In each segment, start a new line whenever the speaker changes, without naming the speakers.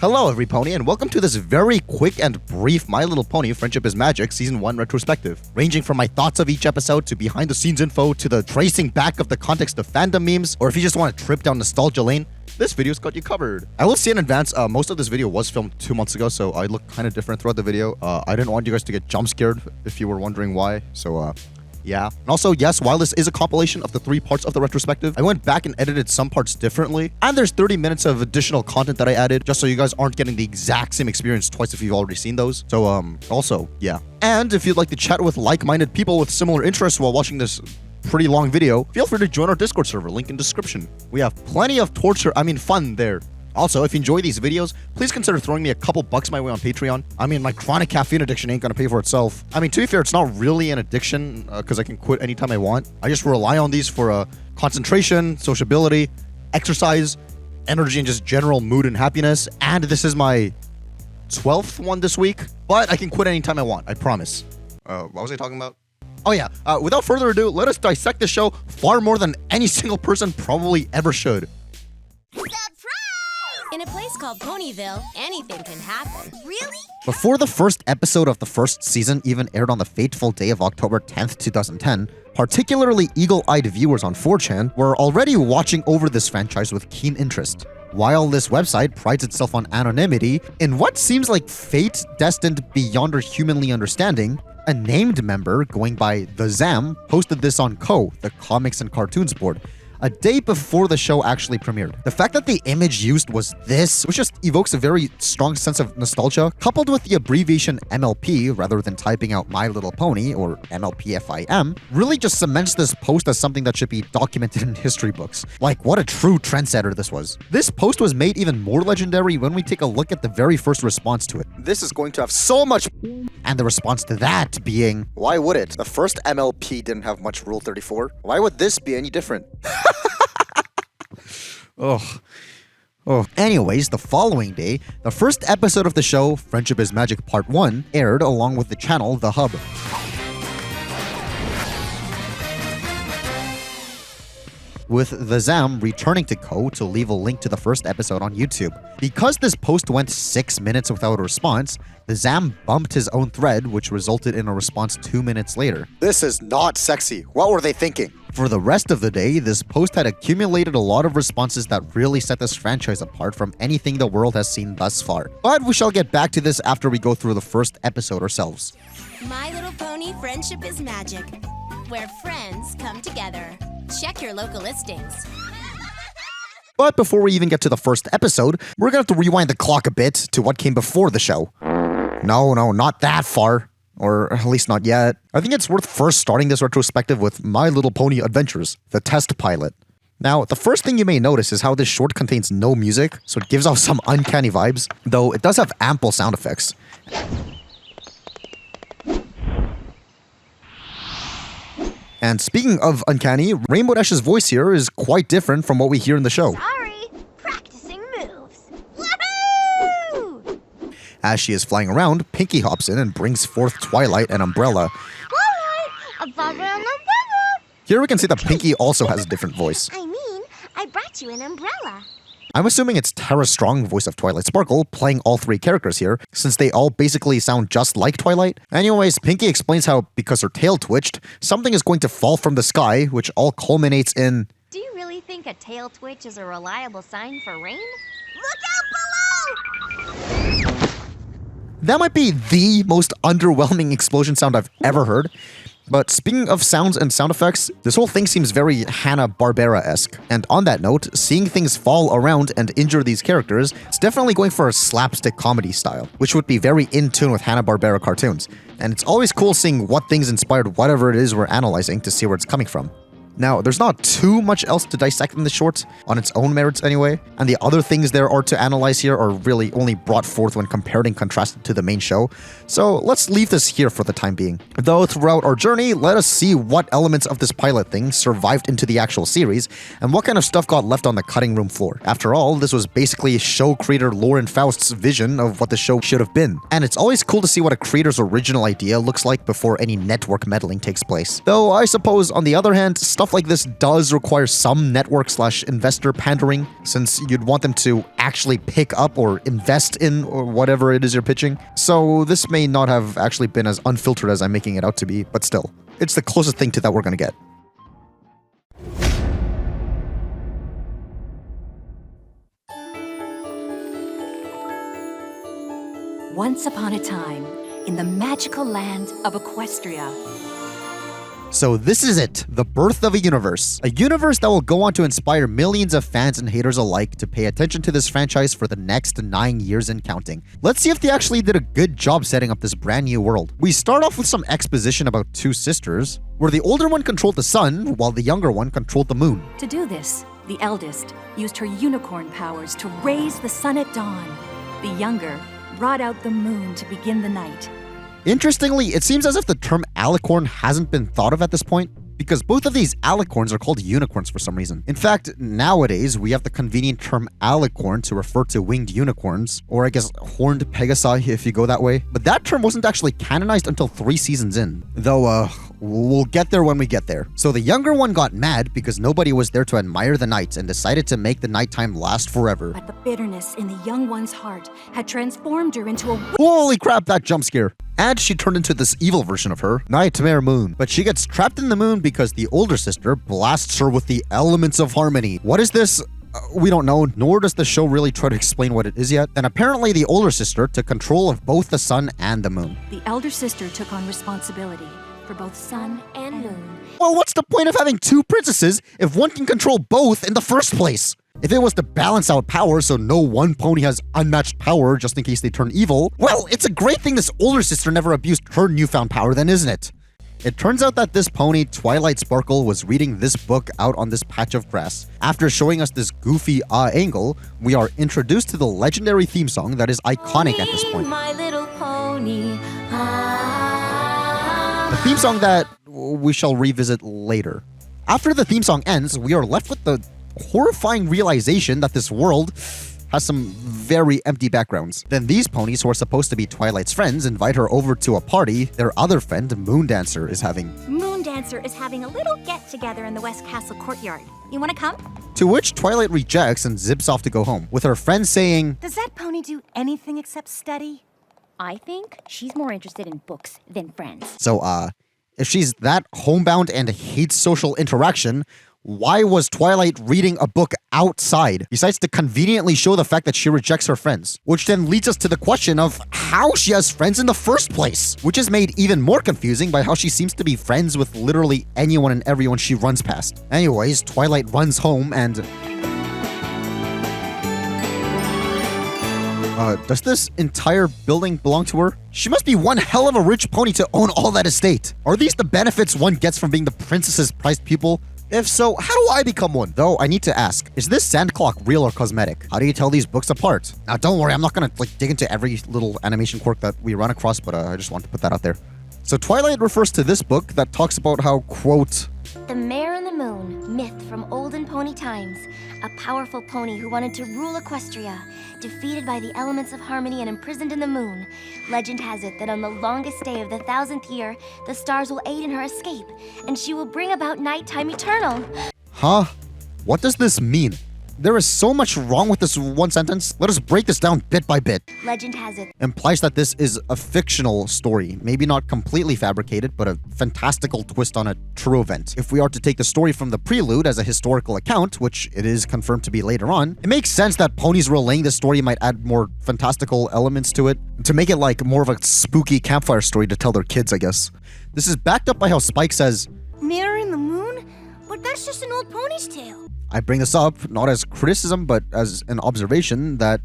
Hello every pony, and welcome to this very quick and brief My Little Pony Friendship is Magic Season 1 retrospective. Ranging from my thoughts of each episode to behind the scenes info to the tracing back of the context of fandom memes, or if you just want to trip down nostalgia lane, this video's got you covered. I will say in advance, most of this video was filmed 2 months ago, so I look kind of different throughout the video. I didn't want you guys to get jump scared if you were wondering why, so yeah. And also, yes, while this is a compilation of the 3 parts of the retrospective, I went back and edited some parts differently. And there's 30 minutes of additional content that I added, just so you guys aren't getting the exact same experience twice if you've already seen those. So, also, yeah. And if you'd like to chat with like-minded people with similar interests while watching this pretty long video, feel free to join our Discord server, link in description. We have plenty of fun there. Also, if you enjoy these videos, please consider throwing me a couple bucks my way on Patreon. I mean, my chronic caffeine addiction ain't gonna pay for itself. I mean, to be fair, it's not really an addiction, because I can quit anytime I want. I just rely on these for concentration, sociability, exercise, energy, and just general mood and happiness. And this is my 12th one this week, but I can quit anytime I want, I promise. What was I talking about? Oh yeah, without further ado, let us dissect the show far more than any single person probably ever should.
In a place called Ponyville, anything can happen. Really?
Before the first episode of the first season even aired on the fateful day of October 10th, 2010, particularly eagle-eyed viewers on 4chan were already watching over this franchise with keen interest. While this website prides itself on anonymity, in what seems like fate destined beyond our humanly understanding, a named member going by The Zam posted this on Ko, the comics and cartoons board, a day before the show actually premiered. The fact that the image used was this, which just evokes a very strong sense of nostalgia, coupled with the abbreviation MLP rather than typing out My Little Pony or MLPFIM, really just cements this post as something that should be documented in history books. Like, what a true trendsetter this was. This post was made even more legendary when we take a look at the very first response to it. This is going to have so much, and the response to that being, why would it? The first MLP didn't have much Rule 34. Why would this be any different? Anyways, the following day, the first episode of the show, Friendship is Magic Part 1, aired along with the channel The Hub. With the Zam returning to Ko to leave a link to the first episode on YouTube. Because this post went 6 minutes without a response, the Zam bumped his own thread, which resulted in a response 2 minutes later. This is not sexy. What were they thinking? For the rest of the day, this post had accumulated a lot of responses that really set this franchise apart from anything the world has seen thus far. But we shall get back to this after we go through the first episode ourselves.
My Little Pony Friendship is Magic, where friends come together. Check your local listings.
But before we even get to the first episode, we're gonna have to rewind the clock a bit to what came before the show. No, not that far. Or at least not yet. I think it's worth first starting this retrospective with My Little Pony Adventures, the test pilot. Now, the first thing you may notice is how this short contains no music, so it gives off some uncanny vibes, though it does have ample sound effects. And speaking of uncanny, Rainbow Dash's voice here is quite different from what we hear in the show.
Sorry, practicing moves. Woohoo!
As she is flying around, Pinkie hops in and brings forth Twilight and Umbrella.
Twilight, a bubble and umbrella.
Here we can see that Pinkie also has a different voice.
I mean, I brought you an umbrella.
I'm assuming it's Tara Strong, voice of Twilight Sparkle, playing all 3 characters here, since they all basically sound just like Twilight. Anyways, Pinkie explains how, because her tail twitched, something is going to fall from the sky, which all culminates in...
Do you really think a tail twitch is a reliable sign for rain? Look out below!
That might be the most underwhelming explosion sound I've ever heard. But speaking of sounds and sound effects, this whole thing seems very Hanna-Barbera-esque. And on that note, seeing things fall around and injure these characters, it's definitely going for a slapstick comedy style, which would be very in tune with Hanna-Barbera cartoons. And it's always cool seeing what things inspired whatever it is we're analyzing to see where it's coming from. Now, there's not too much else to dissect in the short, on its own merits anyway, and the other things there are to analyze here are really only brought forth when compared and contrasted to the main show, so let's leave this here for the time being. Though throughout our journey, let us see what elements of this pilot thing survived into the actual series, and what kind of stuff got left on the cutting room floor. After all, this was basically show creator Lauren Faust's vision of what the show should have been, and it's always cool to see what a creator's original idea looks like before any network meddling takes place. Though I suppose, on the other hand, stuff stuff like this does require some network/investor pandering, since you'd want them to actually pick up or invest in or whatever it is you're pitching. So this may not have actually been as unfiltered as I'm making it out to be, but still, it's the closest thing to that we're gonna get.
Once upon a time, in the magical land of Equestria.
So this is it, the birth of a universe. A universe that will go on to inspire millions of fans and haters alike to pay attention to this franchise for the next 9 years and counting. Let's see if they actually did a good job setting up this brand new world. We start off with some exposition about two sisters, where the older one controlled the sun, while the younger one controlled the moon.
To do this, the eldest used her unicorn powers to raise the sun at dawn. The younger brought out the moon to begin the night.
Interestingly, it seems as if the term alicorn hasn't been thought of at this point, because both of these alicorns are called unicorns for some reason. In fact, nowadays, we have the convenient term alicorn to refer to winged unicorns, or I guess horned pegasi if you go that way. But that term wasn't actually canonized until 3 seasons in, though we'll get there when we get there. So the younger one got mad because nobody was there to admire the night and decided to make the nighttime last forever.
But the bitterness in the young one's heart had transformed her into a...
Holy crap, that jump scare. And she turned into this evil version of her, Nightmare Moon. But she gets trapped in the moon because the older sister blasts her with the elements of harmony. What is this? We don't know, nor does the show really try to explain what it is yet. And apparently the older sister took control of both the sun and the moon.
The elder sister took on responsibility for both sun and moon.
Well, what's the point of having 2 princesses if one can control both in the first place? If it was to balance out power so no one pony has unmatched power just in case they turn evil, well, it's a great thing this older sister never abused her newfound power then, isn't it? It turns out that this pony, Twilight Sparkle, was reading this book out on this patch of grass. After showing us this goofy angle, we are introduced to the legendary theme song that is iconic at this point.
My little pony.
The theme song that we shall revisit later. After the theme song ends, we are left with the horrifying realization that this world has some very empty backgrounds. Then these ponies, who are supposed to be Twilight's friends, invite her over to a party their other friend, Moondancer, is having.
Moondancer is having a little get-together in the West Castle courtyard. You want to come?
To which Twilight rejects and zips off to go home, with her friend saying,
Does that pony do anything except study?
I think she's more interested in books than friends.
So, if she's that homebound and hates social interaction, why was Twilight reading a book outside, besides to conveniently show the fact that she rejects her friends? Which then leads us to the question of how she has friends in the first place, which is made even more confusing by how she seems to be friends with literally anyone and everyone she runs past. Anyways, Twilight runs home and... does this entire building belong to her? She must be one hell of a rich pony to own all that estate. Are these the benefits one gets from being the princess's prized pupil? If so, how do I become one? Though, I need to ask, is this sand clock real or cosmetic? How do you tell these books apart? Now, don't worry, I'm not gonna dig into every little animation quirk that we run across, but I just want to put that out there. So Twilight refers to this book that talks about how, quote,
The Mare and the Moon, myth from olden pony times. A powerful pony who wanted to rule Equestria, defeated by the elements of harmony and imprisoned in the moon. Legend has it that on the longest day of the 1000th year, the stars will aid in her escape, and she will bring about nighttime eternal.
Huh? What does this mean? There is so much wrong with this one sentence. Let us break this down bit by bit.
Legend has it.
Implies that this is a fictional story, maybe not completely fabricated, but a fantastical twist on a true event. If we are to take the story from the prelude as a historical account, which it is confirmed to be later on, it makes sense that ponies relaying this story might add more fantastical elements to it, to make it like more of a spooky campfire story to tell their kids, I guess. This is backed up by how Spike says,
Mirror in the moon? But that's just an old pony's tale.
I bring this up not as criticism, but as an observation that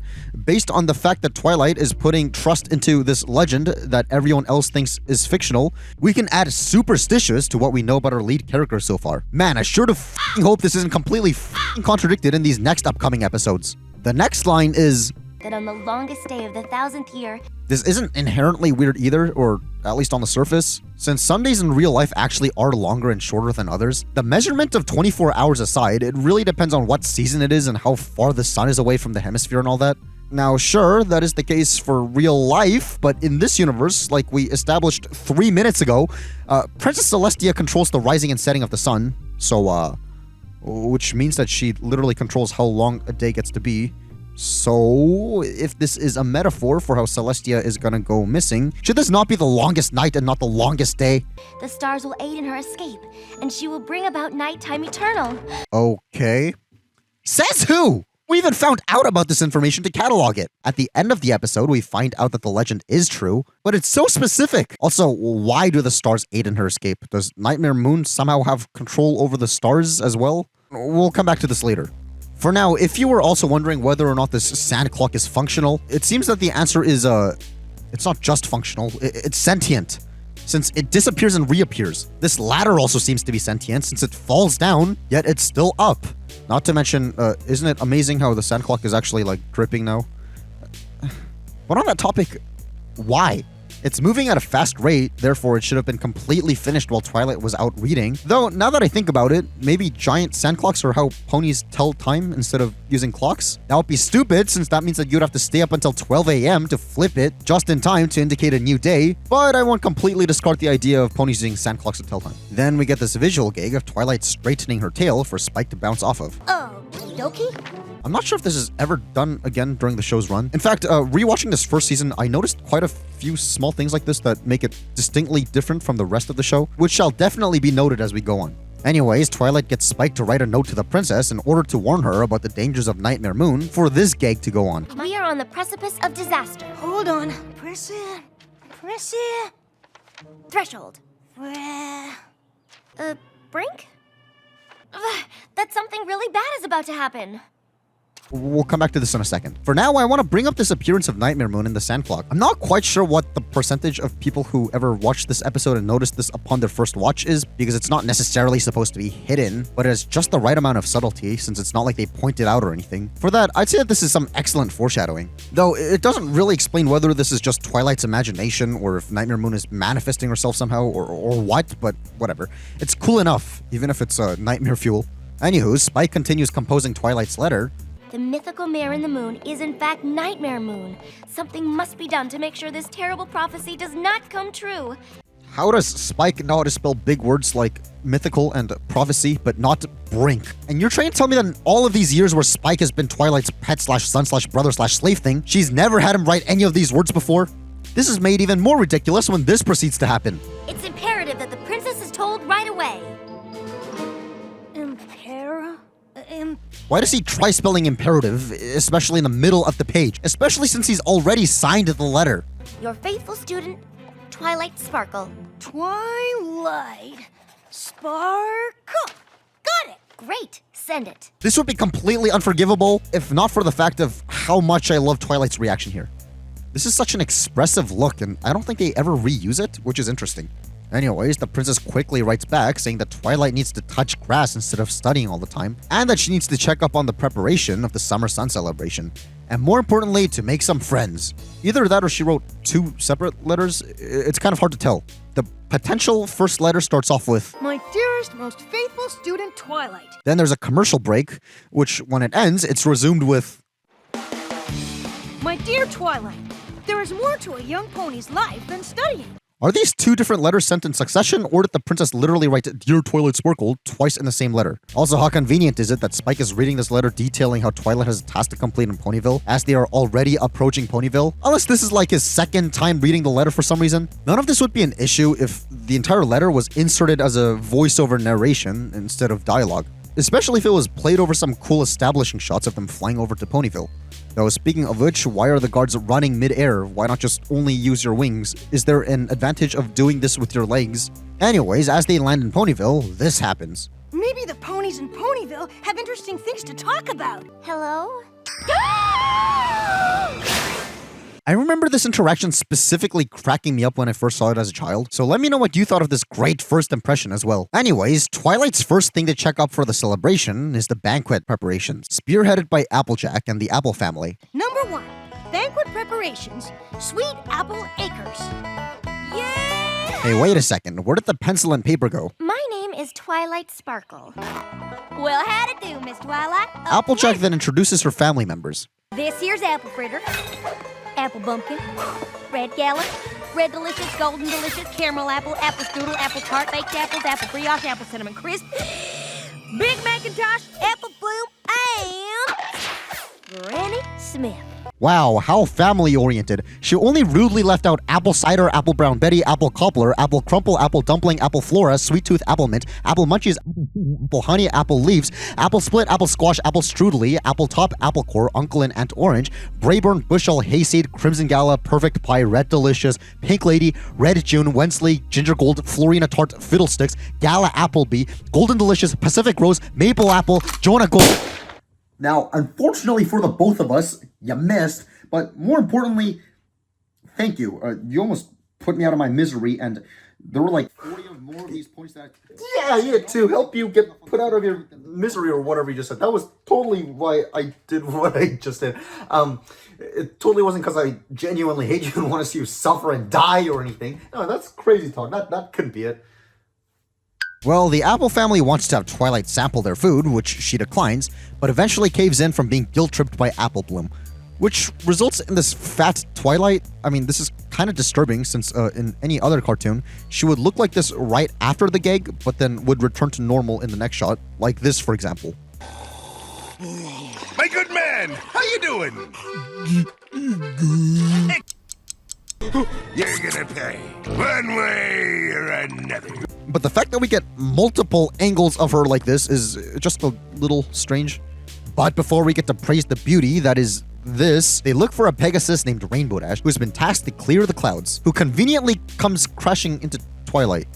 based on the fact that Twilight is putting trust into this legend that everyone else thinks is fictional, we can add superstitious to what we know about our lead character so far. Man, I sure do hope this isn't completely contradicted in these next upcoming episodes. The next line is
That on the longest day of the 1000th year...
This isn't inherently weird either, or at least on the surface. Since some days in real life actually are longer and shorter than others, the measurement of 24 hours aside, it really depends on what season it is and how far the sun is away from the hemisphere and all that. Now, sure, that is the case for real life, but in this universe, like we established 3 minutes ago, Princess Celestia controls the rising and setting of the sun, So, which means that she literally controls how long a day gets to be. So, if this is a metaphor for how Celestia is gonna go missing, should this not be the longest night and not the longest day?
The stars will aid in her escape, and she will bring about nighttime eternal.
Okay. Says who? We even found out about this information to catalog it. At the end of the episode, we find out that the legend is true, but it's so specific. Also, why do the stars aid in her escape? Does Nightmare Moon somehow have control over the stars as well? We'll come back to this later. For now, if you were also wondering whether or not this sand clock is functional, it seems that the answer is, it's not just functional, it's sentient, since it disappears and reappears. This ladder also seems to be sentient, since it falls down, yet it's still up. Not to mention, isn't it amazing how the sand clock is actually, like, dripping now? But on that topic, why? It's moving at a fast rate, therefore it should have been completely finished while Twilight was out reading. Though, now that I think about it, maybe giant sand clocks are how ponies tell time instead of using clocks? That would be stupid, since that means that you'd have to stay up until 12 a.m. to flip it, just in time to indicate a new day, but I won't completely discard the idea of ponies using sand clocks to tell time. Then we get this visual gag of Twilight straightening her tail for Spike to bounce off of.
Oh, Doki?
I'm not sure if this is ever done again during the show's run. In fact, rewatching this first season, I noticed quite a few small things like this that make it distinctly different from the rest of the show, which shall definitely be noted as we go on. Anyways, Twilight gets Spike to write a note to the princess in order to warn her about the dangers of Nightmare Moon for this gag to go on.
We are on the precipice of disaster.
Hold on. Press it. Press it.
Threshold. Brink? That something really bad is about to happen.
We'll come back to this in a second. For now, I want to bring up this appearance of Nightmare Moon in the sand clock. I'm not quite sure what the percentage of people who ever watched this episode and noticed this upon their first watch is, because it's not necessarily supposed to be hidden, but it has just the right amount of subtlety, since it's not like they point it out or anything. For that, I'd say that this is some excellent foreshadowing. Though, it doesn't really explain whether this is just Twilight's imagination, or if Nightmare Moon is manifesting herself somehow, or what, but whatever. It's cool enough, even if it's nightmare fuel. Anywho, Spike continues composing Twilight's letter.
The mythical mare in the moon is in fact Nightmare Moon. Something must be done to make sure this terrible prophecy does not come true.
How does Spike know how to spell big words like mythical and prophecy, but not brink? And you're trying to tell me that in all of these years where Spike has been Twilight's pet slash son slash brother slash slave thing, she's never had him write any of these words before? This is made even more ridiculous when this proceeds to happen.
It's imperative that the princess is told right away.
Why does he try spelling imperative, especially in the middle of the page? Especially since he's already signed the letter.
Your faithful student, Twilight Sparkle.
Twilight Sparkle. Got it.
Great. Send it.
This would be completely unforgivable if not for the fact of how much I love Twilight's reaction here. This is such an expressive look, and I don't think they ever reuse it, which is interesting. Anyways, the princess quickly writes back saying that Twilight needs to touch grass instead of studying all the time, and that she needs to check up on the preparation of the summer sun celebration, and more importantly, to make some friends. Either that or she wrote two separate letters. It's kind of hard to tell. The potential first letter starts off with,
My dearest, most faithful student, Twilight.
Then there's a commercial break, which when it ends, it's resumed with,
My dear Twilight, there is more to a young pony's life than studying.
Are these two different letters sent in succession, or did the princess literally write Dear Twilight Sparkle twice in the same letter? Also, how convenient is it that Spike is reading this letter detailing how Twilight has a task to complete in Ponyville, as they are already approaching Ponyville? Unless this is like his second time reading the letter for some reason. None of this would be an issue if the entire letter was inserted as a voiceover narration instead of dialogue. Especially if it was played over some cool establishing shots of them flying over to Ponyville. Though, speaking of which, why are the guards running mid-air? Why not just only use your wings? Is there an advantage of doing this with your legs? Anyways, as they land in Ponyville, this happens.
Maybe the ponies in Ponyville have interesting things to talk about.
Hello?
I remember this interaction specifically cracking me up when I first saw it as a child, so let me know what you thought of this great first impression as well. Anyways, Twilight's first thing to check up for the celebration is the banquet preparations, spearheaded by Applejack and the Apple family.
Number 1, banquet preparations, Sweet Apple Acres. Yay!
Hey, wait a second, where did the pencil and paper go?
My name is Twilight Sparkle.
Well, how'd it do, Miss Twilight?
Applejack then introduces her family members.
This here's Apple Fritter, Apple Bumpkin, Red Gallop, Red Delicious, Golden Delicious, Caramel Apple, Apple Strudel, Apple Tart, Baked Apples, Apple Brioche, Apple Cinnamon Crisp, Big Macintosh,
Apple Bloom, and Granny Smith.
Wow, how family-oriented. She only rudely left out Apple Cider, Apple Brown Betty, Apple Cobbler, Apple Crumple, Apple Dumpling, Apple Flora, Sweet Tooth, Apple Mint, Apple Munchies, Apple Honey, Apple Leaves, Apple Split, Apple Squash, Apple Strudely, Apple Top, Apple Core, Uncle and Aunt Orange, Brayburn, Bushel, Hayseed, Crimson Gala, Perfect Pie, Red Delicious, Pink Lady, Red June, Wensley, Ginger Gold, Florina Tart, Fiddlesticks, Gala Applebee, Golden Delicious, Pacific Rose, Maple Apple, Jonah Gold. Now, unfortunately for the both of us, you missed, but more importantly, thank you. You almost put me out of my misery, and there were like 40 or more of these points that to help you get put out of your misery or whatever you just said. That was totally why I did what I just did. It totally wasn't because I genuinely hate you and want to see you suffer and die or anything. No, that's crazy talk. That couldn't be it. Well, the Apple family wants to have Twilight sample their food, which she declines, but eventually caves in from being guilt-tripped by Apple Bloom, which results in this fat Twilight. I mean, this is kind of disturbing since in any other cartoon, she would look like this right after the gag, but then would return to normal in the next shot, like this, for example.
My good man, how you doing? You're gonna pay, one way or another.
But the fact that we get multiple angles of her like this is just a little strange. But before we get to praise the beauty that is this, they look for a Pegasus named Rainbow Dash, who's been tasked to clear the clouds, who conveniently comes crashing into Twilight.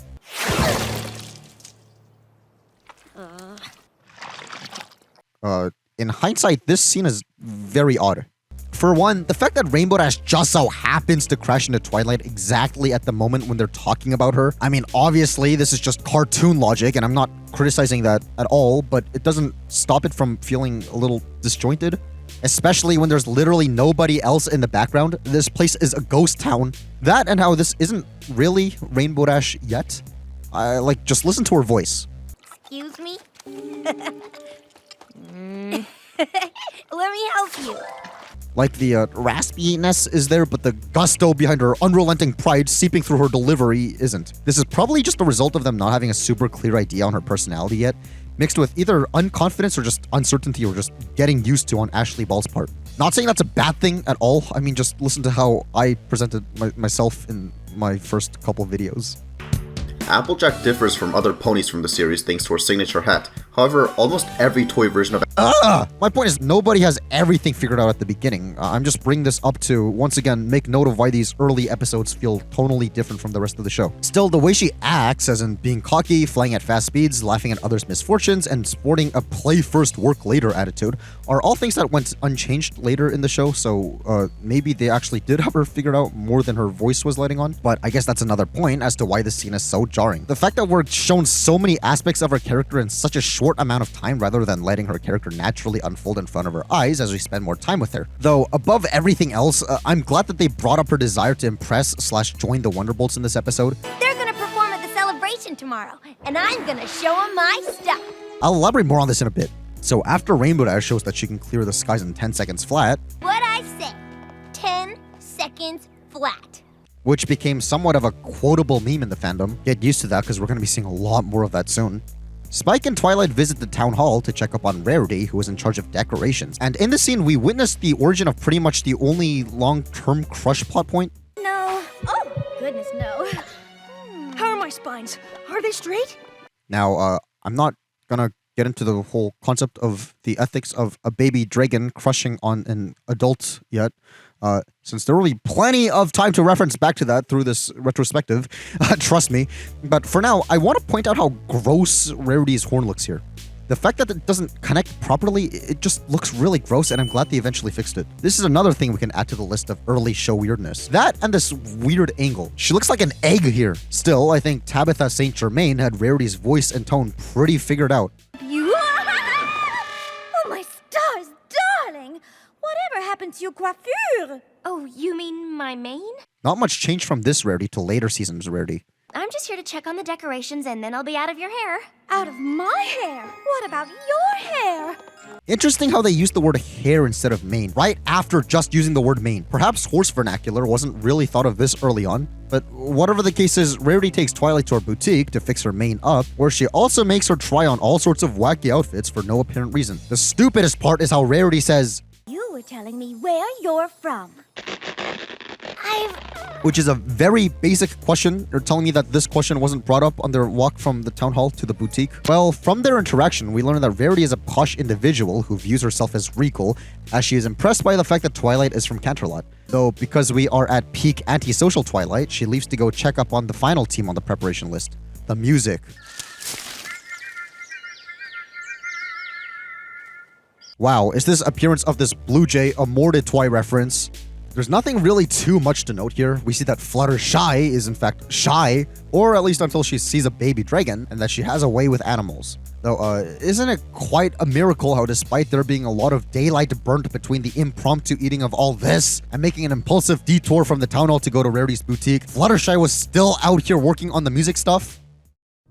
In hindsight, this scene is very odd. For one, the fact that Rainbow Dash just so happens to crash into Twilight exactly at the moment when they're talking about her. I mean, obviously, this is just cartoon logic, and I'm not criticizing that at all, but it doesn't stop it from feeling a little disjointed. Especially when there's literally nobody else in the background. This place is a ghost town. That and how this isn't really Rainbow Dash yet. Just listen to her voice.
Excuse me? Let me help you.
Like the raspiness is there, but the gusto behind her unrelenting pride seeping through her delivery isn't. This is probably just a result of them not having a super clear idea on her personality yet, mixed with either unconfidence or just uncertainty or just getting used to on Ashley Ball's part. Not saying that's a bad thing at all. I mean, just listen to how I presented myself in my first couple videos.
Applejack differs from other ponies from the series thanks to her signature hat. However, almost every toy version of
My point is nobody has everything figured out at the beginning. I'm just bringing this up to, once again, make note of why these early episodes feel tonally different from the rest of the show. Still, the way she acts, as in being cocky, flying at fast speeds, laughing at others' misfortunes, and sporting a play first, work later attitude, are all things that went unchanged later in the show, so maybe they actually did have her figured out more than her voice was letting on, but I guess that's another point as to why this scene is so jarring. The fact that we're shown so many aspects of her character in such a short amount of time rather than letting her character naturally unfold in front of her eyes as we spend more time with her. Though, above everything else, I'm glad that they brought up her desire to impress/join the Wonderbolts in this episode.
They're gonna perform at the celebration tomorrow, and I'm gonna show them my stuff.
I'll elaborate more on this in a bit. So after Rainbow Dash shows that she can clear the skies in 10 seconds flat,
What'd I say? 10 seconds flat.
which became somewhat of a quotable meme in the fandom. Get used to that because we're going to be seeing a lot more of that soon. Spike and Twilight visit the town hall to check up on Rarity, who is in charge of decorations. And in this scene, we witness the origin of pretty much the only long-term crush plot point.
No. Oh, goodness, no. How are my spines? Are they straight?
Now, I'm not gonna get into the whole concept of the ethics of a baby dragon crushing on an adult yet, since there will be plenty of time to reference back to that through this retrospective, trust me. But for now, I want to point out how gross Rarity's horn looks here. The fact that it doesn't connect properly, it just looks really gross, and I'm glad they eventually fixed it. This is another thing we can add to the list of early show weirdness. That and this weird angle. She looks like an egg here. Still, I think Tabitha St. Germain had Rarity's voice and tone pretty figured out.
You? Oh, my stars, darling! Whatever happened to your coiffure?
Oh, you mean my mane?
Not much change from this Rarity to later seasons Rarity.
I'm just here to check on the decorations and then I'll be out of your hair.
Out of my hair? What about your hair?
Interesting how they used the word hair instead of mane, right after just using the word mane. Perhaps horse vernacular wasn't really thought of this early on, but whatever the case is, Rarity takes Twilight to her boutique to fix her mane up, where she also makes her try on all sorts of wacky outfits for no apparent reason. The stupidest part is how Rarity says,
You were telling me where you're from.
which is a very basic question. You're telling me that this question wasn't brought up on their walk from the town hall to the boutique? Well, from their interaction, we learn that Rarity is a posh individual who views herself as regal, as she is impressed by the fact that Twilight is from Canterlot. Though, because we are at peak antisocial Twilight, she leaves to go check up on the final team on the preparation list. The music. Wow, is this appearance of this Blue Jay a Mordetwai reference? There's nothing really too much to note here. We see that Fluttershy is in fact shy, or at least until she sees a baby dragon, and that she has a way with animals. Though, isn't it quite a miracle how despite there being a lot of daylight burnt between the impromptu eating of all this and making an impulsive detour from the town hall to go to Rarity's boutique, Fluttershy was still out here working on the music stuff?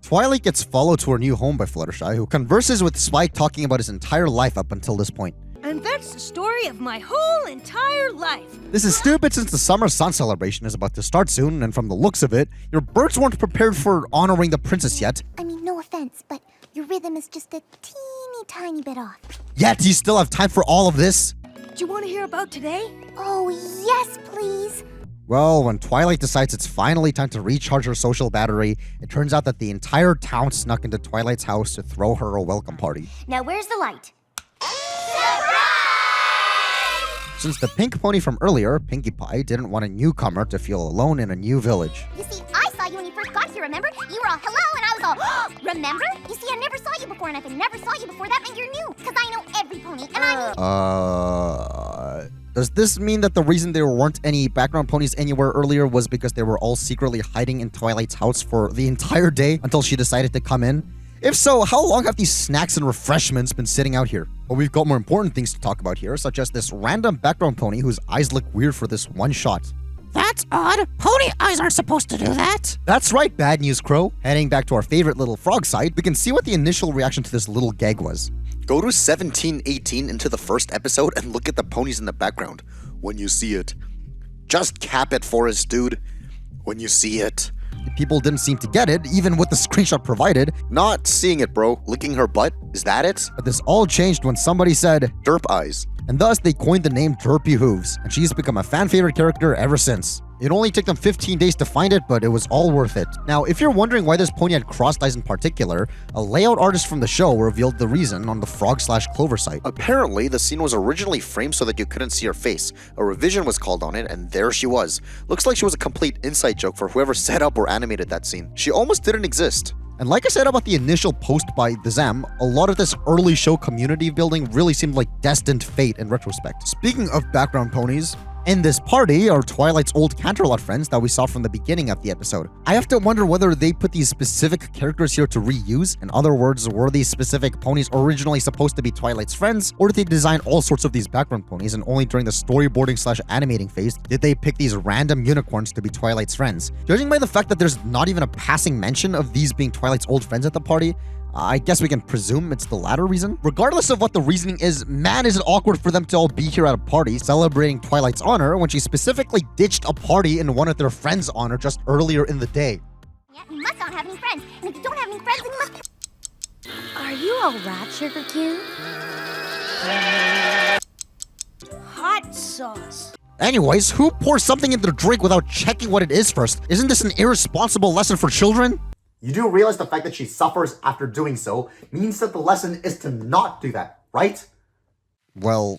Twilight gets followed to her new home by Fluttershy, who converses with Spike talking about his entire life up until this point.
And that's the story of my whole entire life.
This is stupid since the summer sun celebration is about to start soon, and from the looks of it, your birds weren't prepared for honoring the princess yet.
I mean, no offense, but your rhythm is just a teeny tiny bit off.
Yet you still have time for all of this?
Do you want to hear about today?
Oh, yes, please.
Well, when Twilight decides it's finally time to recharge her social battery, it turns out that the entire town snuck into Twilight's house to throw her a welcome party.
Now where's the light?
Since the pink pony from earlier, Pinkie Pie, didn't want a newcomer to feel alone in a new village.
You see, I saw you when you first got here, remember? You were all hello, and I was all, remember? You see, I never saw you before, and if I never saw you before, that meant you're new, because I know every pony, and
Does this mean that the reason there weren't any background ponies anywhere earlier was because they were all secretly hiding in Twilight's house for the entire day until she decided to come in? If so, how long have these snacks and refreshments been sitting out here? Well, we've got more important things to talk about here, such as this random background pony whose eyes look weird for this one shot.
That's odd. Pony eyes aren't supposed to do that.
That's right, Bad News Crow. Heading back to our favorite little frog site, we can see what the initial reaction to this little gag was. Go to 1718 into the first episode and look at the ponies in the background. When you see it. Just cap it, Forrest, dude. When you see it. People didn't seem to get it, even with the screenshot provided. Not seeing it, bro. Licking her butt? Is that it? But this all changed when somebody said, Derp Eyes. And thus they coined the name Derpy Hooves, and she's become a fan favorite character ever since. It only took them 15 days to find it, but it was all worth it. Now, if you're wondering why this pony had crossed eyes in particular, a layout artist from the show revealed the reason on the frog/clover site. Apparently, the scene was originally framed so that you couldn't see her face. A revision was called on it, and there she was. Looks like she was a complete inside joke for whoever set up or animated that scene. She almost didn't exist. And like I said about the initial post by the Zam, a lot of this early show community building really seemed like destined fate in retrospect. Speaking of background ponies, in this party are Twilight's old Canterlot friends that we saw from the beginning of the episode. I have to wonder whether they put these specific characters here to reuse. In other words, were these specific ponies originally supposed to be Twilight's friends, or did they design all sorts of these background ponies and only during the storyboarding/animating phase did they pick these random unicorns to be Twilight's friends? Judging by the fact that there's not even a passing mention of these being Twilight's old friends at the party, I guess we can presume it's the latter reason. Regardless of what the reasoning is, man, is it awkward for them to all be here at a party celebrating Twilight's honor when she specifically ditched a party in one of their friends' honor just earlier in the day.
Yeah, you must not have any friends, and if you don't have any friends, then you must...
Are you alright, Sugar Cube?
Hot sauce.
Anyways, who pours something in their drink without checking what it is first? Isn't this an irresponsible lesson for children? You do realize the fact that she suffers after doing so means that the lesson is to not do that, right? Well,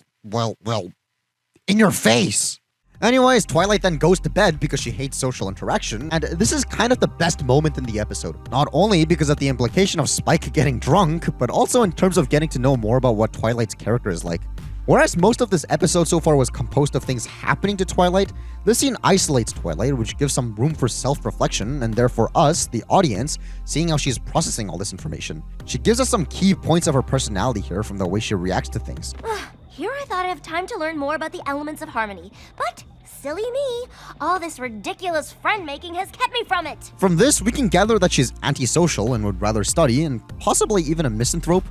in your face! Anyways, Twilight then goes to bed because she hates social interaction, and this is kind of the best moment in the episode. Not only because of the implication of Spike getting drunk, but also in terms of getting to know more about what Twilight's character is like. Whereas most of this episode so far was composed of things happening to Twilight, this scene isolates Twilight, which gives some room for self-reflection, and therefore us, the audience, seeing how she's processing all this information. She gives us some key points of her personality here from the way she reacts to things.
Here I thought I'd have time to learn more about the elements of harmony, but silly me. All this ridiculous friend-making has kept me from it.
From this, we can gather that she's antisocial and would rather study, and possibly even a misanthrope.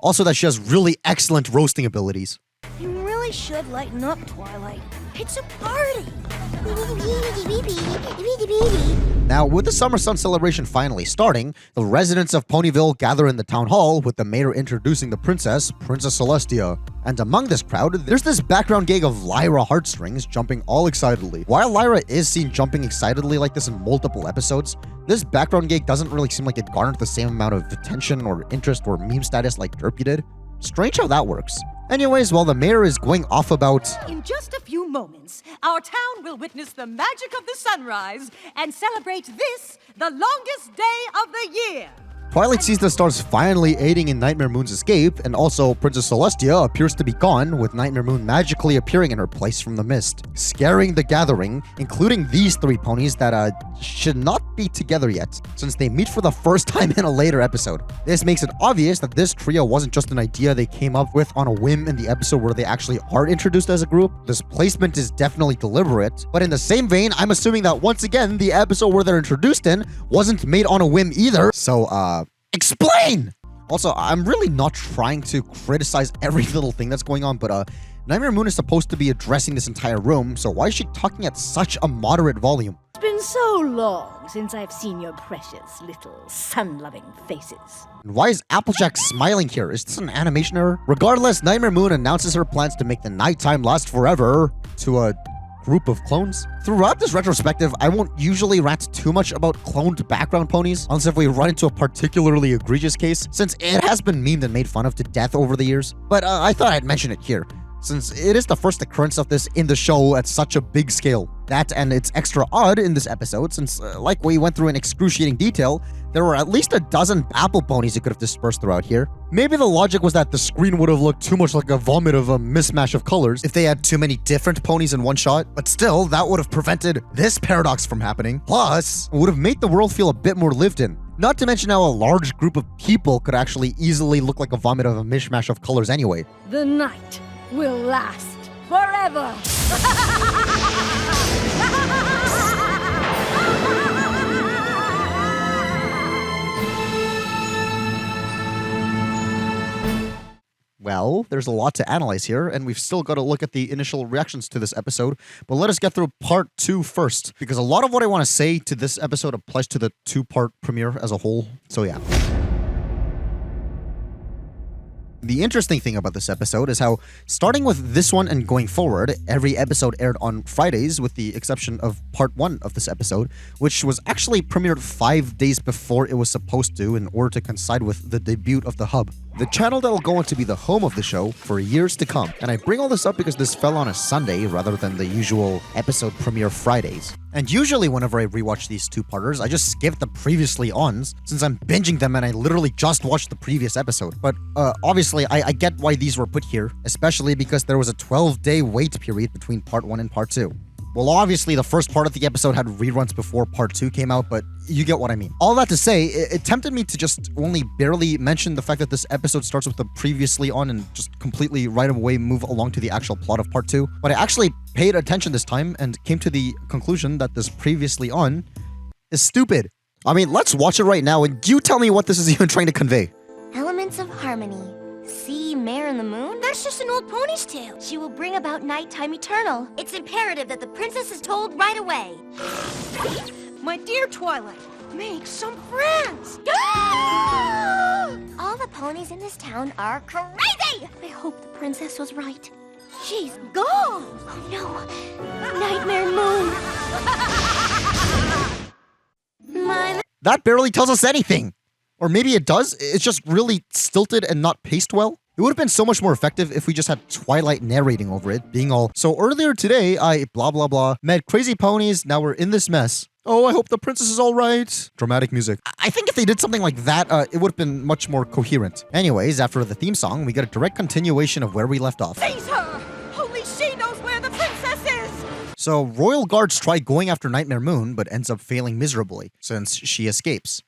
Also that she has really excellent roasting abilities.
You really should lighten up, Twilight. It's a party.
Now, with the Summer Sun celebration finally starting, the residents of Ponyville gather in the town hall with the mayor introducing the princess, Princess Celestia. And among this crowd, there's this background gig of Lyra Heartstrings jumping all excitedly. While Lyra is seen jumping excitedly like this in multiple episodes, this background gig doesn't really seem like it garnered the same amount of attention or interest or meme status like Derpy did. Strange how that works. Anyways, while the mayor is going off about...
In just a few moments, our town will witness the magic of the sunrise and celebrate this, the longest day of the year.
Twilight sees the stars finally aiding in Nightmare Moon's escape, and also Princess Celestia appears to be gone, with Nightmare Moon magically appearing in her place from the mist, scaring the gathering, including these three ponies that should not be together yet, since they meet for the first time in a later episode. This makes it obvious that this trio wasn't just an idea they came up with on a whim in the episode where they actually are introduced as a group. This placement is definitely deliberate, but in the same vein, I'm assuming that once again, the episode where they're introduced in wasn't made on a whim either, so explain! Also, I'm really not trying to criticize every little thing that's going on, but Nightmare Moon is supposed to be addressing this entire room, so why is she talking at such a moderate volume?
It's been so long since I've seen your precious little sun-loving faces.
And why is Applejack smiling here? Is this an animation error? Regardless, Nightmare Moon announces her plans to make the nighttime last forever to a group of clones. Throughout this retrospective, I won't usually rant too much about cloned background ponies, unless if we run into a particularly egregious case, since it has been memed and made fun of to death over the years. But I thought I'd mention it here, since it is the first occurrence of this in the show at such a big scale. That, and it's extra odd in this episode, since like we went through in excruciating detail, there were at least a dozen apple ponies you could have dispersed throughout here. Maybe the logic was that the screen would have looked too much like a vomit of a mismatch of colors if they had too many different ponies in one shot, but still, that would have prevented this paradox from happening. Plus, it would have made the world feel a bit more lived in. Not to mention how a large group of people could actually easily look like a vomit of a mishmash of colors anyway.
The night will last forever.
Well, there's a lot to analyze here, and we've still got to look at the initial reactions to this episode, but let us get through part 2 first, because a lot of what I want to say to this episode applies to the 2-part premiere as a whole, so yeah. The interesting thing about this episode is how, starting with this one and going forward, every episode aired on Fridays with the exception of part 1 of this episode, which was actually premiered 5 days before it was supposed to in order to coincide with the debut of the Hub, the channel that will go on to be the home of the show for years to come. And I bring all this up because this fell on a Sunday rather than the usual episode premiere Fridays. And usually whenever I rewatch these 2-parters, I just skip the previously ons, since I'm binging them and I literally just watched the previous episode. But obviously, I get why these were put here, especially because there was a 12-day wait period between part 1 and part 2. Well, obviously, the first part of the episode had reruns before part 2 came out, but you get what I mean. All that to say, it tempted me to just only barely mention the fact that this episode starts with the previously on and just completely right away move along to the actual plot of part 2. But I actually paid attention this time and came to the conclusion that this previously on is stupid. I mean, let's watch it right now and you tell me what this is even trying to convey.
Elements of harmony. See Mare and the Moon?
That's just an old pony's tale.
She will bring about nighttime eternal. It's imperative that the princess is told right away.
My dear Twilight, make some friends.
All the ponies in this town are crazy! I hope the princess was right. She's gone! Oh no! Nightmare Moon!
That barely tells us anything. Or maybe it does, it's just really stilted and not paced well. It would have been so much more effective if we just had Twilight narrating over it, being all, so earlier today, I blah blah blah, met crazy ponies, now we're in this mess. Oh, I hope the princess is alright. Dramatic music. I think if they did something like that, it would have been much more coherent. Anyways, after the theme song, we get a direct continuation of where we left off.
Seize her! Only she knows where the princess is!
So, Royal Guards try going after Nightmare Moon, but ends up failing miserably, since she escapes.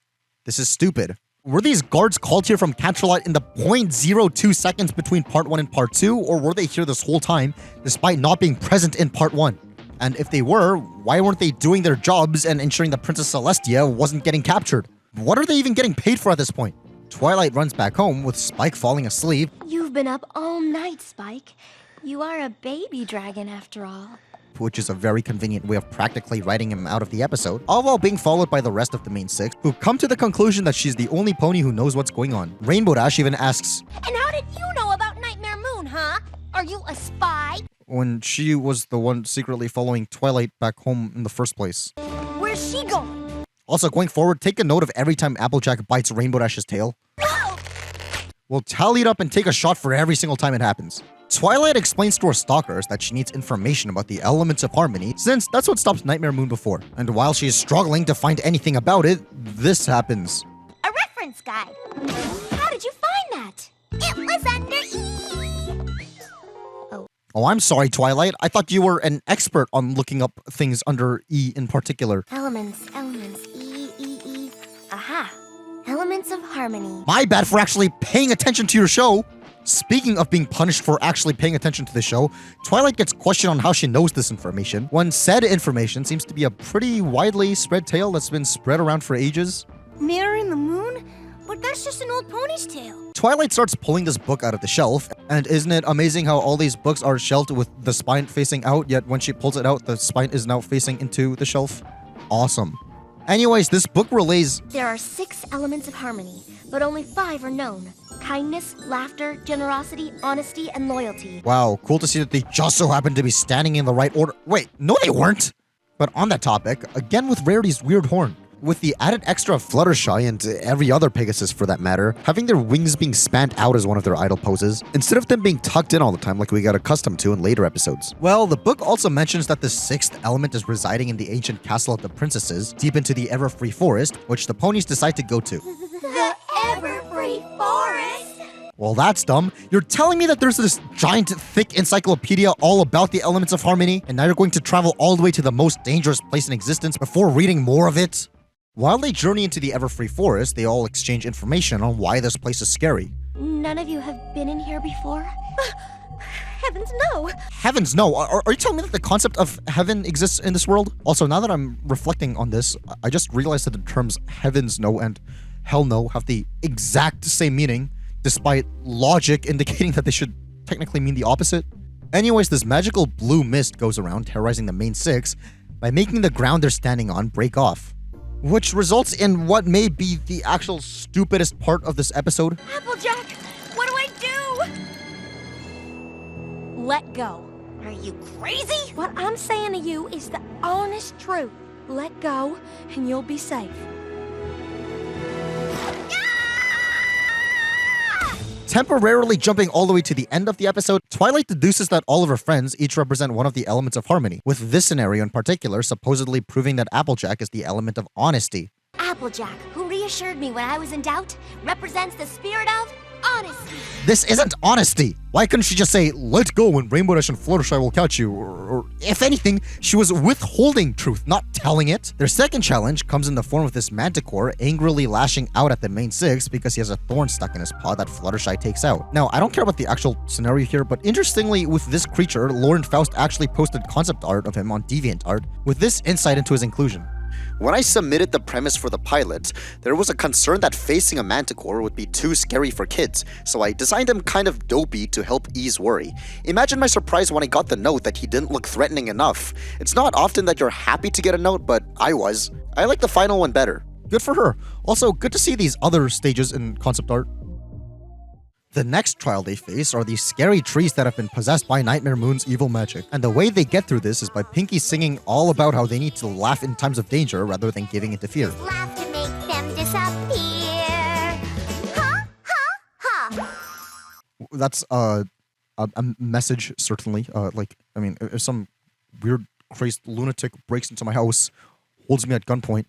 This is stupid. Were these guards called here from Canterlot in the 0.02 seconds between part 1 and part 2, or were they here this whole time, despite not being present in part 1? And if they were, why weren't they doing their jobs and ensuring that Princess Celestia wasn't getting captured? What are they even getting paid for at this point? Twilight runs back home with Spike falling asleep.
You've been up all night, Spike. You are a baby dragon after all.
Which is a very convenient way of practically writing him out of the episode, all while being followed by the rest of the main six, who come to the conclusion that she's the only pony who knows what's going on. Rainbow Dash even asks,
And how did you know about Nightmare Moon, huh? Are you a spy?
when she was the one secretly following Twilight back home in the first place.
Where's she going?
Also, going forward, take a note of every time Applejack bites Rainbow Dash's tail.
No!
We'll tally it up and take a shot for every single time it happens. Twilight explains to her stalkers that she needs information about the elements of harmony, since that's what stopped Nightmare Moon before. And while she is struggling to find anything about it, this happens.
A reference guide. How did you find that? It was under E.
Oh, I'm sorry, Twilight. I thought you were an expert on looking up things under E in particular.
Elements, E, E, E. Aha! Elements of harmony.
My bad for actually paying attention to your show. Speaking of being punished for actually paying attention to the show, Twilight gets questioned on how she knows this information, when said information seems to be a pretty widely spread tale that's been spread around for ages.
Mirror in the moon? But that's just an old pony's tale.
Twilight starts pulling this book out of the shelf, and isn't it amazing how all these books are shelved with the spine facing out, yet when she pulls it out, the spine is now facing into the shelf? Awesome. Anyways, this book relays...
There are 6 elements of harmony, but only 5 are known. Kindness, laughter, generosity, honesty, and loyalty.
Wow, cool to see that they just so happen to be standing in the right order. Wait, no they weren't! But on that topic, again with Rarity's weird horn. With the added extra of Fluttershy and every other Pegasus for that matter, having their wings being spanned out as one of their idle poses, instead of them being tucked in all the time like we got accustomed to in later episodes. Well, the book also mentions that the 6th element is residing in the ancient castle of the princesses, deep into the Everfree Forest, which the ponies decide to go to.
The Everfree Forest?
Well, that's dumb. You're telling me that there's this giant, thick encyclopedia all about the elements of harmony, and now you're going to travel all the way to the most dangerous place in existence before reading more of it? While they journey into the Everfree Forest, they all exchange information on why this place is scary.
None of you have been in here before?
Heavens no!
Heavens no! Are you telling me that the concept of heaven exists in this world? Also, now that I'm reflecting on this, I just realized that the terms heavens no and hell no have the exact same meaning, despite logic indicating that they should technically mean the opposite. Anyways, this magical blue mist goes around, terrorizing the main 6 by making the ground they're standing on break off. Which results in what may be the actual stupidest part of this episode.
Applejack, what do I do?
Let go.
Are you crazy?
What I'm saying to you is the honest truth. Let go, and you'll be safe.
Temporarily jumping all the way to the end of the episode, Twilight deduces that all of her friends each represent one of the elements of harmony, with this scenario in particular supposedly proving that Applejack is the element of honesty.
Applejack, who reassured me when I was in doubt, represents the spirit of honesty.
This isn't honesty! Why couldn't she just say, let go when Rainbow Dash and Fluttershy will catch you? Or if anything, she was withholding truth, not telling it. Their second challenge comes in the form of this Manticore angrily lashing out at the main 6 because he has a thorn stuck in his paw that Fluttershy takes out. Now, I don't care about the actual scenario here, but interestingly, with this creature, Lauren Faust actually posted concept art of him on DeviantArt with this insight into his inclusion. When I submitted the premise for the pilot, there was a concern that facing a manticore would be too scary for kids, so I designed him kind of dopey to help ease worry. Imagine my surprise when I got the note that he didn't look threatening enough. It's not often that you're happy to get a note, but I was. I like the final one better. Good for her. Also, good to see these other stages in concept art. The next trial they face are these scary trees that have been possessed by Nightmare Moon's evil magic. And the way they get through this is by Pinkie singing all about how they need to laugh in times of danger rather than giving into fear.
Laugh to make them disappear. Ha, ha, ha.
That's a message, certainly. If some weird, crazed lunatic breaks into my house, holds me at gunpoint,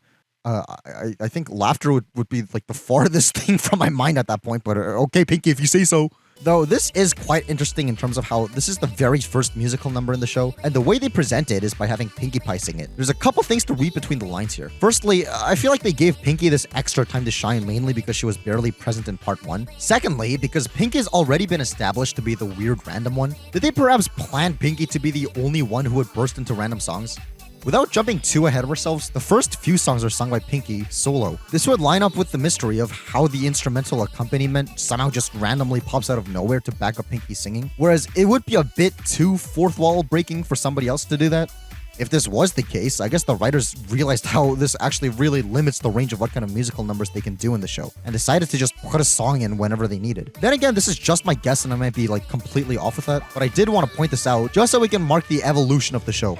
I think laughter would be like the farthest thing from my mind at that point, but okay, Pinkie, if you say so. Though this is quite interesting in terms of how this is the very first musical number in the show, and the way they present it is by having Pinkie Pie sing it. There's a couple things to read between the lines here. Firstly, I feel like they gave Pinkie this extra time to shine mainly because she was barely present in part 1. Secondly, because Pinkie's already been established to be the weird random one, did they perhaps plan Pinkie to be the only one who would burst into random songs? Without jumping too ahead of ourselves, the first few songs are sung by Pinkie solo. This would line up with the mystery of how the instrumental accompaniment somehow just randomly pops out of nowhere to back up Pinkie singing, whereas it would be a bit too fourth wall breaking for somebody else to do that. If this was the case, I guess the writers realized how this actually really limits the range of what kind of musical numbers they can do in the show, and decided to just put a song in whenever they needed. Then again, this is just my guess and I might be like completely off with that, but I did want to point this out just so we can mark the evolution of the show.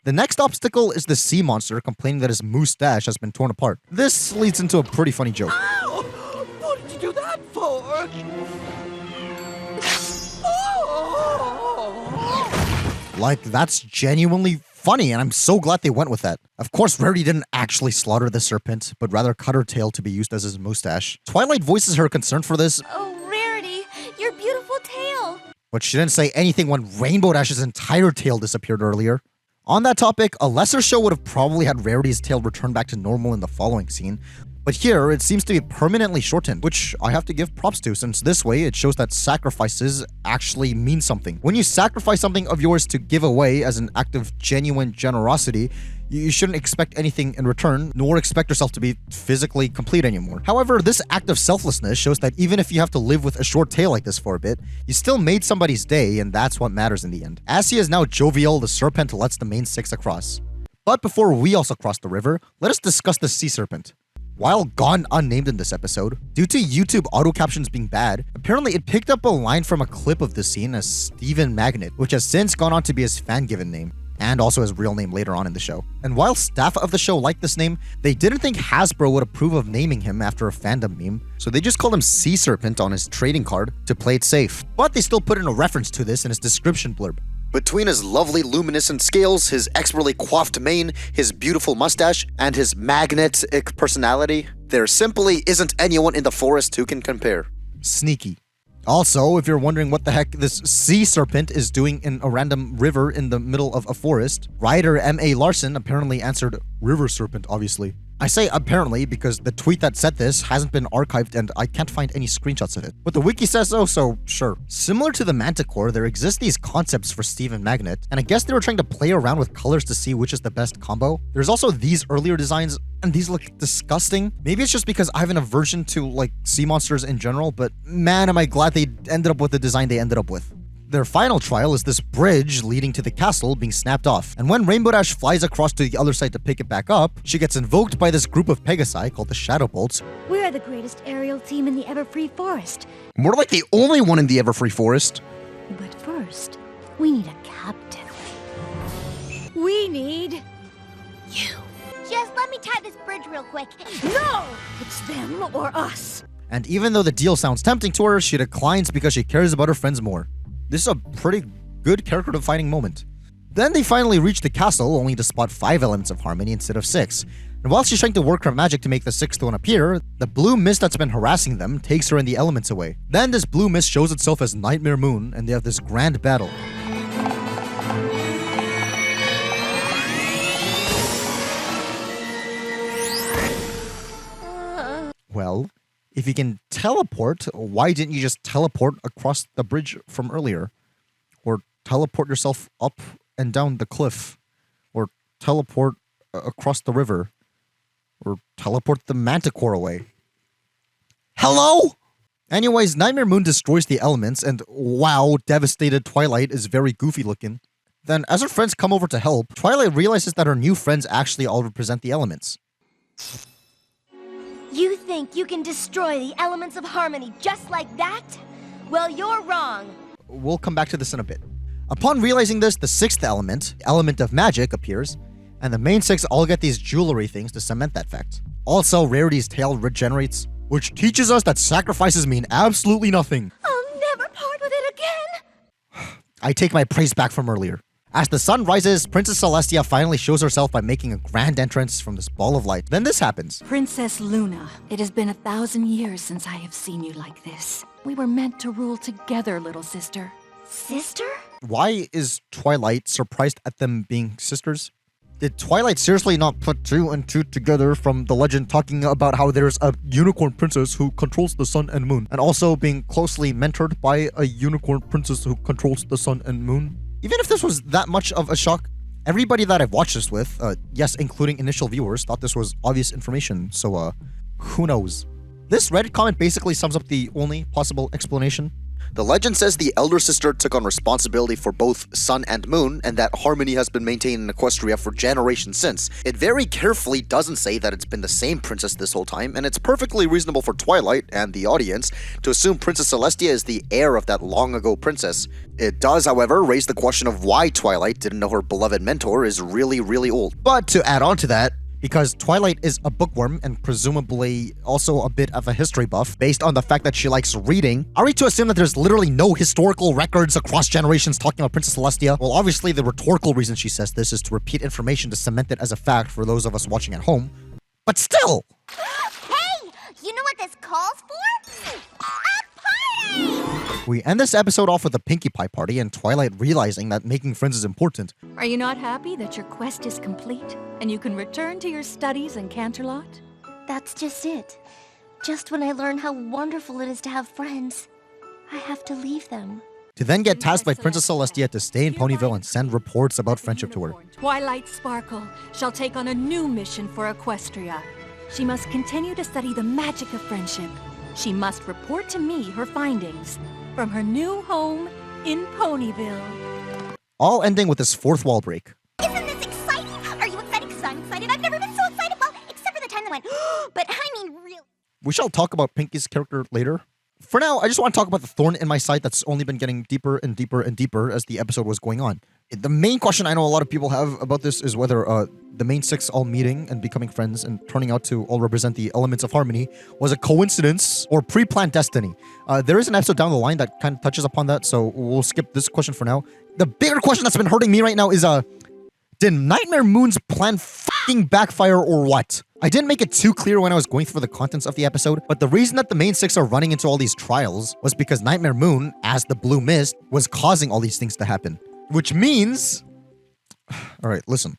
The next obstacle is the sea monster complaining that his mustache has been torn apart. This leads into a pretty funny joke.
Ow! What did you do that for?
Like, that's genuinely funny, and I'm so glad they went with that. Of course, Rarity didn't actually slaughter the serpent, but rather cut her tail to be used as his mustache. Twilight voices her concern for this.
Oh, Rarity, your beautiful tail.
But she didn't say anything when Rainbow Dash's entire tail disappeared earlier. On that topic, a lesser show would have probably had Rarity's tail return back to normal in the following scene, but here it seems to be permanently shortened, which I have to give props to, since this way it shows that sacrifices actually mean something. When you sacrifice something of yours to give away as an act of genuine generosity, you shouldn't expect anything in return, nor expect yourself to be physically complete anymore. However, this act of selflessness shows that even if you have to live with a short tail like this for a bit, you still made somebody's day, and that's what matters in the end. As he is now jovial, the serpent lets the main 6 across. But before we also cross the river, let us discuss the sea serpent. While gone unnamed in this episode, due to YouTube auto captions being bad, apparently it picked up a line from a clip of the scene as Stephen Magnet, which has since gone on to be his fan-given name, and also his real name later on in the show. And while staff of the show liked this name, they didn't think Hasbro would approve of naming him after a fandom meme, so they just called him Sea Serpent on his trading card to play it safe. But they still put in a reference to this in his description blurb. Between his lovely luminescent scales, his expertly coiffed mane, his beautiful mustache, and his magnetic personality, there simply isn't anyone in the forest who can compare. Sneaky. Also, if you're wondering what the heck this sea serpent is doing in a random river in the middle of a forest, writer M.A. Larson apparently answered, "River serpent, obviously." I say apparently because the tweet that said this hasn't been archived and I can't find any screenshots of it. But the wiki says so, so sure. Similar to the Manticore, there exist these concepts for Stephen Magnet, and I guess they were trying to play around with colors to see which is the best combo. There's also these earlier designs, and these look disgusting. Maybe it's just because I have an aversion to, like, sea monsters in general, but man, am I glad they ended up with the design they ended up with. Their final trial is this bridge leading to the castle being snapped off, and when Rainbow Dash flies across to the other side to pick it back up, she gets invoked by this group of Pegasi called the Shadow Bolts.
We're the greatest aerial team in the Everfree Forest.
More like the only one in the Everfree Forest.
But first, we need a captain. We need you.
Just let me tie this bridge real quick.
No! It's them or us.
And even though the deal sounds tempting to her, she declines because she cares about her friends more. This is a pretty good character-defining moment. Then they finally reach the castle, only to spot 5 elements of harmony instead of 6. And while she's trying to work her magic to make the 6th one appear, the blue mist that's been harassing them takes her and the elements away. Then this blue mist shows itself as Nightmare Moon, and they have this grand battle. Well, if you can teleport, why didn't you just teleport across the bridge from earlier? Or teleport yourself up and down the cliff? Or teleport across the river? Or teleport the Manticore away? Hello? Anyways, Nightmare Moon destroys the elements, and wow, devastated Twilight is very goofy looking. Then, as her friends come over to help, Twilight realizes that her new friends actually all represent the elements.
You think you can destroy the elements of harmony just like that? Well, you're wrong.
We'll come back to this in a bit. Upon realizing this, the 6th element, element of magic, appears, and the main 6 all get these jewelry things to cement that fact. Also, Rarity's tail regenerates, which teaches us that sacrifices mean absolutely nothing.
I'll never part with it again.
I take my praise back from earlier. As the sun rises, Princess Celestia finally shows herself by making a grand entrance from this ball of light. Then this happens.
Princess Luna, it has been 1,000 years since I have seen you like this. We were meant to rule together, little sister.
Sister?
Why is Twilight surprised at them being sisters? Did Twilight seriously not put 2 and 2 together from the legend talking about how there's a unicorn princess who controls the sun and moon, and also being closely mentored by a unicorn princess who controls the sun and moon? Even if this was that much of a shock, everybody that I've watched this with, yes, including initial viewers, thought this was obvious information, so who knows? This Reddit comment basically sums up the only possible explanation. The legend says the elder sister took on responsibility for both sun and moon, and that harmony has been maintained in Equestria for generations since. It very carefully doesn't say that it's been the same princess this whole time, and it's perfectly reasonable for Twilight and the audience to assume Princess Celestia is the heir of that long-ago princess. It does, however, raise the question of why Twilight didn't know her beloved mentor is really, really old. But to add on to that, because Twilight is a bookworm and presumably also a bit of a history buff, based on the fact that she likes reading, are we to assume that there's literally no historical records across generations talking about Princess Celestia? Well, obviously the rhetorical reason she says this is to repeat information to cement it as a fact for those of us watching at home. But still!
Hey! You know what this calls for? A party!
We end this episode off with a Pinkie Pie party and Twilight realizing that making friends is important.
Are you not happy that your quest is complete and you can return to your studies in Canterlot?
That's just it. Just when I learn how wonderful it is to have friends, I have to leave them.
To then get tasked by Princess Celestia to stay in Ponyville and send reports about friendship to her.
Twilight Sparkle shall take on a new mission for Equestria. She must continue to study the magic of friendship. She must report to me her findings from her new home in Ponyville.
All ending with this fourth wall break.
Isn't this exciting? Are you excited? Because I'm excited. I've never been so excited. Well, except for the time that went, but I mean, really.
We shall talk about Pinkie's character later. For now, I just want to talk about the thorn in my side that's only been getting deeper and deeper and deeper as the episode was going on. The main question I know a lot of people have about this is whether the main six all meeting and becoming friends and turning out to all represent the elements of harmony was a coincidence or pre-planned destiny. There is an episode down the line that kind of touches upon that, so we'll skip this question for now. The bigger question that's been hurting me right now is, did Nightmare Moon's plan fucking backfire or what? I didn't make it too clear when I was going through the contents of the episode, but the reason that the main six are running into all these trials was because Nightmare Moon, as the Blue Mist, was causing all these things to happen. Which means... Alright, listen.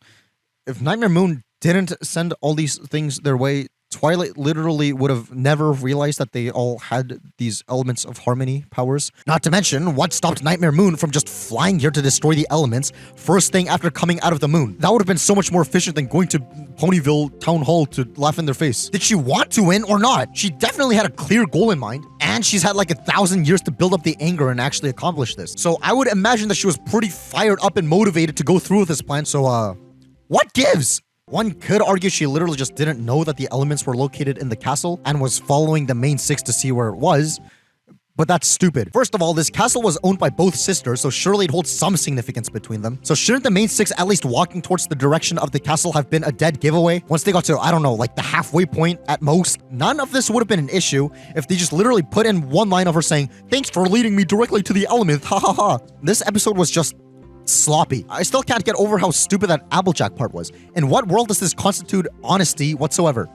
If Nightmare Moon didn't send all these things their way, Twilight literally would have never realized that they all had these elements of harmony powers. Not to mention, what stopped Nightmare Moon from just flying here to destroy the elements first thing after coming out of the moon? That would have been so much more efficient than going to Ponyville Town Hall to laugh in their face. Did she want to win or not? She definitely had a clear goal in mind, and she's had like 1,000 years to build up the anger and actually accomplish this. So I would imagine that she was pretty fired up and motivated to go through with this plan, so what gives? One could argue she literally just didn't know that the elements were located in the castle and was following the main six to see where it was. But that's stupid. First of all, this castle was owned by both sisters, so surely it holds some significance between them. So shouldn't the main six at least walking towards the direction of the castle have been a dead giveaway? Once they got to, I don't know, like the halfway point at most? None of this would have been an issue if they just literally put in one line of her saying, "Thanks for leading me directly to the element, ha ha ha." This episode was just sloppy. I still can't get over how stupid that Applejack part was. In what world does this constitute honesty whatsoever?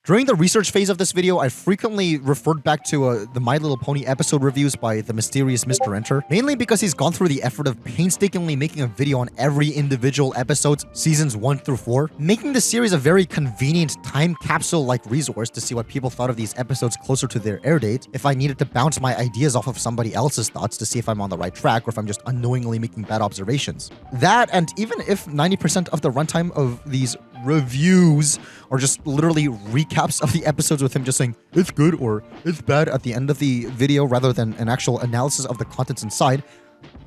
During the research phase of this video, I frequently referred back to the My Little Pony episode reviews by the mysterious Mr. Enter, mainly because he's gone through the effort of painstakingly making a video on every individual episodes, seasons 1 through 4, making the series a very convenient time capsule-like resource to see what people thought of these episodes closer to their air date, if I needed to bounce my ideas off of somebody else's thoughts to see if I'm on the right track or if I'm just unknowingly making bad observations. That, and even if 90% of the runtime of these reviews are just literally recaps of the episodes with him just saying it's good or it's bad at the end of the video rather than an actual analysis of the contents inside,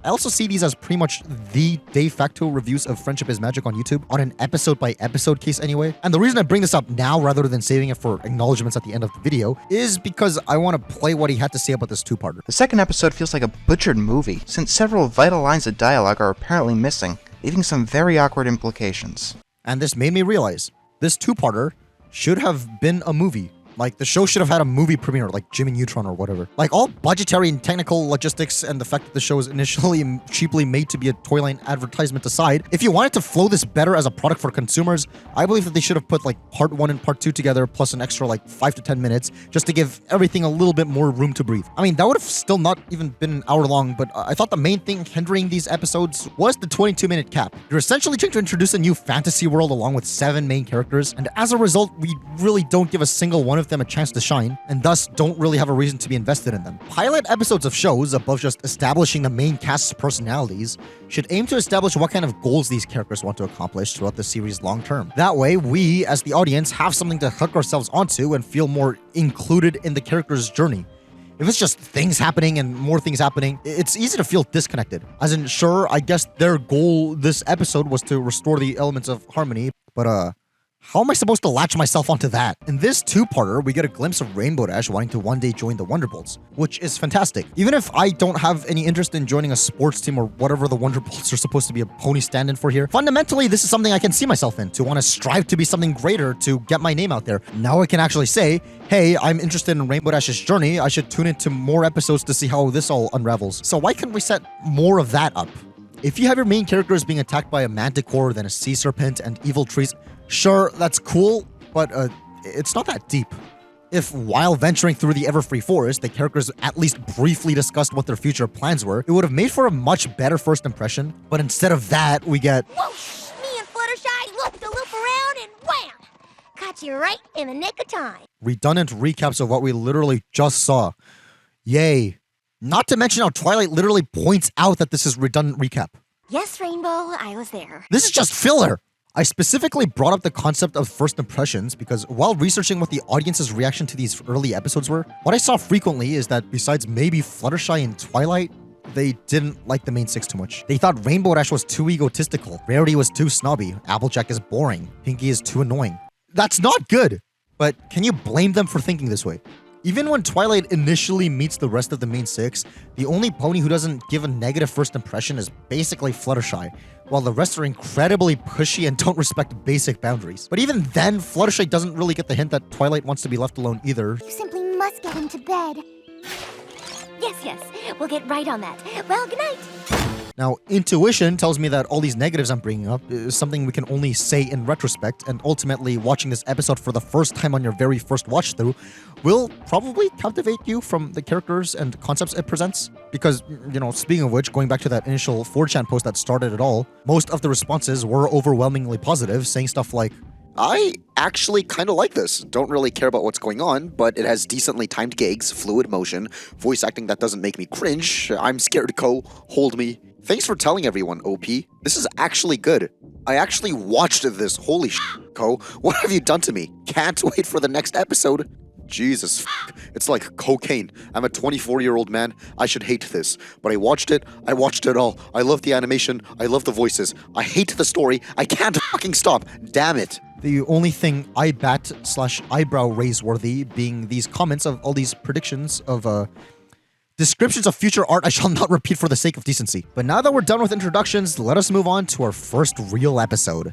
I also see these as pretty much the de facto reviews of Friendship is Magic on YouTube, on an episode-by-episode case anyway. And the reason I bring this up now rather than saving it for acknowledgements at the end of the video is because I want to play what he had to say about this two-parter.
The second episode feels like a butchered movie, since several vital lines of dialogue are apparently missing, leaving some very awkward implications.
And this made me realize, this two-parter should have been a movie. Like, the show should have had a movie premiere, like Jimmy Neutron or whatever. Like, all budgetary and technical logistics and the fact that the show was initially cheaply made to be a toy line advertisement aside, if you wanted to flow this better as a product for consumers, I believe that they should have put like part 1 and part 2 together plus an extra like 5 to 10 minutes just to give everything a little bit more room to breathe. I mean, that would have still not even been an hour long, but I thought the main thing hindering these episodes was the 22-minute cap. You're essentially trying to introduce a new fantasy world along with 7 main characters, and as a result, we really don't give a single one of them a chance to shine, and thus don't really have a reason to be invested in them. Pilot episodes of shows, above just establishing the main cast's personalities, should aim to establish what kind of goals these characters want to accomplish throughout the series long term. That way, we, as the audience, have something to hook ourselves onto and feel more included in the character's journey. If it's just things happening and more things happening, it's easy to feel disconnected. As in, sure, I guess their goal this episode was to restore the elements of harmony, but how am I supposed to latch myself onto that? In this two-parter, we get a glimpse of Rainbow Dash wanting to one day join the Wonderbolts, which is fantastic. Even if I don't have any interest in joining a sports team or whatever the Wonderbolts are supposed to be a pony stand-in for here, fundamentally, this is something I can see myself in, to want to strive to be something greater to get my name out there. Now I can actually say, hey, I'm interested in Rainbow Dash's journey, I should tune into more episodes to see how this all unravels. So why can't we set more of that up? If you have your main characters being attacked by a manticore, then a sea serpent, and evil trees, sure, that's cool, but it's not that deep. If, while venturing through the Everfree Forest, the characters at least briefly discussed what their future plans were, it would have made for a much better first impression, but instead of that, we get...
Whoosh! Me and Fluttershy looped a loop around and wham! Caught you right in the nick of time.
Redundant recaps of what we literally just saw. Yay. Not to mention how Twilight literally points out that this is redundant recap.
Yes, Rainbow, I was there.
This is just filler! I specifically brought up the concept of first impressions because while researching what the audience's reaction to these early episodes were, what I saw frequently is that besides maybe Fluttershy and Twilight, they didn't like the main 6 too much. They thought Rainbow Dash was too egotistical, Rarity was too snobby, Applejack is boring, Pinkie is too annoying. That's not good! But can you blame them for thinking this way? Even when Twilight initially meets the rest of the main 6, the only pony who doesn't give a negative first impression is basically Fluttershy, while the rest are incredibly pushy and don't respect basic boundaries. But even then, Fluttershy doesn't really get the hint that Twilight wants to be left alone either.
You simply must get him to bed.
Yes, we'll get right on that. Well, good night.
Now, intuition tells me that all these negatives I'm bringing up is something we can only say in retrospect, and ultimately watching this episode for the first time on your very first watch through will probably captivate you from the characters and concepts it presents. Because, you know, speaking of which, going back to that initial 4chan post that started it all, most of the responses were overwhelmingly positive, saying stuff like, I actually kind of like this. Don't really care about what's going on, but it has decently timed gigs, fluid motion, voice acting that doesn't make me cringe. I'm scared, Ko. Hold me. Thanks for telling everyone, OP. This is actually good. I actually watched this. Holy shit, Ko. What have you done to me? Can't wait for the next episode. Jesus, it's like cocaine. I'm a 24-year-old man. I should hate this. But I watched it all. I love the animation. I love the voices. I hate the story. I can't fucking stop. Damn it. The only thing I bat/eyebrow raise worthy being these comments of all these predictions of descriptions of future art I shall not repeat for the sake of decency. But now that we're done with introductions, let us move on to our first real episode.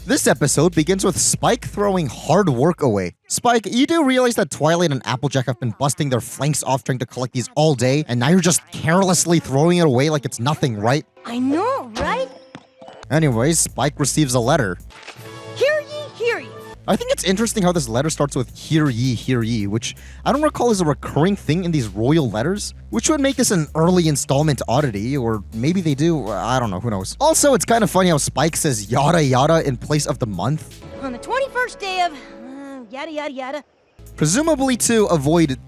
This episode begins with Spike throwing hard work away. Spike, you do realize that Twilight and Applejack have been busting their flanks off trying to collect these all day, and now you're just carelessly throwing it away like it's nothing, right?
I know, right?
Anyways, Spike receives a letter.
Hear ye, hear ye.
I think it's interesting how this letter starts with hear ye, which I don't recall is a recurring thing in these royal letters, which would make this an early installment oddity, or maybe they do, I don't know, who knows. Also, it's kind of funny how Spike says yada yada in place of the month.
On the 21st day of yada yada yada.
Presumably to avoid,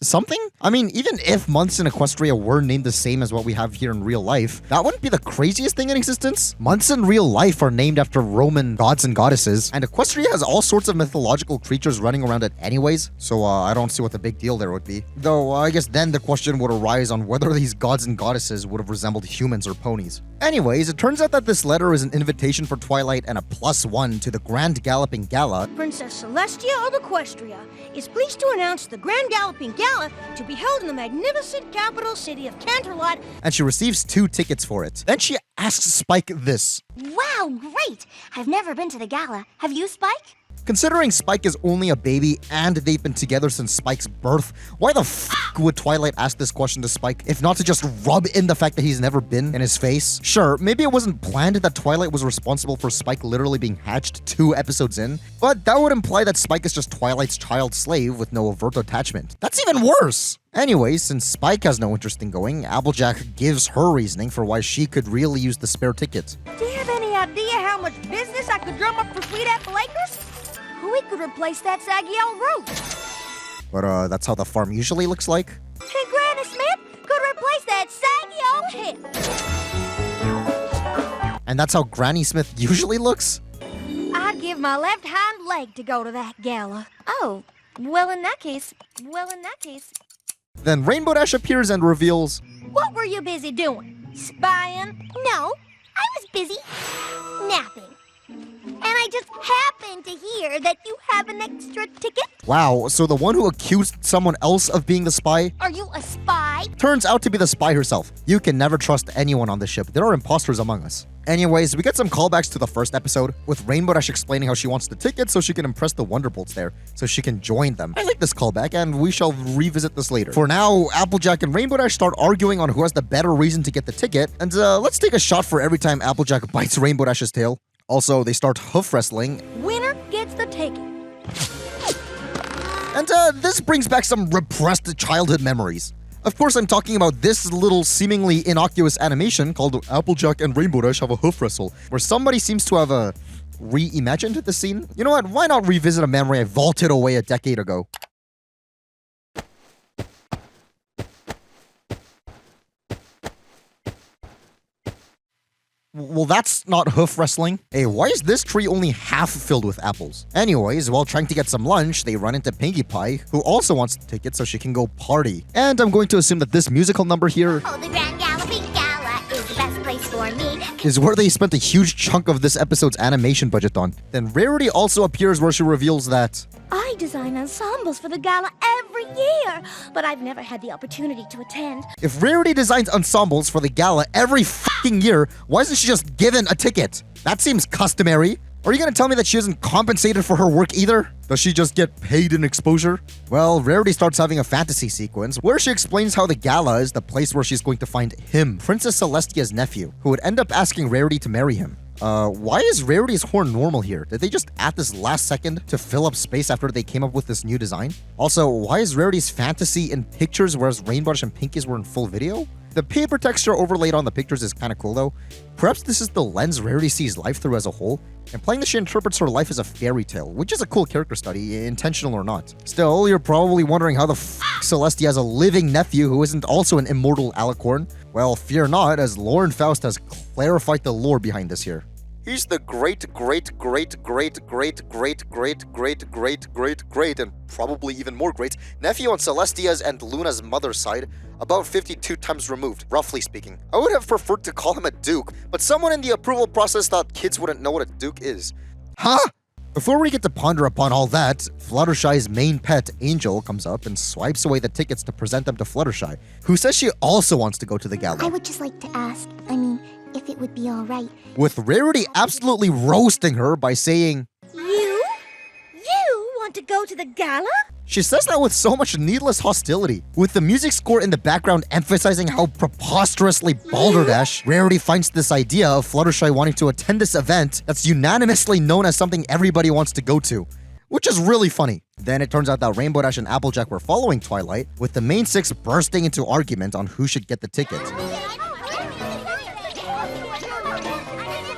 something? I mean, even if months in Equestria were named the same as what we have here in real life, that wouldn't be the craziest thing in existence. Months in real life are named after Roman gods and goddesses, and Equestria has all sorts of mythological creatures running around it anyways, so I don't see what the big deal there would be. Though, I guess then the question would arise on whether these gods and goddesses would have resembled humans or ponies. Anyways, it turns out that this letter is an invitation for Twilight and a +1 to the Grand Galloping Gala.
Princess Celestia of Equestria is pleased to announce the Grand Galloping Gala to be held in the magnificent capital city of Canterlot.
And she receives 2 tickets for it. Then she asks Spike this.
Wow, great! I've never been to the gala. Have you, Spike?
Considering Spike is only a baby and they've been together since Spike's birth, why the f would Twilight ask this question to Spike if not to just rub in the fact that he's never been in his face? Sure, maybe it wasn't planned that Twilight was responsible for Spike literally being hatched 2 episodes in, but that would imply that Spike is just Twilight's child slave with no overt attachment. That's even worse! Anyway, since Spike has no interest in going, Applejack gives her reasoning for why she could really use the spare ticket.
Do you have any idea how much business I could drum up for Sweet Apple Acres? We could replace that saggy old roof.
But that's how the farm usually looks like.
And Granny Smith could replace that saggy old hip.
And that's how Granny Smith usually looks?
I'd give my left hind leg to go to that gala.
Oh, well in that case.
Then Rainbow Dash appears and reveals,
What were you busy doing? Spying?
No, I was busy napping. And I just happened to hear that you have an extra ticket.
wow, so the one who accused someone else of being the spy
Are you a spy?
turns out to be the spy herself. You can never trust anyone on this ship. There are imposters among us. Anyways, we get some callbacks to the first episode, with Rainbow Dash explaining how she wants the ticket so she can impress the Wonderbolts there, so she can join them. I like this callback, and we shall revisit this later. For now, Applejack and Rainbow Dash start arguing on who has the better reason to get the ticket, and let's take a shot for every time Applejack bites Rainbow Dash's tail. Also, they start hoof wrestling.
Winner gets the ticket.
And this brings back some repressed childhood memories. Of course, I'm talking about this little seemingly innocuous animation called Applejack and Rainbow Dash have a hoof wrestle, where somebody seems to have reimagined the scene. You know what? Why not revisit a memory I vaulted away a decade ago? Well, that's not hoof wrestling. Hey, why is this tree only half filled with apples? Anyways, while trying to get some lunch, they run into Pinkie Pie, who also wants the ticket so she can go party. And I'm going to assume that this musical number here
Oh, the Grand Galloping Gala is the best place for me.
is where they spent a huge chunk of this episode's animation budget on. Then Rarity also appears where she reveals that
I design ensembles for the gala every year, but I've never had the opportunity to attend.
if Rarity designs ensembles for the gala every fucking year, why isn't she just given a ticket? That seems customary. Are you gonna tell me that she isn't compensated for her work either? Does she just get paid in exposure? Well, Rarity starts having a fantasy sequence where she explains how the gala is the place where she's going to find him, Princess Celestia's nephew, who would end up asking Rarity to marry him. Why is Rarity's horn normal here? Did they just add this last second to fill up space after they came up with this new design? Also, why is Rarity's fantasy in pictures whereas Rainbow Dash and Pinkie's were in full video? The paper texture overlaid on the pictures is kinda cool though. Perhaps this is the lens Rarity sees life through as a whole, implying that she interprets her life as a fairy tale, which is a cool character study, intentional or not. Still, you're probably wondering how the f Celestia has a living nephew who isn't also an immortal alicorn. Well, fear not, as Lauren Faust has clarified the lore behind this here. He's the great, and probably even more great, nephew on Celestia's and Luna's mother's side, about 52 times removed, roughly speaking. I would have preferred to call him a duke, but someone in the approval process thought kids wouldn't know what a duke is. Huh? Before we get to ponder upon all that, Fluttershy's main pet, Angel, comes up and swipes away the tickets to present them to Fluttershy, who says she also wants to go to the gala.
I would just like to ask, if it would be all right.
With Rarity absolutely roasting her by saying,
You want to go to the gala?
she says that with so much needless hostility. With the music score in the background emphasizing how preposterously balderdash, Rarity finds this idea of Fluttershy wanting to attend this event that's unanimously known as something everybody wants to go to, which is really funny. Then it turns out that Rainbow Dash and Applejack were following Twilight, with the main 6 bursting into argument on who should get the ticket.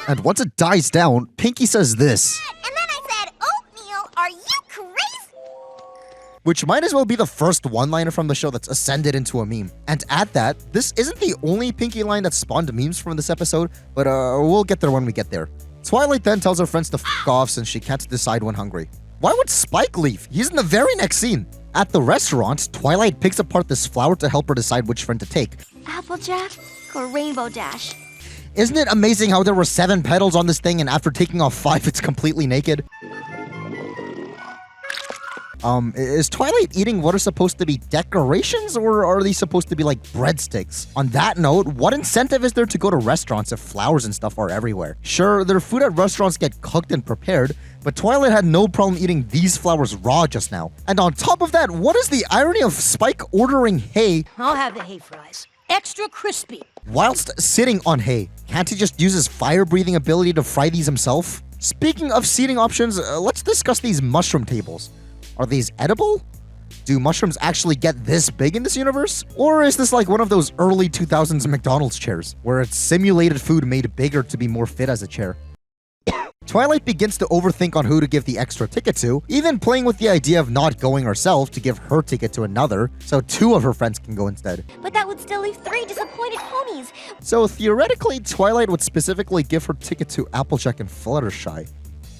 And once it dies down, Pinkie says this.
And then I said, oatmeal, are you crazy?
Which might as well be the first one-liner from the show that's ascended into a meme. And at that, this isn't the only Pinkie line that spawned memes from this episode, but we'll get there when we get there. Twilight then tells her friends to f*** off since she can't decide when hungry. Why would Spike leave? He's in the very next scene. At the restaurant, Twilight picks apart this flower to help her decide which friend to take.
Applejack or Rainbow Dash?
Isn't it amazing how there were 7 petals on this thing and after taking off 5, it's completely naked? Is Twilight eating what are supposed to be decorations, or are these supposed to be like breadsticks? On that note, what incentive is there to go to restaurants if flowers and stuff are everywhere? Sure, their food at restaurants get cooked and prepared, but Twilight had no problem eating these flowers raw just now. And on top of that, what is the irony of Spike ordering hay?
I'll have the hay fries. Extra crispy.
Whilst sitting on hay. Can't he just use his fire-breathing ability to fry these himself? Speaking of seating options, let's discuss these mushroom tables. Are these edible? Do mushrooms actually get this big in this universe? Or is this like one of those early 2000s McDonald's chairs, where it's simulated food made bigger to be more fit as a chair? Twilight begins to overthink on who to give the extra ticket to, even playing with the idea of not going herself to give her ticket to another, so 2 of her friends can go instead.
But that would still leave 3 disappointed ponies.
So theoretically, Twilight would specifically give her ticket to Applejack and Fluttershy.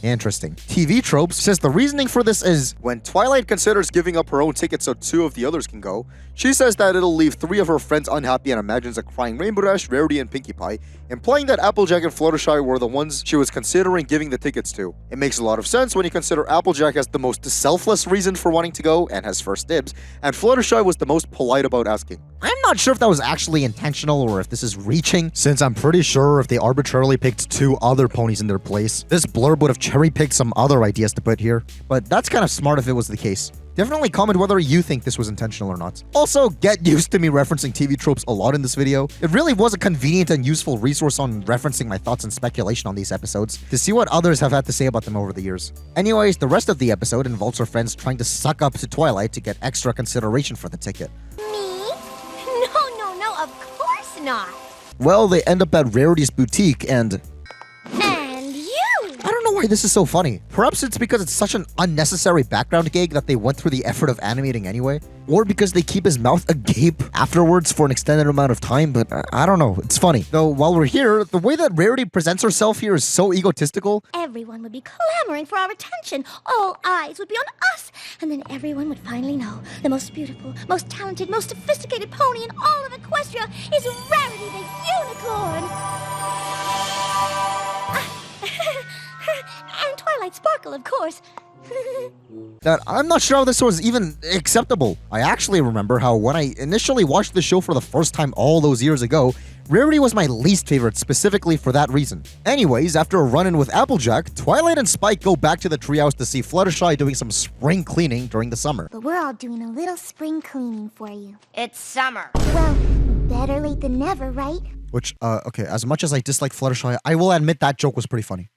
Interesting. TV Tropes says the reasoning for this is, when Twilight considers giving up her own ticket so 2 of the others can go, she says that it'll leave 3 of her friends unhappy and imagines a crying Rainbow Dash, Rarity, and Pinkie Pie, implying that Applejack and Fluttershy were the ones she was considering giving the tickets to. It makes a lot of sense when you consider Applejack as the most selfless reason for wanting to go and has first dibs, and Fluttershy was the most polite about asking. I'm not sure if that was actually intentional or if this is reaching, since I'm pretty sure if they arbitrarily picked 2 other ponies in their place, this blurb would have cherry-picked some other ideas to put here. But that's kind of smart if it was the case. Definitely comment whether you think this was intentional or not. Also, get used to me referencing TV tropes a lot in this video. It really was a convenient and useful resource on referencing my thoughts and speculation on these episodes, to see what others have had to say about them over the years. Anyways, the rest of the episode involves her friends trying to suck up to Twilight to get extra consideration for the ticket.
Me? No, of course not.
Well, they end up at Rarity's boutique and...
And you!
I don't know why this is so funny. Perhaps it's because it's such an unnecessary background gag that they went through the effort of animating anyway. Or because they keep his mouth agape afterwards for an extended amount of time, but I don't know. It's funny. Though, while we're here, the way that Rarity presents herself here is so egotistical.
Everyone would be clamoring for our attention. All eyes would be on us. And then everyone would finally know the most beautiful, most talented, most sophisticated pony in all of Equestria is Rarity the Unicorn. And Twilight Sparkle, of course.
That I'm not sure how this was even acceptable. I actually remember how when I initially watched the show for the first time all those years ago, Rarity was my least favorite specifically for that reason. Anyways, after a run-in with Applejack, Twilight and Spike go back to the treehouse to see Fluttershy doing some spring cleaning during the summer.
But we're all doing a little spring cleaning for you.
It's summer.
Well, better late than never, right?
Which, okay, as much as I dislike Fluttershy, I will admit that joke was pretty funny.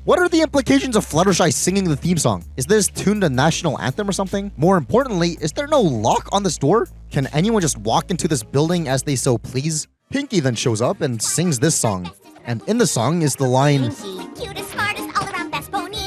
What are the implications of Fluttershy singing the theme song? Is this tuned to national anthem or something? More importantly, is there no lock on this door? Can anyone just walk into this building as they so please? Pinkie then shows up and sings this song. And in the song is the line,
Pinkie, cutest, smartest, all-around best pony.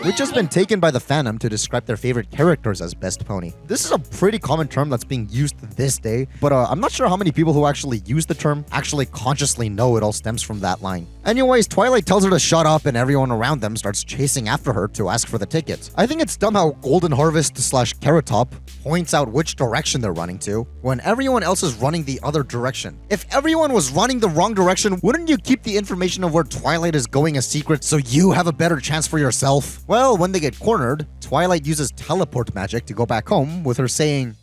which has been taken by the fandom to describe their favorite characters as best pony. This is a pretty common term that's being used this day, but I'm not sure how many people who actually use the term actually consciously know it all stems from that line. Anyways, Twilight tells her to shut up and everyone around them starts chasing after her to ask for the tickets. I think it's dumb how Golden Harvest / Carrot Top points out which direction they're running to, when everyone else is running the other direction. If everyone was running the wrong direction, wouldn't you keep the information of where Twilight is going a secret so you have a better chance for yourself? Well, when they get cornered, Twilight uses teleport magic to go back home, with her saying,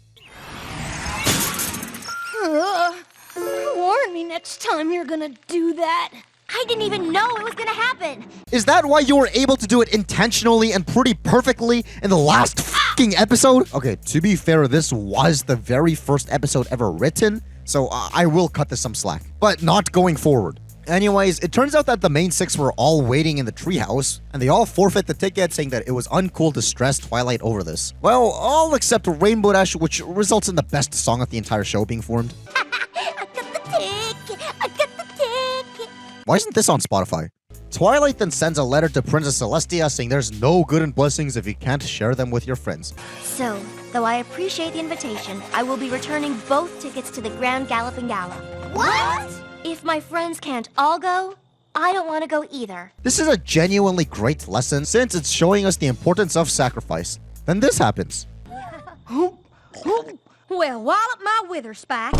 Warn me next time you're gonna do that.
I didn't even know it was gonna happen.
Is that why you were able to do it intentionally and pretty perfectly in the last fucking episode? Okay, to be fair, this was the very first episode ever written, so I will cut this some slack, but not going forward. Anyways, it turns out that the main 6 were all waiting in the treehouse, and they all forfeit the ticket, saying that it was uncool to stress Twilight over this. Well, all except Rainbow Dash, which results in the best song of the entire show being formed.
I got the ticket. I got the ticket.
Why isn't this on Spotify? Twilight then sends a letter to Princess Celestia saying there's no good in blessings if you can't share them with your friends.
So, though I appreciate the invitation, I will be returning both tickets to the Grand Galloping Gala.
What?
If my friends can't all go, I don't want to go either.
This is a genuinely great lesson since it's showing us the importance of sacrifice. Then this happens.
Well, wallop my wither, Spike.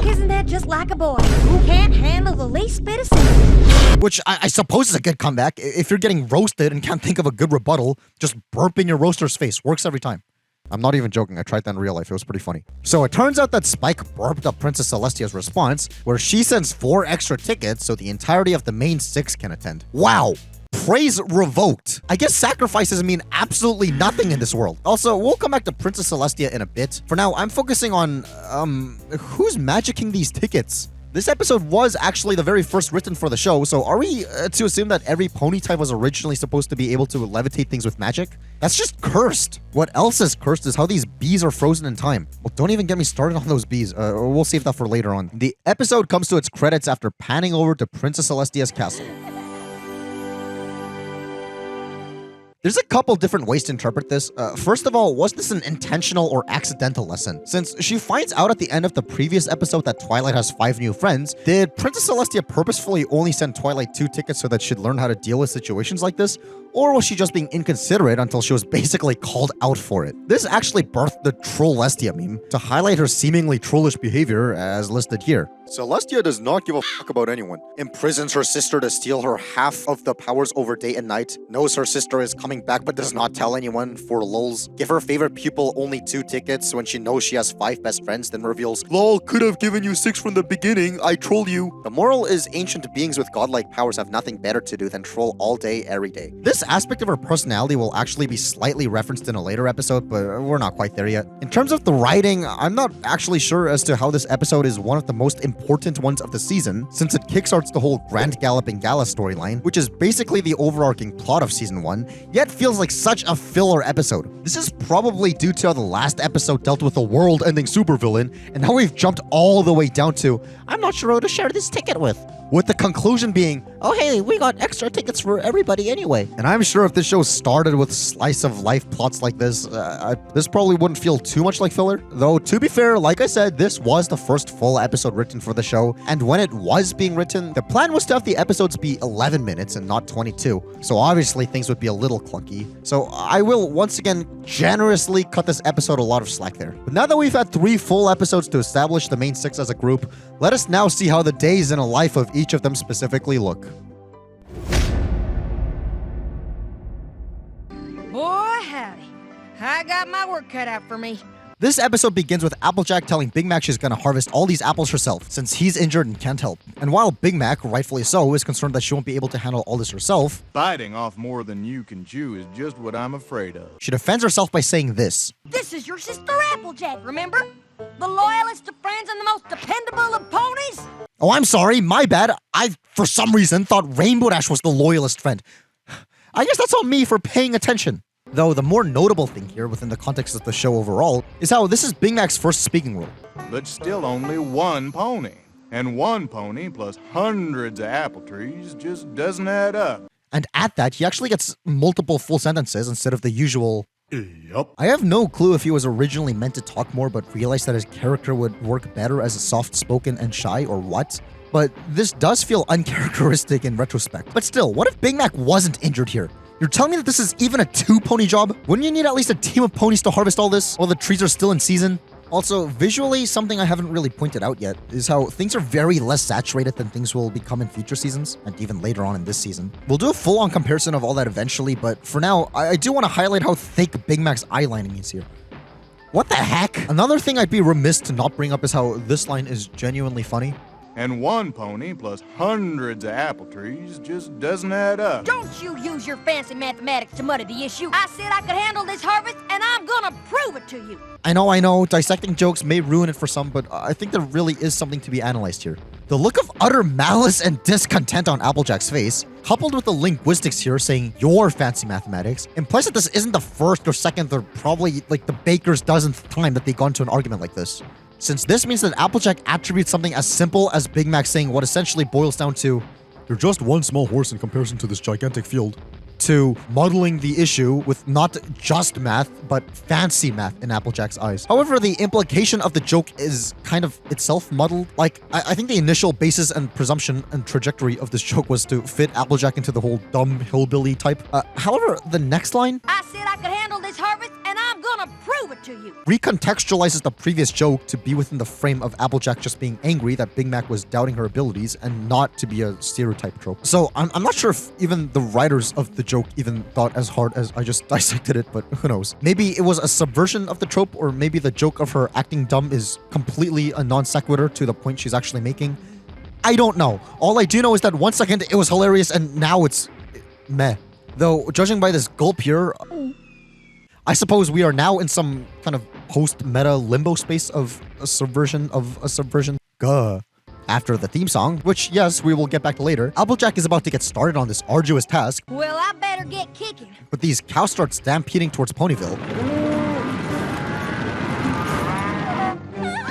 Isn't that just like a boy who can't handle the least bit of sympathy?
Which I suppose is a good comeback. If you're getting roasted and can't think of a good rebuttal, just burp in your roaster's face. Works every time. I'm not even joking. I tried that in real life. It was pretty funny. So it turns out that Spike burped up Princess Celestia's response, where she sends 4 extra tickets so the entirety of the main 6 can attend. Wow. Praise revoked. I guess sacrifices mean absolutely nothing in this world. Also, we'll come back to Princess Celestia in a bit. For now, I'm focusing on, who's magicking these tickets? This episode was actually the very first written for the show, so are we to assume that every pony type was originally supposed to be able to levitate things with magic? That's just cursed. What else is cursed is how these bees are frozen in time. Well, don't even get me started on those bees. We'll save that for later on. The episode comes to its credits after panning over to Princess Celestia's castle. There's a couple different ways to interpret this. First of all, was this an intentional or accidental lesson? Since she finds out at the end of the previous episode that Twilight has 5 new friends, did Princess Celestia purposefully only send Twilight 2 tickets so that she'd learn how to deal with situations like this? Or was she just being inconsiderate until she was basically called out for it? This actually birthed the Trollestia meme to highlight her seemingly trollish behavior as listed here. Celestia does not give a fuck about anyone. Imprisons her sister to steal her half of the powers over day and night. Knows her sister is coming back but does not tell anyone for lulz. Give her favorite pupil only 2 tickets when she knows she has 5 best friends, then reveals, "Lol, could have given you 6 from the beginning, I trolled you." The moral is ancient beings with godlike powers have nothing better to do than troll all day, every day. This aspect of her personality will actually be slightly referenced in a later episode, but we're not quite there yet. In terms of the writing, I'm not actually sure as to how this episode is one of the most important ones of the season, since it kickstarts the whole Grand Galloping Gala storyline, which is basically the overarching plot of season 1, yet feels like such a filler episode. This is probably due to how the last episode dealt with a world-ending supervillain, and now we've jumped all the way down to, I'm not sure who to share this ticket with the conclusion being, oh hey, we got extra tickets for everybody anyway. And I'm sure if this show started with slice of life plots like this, this probably wouldn't feel too much like filler. Though, to be fair, like I said, this was the first full episode written for the show, and when it was being written, the plan was to have the episodes be 11 minutes and not 22, so obviously things would be a little clunky. So I will once again generously cut this episode a lot of slack there. But now that we've had 3 full episodes to establish the main 6 as a group, let us now see how the days in a life of each of them specifically look.
Boy, howdy. I got my work cut out for me.
This episode begins with Applejack telling Big Mac she's gonna harvest all these apples herself, since he's injured and can't help. And while Big Mac, rightfully so, is concerned that she won't be able to handle all this herself,
biting off more than you can chew is just what I'm afraid of.
She defends herself by saying this.
This is your sister Applejack, remember? The loyalest of friends and the most dependable of ponies?
Oh, I'm sorry, my bad. I, for some reason, thought Rainbow Dash was the loyalist friend. I guess that's on me for paying attention. Though the more notable thing here within the context of the show overall is how this is Big Mac's first speaking role.
But still only 1 pony. And 1 pony plus hundreds of apple trees just doesn't add up.
And at that, he actually gets multiple full sentences instead of the usual,
yup.
I have no clue if he was originally meant to talk more but realized that his character would work better as a soft-spoken and shy or what. But this does feel uncharacteristic in retrospect. But still, what if Big Mac wasn't injured here? You're telling me that this is even a 2-pony job? Wouldn't you need at least a team of ponies to harvest all this while the trees are still in season? Also, visually, something I haven't really pointed out yet is how things are very less saturated than things will become in future seasons, and even later on in this season. We'll do a full-on comparison of all that eventually, but for now, I do want to highlight how thick Big Mac's eyelining is here. What the heck? Another thing I'd be remiss to not bring up is how this line is genuinely funny.
And 1 pony plus hundreds of apple trees just doesn't add up.
Don't you use your fancy mathematics to muddy the issue. I said I could handle this harvest, and I'm gonna prove it to you.
I know, dissecting jokes may ruin it for some, but I think there really is something to be analyzed here. The look of utter malice and discontent on Applejack's face, coupled with the linguistics here saying your fancy mathematics, implies that this isn't the first or second or probably like the baker's dozenth time that they got into an argument like this. Since this means that Applejack attributes something as simple as Big Mac saying what essentially boils down to, you're just one small horse in comparison to this gigantic field, to muddling the issue with not just math, but fancy math in Applejack's eyes. However, the implication of the joke is kind of itself muddled. Like, I think the initial basis and presumption and trajectory of this joke was to fit Applejack into the whole dumb hillbilly type. However, the next line,
I said I could handle this harvest, and I'm gonna prove it to you.
Recontextualizes the previous joke to be within the frame of Applejack just being angry that Big Mac was doubting her abilities and not to be a stereotype trope. So I'm not sure if even the writers of the joke even thought as hard as I just dissected it, but who knows. Maybe it was a subversion of the trope, or maybe the joke of her acting dumb is completely a non sequitur to the point she's actually making. I don't know. All I do know is that 1 second it was hilarious and now it's meh. Though, judging by this gulp here, I suppose we are now in some kind of post-meta limbo space of a subversion of a subversion. Gah. After the theme song, which, yes, we will get back to later, Applejack is about to get started on this arduous task.
Well, I better get kicking.
But these cows start stampeding towards Ponyville.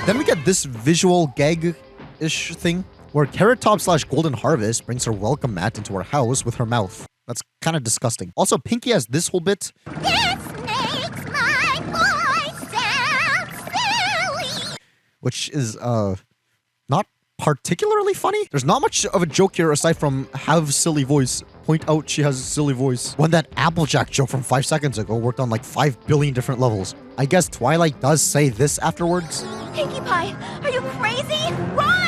Then we get this visual gag-ish thing, where Carrot Top / Golden Harvest brings her welcome mat into her house with her mouth. That's kind of disgusting. Also, Pinkie has this whole bit.
This makes my voice sound silly.
Which is, not particularly funny. There's not much of a joke here aside from have silly voice. Point out she has a silly voice. When that Applejack joke from 5 seconds ago worked on like 5 billion different levels. I guess Twilight does say this afterwards.
Pinkie Pie, are you crazy? Run!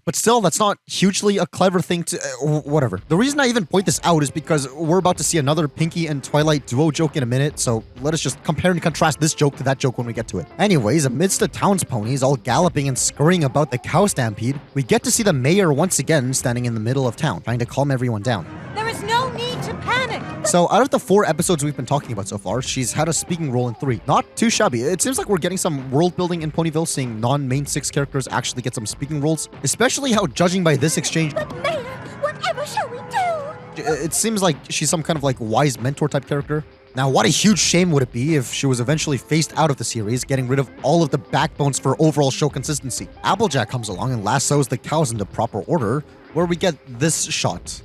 But still, that's not hugely a clever thing to... whatever. The reason I even point this out is because we're about to see another Pinkie and Twilight duo joke in a minute, so let us just compare and contrast this joke to that joke when we get to it. Anyways, amidst the townsponys all galloping and scurrying about the cow stampede, we get to see the mayor once again standing in the middle of town, trying to calm everyone down.
There is no need to panic.
So, out of the 4 episodes we've been talking about so far, she's had a speaking role in 3. Not too shabby. It seems like we're getting some world building in Ponyville, seeing non-main 6 characters actually get some speaking roles. Especially how, judging by this exchange...
But Mayor, whatever shall we do?
It seems like she's some kind of like wise mentor type character. Now, what a huge shame would it be if she was eventually phased out of the series, getting rid of all of the backbones for overall show consistency. Applejack comes along and lassos the cows into proper order, where we get this shot.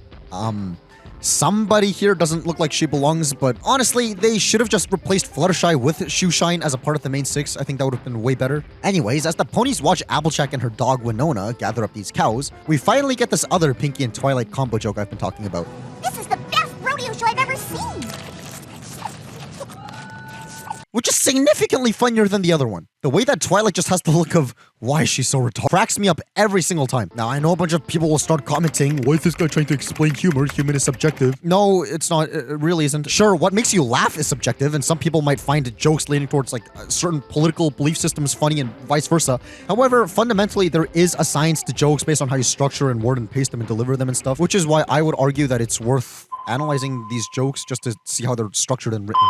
Somebody here doesn't look like she belongs, but honestly, they should have just replaced Fluttershy with Shoeshine as a part of the main 6. I think that would have been way better. Anyways, as the ponies watch Applejack and her dog Winona gather up these cows, we finally get this other Pinkie and Twilight combo joke I've been talking about.
This is the best rodeo show I've ever seen.
Which is significantly funnier than the other one. The way that Twilight just has the look of, why is she so retarded, cracks me up every single time. Now, I know a bunch of people will start commenting, why is this guy trying to explain humor? Human is subjective. No, it's not. It really isn't. Sure, what makes you laugh is subjective, and some people might find jokes leaning towards like certain political belief systems funny and vice versa. However, fundamentally, there is a science to jokes based on how you structure and word and paste them and deliver them and stuff, which is why I would argue that it's worth analyzing these jokes just to see how they're structured and written.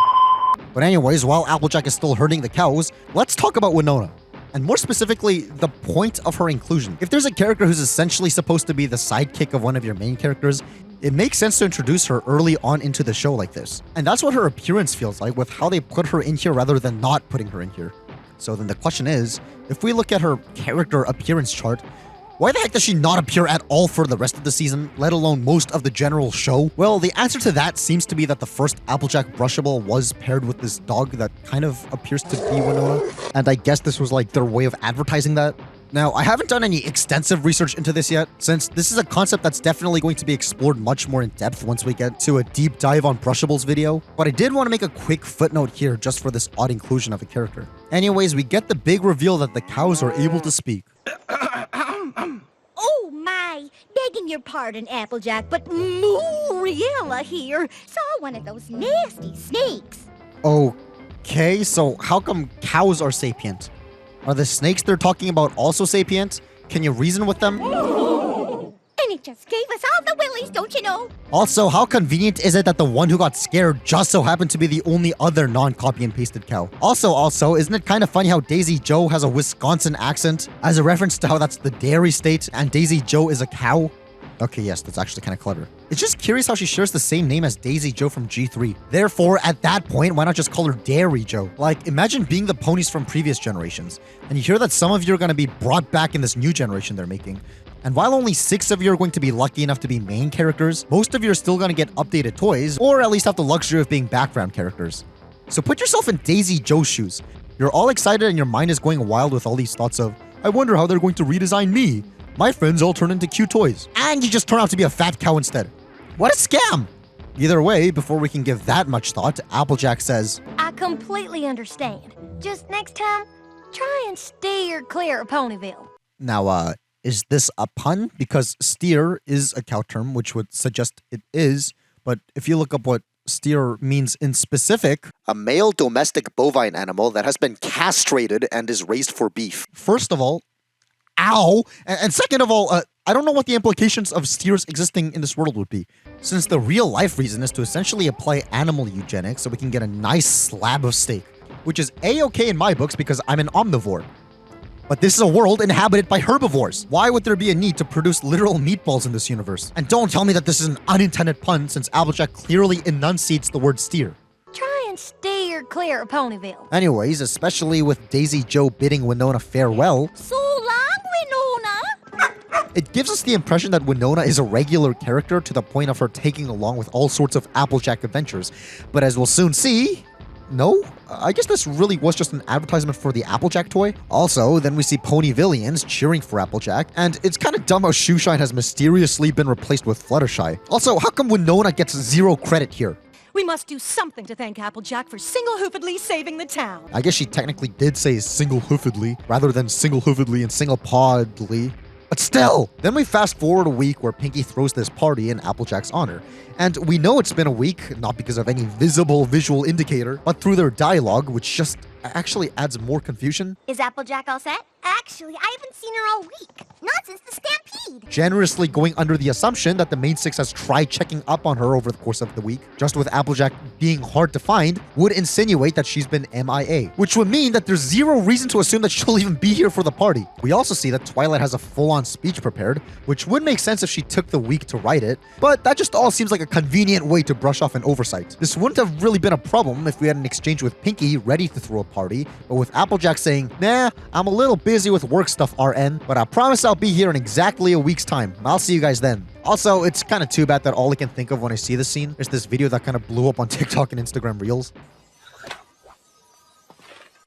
But anyways, while Applejack is still herding the cows, let's talk about Winona. And more specifically, the point of her inclusion. If there's a character who's essentially supposed to be the sidekick of one of your main characters, it makes sense to introduce her early on into the show like this. And that's what her appearance feels like with how they put her in here rather than not putting her in here. So then the question is, if we look at her character appearance chart, why the heck does she not appear at all for the rest of the season, let alone most of the general show? Well, the answer to that seems to be that the first Applejack brushable was paired with this dog that kind of appears to be Winona, and I guess this was like their way of advertising that. Now, I haven't done any extensive research into this yet, since this is a concept that's definitely going to be explored much more in depth once we get to a deep dive on brushables video, but I did want to make a quick footnote here just for this odd inclusion of a character. Anyways, we get the big reveal that the cows are able to speak.
Oh my! Begging your pardon, Applejack, but Muriella here saw one of those nasty snakes.
Okay, so how come cows are sapient? Are the snakes they're talking about also sapient? Can you reason with them?
And it just gave us all the willies, don't you know?
Also, how convenient is it that the one who got scared just so happened to be the only other non-copy and pasted cow? Also, isn't it kind of funny how Daisy Joe has a Wisconsin accent as a reference to how that's the dairy state and Daisy Joe is a cow? Okay, yes, that's actually kind of clever. It's just curious how she shares the same name as Daisy Joe from G3. Therefore, at that point, why not just call her Dairy Joe? Like, imagine being the ponies from previous generations, and you hear that some of you are going to be brought back in this new generation they're making. And while only 6 of you are going to be lucky enough to be main characters, most of you are still going to get updated toys, or at least have the luxury of being background characters. So put yourself in Daisy Joe's shoes. You're all excited and your mind is going wild with all these thoughts of, I wonder how they're going to redesign me. My friends all turn into cute toys. And you just turn out to be a fat cow instead. What a scam! Either way, before we can give that much thought, Applejack says,
I
completely understand. Just next time, try and steer clear of Ponyville.
Now, is this a pun? Because steer is a cow term, which would suggest it is. But if you look up what steer means in specific, a male domestic bovine animal that has been castrated and is raised for beef. First of all, ow! And second of all, I don't know what the implications of steers existing in this world would be, since the real life reason is to essentially apply animal eugenics so we can get a nice slab of steak, which is a-okay in my books because I'm an omnivore. But this is a world inhabited by herbivores. Why would there be a need to produce literal meatballs in this universe? And don't tell me that this is an unintended pun, since Applejack clearly enunciates the word steer.
Try and steer clear of Ponyville.
Anyways, especially with Daisy Joe bidding Winona farewell,
So long, Winona!
it gives us the impression that Winona is a regular character to the point of her taking along with all sorts of Applejack adventures. But as we'll soon see, no? I guess this really was just an advertisement for the Applejack toy. Also, then we see Ponyvillians cheering for Applejack, and it's kind of dumb how Shoeshine has mysteriously been replaced with Fluttershy. Also, how come Winona gets 0 credit here?
We must do something to thank Applejack for single-hoofedly saving the town.
I guess she technically did say single-hoofedly, rather than single-hoofedly and single-podly. But still! Then we fast forward a week where Pinkie throws this party in Applejack's honor. And we know it's been a week, not because of any visible visual indicator, but through their dialogue, which just actually adds more confusion.
Is Applejack all set? Actually, I haven't seen her all week. Not since the stampede.
Generously going under the assumption that the main six has tried checking up on her over the course of the week, just with Applejack being hard to find, would insinuate that she's been MIA, which would mean that there's 0 reason to assume that she'll even be here for the party. We also see that Twilight has a full-on speech prepared, which would make sense if she took the week to write it, but that just all seems like a convenient way to brush off an oversight. This wouldn't have really been a problem if we had an exchange with Pinkie ready to throw a party, but with Applejack saying, nah, I'm a little busy with work stuff, RN, but I promise I'll be here in exactly a week's time. I'll see you guys then. Also, it's kind of too bad that all I can think of when I see this scene is this video that kind of blew up on TikTok and Instagram Reels.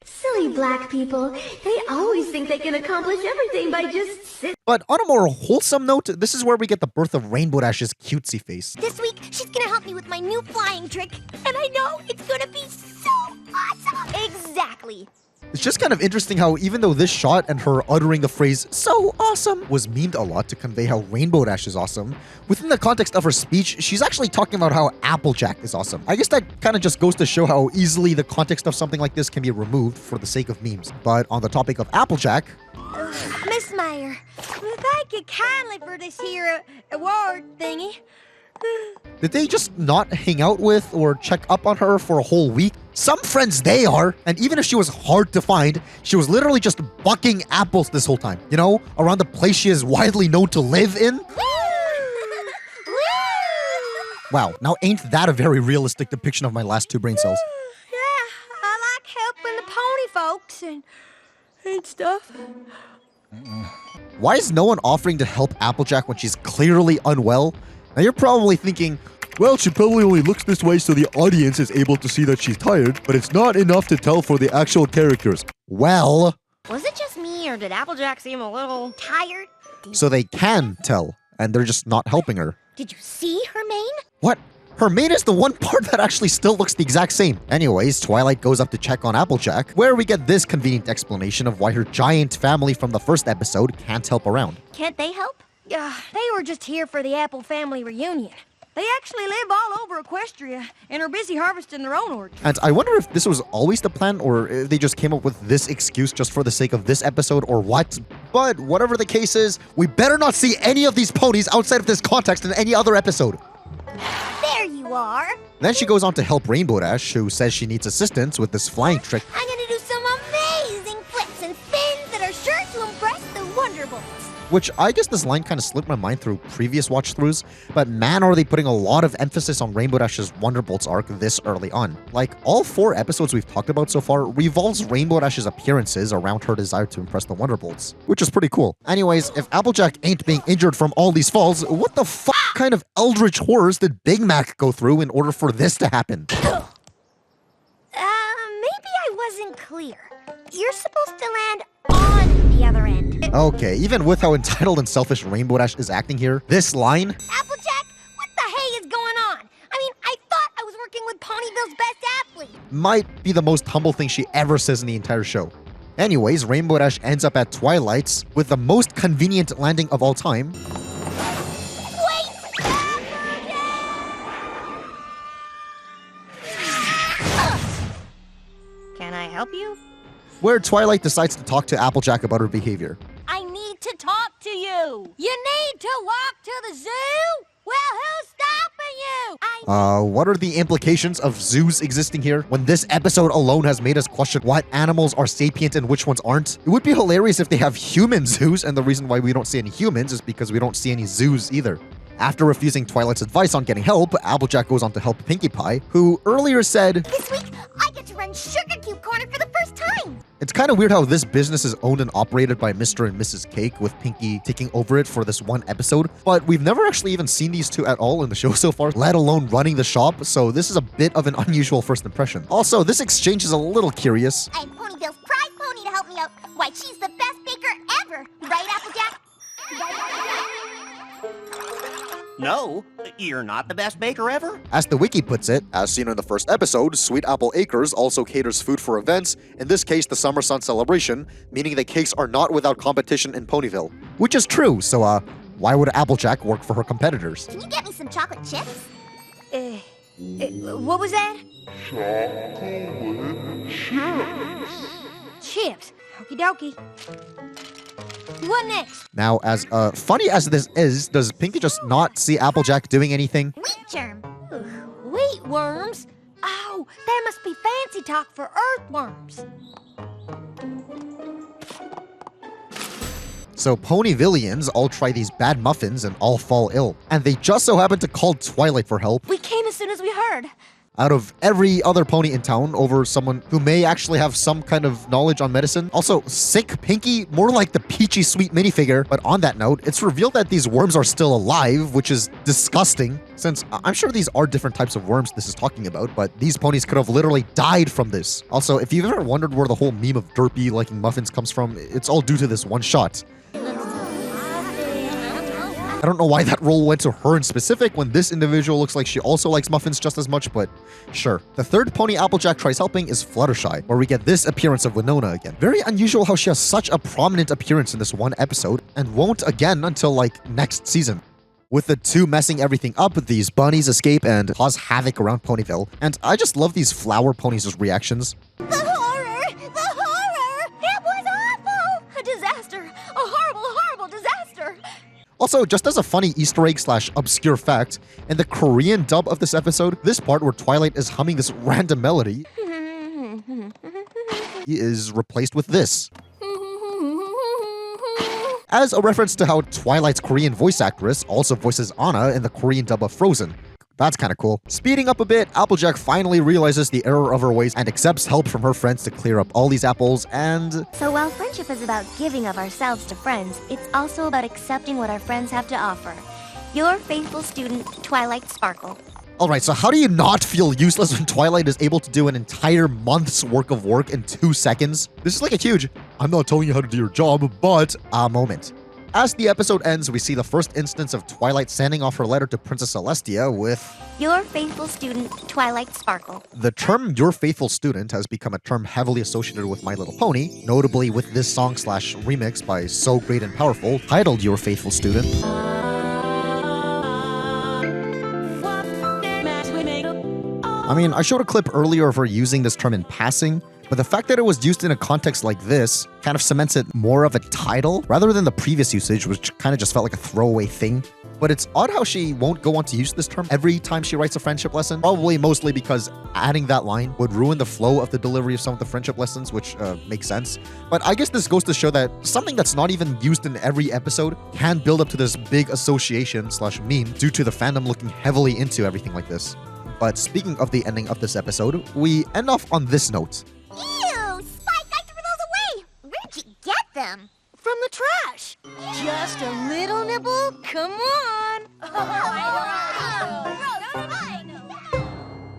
Silly black people. They always think they can accomplish everything by just sitting.
But on a more wholesome note, this is where we get the birth of Rainbow Dash's cutesy face.
This week, she's gonna help me with my new flying trick, and I know it's gonna be so awesome! Exactly!
It's just kind of interesting how even though this shot and her uttering the phrase, so awesome, was memed a lot to convey how Rainbow Dash is awesome, within the context of her speech, she's actually talking about how Applejack is awesome. I guess that kind of just goes to show how easily the context of something like this can be removed for the sake of memes. But on the topic of Applejack...
Miss Meyer, thank you kindly for this here award thingy.
Did they just not hang out with or check up on her for a whole week? Some friends they are, and even if she was hard to find, she was literally just bucking apples this whole time. You know, around the place she is widely known to live in. Wow, now ain't that a very realistic depiction of my last 2 brain cells?
Yeah, I like helping the pony folks and stuff.
Why is no one offering to help Applejack when she's clearly unwell? Now you're probably thinking, well, she probably only looks this way so the audience is able to see that she's tired, but it's not enough to tell for the actual characters. Well...
Was it just me, or did Applejack seem a little tired?
So they can tell, and they're just not helping her.
Did you see her mane?
What? Her mane is the one part that actually still looks the exact same. Anyways, Twilight goes up to check on Applejack, where we get this convenient explanation of why her giant family from the first episode can't help around.
Can't they help?
Yeah, they were just here for the Apple family reunion. They actually live all over Equestria and are busy harvesting their own orchards.
And I wonder if this was always the plan, or if they just came up with this excuse just for the sake of this episode, or what. But whatever the case is, we better not see any of these ponies outside of this context in any other episode.
There you are.
Then she goes on to help Rainbow Dash, who says she needs assistance with this flying trick.
I'm gonna do some amazing flips and spins that are sure to impress the Wonderbolts.
Which I guess this line kind of slipped my mind through previous watch-throughs, but man are they putting a lot of emphasis on Rainbow Dash's Wonderbolts arc this early on. Like, all 4 episodes we've talked about so far revolves Rainbow Dash's appearances around her desire to impress the Wonderbolts, which is pretty cool. Anyways, if Applejack ain't being injured from all these falls, what the fuck kind of eldritch horrors did Big Mac go through in order for this to happen?
Maybe I wasn't clear. You're supposed to land on the other end.
Okay, even with how entitled and selfish Rainbow Dash is acting here, this line...
Applejack, what the hey is going on? I mean, I thought I was working with Ponyville's world's best athlete.
Might be the most humble thing she ever says in the entire show. Anyways, Rainbow Dash ends up at Twilight's with the most convenient landing of all time.
Can I help you?
Where Twilight decides to talk to Applejack about her behavior.
I need to talk to you. You need to walk to the zoo? Well, who's stopping you?
What are the implications of zoos existing here? When this episode alone has made us question what animals are sapient and which ones aren't. It would be hilarious if they have human zoos, and the reason why we don't see any humans is because we don't see any zoos either. After refusing Twilight's advice on getting help, Applejack goes on to help Pinkie Pie, who earlier said,
This week, I get to run Sugar Cube Corner for the first time.
It's kind of weird how this business is owned and operated by Mr. and Mrs. Cake, with Pinkie taking over it for this one episode, but we've never actually even seen these two at all in the show so far, let alone running the shop, so this is a bit of an unusual first impression. Also, this exchange is a little curious.
I'm Ponyville's prize pony to help me out. Why, she's the best baker ever. Right, Applejack?
No, you're not the best baker ever.
As the wiki puts it, as seen in the first episode, Sweet Apple Acres also caters food for events, in this case the Summer Sun Celebration, meaning the cakes are not without competition in Ponyville. Which is true, so why would Applejack work for her competitors?
Can you get me some chocolate chips?
What was that?
Chocolate chips.
Chips. Okie dokie. What next?
Now, as funny as this is, does Pinkie just not see Applejack doing anything?
Wheat germ.
Wheat worms? Oh, that must be fancy talk for earthworms.
So Ponyvillians all try these bad muffins and all fall ill. And they just so happen to call Twilight for help.
We came as soon as we heard.
Out of every other pony in town over someone who may actually have some kind of knowledge on medicine. Also, sick Pinkie, more like the peachy sweet minifigure. But on that note, it's revealed that these worms are still alive, which is disgusting, since I'm sure these are different types of worms this is talking about, but these ponies could have literally died from this. Also, if you've ever wondered where the whole meme of Derpy liking muffins comes from, it's all due to this one shot. I don't know why that role went to her in specific when this individual looks like she also likes muffins just as much, but sure. The third pony Applejack tries helping is Fluttershy, where we get this appearance of Winona again. Very unusual how she has such a prominent appearance in this one episode, and won't again until like next season. With the two messing everything up, these bunnies escape and cause havoc around Ponyville, and I just love these flower ponies' reactions.
The horror! The horror! It was awful! A disaster! A horrible, horrible disaster!
Also, just as a funny Easter egg / obscure fact, in the Korean dub of this episode, this part where Twilight is humming this random melody is replaced with this. As a reference to how Twilight's Korean voice actress also voices Anna in the Korean dub of Frozen. That's kind of cool. Speeding up a bit, Applejack finally realizes the error of her ways and accepts help from her friends to clear up all these apples, and...
So while friendship is about giving of ourselves to friends, it's also about accepting what our friends have to offer. Your faithful student, Twilight Sparkle.
Alright, so how do you not feel useless when Twilight is able to do an entire month's work of work in 2 seconds? This is like a huge, I'm not telling you how to do your job, but moment. As the episode ends, we see the first instance of Twilight sending off her letter to Princess Celestia with...
Your faithful student, Twilight Sparkle.
The term Your Faithful Student has become a term heavily associated with My Little Pony, notably with this song / remix by So Great and Powerful, titled Your Faithful Student. I mean, I showed a clip earlier of her using this term in passing, but the fact that it was used in a context like this kind of cements it more of a title rather than the previous usage, which kind of just felt like a throwaway thing. But it's odd how she won't go on to use this term every time she writes a friendship lesson, probably mostly because adding that line would ruin the flow of the delivery of some of the friendship lessons, which makes sense. But I guess this goes to show that something that's not even used in every episode can build up to this big association / meme due to the fandom looking heavily into everything like this. But speaking of the ending of this episode, we end off on this note.
Ew! Spike, I threw those away! Where'd you get them?
From the trash. Just a little nibble? Come on.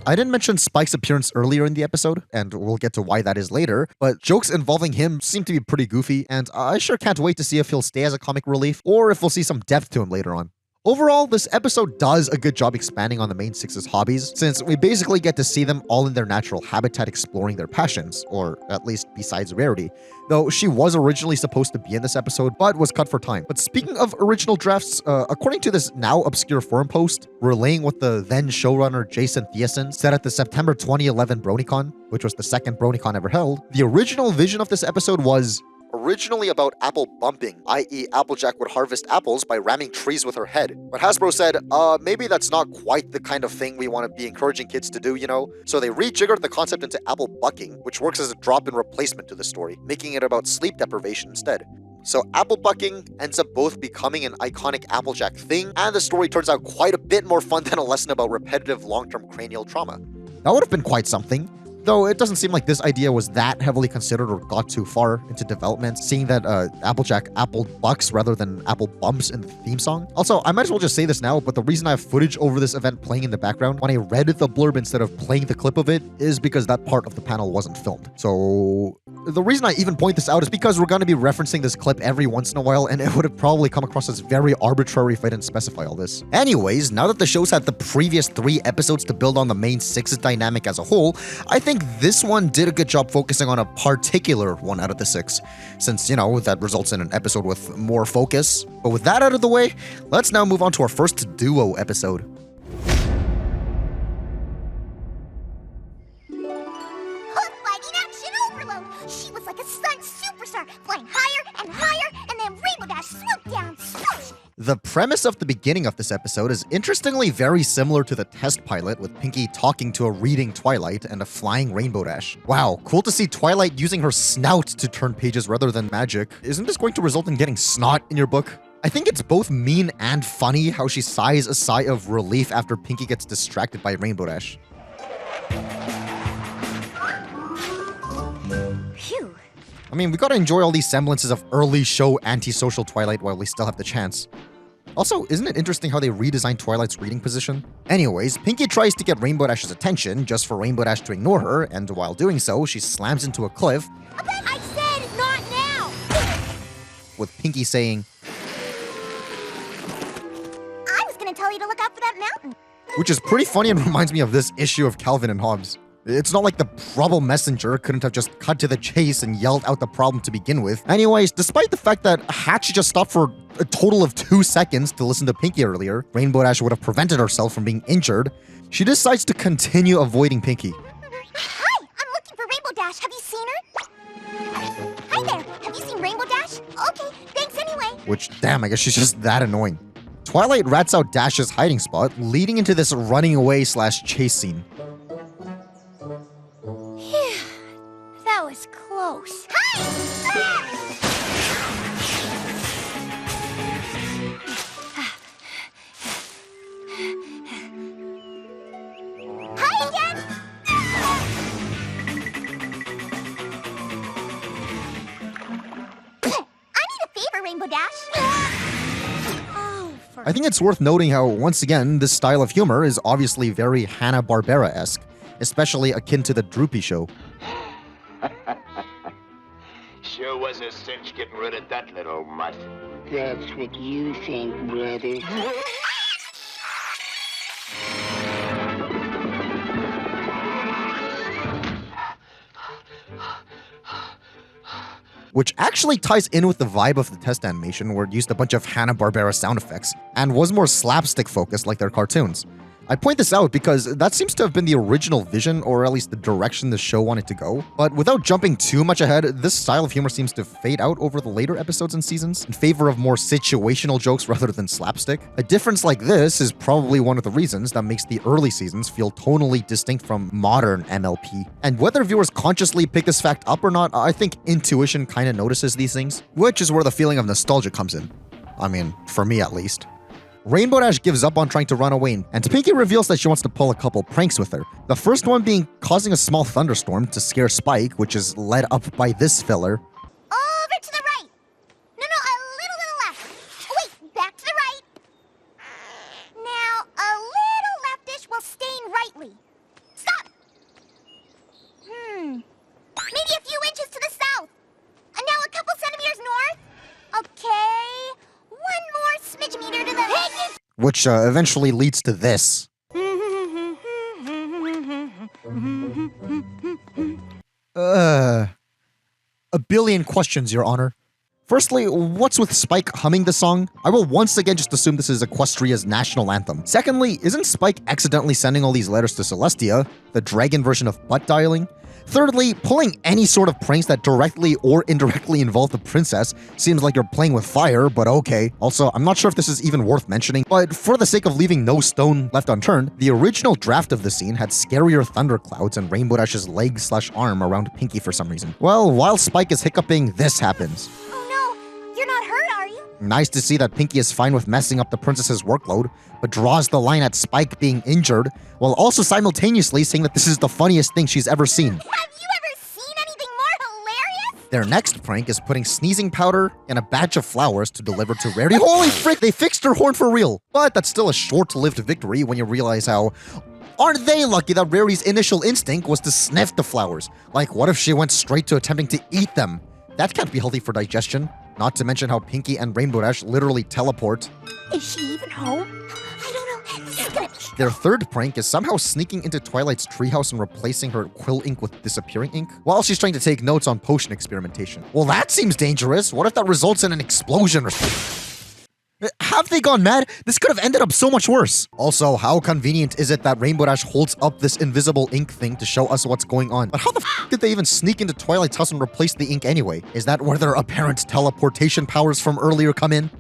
I didn't mention Spike's appearance earlier in the episode, and we'll get to why that is later, but jokes involving him seem to be pretty goofy, and I sure can't wait to see if he'll stay as a comic relief, or if we'll see some depth to him later on. Overall, this episode does a good job expanding on the main six's hobbies, since we basically get to see them all in their natural habitat exploring their passions, or at least besides Rarity, though she was originally supposed to be in this episode, but was cut for time. But speaking of original drafts, according to this now obscure forum post, relaying what the then showrunner Jason Thiessen said at the September 2011 BronyCon, which was the second BronyCon ever held, the original vision of this episode was originally about apple bumping, i.e. Applejack would harvest apples by ramming trees with her head. But Hasbro said, maybe that's not quite the kind of thing we want to be encouraging kids to do, you know? So they rejiggered the concept into apple bucking, which works as a drop-in replacement to the story, making it about sleep deprivation instead. So apple bucking ends up both becoming an iconic Applejack thing, and the story turns out quite a bit more fun than a lesson about repetitive long-term cranial trauma. That would have been quite something. Though it doesn't seem like this idea was that heavily considered or got too far into development, seeing that Applejack apple bucks rather than apple bumps in the theme song. Also, I might as well just say this now, but the reason I have footage over this event playing in the background when I read the blurb instead of playing the clip of it is because that part of the panel wasn't filmed. So the reason I even point this out is because we're going to be referencing this clip every once in a while, and it would have probably come across as very arbitrary if I didn't specify all this. Anyways, now that the show's had the previous 3 episodes to build on the main 6's dynamic as a whole, I think this one did a good job focusing on a particular one out of the 6, since, you know, that results in an episode with more focus. But with that out of the way, let's now move on to our first duo episode.
Hoof fighting action overload! She was like a stunt superstar, flying higher and higher, and then Rainbow Dash swooped down, swoosh!
The premise of the beginning of this episode is interestingly very similar to the test pilot, with Pinkie talking to a reading Twilight and a flying Rainbow Dash. Wow, cool to see Twilight using her snout to turn pages rather than magic. Isn't this going to result in getting snot in your book? I think it's both mean and funny how she sighs a sigh of relief after Pinkie gets distracted by Rainbow Dash.
Phew.
I mean, we gotta enjoy all these semblances of early show antisocial Twilight while we still have the chance. Also, isn't it interesting how they redesigned Twilight's reading position? Anyways, Pinkie tries to get Rainbow Dash's attention just for Rainbow Dash to ignore her, and while doing so, she slams into a cliff.
I said not now!
With Pinkie saying,
I was gonna tell you to look out for that mountain.
which is pretty funny and reminds me of this issue of Calvin and Hobbes. It's not like the problem messenger couldn't have just cut to the chase and yelled out the problem to begin with. Anyways, despite the fact that Hatch just stopped for a total of 2 seconds to listen to Pinkie earlier, Rainbow Dash would have prevented herself from being injured, she decides to continue avoiding Pinkie.
Hi, I'm looking for Rainbow Dash. Have you seen her? Hi there, have you seen Rainbow Dash? Okay, thanks anyway.
Which, damn, I guess she's just that annoying. Twilight rats out Dash's hiding spot, leading into this running away / chase scene.
That was close. Hi! Hi again! I need a favor, Rainbow Dash.
I think it's worth noting how, once again, this style of humor is obviously very Hanna-Barbera-esque, especially akin to the Droopy Show.
Sure was a cinch getting rid of that little mutt. That's what you think, brother.
Which actually ties in with the vibe of the test animation, where it used a bunch of Hanna-Barbera sound effects, and was more slapstick focused like their cartoons. I point this out because that seems to have been the original vision, or at least the direction the show wanted to go. But without jumping too much ahead, this style of humor seems to fade out over the later episodes and seasons, in favor of more situational jokes rather than slapstick. A difference like this is probably one of the reasons that makes the early seasons feel tonally distinct from modern MLP. And whether viewers consciously pick this fact up or not, I think intuition kinda notices these things, which is where the feeling of nostalgia comes in. I mean, for me at least. Rainbow Dash gives up on trying to run away, and Pinkie reveals that she wants to pull a couple pranks with her. The first one being causing a small thunderstorm to scare Spike, which is led up by this filler.
Over to the right. No, a little to the left. Oh, wait, back to the right. Now, a little leftish while staying rightly. Stop. Maybe a few inches to the south. And now a couple centimeters north. Okay. One more smidge meter to the...
which eventually leads to this. A billion questions, Your Honor. Firstly, what's with Spike humming the song? I will once again just assume this is Equestria's national anthem. Secondly, isn't Spike accidentally sending all these letters to Celestia, the dragon version of butt dialing? Thirdly, pulling any sort of pranks that directly or indirectly involve the princess seems like you're playing with fire, but okay. Also, I'm not sure if this is even worth mentioning, but for the sake of leaving no stone left unturned, the original draft of the scene had scarier thunderclouds and Rainbow Dash's leg/arm around Pinkie for some reason. Well, while Spike is hiccuping, this happens.
You're not hurt, are you?
Nice to see that Pinkie is fine with messing up the princess's workload, but draws the line at Spike being injured, while also simultaneously saying that this is the funniest thing she's ever seen.
Have you ever seen anything more hilarious?
Their next prank is putting sneezing powder and a batch of flowers to deliver to Rarity. Holy frick, they fixed her horn for real! But that's still a short-lived victory when you realize how... Aren't they lucky that Rarity's initial instinct was to sniff the flowers? Like, what if she went straight to attempting to eat them? That can't be healthy for digestion. Not to mention how Pinkie and Rainbow Dash literally teleport.
Is she even home? I don't know. This is gonna be...
Their third prank is somehow sneaking into Twilight's treehouse and replacing her quill ink with disappearing ink, while she's trying to take notes on potion experimentation. Well, that seems dangerous. What if that results in an explosion or something? Have they gone mad? This could have ended up so much worse. Also, how convenient is it that Rainbow Dash holds up this invisible ink thing to show us what's going on? But how the f did they even sneak into Twilight's house and replace the ink anyway? Is that where their apparent teleportation powers from earlier come in?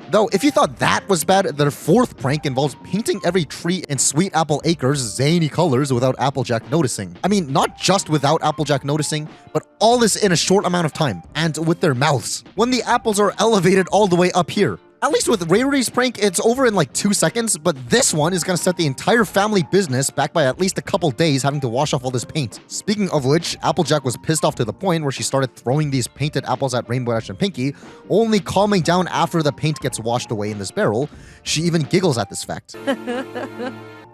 Though, if you thought that was bad, their fourth prank involves painting every tree in Sweet Apple Acres zany colors without Applejack noticing. I mean, not just without Applejack noticing, but all this in a short amount of time, and with their mouths, when the apples are elevated all the way up here. At least with Rarity's prank, it's over in like 2 seconds, but this one is gonna set the entire family business back by at least a couple days having to wash off all this paint. Speaking of which, Applejack was pissed off to the point where she started throwing these painted apples at Rainbow Dash and Pinkie, only calming down after the paint gets washed away in this barrel. She even giggles at this fact.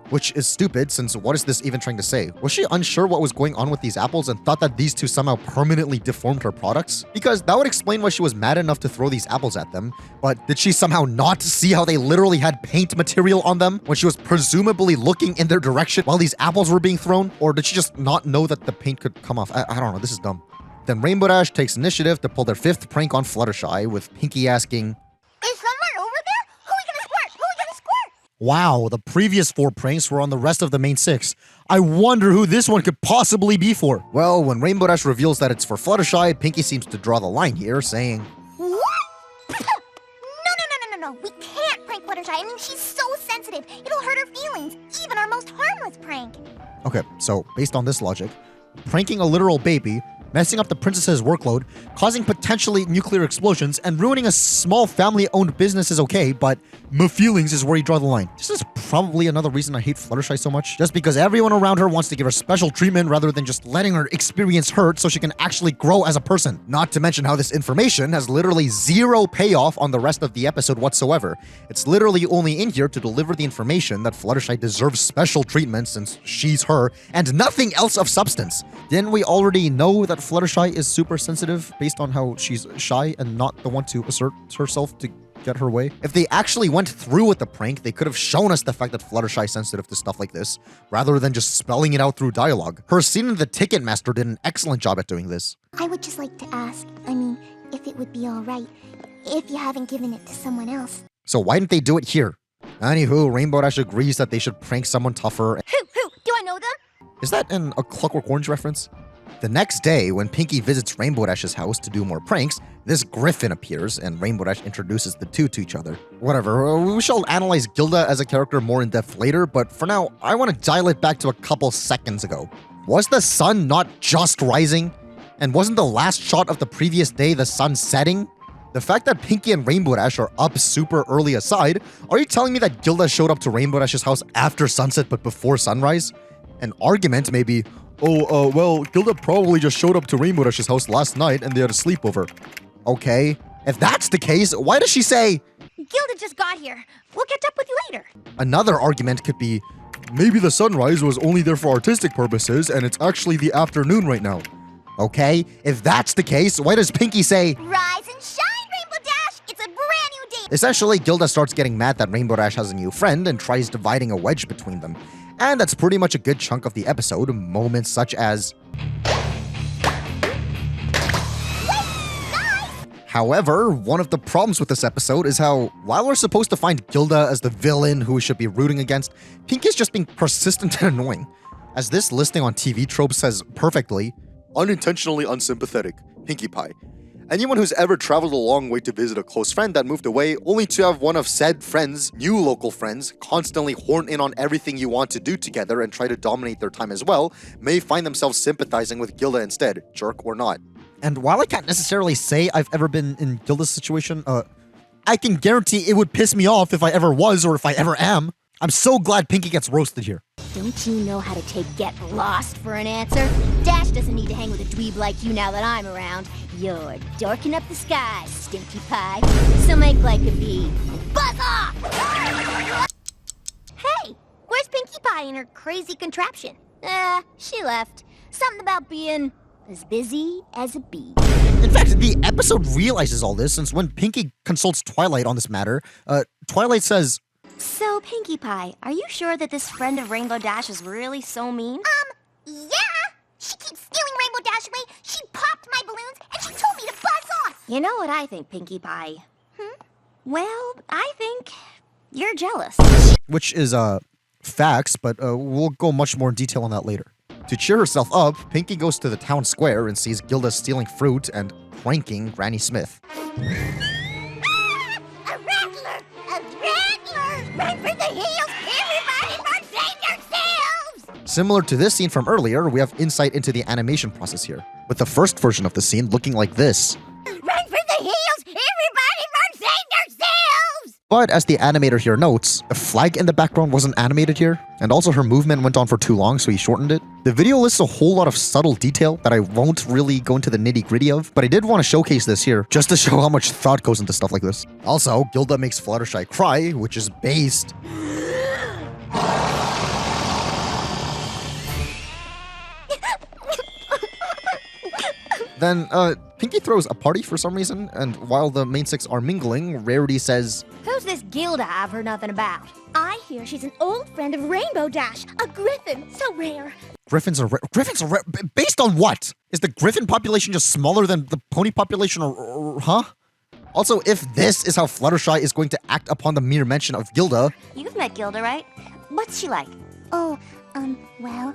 Which is stupid, since what is this even trying to say? Was she unsure what was going on with these apples and thought that these two somehow permanently deformed her products? Because that would explain why she was mad enough to throw these apples at them, but did she somehow not see how they literally had paint material on them when she was presumably looking in their direction while these apples were being thrown? Or did she just not know that the paint could come off? I don't know, this is dumb. Then Rainbow Dash takes initiative to pull their fifth prank on Fluttershy, with Pinkie asking,
Is someone over there? Who are we gonna squirt? Who are we gonna squirt?
wow, the previous 4 pranks were on the rest of the main 6. I wonder who this one could possibly be for. Well, when Rainbow Dash reveals that it's for Fluttershy, Pinkie seems to draw the line here, saying,
What? No. We can't prank Fluttershy. I mean, she's so sensitive. It'll hurt her feelings. Even our most harmless prank.
Okay, so based on this logic, pranking a literal baby, messing up the princess's workload, causing potentially nuclear explosions, and ruining a small family-owned business is okay, but my feelings is where you draw the line. This is probably another reason I hate Fluttershy so much, just because everyone around her wants to give her special treatment rather than just letting her experience hurt so she can actually grow as a person. Not to mention how this information has literally zero payoff on the rest of the episode whatsoever. It's literally only in here to deliver the information that Fluttershy deserves special treatment since she's her, and nothing else of substance. Didn't we already know that Fluttershy is super sensitive based on how she's shy and not the one to assert herself to get her way? If they actually went through with the prank, they could have shown us the fact that Fluttershy is sensitive to stuff like this, rather than just spelling it out through dialogue. Her scene in the Ticketmaster did an excellent job at doing this.
I would just like to ask, if it would be alright, if you haven't given it to someone else.
So why didn't they do it here? Anywho, Rainbow Dash agrees that they should prank someone tougher.
Who? Do I know them?
Is that a Clockwork Orange reference? The next day, when Pinkie visits Rainbow Dash's house to do more pranks, this Griffon appears, and Rainbow Dash introduces the two to each other. Whatever, we shall analyze Gilda as a character more in depth later, but for now, I want to dial it back to a couple seconds ago. Was the sun not just rising? And wasn't the last shot of the previous day the sun setting? The fact that Pinkie and Rainbow Dash are up super early aside, are you telling me that Gilda showed up to Rainbow Dash's house after sunset but before sunrise? An argument may be, well, Gilda probably just showed up to Rainbow Dash's house last night and they had a sleepover. Okay, if that's the case, why does she say,
Gilda just got here. We'll catch up with you later.
Another argument could be, maybe the sunrise was only there for artistic purposes and it's actually the afternoon right now. Okay, if that's the case, why does Pinkie say,
Rise and shine, Rainbow Dash. It's a brand new day
Essentially, Gilda starts getting mad that Rainbow Dash has a new friend and tries dividing a wedge between them. And that's pretty much a good chunk of the episode, moments such as... However, one of the problems with this episode is how, while we're supposed to find Gilda as the villain who we should be rooting against, Pinkie's just being persistent and annoying. As this listing on TV Tropes says perfectly, unintentionally unsympathetic, Pinkie Pie. Anyone who's ever traveled a long way to visit a close friend that moved away, only to have one of said friends, new local friends, constantly horn in on everything you want to do together and try to dominate their time as well, may find themselves sympathizing with Gilda instead, jerk or not. And while I can't necessarily say I've ever been in Gilda's situation, I can guarantee it would piss me off if I ever was or if I ever am. I'm so glad Pinkie gets roasted here.
Don't you know how to take get lost for an answer? Dash doesn't need to hang with a dweeb like you now that I'm around. You're dorking up the sky, stinky pie. So make like a bee. Buzz off!
Hey, where's Pinkie Pie and her crazy contraption?
She left. Something about being as busy as a bee.
In fact, the episode realizes all this since when Pinkie consults Twilight on this matter, Twilight says,
So, Pinkie Pie, are you sure that this friend of Rainbow Dash is really so mean?
Yeah! She keeps stealing Rainbow Dash away, she popped my balloons, and she told me to buzz off!
You know what I think, Pinkie Pie? Well, I think you're jealous.
which is, facts, but we'll go much more in detail on that later. To cheer herself up, Pinkie goes to the town square and sees Gilda stealing fruit and pranking Granny Smith.
Run for the hills! Everybody run, save yourselves!
Similar to this scene from earlier, we have insight into the animation process here, with the first version of the scene looking like this.
Run for the hills! Everybody run, save yourselves!
But as the animator here notes, the flag in the background wasn't animated here, and also her movement went on for too long, so he shortened it. The video lists a whole lot of subtle detail that I won't really go into the nitty-gritty of, but I did want to showcase this here, just to show how much thought goes into stuff like this. Also, Gilda makes Fluttershy cry, which is based... Then, Pinkie throws a party for some reason, and while the main six are mingling, Rarity says,
Who's this Gilda I've heard nothing about?
I hear she's an old friend of Rainbow Dash, a griffin, so rare.
Griffins are rare. Based on what? Is the griffin population just smaller than the pony population, or huh? Also, if this is how Fluttershy is going to act upon the mere mention of Gilda...
You've met Gilda, right? What's she like?
Oh, well,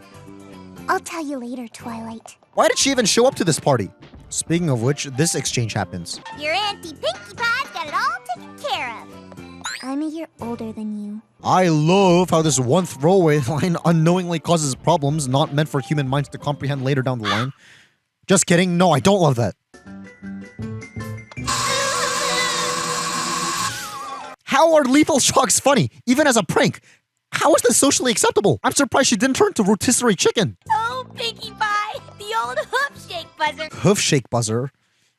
I'll tell you later, Twilight.
Why did she even show up to this party? Speaking of which, this exchange happens.
Your Auntie Pinkie Pie's got it all taken care of. I'm a year older than you.
I love how this one throwaway line unknowingly causes problems not meant for human minds to comprehend later down the line. Just kidding. No, I don't love that. How are lethal shocks funny, even as a prank? How is this socially acceptable? I'm surprised she didn't turn to rotisserie chicken.
Oh, Pinkie Pie, the old hoof shake buzzer.
Hoof shake buzzer?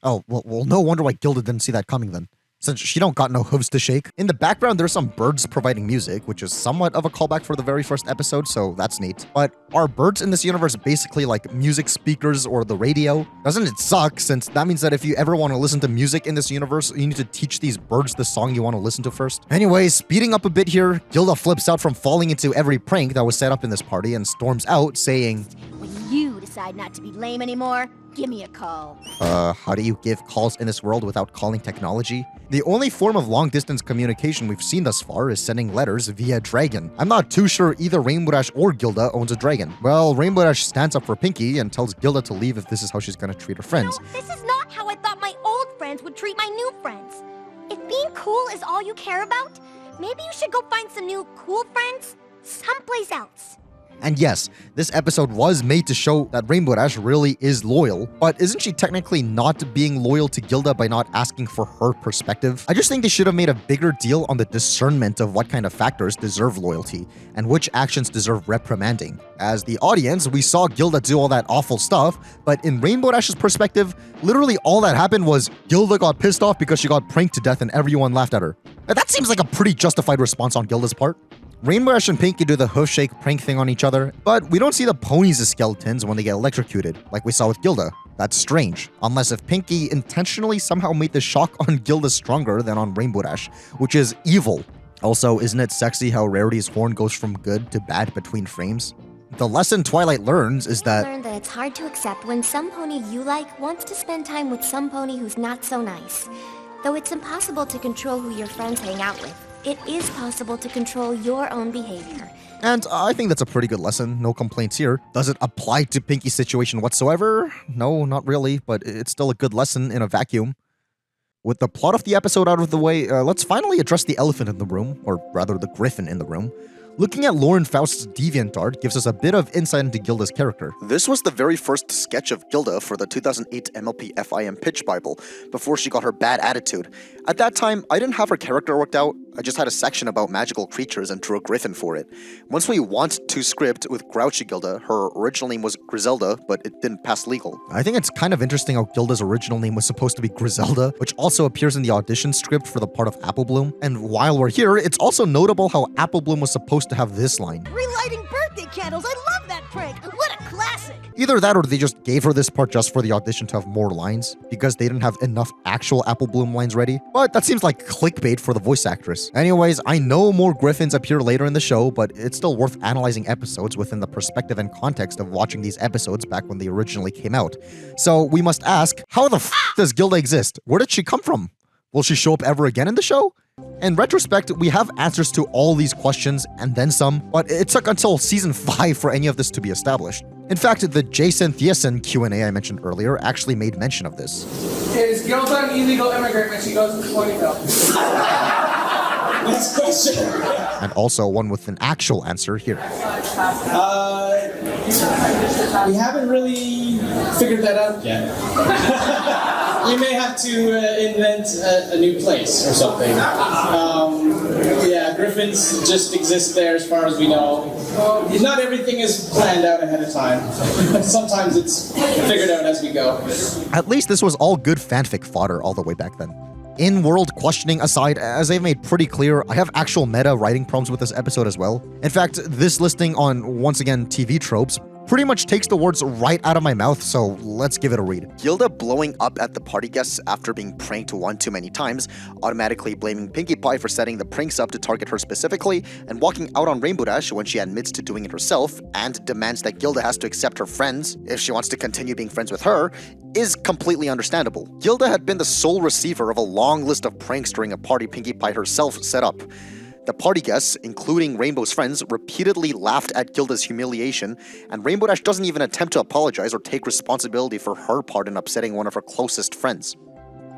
Oh, well, no wonder why Gilda didn't see that coming then, since she don't got no hooves to shake. In the background, there's some birds providing music, which is somewhat of a callback for the very first episode, so that's neat. But are birds in this universe basically like music speakers or the radio? Doesn't it suck, since that means that if you ever want to listen to music in this universe, you need to teach these birds the song you want to listen to first? Anyways, speeding up a bit here, Gilda flips out from falling into every prank that was set up in this party and storms out, saying,
When you decide not to be lame anymore, give me a call.
How do you give calls in this world without calling technology? The only form of long-distance communication we've seen thus far is sending letters via dragon. I'm not too sure either Rainbow Dash or Gilda owns a dragon. Well, Rainbow Dash stands up for Pinkie and tells Gilda to leave if this is how she's gonna treat her friends.
No, this is not how I thought my old friends would treat my new friends. If being cool is all you care about, maybe you should go find some new cool friends someplace else.
And yes, this episode was made to show that Rainbow Dash really is loyal, but isn't she technically not being loyal to Gilda by not asking for her perspective? I just think they should have made a bigger deal on the discernment of what kind of factors deserve loyalty, and which actions deserve reprimanding. As the audience, we saw Gilda do all that awful stuff, but in Rainbow Dash's perspective, literally all that happened was Gilda got pissed off because she got pranked to death and everyone laughed at her. That seems like a pretty justified response on Gilda's part. Rainbow Dash and Pinkie do the hoof shake prank thing on each other, but we don't see the ponies as skeletons when they get electrocuted, like we saw with Gilda. That's strange, unless if Pinkie intentionally somehow made the shock on Gilda stronger than on Rainbow Dash, which is evil. Also, isn't it sexy how Rarity's horn goes from good to bad between frames? The lesson Twilight learns is that
Learn that it's hard to accept when some pony you like wants to spend time with some pony who's not so nice. Though it's impossible to control who your friends hang out with, it is possible to control your own behavior.
And I think that's a pretty good lesson, no complaints here. Does it apply to Pinkie's situation whatsoever? No, not really, but it's still a good lesson in a vacuum. With the plot of the episode out of the way, let's finally address the elephant in the room, or rather the griffin in the room. Looking at Lauren Faust's DeviantArt gives us a bit of insight into Gilda's character. This was the very first sketch of Gilda for the 2008 MLP FIM Pitch Bible, before she got her bad attitude. At that time, I didn't have her character worked out, I just had a section about magical creatures and drew a griffin for it. Once we want to script with Grouchy Gilda, her original name was Griselda, but it didn't pass legal. I think it's kind of interesting how Gilda's original name was supposed to be Griselda, which also appears in the audition script for the part of Applebloom. And while we're here, it's also notable how Applebloom was supposed to have this line.
Relighting birthday candles, I love that prank! What a classic!
Either that or they just gave her this part just for the audition to have more lines, because they didn't have enough actual Applebloom lines ready. But that seems like clickbait for the voice actress. Anyways, I know more griffins appear later in the show, but it's still worth analyzing episodes within the perspective and context of watching these episodes back when they originally came out. So we must ask, how the f does Gilda exist? Where did she come from? Will she show up ever again in the show? In retrospect, we have answers to all these questions and then some, but it took until season 5 for any of this to be established. In fact, the Jason Thiessen Q&A I mentioned earlier actually made mention of this.
Is Gilda an illegal immigrant when she goes to Ponyville? Next question.
And also one with an actual answer here.
We haven't really figured that out yet. We may have to invent a new place or something. Yeah, griffins just exist there as far as we know. Not everything is planned out ahead of time. Sometimes it's figured out as we go.
At least this was all good fanfic fodder all the way back then. In-world questioning aside, as I've made pretty clear, I have actual meta writing problems with this episode as well. In fact, this listing on, once again, TV tropes pretty much takes the words right out of my mouth, so let's give it a read. Gilda blowing up at the party guests after being pranked one too many times, automatically blaming Pinkie Pie for setting the pranks up to target her specifically, and walking out on Rainbow Dash when she admits to doing it herself, and demands that Gilda has to accept her friends if she wants to continue being friends with her, is completely understandable. Gilda had been the sole receiver of a long list of pranks during a party Pinkie Pie herself set up. The party guests, including Rainbow's friends, repeatedly laughed at Gilda's humiliation, and Rainbow Dash doesn't even attempt to apologize or take responsibility for her part in upsetting one of her closest friends.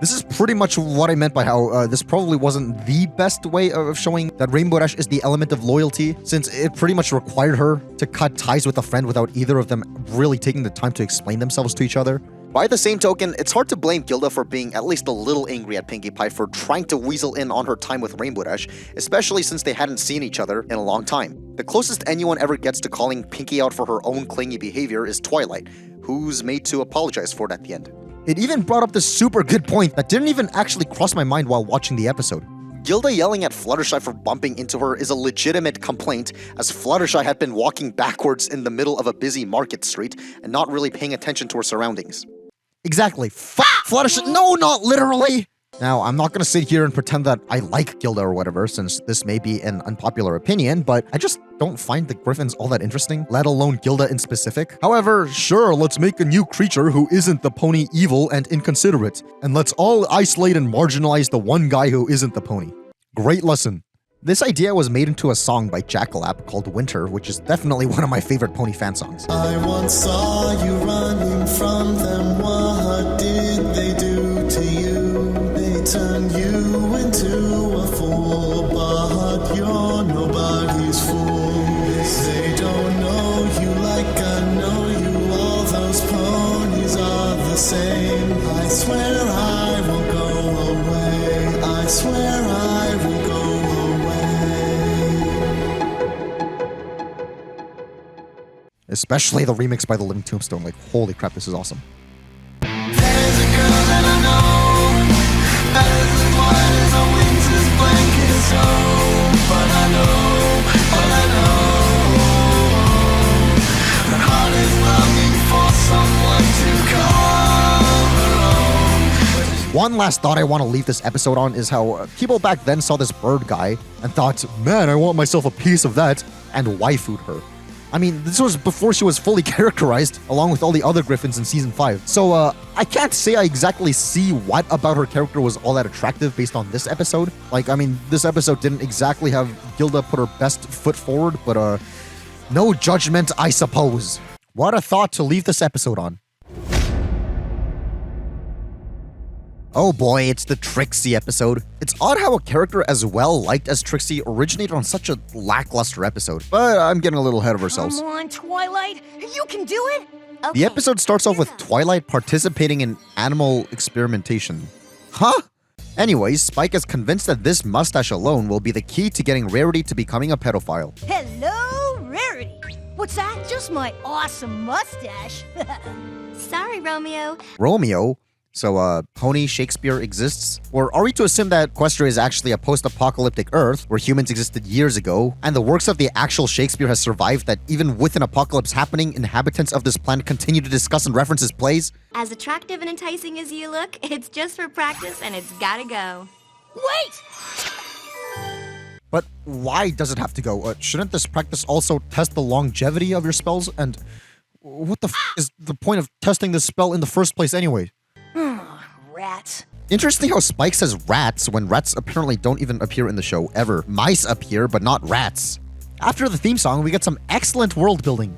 This is pretty much what I meant by how this probably wasn't the best way of showing that Rainbow Dash is the element of loyalty, since it pretty much required her to cut ties with a friend without either of them really taking the time to explain themselves to each other. By the same token, it's hard to blame Gilda for being at least a little angry at Pinkie Pie for trying to weasel in on her time with Rainbow Dash, especially since they hadn't seen each other in a long time. The closest anyone ever gets to calling Pinkie out for her own clingy behavior is Twilight, who's made to apologize for it at the end. It even brought up this super good point that didn't even actually cross my mind while watching the episode. Gilda yelling at Fluttershy for bumping into her is a legitimate complaint, as Fluttershy had been walking backwards in the middle of a busy market street and not really paying attention to her surroundings. Exactly. Fluttershy. No, not literally. Now, I'm not going to sit here and pretend that I like Gilda or whatever, since this may be an unpopular opinion, but I just don't find the griffins all that interesting, let alone Gilda in specific. However, sure, let's make a new creature who isn't the pony evil and inconsiderate, and let's all isolate and marginalize the one guy who isn't the pony. Great lesson. This idea was made into a song by Jackalap called Winter, which is definitely one of my favorite pony fan songs.
I once saw you running from them, what did they do to you? They turned you into a fool, but you're nobody's fool. They don't know you like I know you, all those ponies are the same. I swear I will go away, I swear I will go away.
Especially the remix by The Living Tombstone, like holy crap, this is awesome.
There's a girl that I know, that is as white as a winter's blanket snow. But I know, her heart is longing for someone to call.
One last thought I want to leave this episode on is how people back then saw this bird guy and thought, man, I want myself a piece of that, and waifooed her. I mean, this was before she was fully characterized, along with all the other Griffins in Season 5. So, I can't say I exactly see what about her character was all that attractive based on this episode. Like, I mean, this episode didn't exactly have Gilda put her best foot forward, but, no judgment, I suppose. What a thought to leave this episode on. Oh boy, it's the Trixie episode. It's odd how a character as well liked as Trixie originated on such a lackluster episode, but I'm getting a little ahead of ourselves.
Come on, Twilight, you can do it!
The episode starts off with Twilight participating in animal experimentation. Huh? Anyways, Spike is convinced that this mustache alone will be the key to getting Rarity to becoming a pedophile.
Hello, Rarity! What's that? Just my awesome mustache.
Sorry, Romeo.
Romeo? So, Pony Shakespeare exists? Or are we to assume that Equestria is actually a post-apocalyptic Earth, where humans existed years ago, and the works of the actual Shakespeare has survived that even with an apocalypse happening, inhabitants of this planet continue to discuss and reference his plays?
As attractive and enticing as you look, it's just for practice and it's gotta go.
Wait!
But why does it have to go? Shouldn't this practice also test the longevity of your spells? And what the is the point of testing this spell in the first place anyway?
Rats.
Interesting how Spike says rats when rats apparently don't even appear in the show ever. Mice appear, but not rats. After the theme song, we get some excellent world building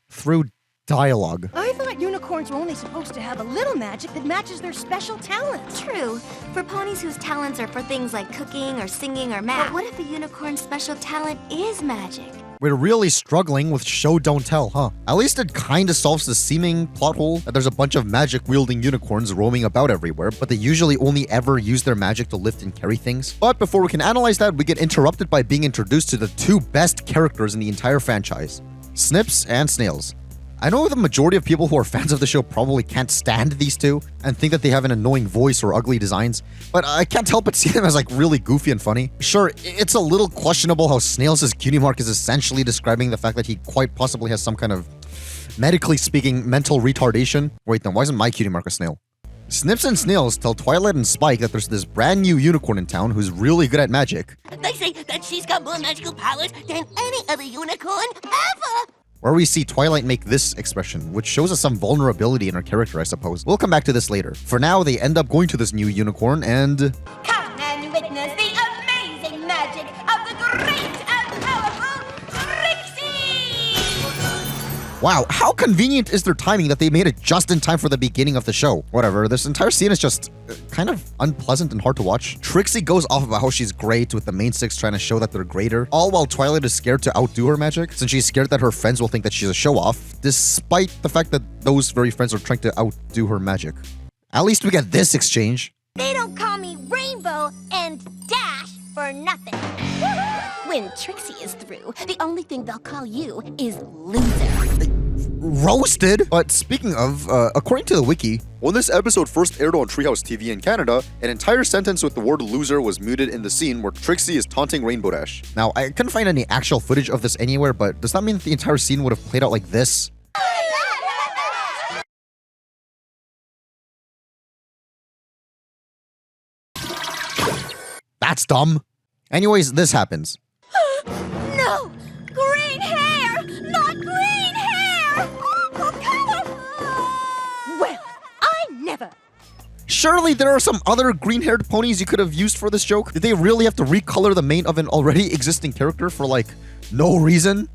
through dialogue.
I thought unicorns were only supposed to have a little magic that matches their special talents.
True, for ponies whose talents are for things like cooking or singing or math. But what if a unicorn's special talent is magic?
We're really struggling with show don't tell, huh? At least it kinda solves the seeming plot hole that there's a bunch of magic-wielding unicorns roaming about everywhere, but they usually only ever use their magic to lift and carry things. But before we can analyze that, we get interrupted by being introduced to the two best characters in the entire franchise, Snips and Snails. I know the majority of people who are fans of the show probably can't stand these two and think that they have an annoying voice or ugly designs, but I can't help but see them as like really goofy and funny. Sure, it's a little questionable how Snails' cutie mark is essentially describing the fact that he quite possibly has some kind of, medically speaking, mental retardation. Wait, then why isn't my cutie mark a snail? Snips and Snails tell Twilight and Spike that there's this brand new unicorn in town who's really good at magic.
They say that she's got more magical powers than any other unicorn ever!
Where we see Twilight make this expression, which shows us some vulnerability in her character, I suppose. We'll come back to this later. For now, they end up going to this new unicorn and...
Come and witness the amazing magic of the great and powerful Trixie!
Wow, how convenient is their timing that they made it just in time for the beginning of the show? Whatever, this entire scene is just kind of unpleasant and hard to watch. Trixie goes off about how she's great, with the main six trying to show that they're greater, all while Twilight is scared to outdo her magic, since she's scared that her friends will think that she's a show-off, despite the fact that those very friends are trying to outdo her magic. At least we get this exchange.
They don't call me Rainbow and Dash for nothing. When Trixie is through, the only thing they'll call you is Loser.
Roasted? But speaking of, according to the wiki, when this episode first aired on Treehouse TV in Canada, an entire sentence with the word loser was muted in the scene where Trixie is taunting Rainbow Dash. Now, I couldn't find any actual footage of this anywhere, but does that mean that the entire scene would have played out like this? That's dumb. Anyways, this happens.
No! Green hair! Not green hair! Well, I never.
Surely there are some other green-haired ponies you could have used for this joke? Did they really have to recolor the mane of an already existing character for, like, no reason?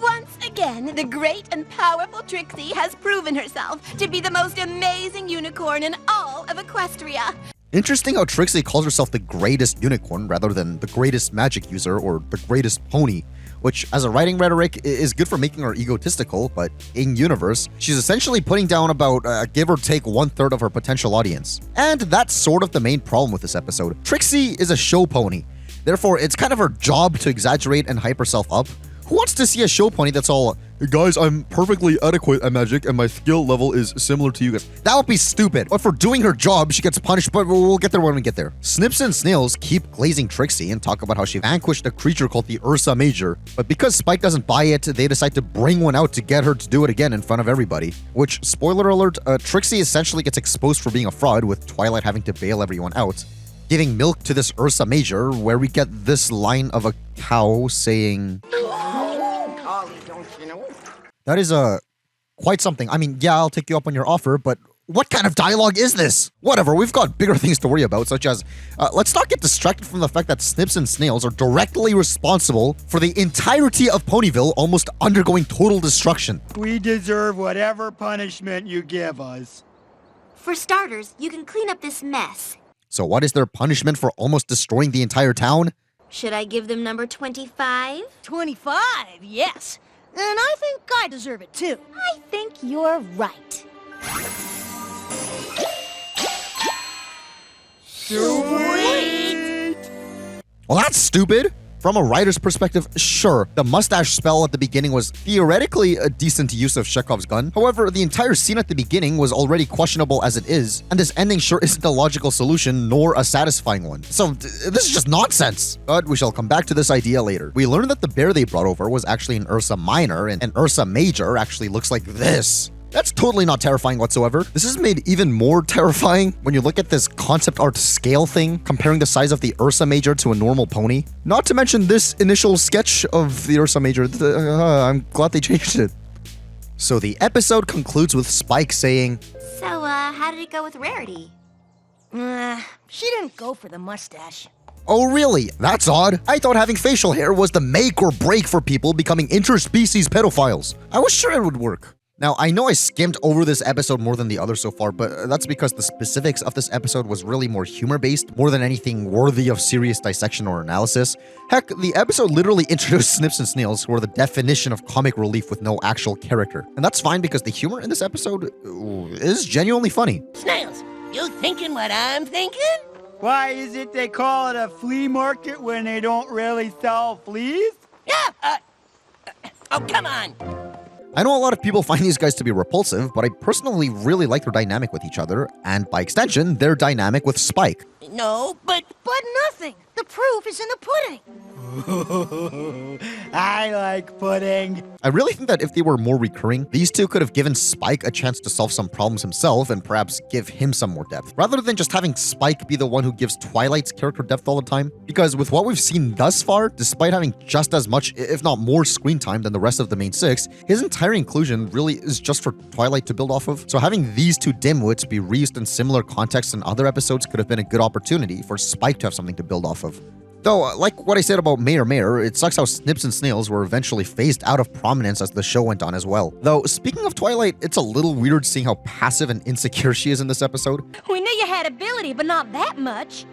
Once again, the great and powerful Trixie has proven herself to be the most amazing unicorn in all of Equestria.
Interesting how Trixie calls herself the greatest unicorn rather than the greatest magic user or the greatest pony, which as a writing rhetoric is good for making her egotistical, but in universe, she's essentially putting down about give or take 1/3 of her potential audience. And that's sort of the main problem with this episode. Trixie is a show pony, therefore it's kind of her job to exaggerate and hype herself up. Who wants to see a show pony that's all, "Hey guys, I'm perfectly adequate at magic and my skill level is similar to you guys"? That would be stupid. But for doing her job, she gets punished, but we'll get there when we get there. Snips and Snails keep glazing Trixie and talk about how she vanquished a creature called the Ursa Major. But because Spike doesn't buy it, they decide to bring one out to get her to do it again in front of everybody. Which, spoiler alert, Trixie essentially gets exposed for being a fraud, with Twilight having to bail everyone out, giving milk to this Ursa Major, where we get this line of a cow saying, that is quite something. I mean, yeah, I'll take you up on your offer, but what kind of dialogue is this? Whatever, we've got bigger things to worry about, such as, let's not get distracted from the fact that Snips and Snails are directly responsible for the entirety of Ponyville almost undergoing total destruction.
We deserve whatever punishment you give us.
For starters, you can clean up this mess.
So what is their punishment for almost destroying the entire town?
Should I give them number 25?
25, yes. And I think I deserve it too.
I think you're right.
Sweet!
Well, that's stupid. From a writer's perspective, sure, the mustache spell at the beginning was theoretically a decent use of Chekhov's gun. However, the entire scene at the beginning was already questionable as it is, and this ending sure isn't a logical solution nor a satisfying one. So this is just nonsense. But we shall come back to this idea later. We learned that the bear they brought over was actually an Ursa Minor, and an Ursa Major actually looks like this. That's totally not terrifying whatsoever. This is made even more terrifying when you look at this concept art scale thing, comparing the size of the Ursa Major to a normal pony. Not to mention this initial sketch of the Ursa Major. I'm glad they changed it. So the episode concludes with Spike saying,
So, how did it go with Rarity?
She didn't go for the mustache.
"Oh really? That's odd. I thought having facial hair was the make or break for people becoming interspecies pedophiles. I was sure it would work." Now, I know I skimmed over this episode more than the others so far, but that's because the specifics of this episode was really more humor-based, more than anything worthy of serious dissection or analysis. Heck, the episode literally introduced Snips and Snails, who are the definition of comic relief with no actual character. And that's fine because the humor in this episode is genuinely funny.
Snails, you thinking what I'm thinking?
Why is it they call it a flea market when they don't really sell fleas?
Yeah, oh, come on.
I know a lot of people find these guys to be repulsive, but I personally really like their dynamic with each other, and by extension, their dynamic with Spike.
No, but
nothing. The proof is in the pudding.
I like pudding.
I really think that if they were more recurring, these two could have given Spike a chance to solve some problems himself and perhaps give him some more depth, rather than just having Spike be the one who gives Twilight's character depth all the time. Because with what we've seen thus far, despite having just as much, if not more screen time than the rest of the main six, his entire inclusion really is just for Twilight to build off of. So having these two dimwits be reused in similar contexts in other episodes could have been a good opportunity for Spike to have something to build off of. Though, like what I said about Mayor, it sucks how Snips and Snails were eventually phased out of prominence as the show went on as well. Though, speaking of Twilight, it's a little weird seeing how passive and insecure she is in this episode.
We knew you had ability, but not that much.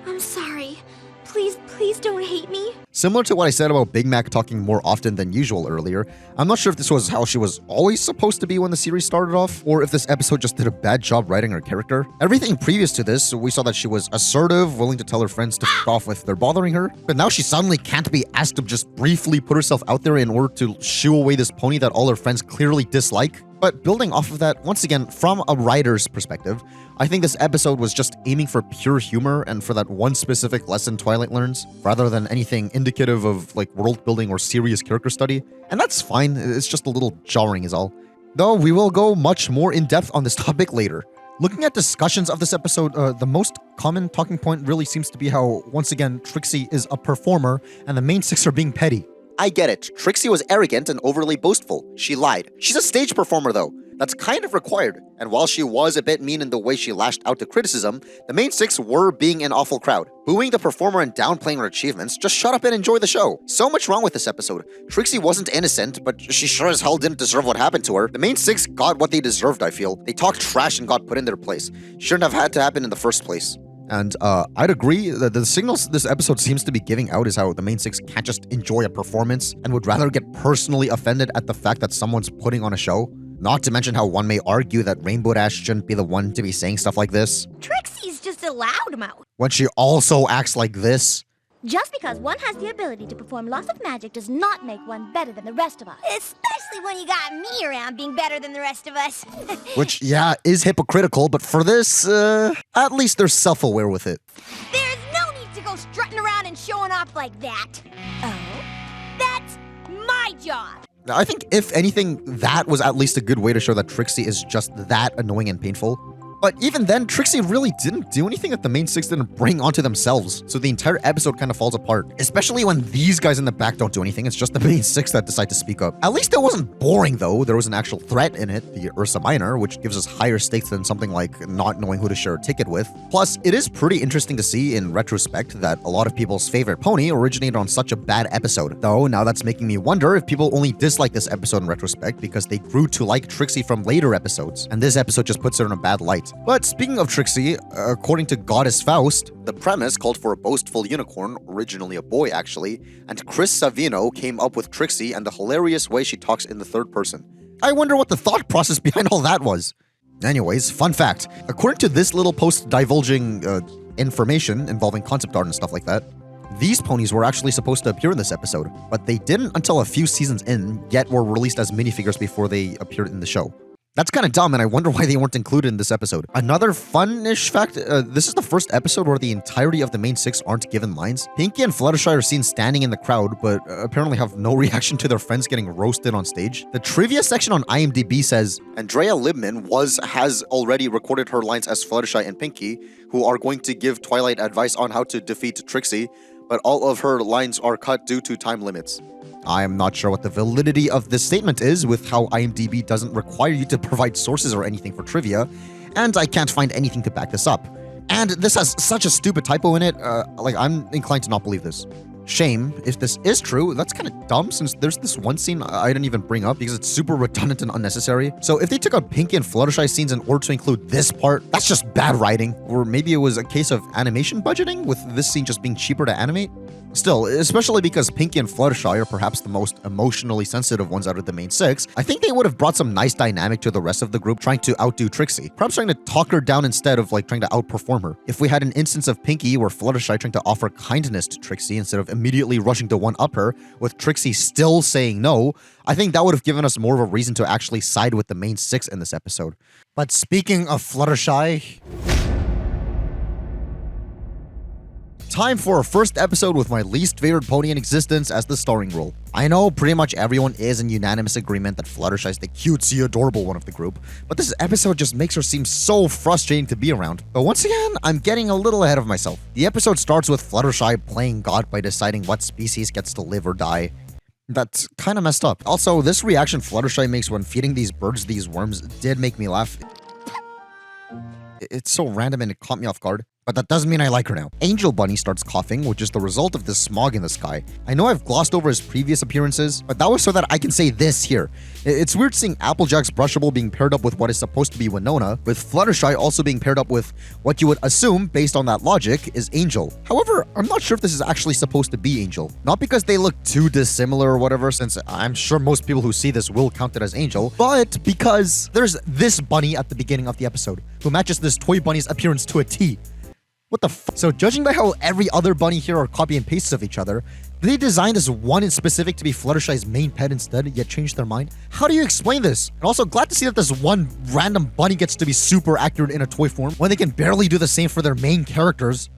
I'm sorry. Please don't hate me.
Similar to what I said about Big Mac talking more often than usual earlier, I'm not sure if this was how she was always supposed to be when the series started off, or if this episode just did a bad job writing her character. Everything previous to this, we saw that she was assertive, willing to tell her friends to f off if they're bothering her, but now she suddenly can't be asked to just briefly put herself out there in order to shoo away this pony that all her friends clearly dislike. But building off of that, once again, from a writer's perspective, I think this episode was just aiming for pure humor and for that one specific lesson Twilight learns, rather than anything indicative of like world building or serious character study. And that's fine, it's just a little jarring is all. Though we will go much more in depth on this topic later. Looking at discussions of this episode, the most common talking point really seems to be how, once again, Trixie is a performer and the main six are being petty. I get it. Trixie was arrogant and overly boastful. She lied. She's a stage performer, though. That's kind of required. And while she was a bit mean in the way she lashed out to criticism, the main six were being an awful crowd. Booing the performer and downplaying her achievements, just shut up and enjoy the show. So much wrong with this episode. Trixie wasn't innocent, but she sure as hell didn't deserve what happened to her. The main six got what they deserved, I feel. They talked trash and got put in their place. Shouldn't have had to happen in the first place. And I'd agree that the signals this episode seems to be giving out is how the main six can't just enjoy a performance and would rather get personally offended at the fact that someone's putting on a show. Not to mention how one may argue that Rainbow Dash shouldn't be the one to be saying stuff like this.
Trixie's just a loudmouth.
When she also acts like this.
Just because one has the ability to perform lots of magic does not make one better than the rest of us.
Especially when you got me around being better than the rest of us.
Which, yeah, is hypocritical, but for this, at least they're self-aware with it.
There's no need to go strutting around and showing off like that. Oh? That's my job.
I think, if anything, that was at least a good way to show that Trixie is just that annoying and painful. But even then, Trixie really didn't do anything that the main six didn't bring onto themselves, so the entire episode kind of falls apart. Especially when these guys in the back don't do anything, it's just the main six that decide to speak up. At least it wasn't boring though, there was an actual threat in it, the Ursa Minor, which gives us higher stakes than something like not knowing who to share a ticket with. Plus, it is pretty interesting to see in retrospect that a lot of people's favorite pony originated on such a bad episode. Though, now that's making me wonder if people only dislike this episode in retrospect because they grew to like Trixie from later episodes, and this episode just puts her in a bad light. But speaking of Trixie, according to Goddess Faust, the premise called for a boastful unicorn, originally a boy actually, and Chris Savino came up with Trixie and the hilarious way she talks in the third person. I wonder what the thought process behind all that was. Anyways, fun fact, according to this little post divulging information involving concept art and stuff like that, these ponies were actually supposed to appear in this episode, but they didn't until a few seasons in, yet were released as minifigures before they appeared in the show. That's kind of dumb, and I wonder why they weren't included in this episode. Another fun-ish fact, this is the first episode where the entirety of the main six aren't given lines. Pinkie and Fluttershy are seen standing in the crowd, but apparently have no reaction to their friends getting roasted on stage. The trivia section on IMDb says, Andrea Libman has already recorded her lines as Fluttershy and Pinkie, who are going to give Twilight advice on how to defeat Trixie, but all of her lines are cut due to time limits. I am not sure what the validity of this statement is, with how IMDb doesn't require you to provide sources or anything for trivia, and I can't find anything to back this up. And this has such a stupid typo in it, I'm inclined to not believe this. Shame, if this is true, that's kind of dumb since there's this one scene I didn't even bring up because it's super redundant and unnecessary. So if they took out Pinkie and Fluttershy scenes in order to include this part, that's just bad writing. Or maybe it was a case of animation budgeting, with this scene just being cheaper to animate. Still, especially because Pinkie and Fluttershy are perhaps the most emotionally sensitive ones out of the main six, I think they would have brought some nice dynamic to the rest of the group trying to outdo Trixie. Perhaps trying to talk her down instead of trying to outperform her. If we had an instance of Pinkie where Fluttershy trying to offer kindness to Trixie instead of immediately rushing to one-up her, with Trixie still saying no, I think that would have given us more of a reason to actually side with the main six in this episode. But speaking of Fluttershy, time for our first episode with my least favorite pony in existence as the starring role. I know pretty much everyone is in unanimous agreement that Fluttershy is the cutesy, adorable one of the group, but this episode just makes her seem so frustrating to be around. But once again, I'm getting a little ahead of myself. The episode starts with Fluttershy playing God by deciding what species gets to live or die. That's kind of messed up. Also, this reaction Fluttershy makes when feeding these birds these worms did make me laugh. It's so random and it caught me off guard. But that doesn't mean I like her now. Angel Bunny starts coughing, which is the result of the smog in the sky. I know I've glossed over his previous appearances, but that was so that I can say this here. It's weird seeing Applejack's Brushable being paired up with what is supposed to be Winona, with Fluttershy also being paired up with what you would assume, based on that logic, is Angel. However, I'm not sure if this is actually supposed to be Angel. Not because they look too dissimilar or whatever, since I'm sure most people who see this will count it as Angel, but because there's this bunny at the beginning of the episode, who matches this toy bunny's appearance to a T. What the f? So judging by how every other bunny here are copy and pastes of each other, did they design this one in specific to be Fluttershy's main pet instead, yet change their mind? How do you explain this? And also glad to see that this one random bunny gets to be super accurate in a toy form when they can barely do the same for their main characters.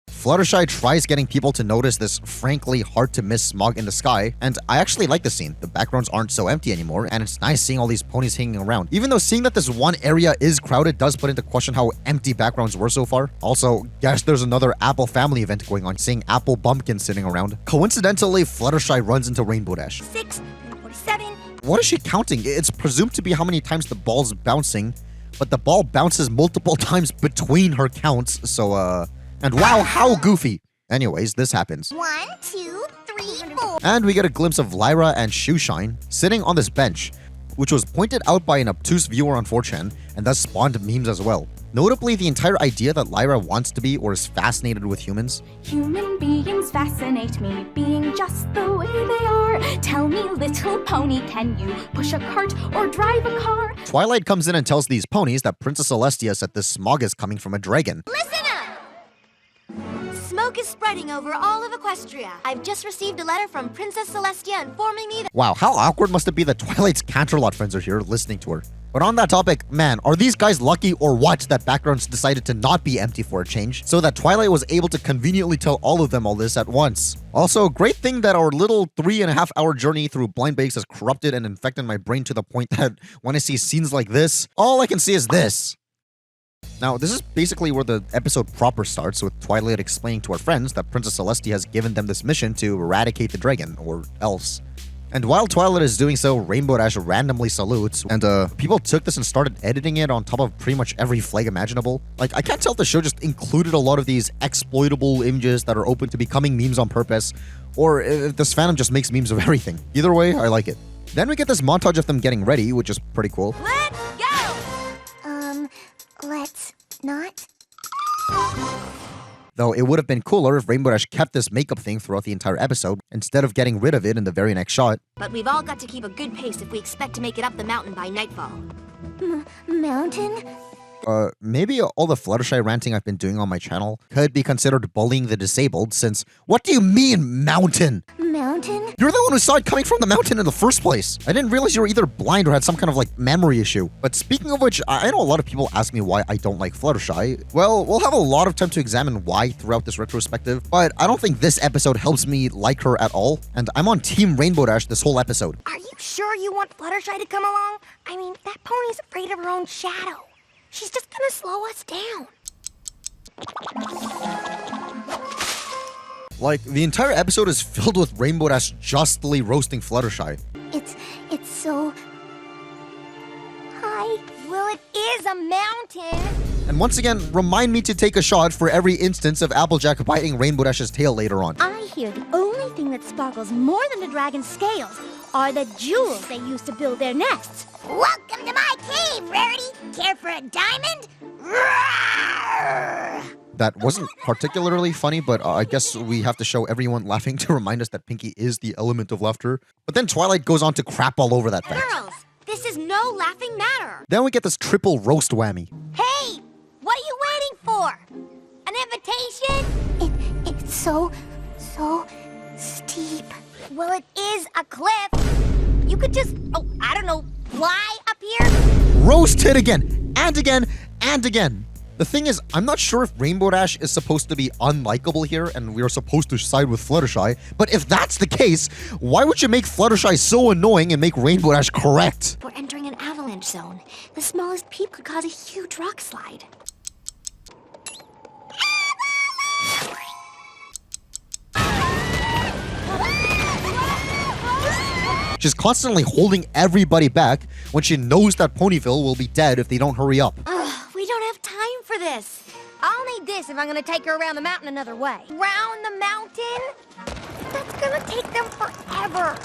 Fluttershy tries getting people to notice this frankly hard to miss smog in the sky, and I actually like the scene. The backgrounds aren't so empty anymore, and it's nice seeing all these ponies hanging around. Even though seeing that this one area is crowded does put into question how empty backgrounds were so far. Also, guess there's another Apple family event going on, seeing Apple Bumpkin sitting around. Coincidentally, Fluttershy runs into Rainbow Dash.
6, 47.
What is she counting? It's presumed to be how many times the ball's bouncing, but the ball bounces multiple times between her counts, so and wow, how goofy. Anyways, this happens.
1, 2, 3, 4.
And we get a glimpse of Lyra and Shoeshine sitting on this bench, which was pointed out by an obtuse viewer on 4chan, and thus spawned memes as well. Notably, the entire idea that Lyra wants to be or is fascinated with humans.
Human beings fascinate me, being just the way they are. Tell me, little pony, can you push a cart or drive a car?
Twilight comes in and tells these ponies that Princess Celestia said this smog is coming from a dragon.
Listen up! Smoke
smoke is spreading over all of Equestria. I've just received a letter from Princess Celestia informing me that—
Wow, how awkward must it be that Twilight's Canterlot friends are here listening to her. But on that topic, man, are these guys lucky or what that backgrounds decided to not be empty for a change, so that Twilight was able to conveniently tell all of them all this at once. Also, great thing that our little 3.5-hour journey through blind bakes has corrupted and infected my brain to the point that when I see scenes like this, all I can see is this. Now, this is basically where the episode proper starts, with Twilight explaining to her friends that Princess Celestia has given them this mission to eradicate the dragon, or else. And while Twilight is doing so, Rainbow Dash randomly salutes, and people took this and started editing it on top of pretty much every flag imaginable. Like, I can't tell if the show just included a lot of these exploitable images that are open to becoming memes on purpose, or if this fandom just makes memes of everything. Either way, I like it. Then we get this montage of them getting ready, which is pretty cool.
Let's go!
Let's not.
Though it would have been cooler if Rainbow Dash kept this makeup thing throughout the entire episode, instead of getting rid of it in the very next shot.
But we've all got to keep a good pace if we expect to make it up the mountain by nightfall.
Mountain?
Maybe all the Fluttershy ranting I've been doing on my channel could be considered bullying the disabled, since what do you mean, mountain?
Mountain?
You're the one who saw it coming from the mountain in the first place. I didn't realize you were either blind or had some kind of, like, memory issue. But speaking of which, I know a lot of people ask me why I don't like Fluttershy. Well, we'll have a lot of time to examine why throughout this retrospective, but I don't think this episode helps me like her at all, and I'm on Team Rainbow Dash this whole episode.
Are you sure you want Fluttershy to come along? I mean, that pony's afraid of her own shadow. She's just gonna slow us down.
Like, the entire episode is filled with Rainbow Dash justly roasting Fluttershy.
It's so high.
Well, it is a mountain.
And once again, remind me to take a shot for every instance of Applejack biting Rainbow Dash's tail later on.
I hear the only thing that sparkles more than the dragon's scales are the jewels they use to build their nests.
Welcome to my cave, Rarity. Care for a diamond? Roar!
That wasn't particularly funny, but I guess we have to show everyone laughing to remind us that Pinkie is the element of laughter. But then Twilight goes on to crap all over that fact.
Girls, this is no laughing matter.
Then we get this triple roast whammy.
Hey, what are you waiting for? An invitation?
It's so steep.
Well, it is a cliff. You could just, I don't know, fly up here?
Roast it again, and again, and again. The thing is, I'm not sure if Rainbow Dash is supposed to be unlikable here, and we are supposed to side with Fluttershy, but if that's the case, why would you make Fluttershy so annoying and make Rainbow Dash correct?
We're entering an avalanche zone. The smallest peep could cause a huge rock slide.
She's constantly holding everybody back when she knows that Ponyville will be dead if they don't hurry up.
We don't have time for this.
I'll need this if I'm gonna take her around the mountain another way. Round the mountain? That's gonna take them forever.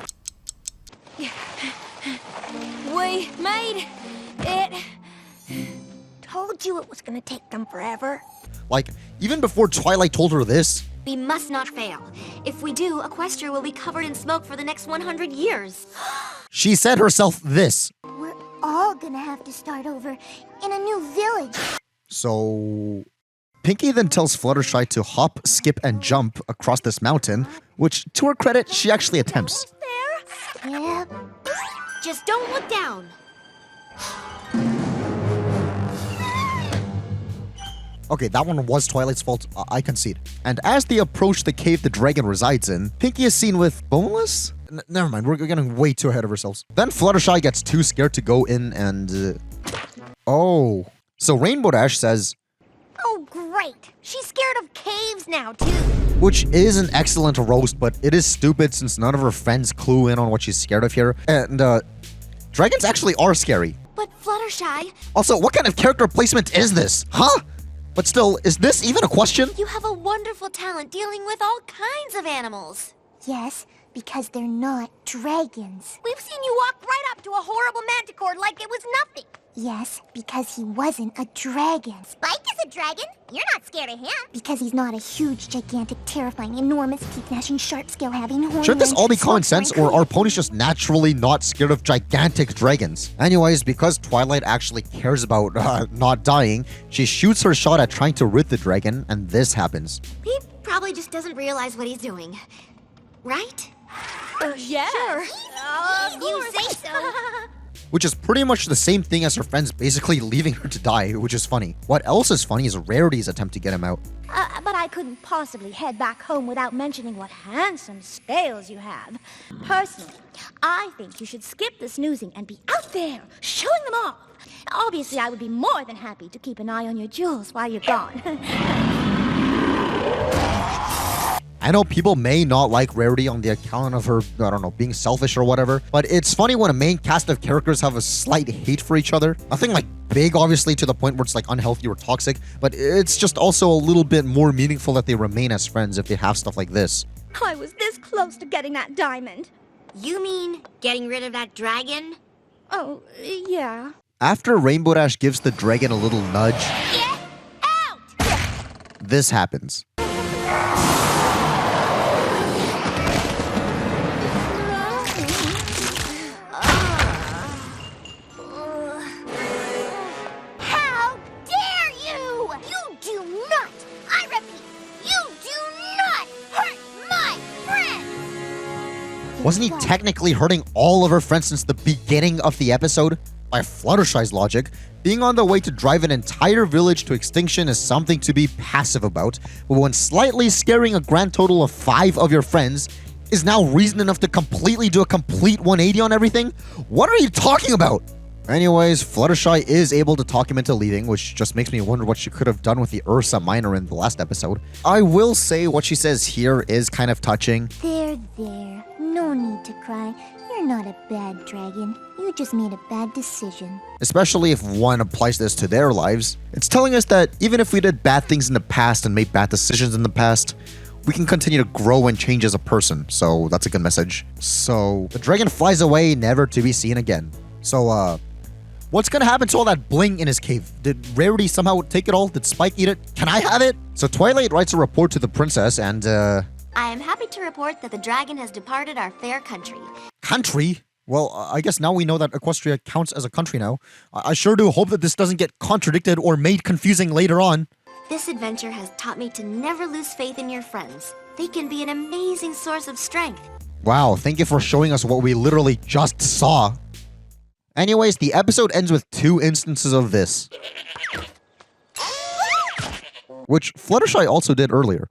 We made it.
Told you it was gonna take them forever.
Like, even before Twilight told her this,
We must not fail. If we do, Equestria will be covered in smoke for the next 100 years.
she said herself this.
We're all gonna have to start over in a new village.
So, Pinkie then tells Fluttershy to hop, skip, and jump across this mountain, which, to her credit, she actually attempts.
Yeah.
Just don't look down.
Okay, that one was Twilight's fault, I concede. And as they approach the cave the dragon resides in, Pinkie is seen with Boneless? Never mind, we're getting way too ahead of ourselves. Then Fluttershy gets too scared to go in and... Oh. So Rainbow Dash says...
Oh, great. She's scared of caves now, too.
Which is an excellent roast, but it is stupid since none of her friends clue in on what she's scared of here. And, dragons actually are scary.
But Fluttershy...
Also, what kind of character placement is this? Huh? But still, is this even a question?
You have a wonderful talent dealing with all kinds of animals.
Yes, because they're not dragons.
We've seen you walk right up to a horrible manticore like it was nothing.
Yes, because he wasn't a dragon.
Spike is a dragon. You're not scared of him.
Because he's not a huge, gigantic, terrifying, enormous, teeth-gnashing, sharp-scale-having, horny...
Shouldn't this all be common sense, or are ponies just naturally not scared of gigantic dragons? Anyways, because Twilight actually cares about not dying, she shoots her shot at trying to rid the dragon, and this happens.
Be
probably just doesn't realize what he's doing. Right?
Yeah.
Sure. You say so.
Which is pretty much the same thing as her friends basically leaving her to die, which is funny. What else is funny is Rarity's attempt to get him out.
But I couldn't possibly head back home without mentioning what handsome scales you have. Personally, I think you should skip the snoozing and be out there, showing them off. Obviously, I would be more than happy to keep an eye on your jewels while you're gone.
I know people may not like Rarity on the account of her, I don't know, being selfish or whatever, but it's funny when a main cast of characters have a slight hate for each other. Nothing like big, obviously, to the point where it's like unhealthy or toxic, but it's just also a little bit more meaningful that they remain as friends if they have stuff like this.
I was this close to getting that diamond.
You mean getting rid of that dragon?
Oh, yeah.
After Rainbow Dash gives the dragon a little nudge,
Get out!
this happens.
How dare you! You do not, I repeat, you do not hurt my friend!
Wasn't he technically hurting all of her friends since the beginning of the episode? By Fluttershy's logic, being on the way to drive an entire village to extinction is something to be passive about, but when slightly scaring a grand total of 5 of your friends is now reason enough to completely do a complete 180 on everything? What are you talking about? Anyways, Fluttershy is able to talk him into leaving, which just makes me wonder what she could have done with the Ursa Minor in the last episode. I will say what she says here is kind of touching.
There. No need to cry. You're not a bad dragon. You just made a bad decision.
Especially if one applies this to their lives. It's telling us that even if we did bad things in the past and made bad decisions in the past, we can continue to grow and change as a person. So that's a good message. So the dragon flies away, never to be seen again. So, what's gonna happen to all that bling in his cave? Did Rarity somehow take it all? Did Spike eat it? Can I have it? So Twilight writes a report to the princess and,
I am happy to report that the dragon has departed our fair country.
Country? Well, I guess now we know that Equestria counts as a country now. I sure do hope that this doesn't get contradicted or made confusing later on.
This adventure has taught me to never lose faith in your friends. They can be an amazing source of strength.
Wow, thank you for showing us what we literally just saw. Anyways, the episode ends with 2 instances of this, which Fluttershy also did earlier,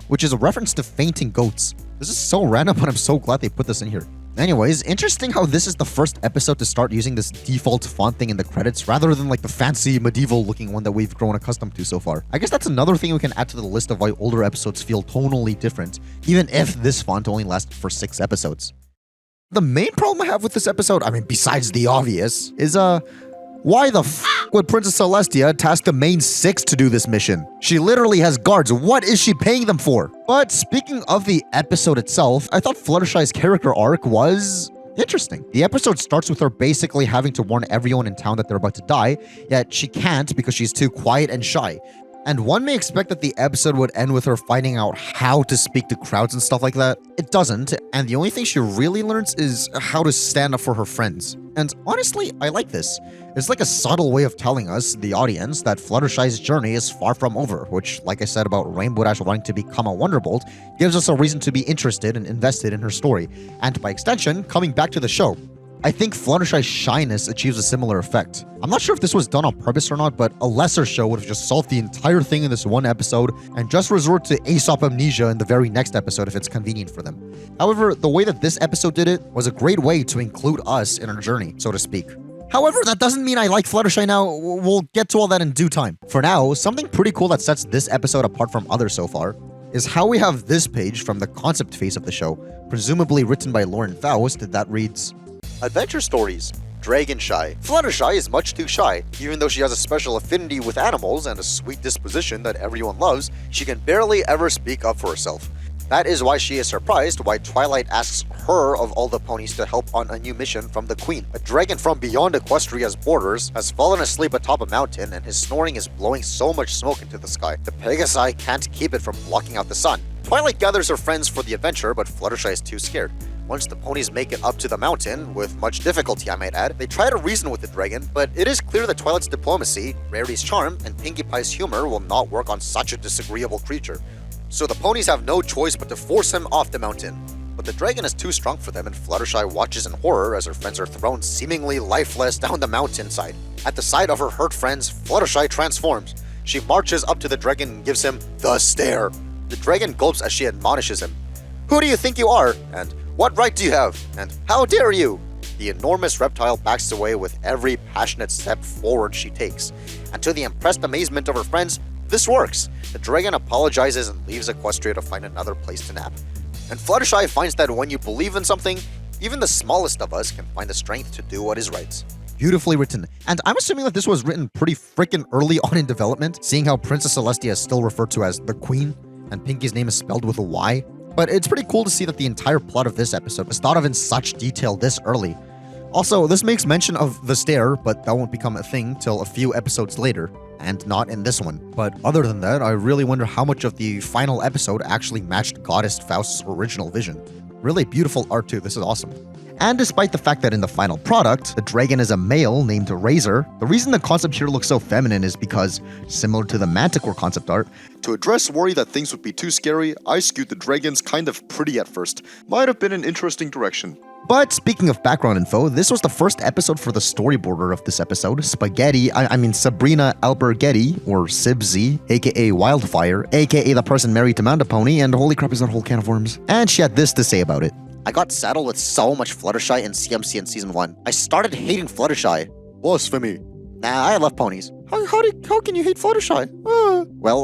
which is a reference to fainting goats. This is so random, but I'm so glad they put this in here. Anyways, interesting how this is the first episode to start using this default font thing in the credits rather than like the fancy medieval looking one that we've grown accustomed to so far. I guess that's another thing we can add to the list of why older episodes feel tonally different, even if this font only lasted for 6 episodes. The main problem I have with this episode, I mean, besides the obvious, is why the f would Princess Celestia task the main 6 to do this mission? She literally has guards. What is she paying them for? But speaking of the episode itself, I thought Fluttershy's character arc was interesting. The episode starts with her basically having to warn everyone in town that they're about to die, yet she can't because she's too quiet and shy. And one may expect that the episode would end with her finding out how to speak to crowds and stuff like that. It doesn't, and the only thing she really learns is how to stand up for her friends. And honestly, I like this. It's like a subtle way of telling us, the audience, that Fluttershy's journey is far from over, which, like I said about Rainbow Dash wanting to become a Wonderbolt, gives us a reason to be interested and invested in her story, and by extension, coming back to the show. I think Fluttershy's shyness achieves a similar effect. I'm not sure if this was done on purpose or not, but a lesser show would have just solved the entire thing in this one episode and just resort to Aesop amnesia in the very next episode if it's convenient for them. However, the way that this episode did it was a great way to include us in our journey, so to speak. However, that doesn't mean I like Fluttershy now. We'll get to all that in due time. For now, something pretty cool that sets this episode apart from others so far is how we have this page from the concept phase of the show, presumably written by Lauren Faust, that reads, Adventure Stories. Dragonshy. Fluttershy is much too shy. Even though she has a special affinity with animals and a sweet disposition that everyone loves, she can barely ever speak up for herself. That is why she is surprised why Twilight asks her of all the ponies to help on a new mission from the Queen. A dragon from beyond Equestria's borders has fallen asleep atop a mountain and his snoring is blowing so much smoke into the sky. The Pegasi can't keep it from blocking out the sun. Twilight gathers her friends for the adventure, but Fluttershy is too scared. Once the ponies make it up to the mountain, with much difficulty I might add, they try to reason with the dragon, but it is clear that Twilight's diplomacy, Rarity's charm, and Pinkie Pie's humor will not work on such a disagreeable creature. So the ponies have no choice but to force him off the mountain. But the dragon is too strong for them, and Fluttershy watches in horror as her friends are thrown seemingly lifeless down the mountainside. At the sight of her hurt friends, Fluttershy transforms. She marches up to the dragon and gives him the stare. The dragon gulps as she admonishes him. "Who do you think you are? And what right do you have? And how dare you?" The enormous reptile backs away with every passionate step forward she takes. And to the impressed amazement of her friends, this works. The dragon apologizes and leaves Equestria to find another place to nap. And Fluttershy finds that when you believe in something, even the smallest of us can find the strength to do what is right. Beautifully written. And I'm assuming that this was written pretty freaking early on in development, seeing how Princess Celestia is still referred to as the Queen, and Pinkie's name is spelled with a Y. But it's pretty cool to see that the entire plot of this episode was thought of in such detail this early. Also, this makes mention of the stare, but that won't become a thing till a few episodes later, and not in this one. But other than that, I really wonder how much of the final episode actually matched Goddess Faust's original vision. Really beautiful art too, this is awesome. And despite the fact that in the final product, the dragon is a male named Razor, the reason the concept here looks so feminine is because, similar to the Manticore concept art, to address worry that things would be too scary, I skewed the dragons kind of pretty at first. Might have been an interesting direction. But speaking of background info, this was the first episode for the storyboarder of this episode, Sabrina Alberghetti, or Sibsy, aka Wildfire, aka the person married to Manda Pony, and holy crap, is that a whole can of worms. And she had this to say about it. "I got saddled with so much Fluttershy and CMC in Season 1. I started hating Fluttershy." Blasphemy. Nah, I love ponies. How can you hate Fluttershy? Well,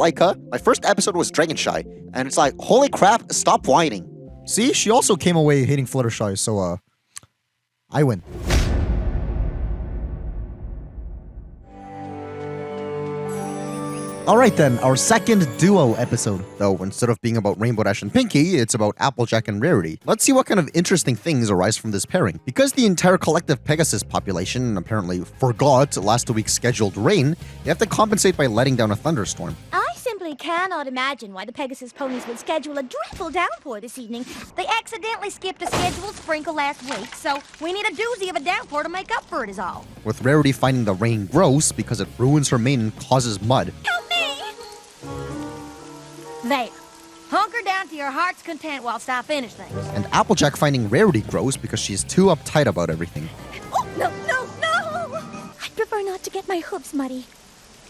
my first episode was Dragonshy, and it's like, holy crap, stop whining. See, she also came away hating Fluttershy, so, I win. Alright then, our second duo episode. Though instead of being about Rainbow Dash and Pinkie, it's about Applejack and Rarity. Let's see what kind of interesting things arise from this pairing. Because the entire collective Pegasus population apparently forgot last week's scheduled rain, you have to compensate by letting down a thunderstorm.
I simply cannot imagine why the Pegasus ponies would schedule a dreadful downpour this evening. They accidentally skipped a scheduled sprinkle last week, so we need a doozy of a downpour to make up for it is all.
With Rarity finding the rain gross because it ruins her mane and causes mud.
There. Hunker down to your heart's content whilst I finish things.
And Applejack finding Rarity gross because she's too uptight about everything.
Oh, no! I'd prefer not to get my hooves muddy.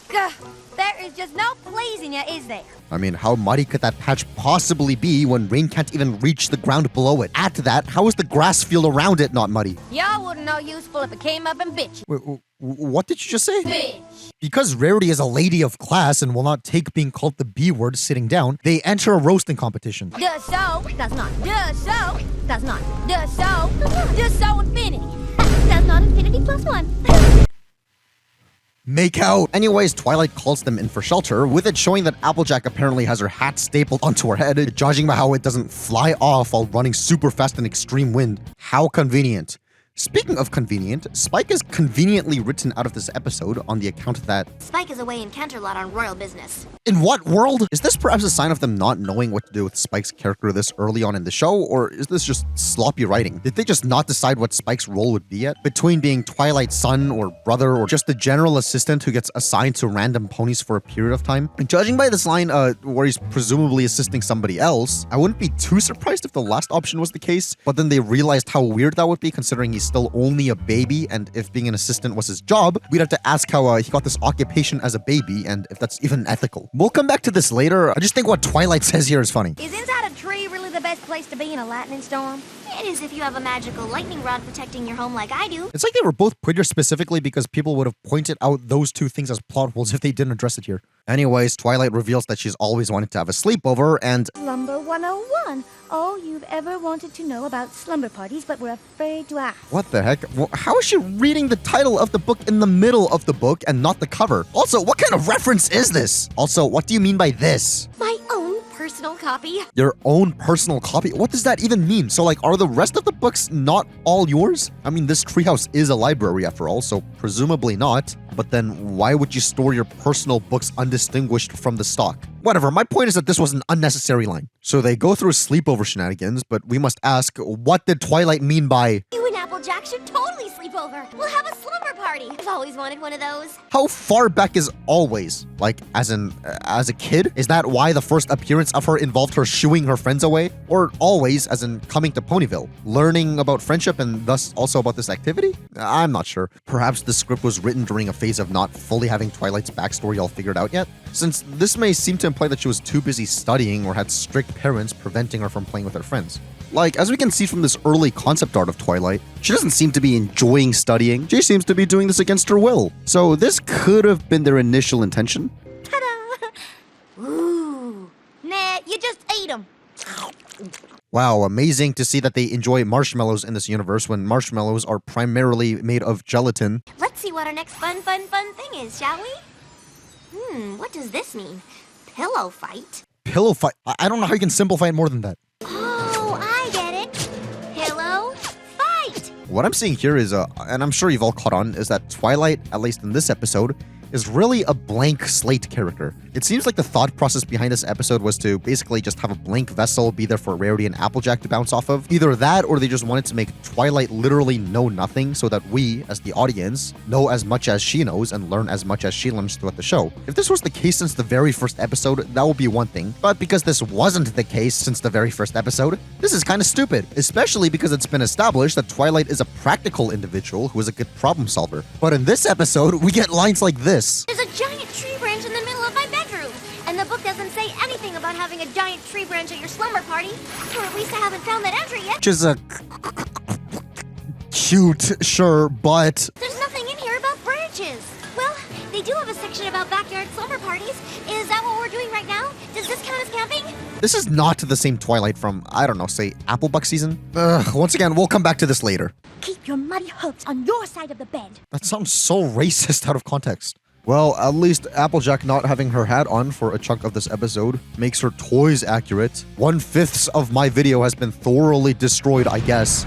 Gah, there is just no pleasing you, is there?
I mean, how muddy could that patch possibly be when rain can't even reach the ground below it? Add to that, how is the grass field around it not muddy?
Y'all wouldn't know useful if it came up and bit you.
Wait, what did you just say?
Bitch.
Because Rarity is a lady of class and will not take being called the B word sitting down, they enter a roasting competition.
Does so, does not. Does so, does not. Does so, does so infinity.
Does not infinity plus 1.
Make out! Anyways, Twilight calls them in for shelter, with it showing that Applejack apparently has her hat stapled onto her head, judging by how it doesn't fly off while running super fast in extreme wind. How convenient. Speaking of convenient, Spike is conveniently written out of this episode on the account that
Spike is away in Canterlot on royal business.
In what world? Is this perhaps a sign of them not knowing what to do with Spike's character this early on in the show, or is this just sloppy writing? Did they just not decide what Spike's role would be yet? Between being Twilight's son or brother, or just the general assistant who gets assigned to random ponies for a period of time? And judging by this line, where he's presumably assisting somebody else, I wouldn't be too surprised if the last option was the case, but then they realized how weird that would be considering he's still only a baby, and if being an assistant was his job, we'd have to ask how he got this occupation as a baby, and if that's even ethical. We'll come back to this later. I just think what Twilight says here is funny.
Is inside a tree really the best place to be in a lightning storm?
It is if you have a magical lightning rod protecting your home like I do.
It's like they were both put here specifically because people would have pointed out those two things as plot holes if they didn't address it here. Anyways, Twilight reveals that she's always wanted to have a sleepover, and
Slumber 101. All you've ever wanted to know about slumber parties but were afraid to ask.
what the heck? How is she reading the title of the book in the middle of the book and not the cover? Also, what kind of reference is this? Also, what do you mean by this?
My own
personal copy.
Your own personal copy? What does that even mean? So like, are the rest of the books not all yours? I mean, this treehouse is a library after all, so presumably not. But then why would you store your personal books undistinguished from the stock? Whatever, my point is that this was an unnecessary line. So they go through sleepover shenanigans, but we must ask, what did Twilight mean by...
You and Applejack should totally sleep over. We'll have a slumber party. I've always wanted one of those.
How far back is always? Like, as a kid? Is that why the first appearance of her involved her shooing her friends away? Or always, as in coming to Ponyville? Learning about friendship and thus also about this activity? I'm not sure. Perhaps the script was written during a phase of not fully having Twilight's backstory all figured out yet? Since this may seem to imply that she was too busy studying or had strict parents preventing her from playing with her friends. Like, as we can see from this early concept art of Twilight, she doesn't seem to be enjoying studying. She seems to be doing this against her will. So this could have been their initial intention.
Ta-da! Ooh. Nah, you just ate them.
Wow, amazing to see that they enjoy marshmallows in this universe when marshmallows are primarily made of gelatin.
Let's see what our next fun thing is, shall we? What does this mean? Pillow fight?
Pillow fight? I don't know how you can simplify it more than that.
Oh, I get it. Pillow fight.
What I'm seeing here is, and I'm sure you've all caught on, is that Twilight, at least in this episode, is really a blank slate character. It seems like the thought process behind this episode was to basically just have a blank vessel be there for Rarity and Applejack to bounce off of. Either that, or they just wanted to make Twilight literally know nothing so that we, as the audience, know as much as she knows and learn as much as she learns throughout the show. If this was the case since the very first episode, that would be one thing. But because this wasn't the case since the very first episode, this is kind of stupid. Especially because it's been established that Twilight is a practical individual who is a good problem solver. But in this episode, we get lines like this.
There's a giant tree branch in the middle of my bedroom, and the book doesn't say anything about having a giant tree branch at your slumber party. Or at least I haven't found that entry yet.
Which is a cute, sure, but
there's nothing in here about branches. Well, they do have a section about backyard slumber parties. Is that what we're doing right now? Does this count as camping?
this is not the same Twilight from, I don't know, say Applebuck season. Once again, we'll come back to this later.
Keep your muddy hooves on your side of the bed.
That sounds so racist out of context. Well, at least Applejack not having her hat on for a chunk of this episode makes her toys accurate. 1/5 of my video has been thoroughly destroyed, I guess.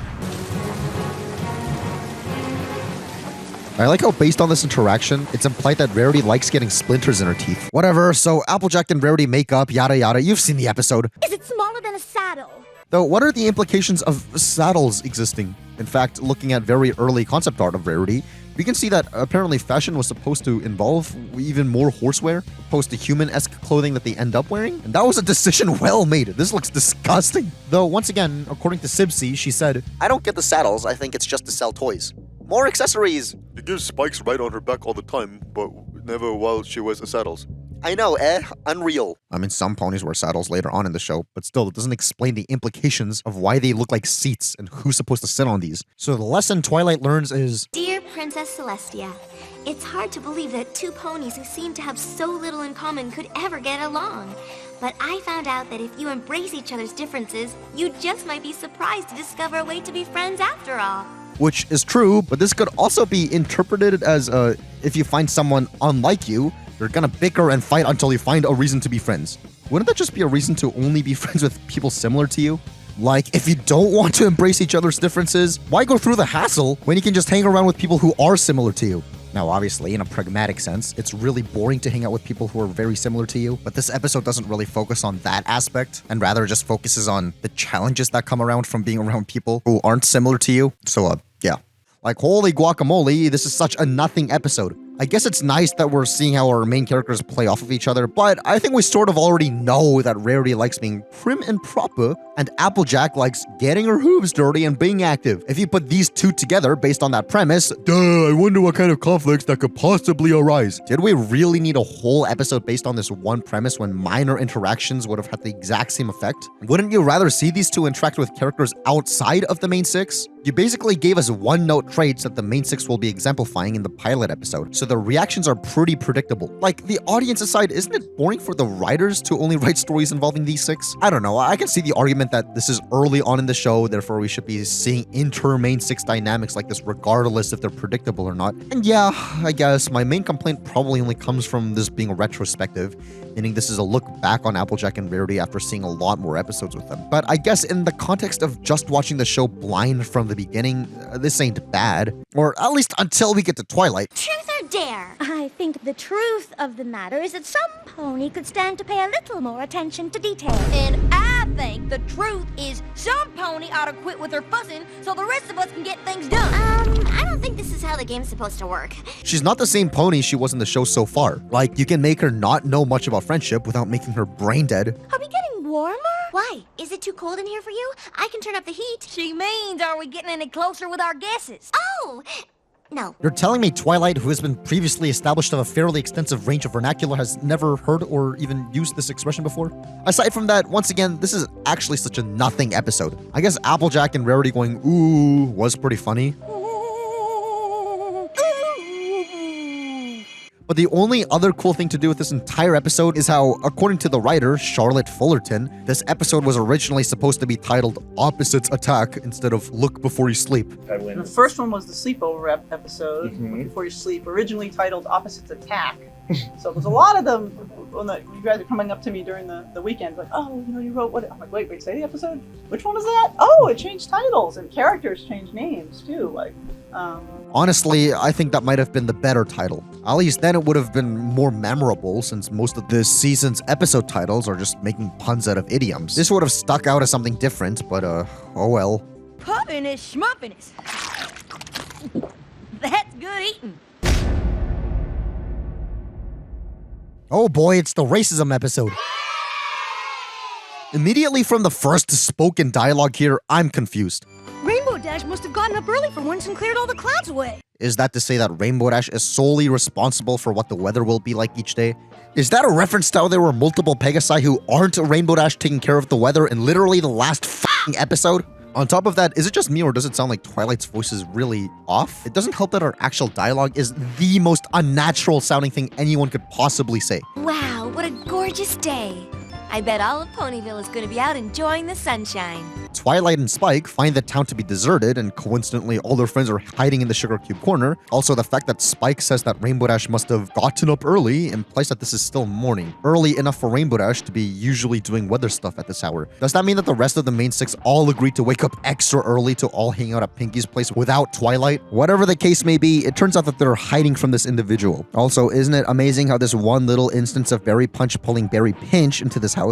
I like how based on this interaction, it's implied that Rarity likes getting splinters in her teeth. Whatever, so Applejack and Rarity make up, yada yada, you've seen the episode.
Is it smaller than a saddle?
Though, what are the implications of saddles existing? In fact, looking at very early concept art of Rarity, we can see that apparently fashion was supposed to involve even more horsewear, opposed to human-esque clothing that they end up wearing. And that was a decision well made. This looks disgusting. Though, once again, according to Sibsy, she said, "I don't get the saddles, I think it's just to sell toys. More accessories."
It gives spikes right on her back all the time, but never while she wears the saddles.
I know, unreal. I mean, some ponies wear saddles later on in the show, but still, it doesn't explain the implications of why they look like seats and who's supposed to sit on these. So the lesson Twilight learns is,
Dear Princess Celestia, it's hard to believe that two ponies who seem to have so little in common could ever get along. But I found out that if you embrace each other's differences, you just might be surprised to discover a way to be friends after all.
which is true, but this could also be interpreted as, if you find someone unlike you, you're gonna bicker and fight until you find a reason to be friends. Wouldn't that just be a reason to only be friends with people similar to you? Like, if you don't want to embrace each other's differences, why go through the hassle when you can just hang around with people who are similar to you? Now, obviously, in a pragmatic sense, it's really boring to hang out with people who are very similar to you, but this episode doesn't really focus on that aspect, and rather just focuses on the challenges that come around from being around people who aren't similar to you. So, yeah. Like, holy guacamole, this is such a nothing episode. I guess it's nice that we're seeing how our main characters play off of each other, but I think we sort of already know that Rarity likes being prim and proper, and Applejack likes getting her hooves dirty and being active. If you put these two together based on that premise, I wonder what kind of conflicts that could possibly arise. Did we really need a whole episode based on this one premise when minor interactions would have had the exact same effect? Wouldn't you rather see these two interact with characters outside of the main six? You basically gave us one-note traits that the main six will be exemplifying in the pilot episode, so the reactions are pretty predictable. Like, the audience aside, isn't it boring for the writers to only write stories involving these six? I don't know, I can see the argument that this is early on in the show, therefore we should be seeing inter-main six dynamics like this regardless if they're predictable or not. And yeah, I guess my main complaint probably only comes from this being a retrospective, meaning this is a look back on Applejack and Rarity after seeing a lot more episodes with them. But I guess in the context of just watching the show blind from the beginning, this ain't bad. Or at least until we get to Twilight.
Truth or dare? I think the truth of the matter is that some pony could stand to pay a little more attention to detail.
And I think the truth is some pony ought to quit with her fussing so the rest of us can get things done.
I don't think this is how the game's supposed to work.
She's not the same pony she was in the show so far. Like, you can make her not know much about friendship without making her brain dead.
Are we getting warmer?
Why? Is it too cold in here for you? I can turn up the heat.
She means, are we getting any closer with our guesses?
Oh! No.
You're telling me Twilight, who has been previously established to have a fairly extensive range of vernacular, has never heard or even used this expression before? Aside from that, once again, this is actually such a nothing episode. I guess Applejack and Rarity going ooh was pretty funny. But the only other cool thing to do with this entire episode is how, according to the writer, Charlotte Fullerton, this episode was originally supposed to be titled Opposites Attack instead of Look Before You Sleep.
The first one was the sleepover episode, Look Before You Sleep, originally titled Opposites Attack. So there's a lot of them when you guys are coming up to me during the weekend, like, oh, you wrote what? I'm like, wait, say the episode? Which one was that? Oh, it changed titles and characters changed names too. Like,
honestly, I think that might have been the better title. At least then it would have been more memorable, since most of this season's episode titles are just making puns out of idioms. This would have stuck out as something different, but oh well.
Puffiness schmuffiness. That's good eating.
Oh boy, it's the racism episode. Immediately from the first spoken dialogue here, I'm confused.
Rainbow Dash must have gotten up early for once and cleared all the clouds away.
Is that to say that Rainbow Dash is solely responsible for what the weather will be like each day? Is that a reference to how there were multiple Pegasi who aren't Rainbow Dash taking care of the weather in literally the last f***ing episode? On top of that, is it just me or does it sound like Twilight's voice is really off? It doesn't help that her actual dialogue is the most unnatural sounding thing anyone could possibly say.
Wow, what a gorgeous day. I bet all of Ponyville is going to be out enjoying the sunshine.
Twilight and Spike find the town to be deserted, and coincidentally all their friends are hiding in the Sugar Cube corner. Also, the fact that Spike says that Rainbow Dash must have gotten up early implies that this is still morning. Early enough for Rainbow Dash to be usually doing weather stuff at this hour. Does that mean that the rest of the main six all agreed to wake up extra early to all hang out at Pinkie's place without Twilight? Whatever the case may be, it turns out that they're hiding from this individual. Also, isn't it amazing how this one little instance of Berry Punch pulling Berry Pinch into this house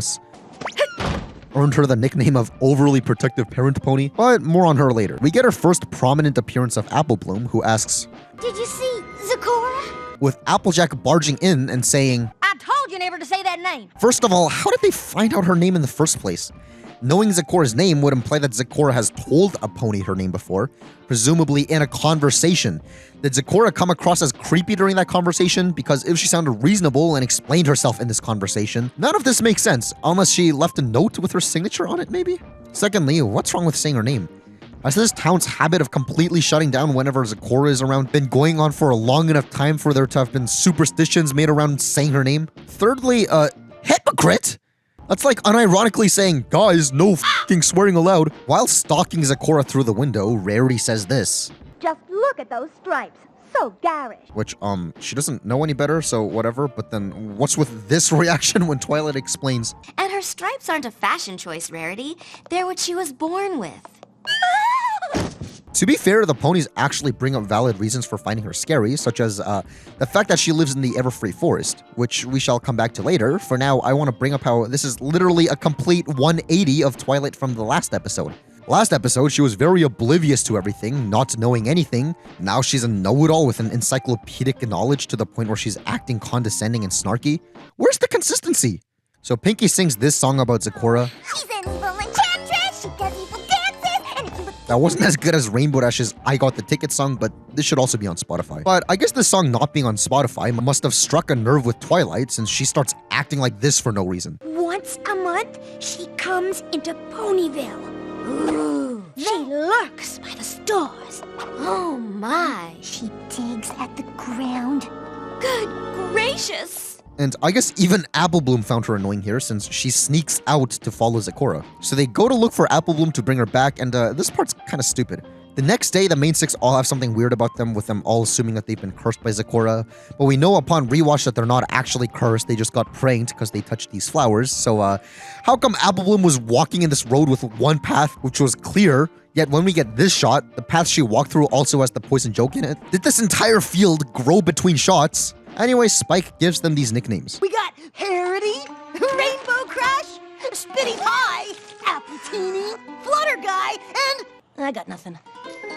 earned her the nickname of Overly Protective Parent Pony, but more on her later. We get her first prominent appearance of Applebloom, who asks,
Did you see Zecora?
with Applejack barging in and saying,
I told you never to say that name.
First of all, how did they find out her name in the first place? Knowing Zecora's name would imply that Zecora has told a pony her name before, presumably in a conversation. Did Zecora come across as creepy during that conversation? Because if she sounded reasonable and explained herself in this conversation, none of this makes sense, unless she left a note with her signature on it, maybe? Secondly, what's wrong with saying her name? Has this town's habit of completely shutting down whenever Zecora is around been going on for a long enough time for there to have been superstitions made around saying her name? Thirdly, hypocrite! That's like unironically saying, guys, no f***ing swearing aloud. While stalking Zecora through the window, Rarity says this.
Just look at those stripes. So garish.
Which, she doesn't know any better, so whatever. But then what's with this reaction when Twilight explains?
And her stripes aren't a fashion choice, Rarity. They're what she was born with.
To be fair, the ponies actually bring up valid reasons for finding her scary, such as the fact that she lives in the Everfree Forest, which we shall come back to later. For now, I want to bring up how this is literally a complete 180 of Twilight from the last episode. Last episode, she was very oblivious to everything, not knowing anything. Now she's a know-it-all with an encyclopedic knowledge to the point where she's acting condescending and snarky. Where's the consistency? So Pinkie sings this song about Zecora.
She's an evil enchantress. She does evil dances. And if you look...
That wasn't as good as Rainbow Dash's I Got the Ticket song, but this should also be on Spotify. But I guess this song not being on Spotify must have struck a nerve with Twilight, since she starts acting like this for no reason.
Once a month, she comes into Ponyville. Ooh. She lurks by the stores.
Oh my.
She digs at the ground.
Good gracious.
And I guess even Applebloom found her annoying here, since she sneaks out to follow Zecora. So they go to look for Applebloom to bring her back, and this part's kind of stupid. The next day, the main six all have something weird about them, with them all assuming that they've been cursed by Zecora. But we know upon rewatch that they're not actually cursed, they just got pranked because they touched these flowers. So, how come Applebloom was walking in this road with one path, which was clear, yet when we get this shot, the path she walked through also has the poison joke in it? Did this entire field grow between shots? Anyway, Spike gives them these nicknames.
We got Harity, Rainbow Crush, Spitty Pie, Apple Teeny, Flutter Guy, and I got nothing.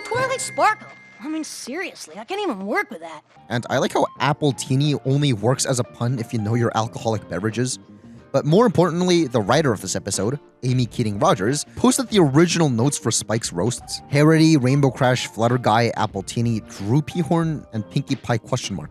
Twirly Sparkle. I mean, seriously, I can't even work with that.
And I like how Apple Teeny only works as a pun if you know your alcoholic beverages. But more importantly, the writer of this episode, Amy Keating Rogers, posted the original notes for Spike's roasts. Harity, Rainbow Crash, Flutter Guy, Apple Teeny, Droopy Horn, and Pinkie Pie ?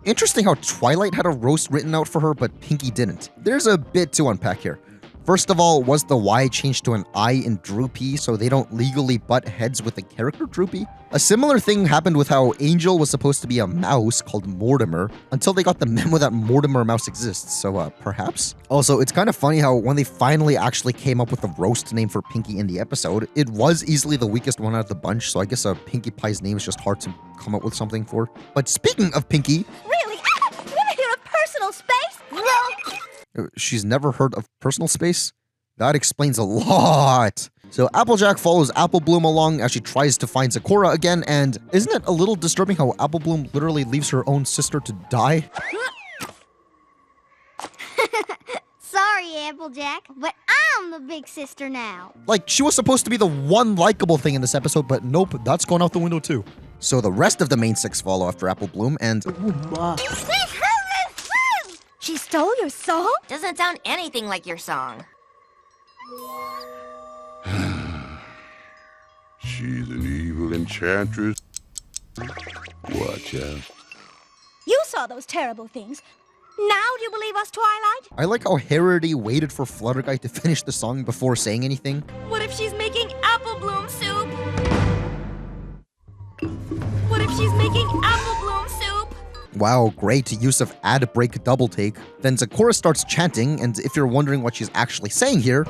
Interesting how Twilight had a roast written out for her, but Pinkie didn't. There's a bit to unpack here. First of all, was the Y changed to an I in Droopy so they don't legally butt heads with the character Droopy? A similar thing happened with how Angel was supposed to be a mouse called Mortimer until they got the memo that Mortimer Mouse exists, so perhaps? Also, it's kind of funny how when they finally actually came up with the roast name for Pinkie in the episode, it was easily the weakest one out of the bunch, so I guess Pinkie Pie's name is just hard to come up with something for. But speaking of Pinkie...
Really? You ever hear of personal space? No!
She's never heard of personal space? That explains a lot. So Applejack follows Applebloom along as she tries to find Zecora again, and isn't it a little disturbing how Applebloom literally leaves her own sister to die?
Sorry, Applejack, but I'm the big sister now.
Like, she was supposed to be the one likable thing in this episode, but nope, that's gone out the window too. So the rest of the main six follow after Applebloom, and...
She stole your song?
Doesn't sound anything like your song.
She's an evil enchantress. Watch out.
You saw those terrible things. Now do you believe us, Twilight?
I like how Harity waited for Flutter Guy to finish the song before saying anything.
What if she's making Applebloom soup? What if she's making Applebloom soup?
Wow, great use of ad break double take. Then Zecora starts chanting, and if you're wondering what she's actually saying here,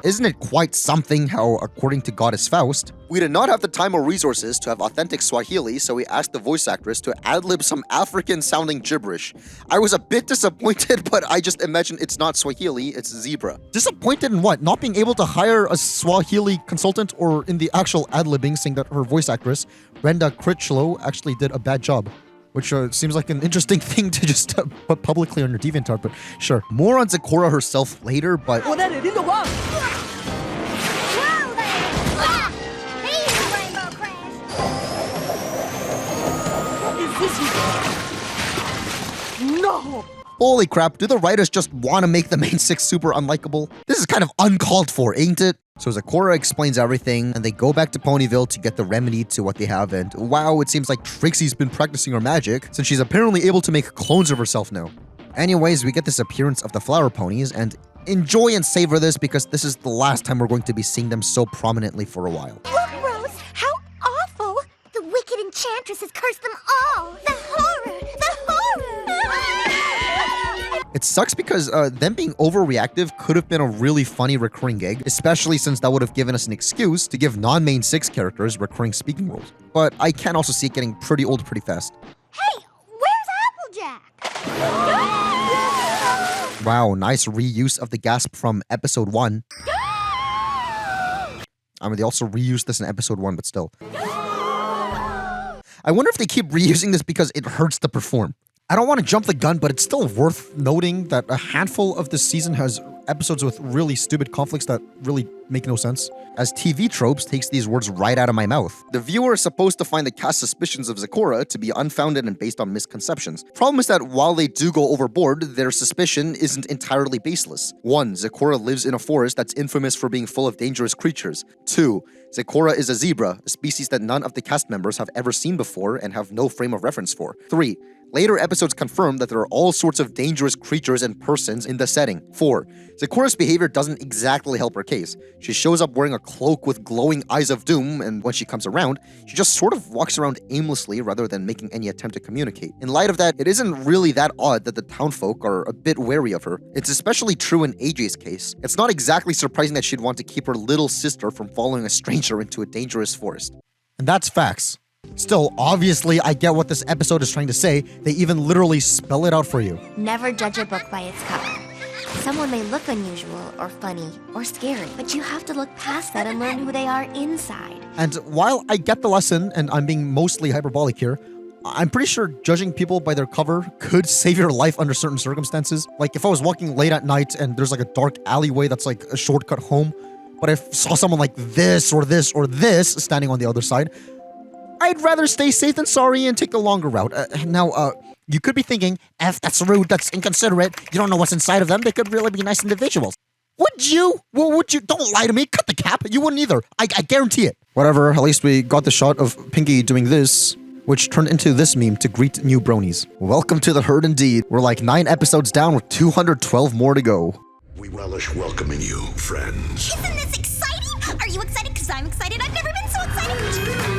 isn't it quite something how, according to Goddess Faust, we did not have the time or resources to have authentic Swahili, so we asked the voice actress to ad-lib some African-sounding gibberish. I was a bit disappointed, but I just imagine it's not Swahili, it's zebra. Disappointed in what? Not being able to hire a Swahili consultant, or in the actual ad-libbing, saying that her voice actress, Brenda Critchlow, actually did a bad job. Which seems like an interesting thing to just put publicly on your DeviantArt, but sure. More on Zecora herself later, but...
No!
Holy crap, do the writers just want to make the main six super unlikable? This is kind of uncalled for, ain't it? So Zecora explains everything, and they go back to Ponyville to get the remedy to what they have, and wow, it seems like Trixie's been practicing her magic, since she's apparently able to make clones of herself now. Anyways, we get this appearance of the flower ponies, and enjoy and savor this because this is the last time we're going to be seeing them so prominently for a while.
Look, Rose, how awful! The wicked enchantress has cursed them all! The horror! The horror!
It sucks because them being overreactive could have been a really funny recurring gag, especially since that would have given us an excuse to give non-main six characters recurring speaking roles. But I can also see it getting pretty old pretty fast.
Hey, where's Applejack?
Wow, nice reuse of the gasp from episode 1. I mean, they also reused this in episode 1, but still. I wonder if they keep reusing this because it hurts to perform. I don't want to jump the gun, but it's still worth noting that a handful of this season has episodes with really stupid conflicts that really make no sense. As TV Tropes takes these words right out of my mouth. The viewer is supposed to find the cast suspicions of Zecora to be unfounded and based on misconceptions. Problem is that while they do go overboard, their suspicion isn't entirely baseless. 1. Zecora lives in a forest that's infamous for being full of dangerous creatures. 2. Zecora is a zebra, a species that none of the cast members have ever seen before and have no frame of reference for. 3. Later episodes confirm that there are all sorts of dangerous creatures and persons in the setting. 4. Sakura's behavior doesn't exactly help her case. She shows up wearing a cloak with glowing eyes of doom, and when she comes around, she just sort of walks around aimlessly rather than making any attempt to communicate. In light of that, it isn't really that odd that the townfolk are a bit wary of her. It's especially true in AJ's case. It's not exactly surprising that she'd want to keep her little sister from following a stranger into a dangerous forest. And that's facts. Still, obviously, I get what this episode is trying to say. They even literally spell it out for you.
Never judge a book by its cover. Someone may look unusual or funny or scary, but you have to look past that and learn who they are inside.
And while I get the lesson, and I'm being mostly hyperbolic here, I'm pretty sure judging people by their cover could save your life under certain circumstances. Like if I was walking late at night and there's like a dark alleyway that's like a shortcut home, but I saw someone like this or this or this standing on the other side, I'd rather stay safe than sorry and take the longer route. You could be thinking, F, that's rude, that's inconsiderate, you don't know what's inside of them, they could really be nice individuals. Would you? Well, would you? Don't lie to me, cut the cap, you wouldn't either, I guarantee it. Whatever, at least we got the shot of Pinkie doing this, which turned into this meme to greet new bronies. Welcome to the herd indeed. We're like 9 episodes down with 212 more to go.
We relish welcoming you, friends.
Isn't this exciting? Are you excited? Because I'm excited. I've never been so excited.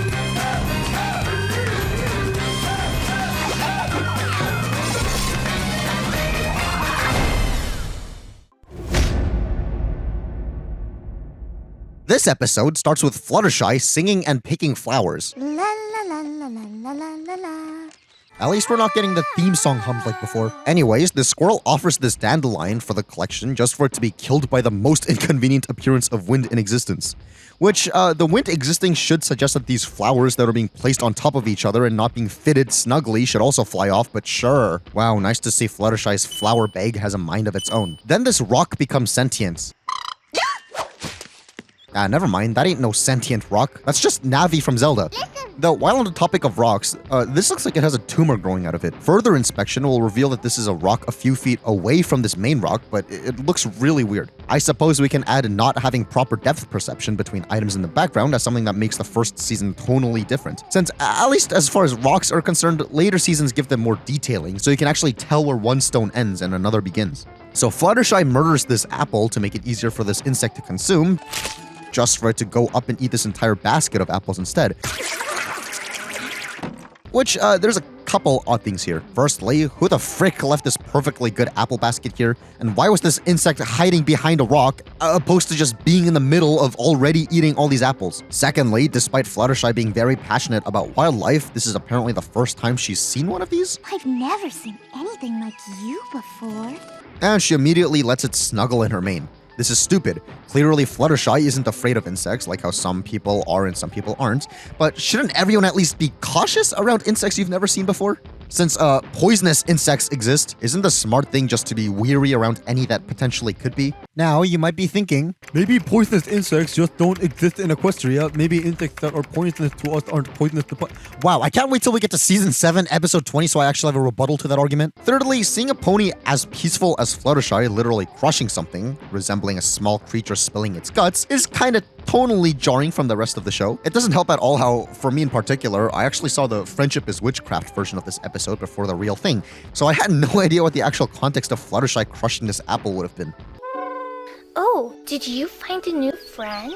This episode starts with Fluttershy singing and picking flowers.
La la la la la la la la.
At least we're not getting the theme song hummed like before. Anyways, the squirrel offers this dandelion for the collection just for it to be killed by the most inconvenient appearance of wind in existence. Which, the wind existing should suggest that these flowers that are being placed on top of each other and not being fitted snugly should also fly off, but sure. Wow, nice to see Fluttershy's flower bag has a mind of its own. Then this rock becomes sentient. Never mind, that ain't no sentient rock. That's just Navi from Zelda. Though, while on the topic of rocks, this looks like it has a tumor growing out of it. Further inspection will reveal that this is a rock a few feet away from this main rock, but it looks really weird. I suppose we can add not having proper depth perception between items in the background as something that makes the first season tonally different. Since, at least as far as rocks are concerned, later seasons give them more detailing, so you can actually tell where one stone ends and another begins. So Fluttershy murders this apple to make it easier for this insect to consume, just for it to go up and eat this entire basket of apples instead. Which, there's a couple odd things here. Firstly, who the frick left this perfectly good apple basket here? And why was this insect hiding behind a rock, opposed to just being in the middle of already eating all these apples? Secondly, despite Fluttershy being very passionate about wildlife, this is apparently the first time she's seen one of these?
I've never seen anything like you before.
And she immediately lets it snuggle in her mane. This is stupid. Clearly, Fluttershy isn't afraid of insects, like how some people are and some people aren't, but shouldn't everyone at least be cautious around insects you've never seen before? Since, poisonous insects exist, isn't the smart thing just to be weary around any that potentially could be? Now, you might be thinking, maybe poisonous insects just don't exist in Equestria, maybe insects that are poisonous to us aren't poisonous to Wow, I can't wait till we get to Season 7, Episode 20 so I actually have a rebuttal to that argument. Thirdly, seeing a pony as peaceful as Fluttershy literally crushing something, resembling a small creature spilling its guts, is kinda tonally jarring from the rest of the show. It doesn't help at all how, for me in particular, I actually saw the Friendship is Witchcraft version of this episode before the real thing, so I had no idea what the actual context of Fluttershy crushing this apple would have been.
Oh, did you find a new friend?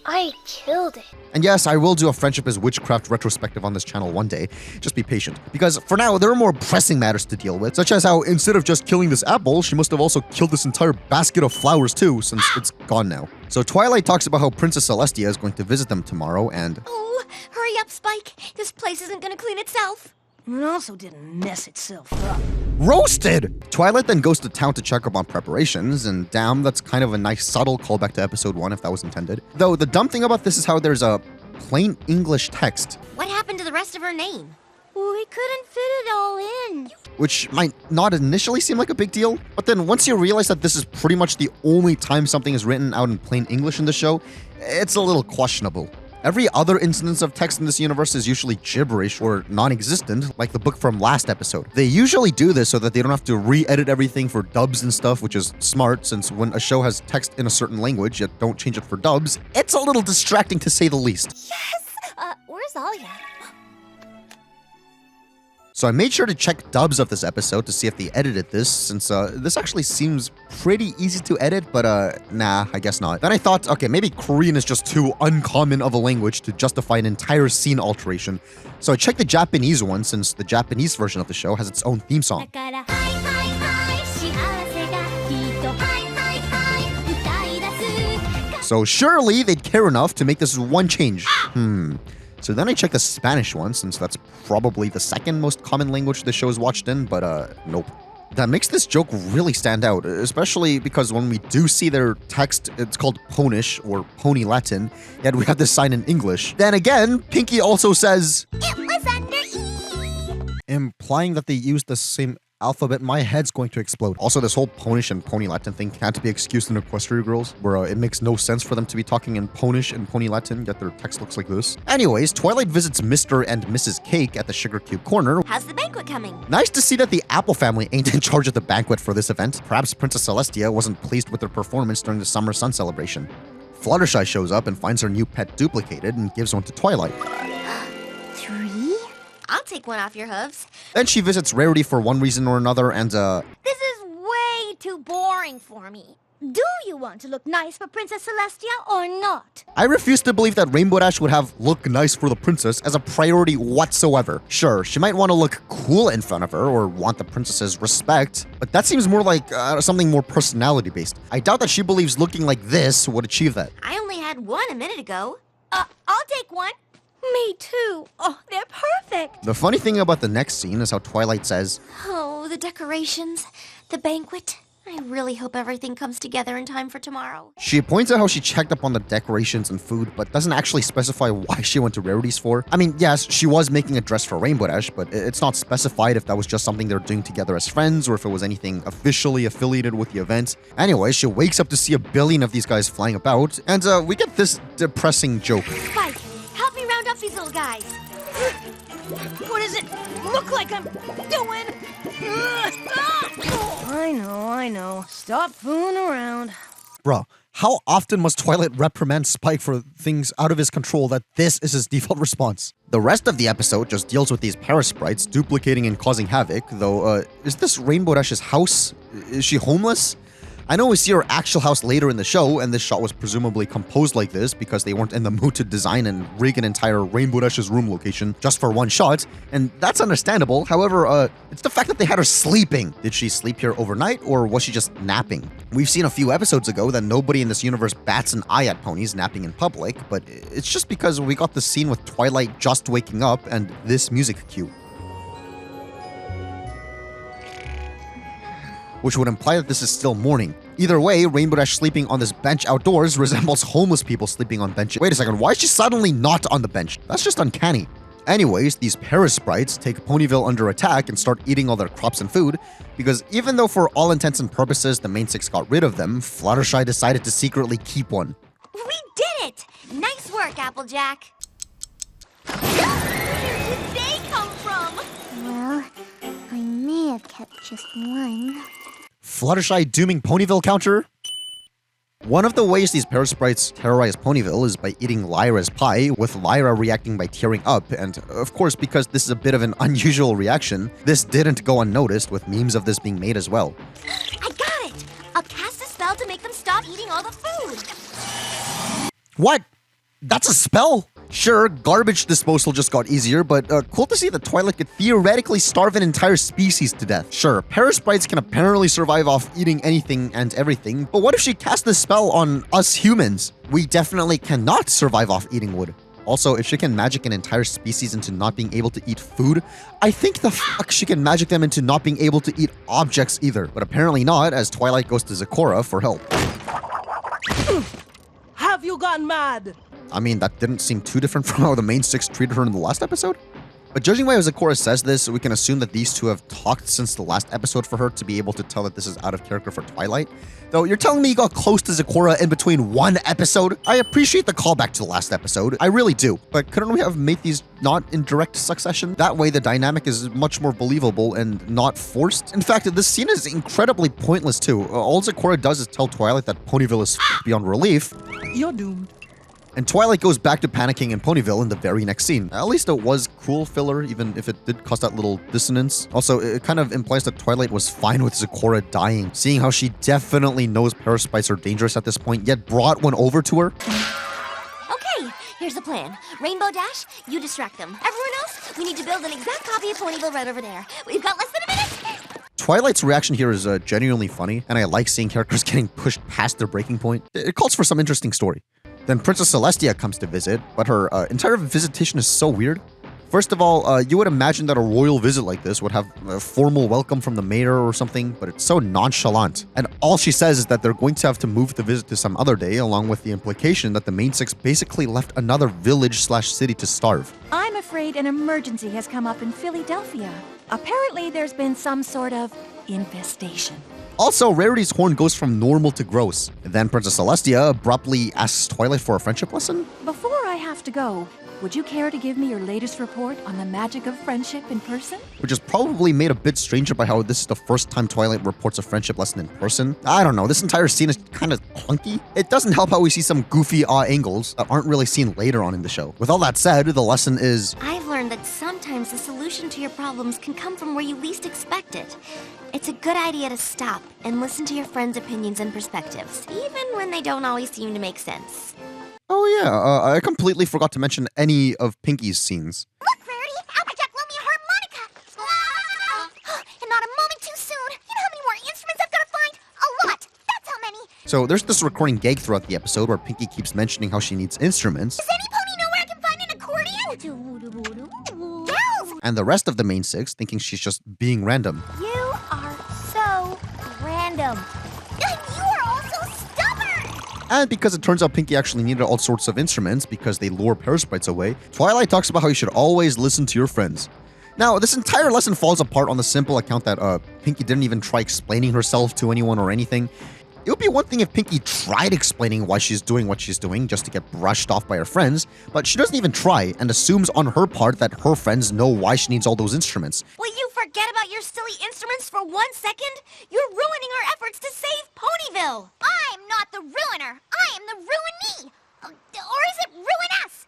I killed it.
And yes, I will do a Friendship is Witchcraft retrospective on this channel one day. Just be patient. Because for now, there are more pressing matters to deal with, such as how instead of just killing this apple, she must have also killed this entire basket of flowers too, since it's gone now. So Twilight talks about how Princess Celestia is going to visit them tomorrow, and...
Oh, hurry up, Spike. This place isn't gonna clean itself.
It also didn't mess itself up.
Roasted! Twilight then goes to town to check up on preparations, and damn, that's kind of a nice subtle callback to episode 1 if that was intended. Though the dumb thing about this is how there's a plain English text.
What happened to the rest of her name?
We couldn't fit it all in.
Which might not initially seem like a big deal, but then once you realize that this is pretty much the only time something is written out in plain English in the show, it's a little questionable. Every other instance of text in this universe is usually gibberish or non-existent, like the book from last episode. They usually do this so that they don't have to re-edit everything for dubs and stuff, which is smart, since when a show has text in a certain language, yet don't change it for dubs, it's a little distracting to say the least.
Yes! Where's Alia?
So I made sure to check dubs of this episode to see if they edited this, since this actually seems pretty easy to edit, but nah, I guess not. Then I thought, okay, maybe Korean is just too uncommon of a language to justify an entire scene alteration. So I checked the Japanese one, since the Japanese version of the show has its own theme song. So surely they'd care enough to make this one change. So then I checked the Spanish one, since that's probably the second most common language the show is watched in, but nope. That makes this joke really stand out, especially because when we do see their text, it's called Ponish or Pony Latin, yet we have this sign in English. Then again, Pinkie also says,
It was under E.
implying that they used the same alphabet. My head's going to explode. Also, this whole Ponish and Pony Latin thing can't be excused in Equestria Girls, where it makes no sense for them to be talking in Ponish and Pony Latin, yet their text looks like this. Anyways, Twilight visits Mr. and Mrs. Cake at the Sugar Cube Corner.
How's the banquet coming?
Nice to see that the Apple family ain't in charge of the banquet for this event. Perhaps Princess Celestia wasn't pleased with their performance during the Summer Sun celebration. Fluttershy shows up and finds her new pet duplicated and gives one to Twilight.
3? I'll take one off your hooves.
Then she visits Rarity for one reason or another, and
This is way too boring for me. Do you want to look nice for Princess Celestia or not?
I refuse to believe that Rainbow Dash would have look nice for the princess as a priority whatsoever. Sure, she might want to look cool in front of her or want the princess's respect, but that seems more like something more personality based. I doubt that she believes looking like this would achieve that.
I only had one a minute ago.
I'll take one. Me too. Oh, they're perfect.
The funny thing about the next scene is how Twilight says,
Oh, the decorations, the banquet. I really hope everything comes together in time for tomorrow.
She points out how she checked up on the decorations and food, but doesn't actually specify why she went to Rarity's for. I mean, yes, she was making a dress for Rainbow Dash, but it's not specified if that was just something they're doing together as friends or if it was anything officially affiliated with the event. Anyway, she wakes up to see a billion of these guys flying about, and we get this depressing joke.
Spike, help me round up these little guys.
What does it look like I'm doing? I know. Stop fooling around.
Bruh, how often must Twilight reprimand Spike for things out of his control that this is his default response? The rest of the episode just deals with these parasprites duplicating and causing havoc, though, is this Rainbow Dash's house? Is she homeless? I know we see her actual house later in the show, and this shot was presumably composed like this because they weren't in the mood to design and rig an entire Rainbow Dash's room location just for one shot, and that's understandable. However, it's the fact that they had her sleeping. Did she sleep here overnight, or was she just napping? We've seen a few episodes ago that nobody in this universe bats an eye at ponies napping in public, but it's just because we got the scene with Twilight just waking up and this music cue, which would imply that this is still morning. Either way, Rainbow Dash sleeping on this bench outdoors resembles homeless people sleeping on benches. Wait a second, why is she suddenly not on the bench? That's just uncanny. Anyways, these parasprites take Ponyville under attack and start eating all their crops and food, because even though for all intents and purposes the main six got rid of them, Fluttershy decided to secretly keep one.
We did it! Nice work, Applejack.
Where did they come from? Well, I may have kept just one.
Fluttershy dooming Ponyville counter? One of the ways these parasprites terrorize Ponyville is by eating Lyra's pie, with Lyra reacting by tearing up, and of course, because this is a bit of an unusual reaction, this didn't go unnoticed, with memes of this being made as well.
I got it! I'll cast a spell to make them stop eating all the food.
What? That's a spell? Sure, garbage disposal just got easier, but cool to see that Twilight could theoretically starve an entire species to death. Sure, parasprites can apparently survive off eating anything and everything, but what if she cast this spell on us humans? We definitely cannot survive off eating wood. Also, if she can magic an entire species into not being able to eat food, I think the fuck she can magic them into not being able to eat objects either. But apparently not, as Twilight goes to Zecora for help.
Have you gone mad?
I mean, that didn't seem too different from how the main six treated her in the last episode. But judging by how Zecora says this, we can assume that these two have talked since the last episode for her to be able to tell that this is out of character for Twilight. Though you're telling me you got close to Zecora in between one episode? I appreciate the callback to the last episode, I really do. But couldn't we have made these not in direct succession? That way the dynamic is much more believable and not forced. In fact, this scene is incredibly pointless too. All Zecora does is tell Twilight that Ponyville is beyond relief.
You're doomed.
And Twilight goes back to panicking in Ponyville in the very next scene. At least it was cool filler, even if it did cause that little dissonance. Also, it kind of implies that Twilight was fine with Zecora dying, seeing how she definitely knows parasites are dangerous at this point, yet brought one over to her.
Okay, here's the plan. Rainbow Dash, you distract them. Everyone else, we need to build an exact copy of Ponyville right over there. We've got less than a minute.
Twilight's reaction here is genuinely funny, and I like seeing characters getting pushed past their breaking point. It calls for some interesting story. Then Princess Celestia comes to visit, but her entire visitation is so weird. First of all, you would imagine that a royal visit like this would have a formal welcome from the mayor or something, but it's so nonchalant. And all she says is that they're going to have to move the visit to some other day, along with the implication that the main six basically left another village/city to starve.
I'm afraid an emergency has come up in Philadelphia. Apparently there's been some sort of infestation.
Also, Rarity's horn goes from normal to gross. And then Princess Celestia abruptly asks Twilight for a friendship lesson.
Before I have to go, would you care to give me your latest report on the magic of friendship in person?
Which is probably made a bit stranger by how this is the first time Twilight reports a friendship lesson in person. I don't know, this entire scene is kind of clunky. It doesn't help how we see some goofy angles that aren't really seen later on in the show. With all that said, the lesson is...
I've learned that sometimes the solution to your problems can come from where you least expect it. It's a good idea to stop and listen to your friends' opinions and perspectives, even when they don't always seem to make sense.
Oh yeah, I completely forgot to mention any of Pinkie's scenes.
Look, Rarity! Applejack loaned me a harmonica! And not a moment too soon! You know how many more instruments I've got to find? A lot! That's how many!
So there's this recurring gag throughout the episode where Pinkie keeps mentioning how she needs instruments.
Does any pony know where I can find an accordion? Girls!
And the rest of the main six thinking she's just being random.
You are so random. And you are also stubborn!
And because it turns out Pinkie actually needed all sorts of instruments because they lure parasites away, Twilight talks about how you should always listen to your friends. Now, this entire lesson falls apart on the simple account that Pinkie didn't even try explaining herself to anyone or anything. It would be one thing if Pinkie tried explaining why she's doing what she's doing just to get brushed off by her friends, but she doesn't even try and assumes on her part that her friends know why she needs all those instruments.
Will you forget about your silly instruments for 1 second? You're ruining our efforts to save Ponyville!
I'm not the ruiner. I am the ruinee. Or is it ruin us?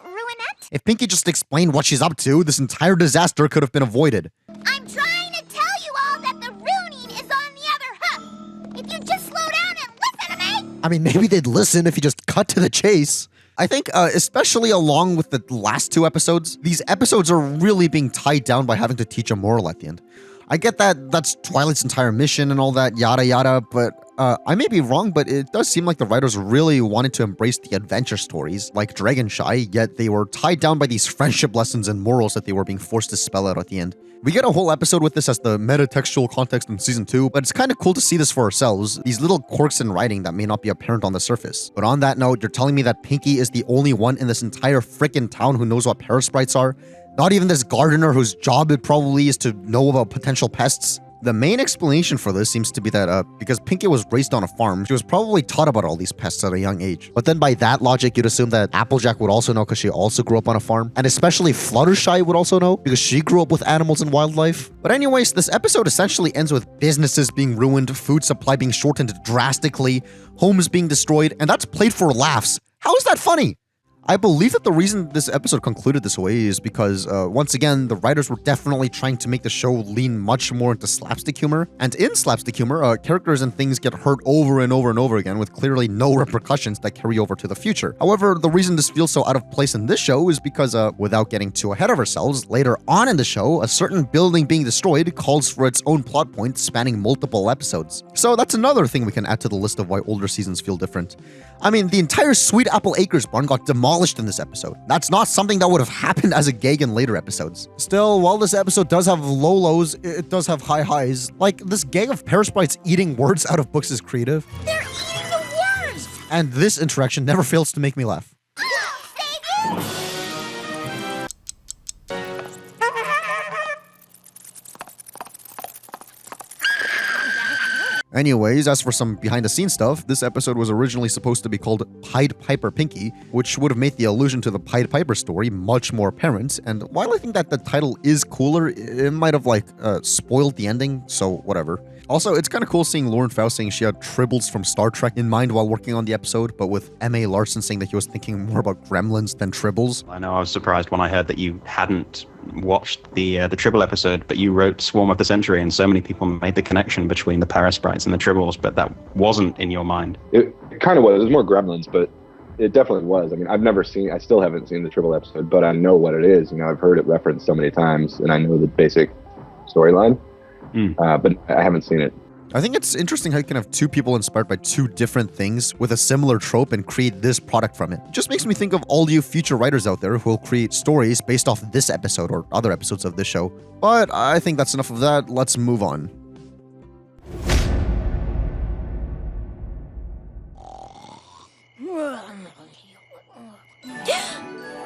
Ruinette?
If Pinkie just explained what she's up to, this entire disaster could have been avoided.
I'm trying to tell you all that the ruining is on the other hoof. If you just slow down and listen to me.
I mean, maybe they'd listen if you just cut to the chase. I think, especially along with the last two episodes, these episodes are really being tied down by having to teach a moral at the end. I get that that's Twilight's entire mission and all that, yada yada, but I may be wrong, but it does seem like the writers really wanted to embrace the adventure stories, like Dragonshy, yet they were tied down by these friendship lessons and morals that they were being forced to spell out at the end. We get a whole episode with this as the metatextual context in Season 2, but it's kind of cool to see this for ourselves, these little quirks in writing that may not be apparent on the surface. But on that note, you're telling me that Pinkie is the only one in this entire frickin' town who knows what parasprites are? Not even this gardener whose job it probably is to know about potential pests? The main explanation for this seems to be that because Pinkie was raised on a farm, she was probably taught about all these pests at a young age. But then by that logic, you'd assume that Applejack would also know because she also grew up on a farm. And especially Fluttershy would also know because she grew up with animals and wildlife. But anyways, this episode essentially ends with businesses being ruined, food supply being shortened drastically, homes being destroyed, and that's played for laughs. How is that funny? I believe that the reason this episode concluded this way is because, once again, the writers were definitely trying to make the show lean much more into slapstick humor. And in slapstick humor, characters and things get hurt over and over and over again with clearly no repercussions that carry over to the future. However, the reason this feels so out of place in this show is because, without getting too ahead of ourselves, later on in the show, a certain building being destroyed calls for its own plot point spanning multiple episodes. So that's another thing we can add to the list of why older seasons feel different. I mean, the entire Sweet Apple Acres barn got demolished in this episode. That's not something that would have happened as a gag in later episodes. Still, while this episode does have low lows, it does have high highs. Like, this gag of parasprites eating words out of books is creative.
They're eating the words!
And this interaction never fails to make me laugh. Anyways, as for some behind-the-scenes stuff, this episode was originally supposed to be called Pied Piper Pinkie, which would have made the allusion to the Pied Piper story much more apparent, and while I think that the title is cooler, it might have, spoiled the ending, so whatever. Also, it's kind of cool seeing Lauren Faust saying she had Tribbles from Star Trek in mind while working on the episode, but with M.A. Larson saying that he was thinking more about Gremlins than Tribbles.
I know I was surprised when I heard that you hadn't watched the Tribble episode, but you wrote Swarm of the Century, and so many people made the connection between the Parasprites and the Tribbles, but that wasn't in your mind.
It kind of was. It was more Gremlins, but it definitely was. I mean, I still haven't seen the Tribble episode, but I know what it is. You know, I've heard it referenced so many times, and I know the basic storyline, but I haven't seen it.
I think it's interesting how you can have two people inspired by two different things with a similar trope and create this product from it. It just makes me think of all you future writers out there who will create stories based off this episode or other episodes of this show. But I think that's enough of that. Let's move on.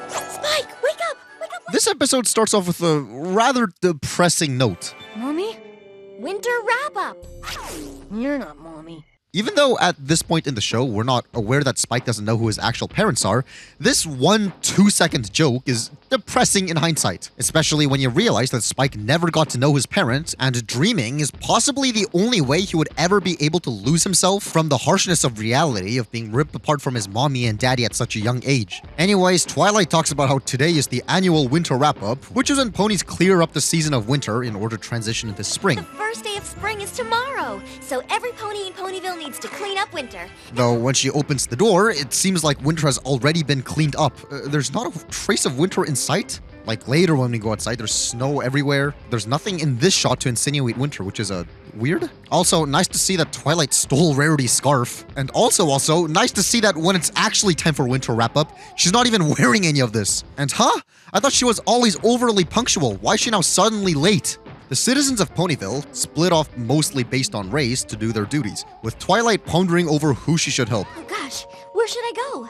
Spike, wake up! Wake up!
This episode starts off with a rather depressing note.
Mommy?
Winter wrap-up.
You're not Mommy.
Even though at this point in the show, we're not aware that Spike doesn't know who his actual parents are, this 1-2-second joke is depressing in hindsight, especially when you realize that Spike never got to know his parents, and dreaming is possibly the only way he would ever be able to lose himself from the harshness of reality of being ripped apart from his mommy and daddy at such a young age. Anyways, Twilight talks about how today is the annual winter wrap-up, which is when ponies clear up the season of winter in order to transition into spring.
The first day of spring is tomorrow, so every pony in Ponyville needs to clean up winter.
Though when she opens the door, it seems like winter has already been cleaned up. There's not a trace of winter in sight. Like later when we go outside, there's snow everywhere. There's nothing in this shot to insinuate winter, which is weird. Also, nice to see that Twilight stole Rarity's scarf. And also, nice to see that when it's actually time for winter wrap-up, she's not even wearing any of this. And I thought she was always overly punctual. Why is she now suddenly late? The citizens of Ponyville split off mostly based on race to do their duties, with Twilight pondering over who she should help.
Oh gosh, where should I go?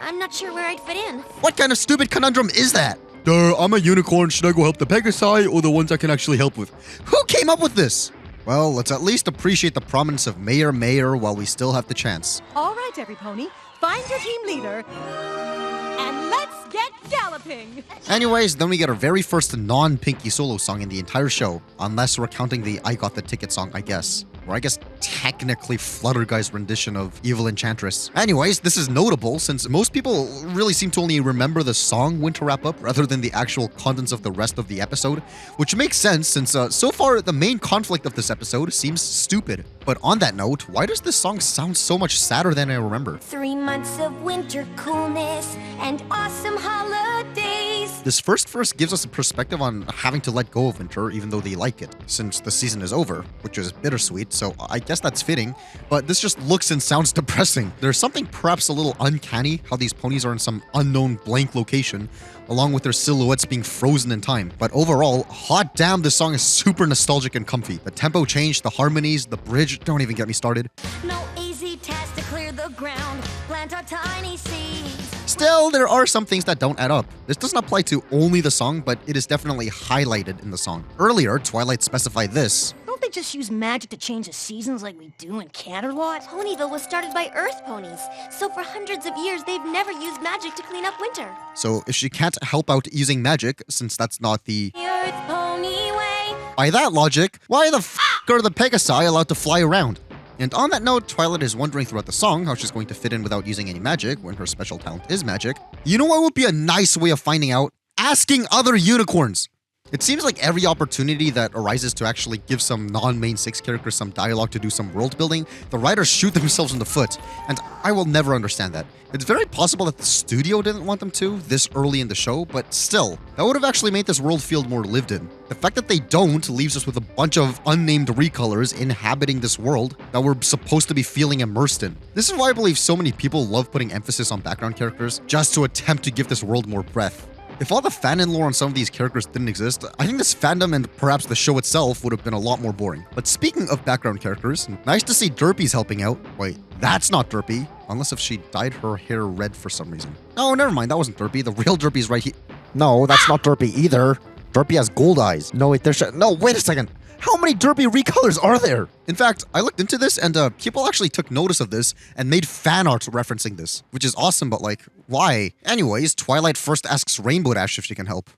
I'm not sure where I'd fit in.
What kind of stupid conundrum is that? Duh, I'm a unicorn. Should I go help the Pegasi or the ones I can actually help with? Who came up with this? Well, let's at least appreciate the prominence of Mayor while we still have the chance.
All right, every pony, find your team leader, and let's get galloping.
Anyways, then we get our very first non-Pinkie solo song in the entire show, unless we're counting the I Got the Ticket song, I guess. Or I guess technically Flutterguy's rendition of Evil Enchantress. Anyways, this is notable since most people really seem to only remember the song Winter Wrap-Up rather than the actual contents of the rest of the episode, which makes sense since so far the main conflict of this episode seems stupid. But on that note, why does this song sound so much sadder than I remember?
3 months of winter coolness and awesome holidays.
This first verse gives us a perspective on having to let go of winter even though they like it, since the season is over, which is bittersweet, so I guess that's fitting, but this just looks and sounds depressing. There's something perhaps a little uncanny how these ponies are in some unknown blank location, along with their silhouettes being frozen in time. But overall, hot damn, this song is super nostalgic and comfy. The tempo change, the harmonies, the bridge, don't even get me started.
No easy task to clear the ground, plant our tiny seeds.
Still, there are some things that don't add up. This doesn't apply to only the song, but it is definitely highlighted in the song. Earlier, Twilight specified this.
Don't they just use magic to change the seasons like we do in Canterlot?
Ponyville was started by Earth ponies, so for hundreds of years they've never used magic to clean up winter.
So if she can't help out using magic, since that's not the
Earth pony way.
By that logic, why the f*** are the Pegasi allowed to fly around? And on that note, Twilight is wondering throughout the song how she's going to fit in without using any magic when her special talent is magic. You know what would be a nice way of finding out? Asking other unicorns! It seems like every opportunity that arises to actually give some non-main 6 characters some dialogue to do some world building, the writers shoot themselves in the foot, and I will never understand that. It's very possible that the studio didn't want them to this early in the show, but still, that would have actually made this world feel more lived in. The fact that they don't leaves us with a bunch of unnamed recolors inhabiting this world that we're supposed to be feeling immersed in. This is why I believe so many people love putting emphasis on background characters, just to attempt to give this world more breadth. If all the fanon lore on some of these characters didn't exist, I think this fandom and perhaps the show itself would have been a lot more boring. But speaking of background characters, nice to see Derpy's helping out. Wait, that's not Derpy. Unless if she dyed her hair red for some reason. Oh, never mind, that wasn't Derpy. The real Derpy's right here. No, that's not Derpy either. Derpy has gold eyes. No, wait, no, wait a second. How many Derpy recolors are there? In fact, I looked into this and people actually took notice of this and made fan art referencing this, which is awesome, but like, why? Anyways, Twilight first asks Rainbow Dash if she can help.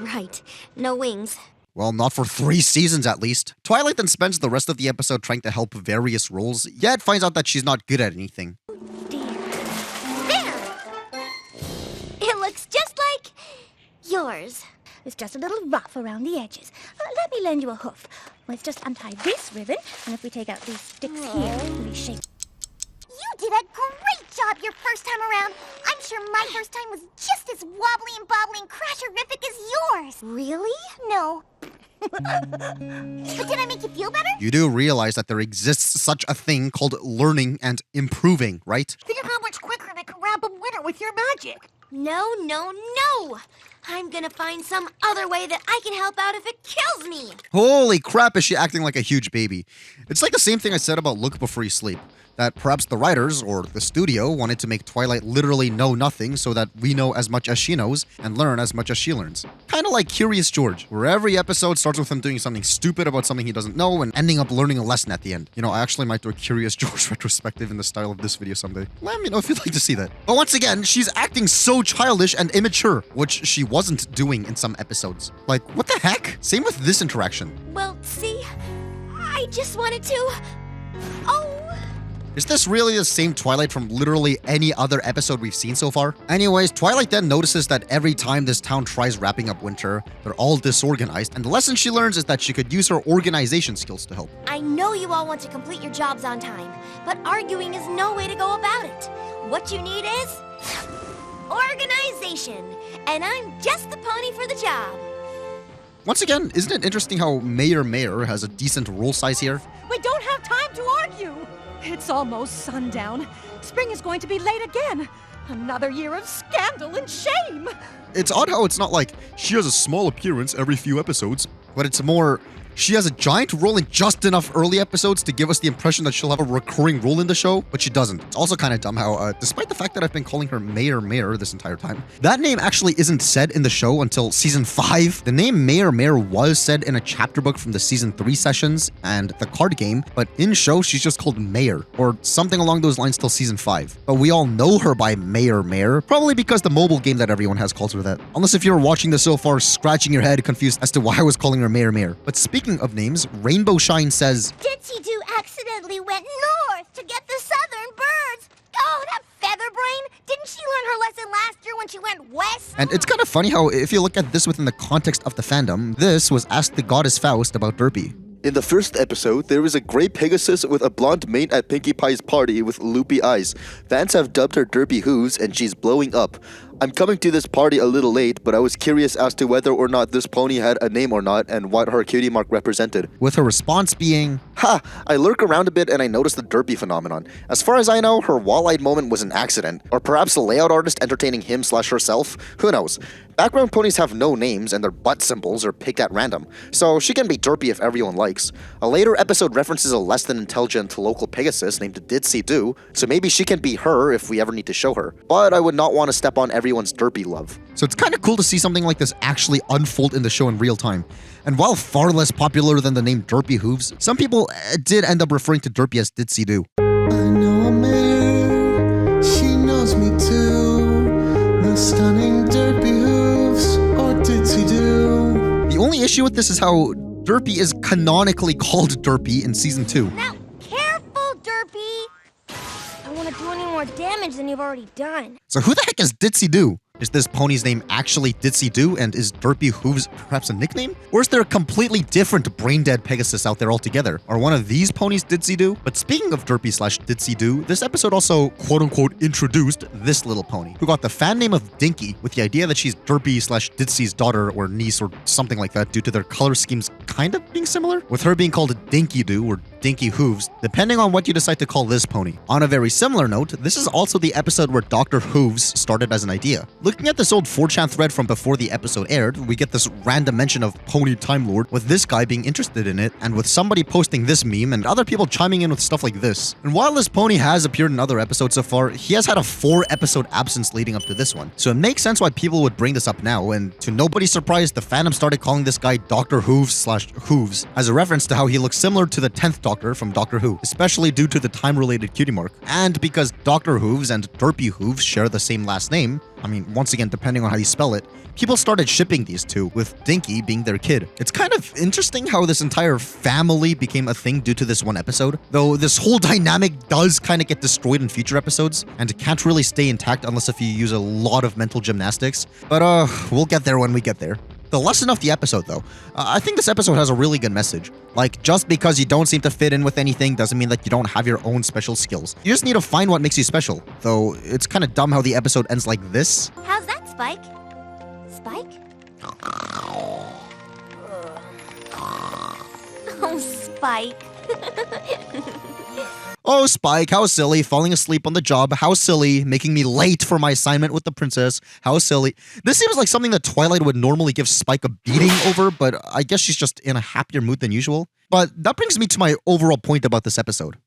Right. No wings.
Well, not for 3 seasons at least. Twilight then spends the rest of the episode trying to help various roles, yet finds out that she's not good at anything.
There! It looks just like yours. It's just a little rough around the edges. Let me lend you a hoof. Let's just untie this ribbon, and if we take out these sticks here, we shape.
You did a great job your first time around. I'm sure my first time was just as wobbly and bobbly and crash-horrific as yours.
Really?
No. But did I make you feel better?
You do realize that there exists such a thing called learning and improving, right?
Think of how much quicker they can wrap them winter with your magic.
No, no, no! I'm gonna find some other way that I can help out if it kills me!
Holy crap, is she acting like a huge baby. It's like the same thing I said about Look Before You Sleep. That perhaps the writers, or the studio, wanted to make Twilight literally know nothing so that we know as much as she knows and learn as much as she learns. Kinda like Curious George, where every episode starts with him doing something stupid about something he doesn't know and ending up learning a lesson at the end. You know, I actually might do a Curious George retrospective in the style of this video someday. Let me know if you'd like to see that. But once again, she's acting so childish and immature, which she wasn't doing in some episodes. Like, what the heck? Same with this interaction.
Well, see, I just wanted to... Oh!
Is this really the same Twilight from literally any other episode we've seen so far? Anyways, Twilight then notices that every time this town tries wrapping up winter, they're all disorganized, and the lesson she learns is that she could use her organization skills to help.
I know you all want to complete your jobs on time, but arguing is no way to go about it. What you need is... organization. And I'm just the pony for the job.
Once again, isn't it interesting how Mayor has a decent role size here?
We don't have time to argue. It's almost sundown. Spring is going to be late again. Another year of scandal and shame.
It's odd how it's not like she has a small appearance every few episodes, but it's more... she has a giant role in just enough early episodes to give us the impression that she'll have a recurring role in the show, but she doesn't. It's also kind of dumb how, despite the fact that I've been calling her Mayor this entire time, that name actually isn't said in the show until season 5. The name Mayor was said in a chapter book from the season 3 sessions and the card game, but in show she's just called Mayor, or something along those lines till season 5. But we all know her by Mayor, probably because the mobile game that everyone has calls her that. Unless if you're watching this so far scratching your head confused as to why I was calling her Mayor. But speaking of names, Rainbow Shine says,
Ditsy Doo accidentally went north to get the southern birds. Oh, that featherbrain! Didn't she learn her lesson last year when she went west?
And it's kind of funny how, if you look at this within the context of the fandom, this was Ask the Goddess Faust about Derpy.
In the first episode, there is a gray Pegasus with a blonde mane at Pinkie Pie's party with loopy eyes. Fans have dubbed her Derpy Hooves, and she's blowing up. I'm coming to this party a little late, but I was curious as to whether or not this pony had a name or not and what her cutie mark represented.
With her response being,
Ha! I lurk around a bit and I noticed the Derpy phenomenon. As far as I know, her wall-eyed moment was an accident, or perhaps a layout artist entertaining him/herself. Who knows? Background ponies have no names and their butt symbols are picked at random, so she can be Derpy if everyone likes. A later episode references a less than intelligent local Pegasus named Ditsy Doo, so maybe she can be her if we ever need to show her. But I would not want to step on everyone's Derpy love.
So it's kind of cool to see something like this actually unfold in the show in real time. And while far less popular than the name Derpy Hooves, some people did end up referring to Derpy as Ditsy Doo.
I know a mare, she knows me too. The stunning Derpy Hooves, or Ditsy Doo.
The only issue with this is how Derpy is canonically called Derpy in season 2.
Now, careful, Derpy! I don't want to do any more damage than you've already done.
So who the heck is Ditsy Doo? Is this pony's name actually Ditsy Doo, and is Derpy Hooves perhaps a nickname? Or is there a completely different brain-dead Pegasus out there altogether? Are one of these ponies Ditsy Doo? But speaking of Derpy/Ditsy Doo, this episode also quote-unquote introduced this little pony, who got the fan name of Dinky, with the idea that she's Derpy/Ditsy's daughter or niece or something like that due to their color schemes kind of being similar, with her being called Dinky Doo or Dinky Hooves, depending on what you decide to call this pony. On a very similar note, this is also the episode where Dr. Hooves started as an idea. Looking at this old 4chan thread from before the episode aired, we get this random mention of Pony Time Lord, with this guy being interested in it, and with somebody posting this meme and other people chiming in with stuff like this. And while this pony has appeared in other episodes so far, he has had a 4-episode absence leading up to this one. So it makes sense why people would bring this up now, and to nobody's surprise, the fandom started calling this guy Dr. Hooves/Hooves, as a reference to how he looks similar to the 10th Doctor from Doctor Who, especially due to the time-related cutie mark. And because Dr. Hooves and Derpy Hooves share the same last name, I mean, once again, depending on how you spell it, people started shipping these two, with Dinky being their kid. It's kind of interesting how this entire family became a thing due to this one episode, though this whole dynamic does kind of get destroyed in future episodes, and can't really stay intact unless if you use a lot of mental gymnastics. But we'll get there when we get there. The lesson of the episode, though, I think this episode has a really good message. Like, just because you don't seem to fit in with anything doesn't mean that you don't have your own special skills. You just need to find what makes you special. Though, it's kind of dumb how the episode ends like this.
How's that, Spike? Spike? Oh, Spike.
Oh, Spike, how silly, falling asleep on the job, how silly, making me late for my assignment with the princess, how silly. This seems like something that Twilight would normally give Spike a beating over, but I guess she's just in a happier mood than usual. But that brings me to my overall point about this episode.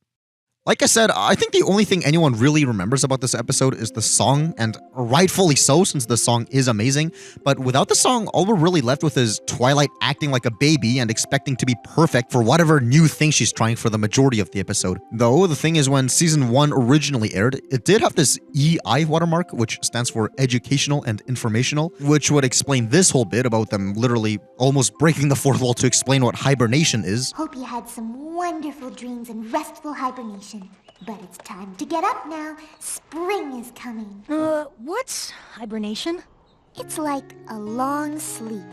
Like I said, I think the only thing anyone really remembers about this episode is the song, and rightfully so since the song is amazing, but without the song, all we're really left with is Twilight acting like a baby and expecting to be perfect for whatever new thing she's trying for the majority of the episode. Though, the thing is, when Season 1 originally aired, it did have this EI watermark, which stands for Educational and Informational, which would explain this whole bit about them literally almost breaking the fourth wall to explain what hibernation is.
Hope you had some wonderful dreams and restful hibernation. But it's time to get up now. Spring is coming.
What's hibernation?
It's like a long sleep.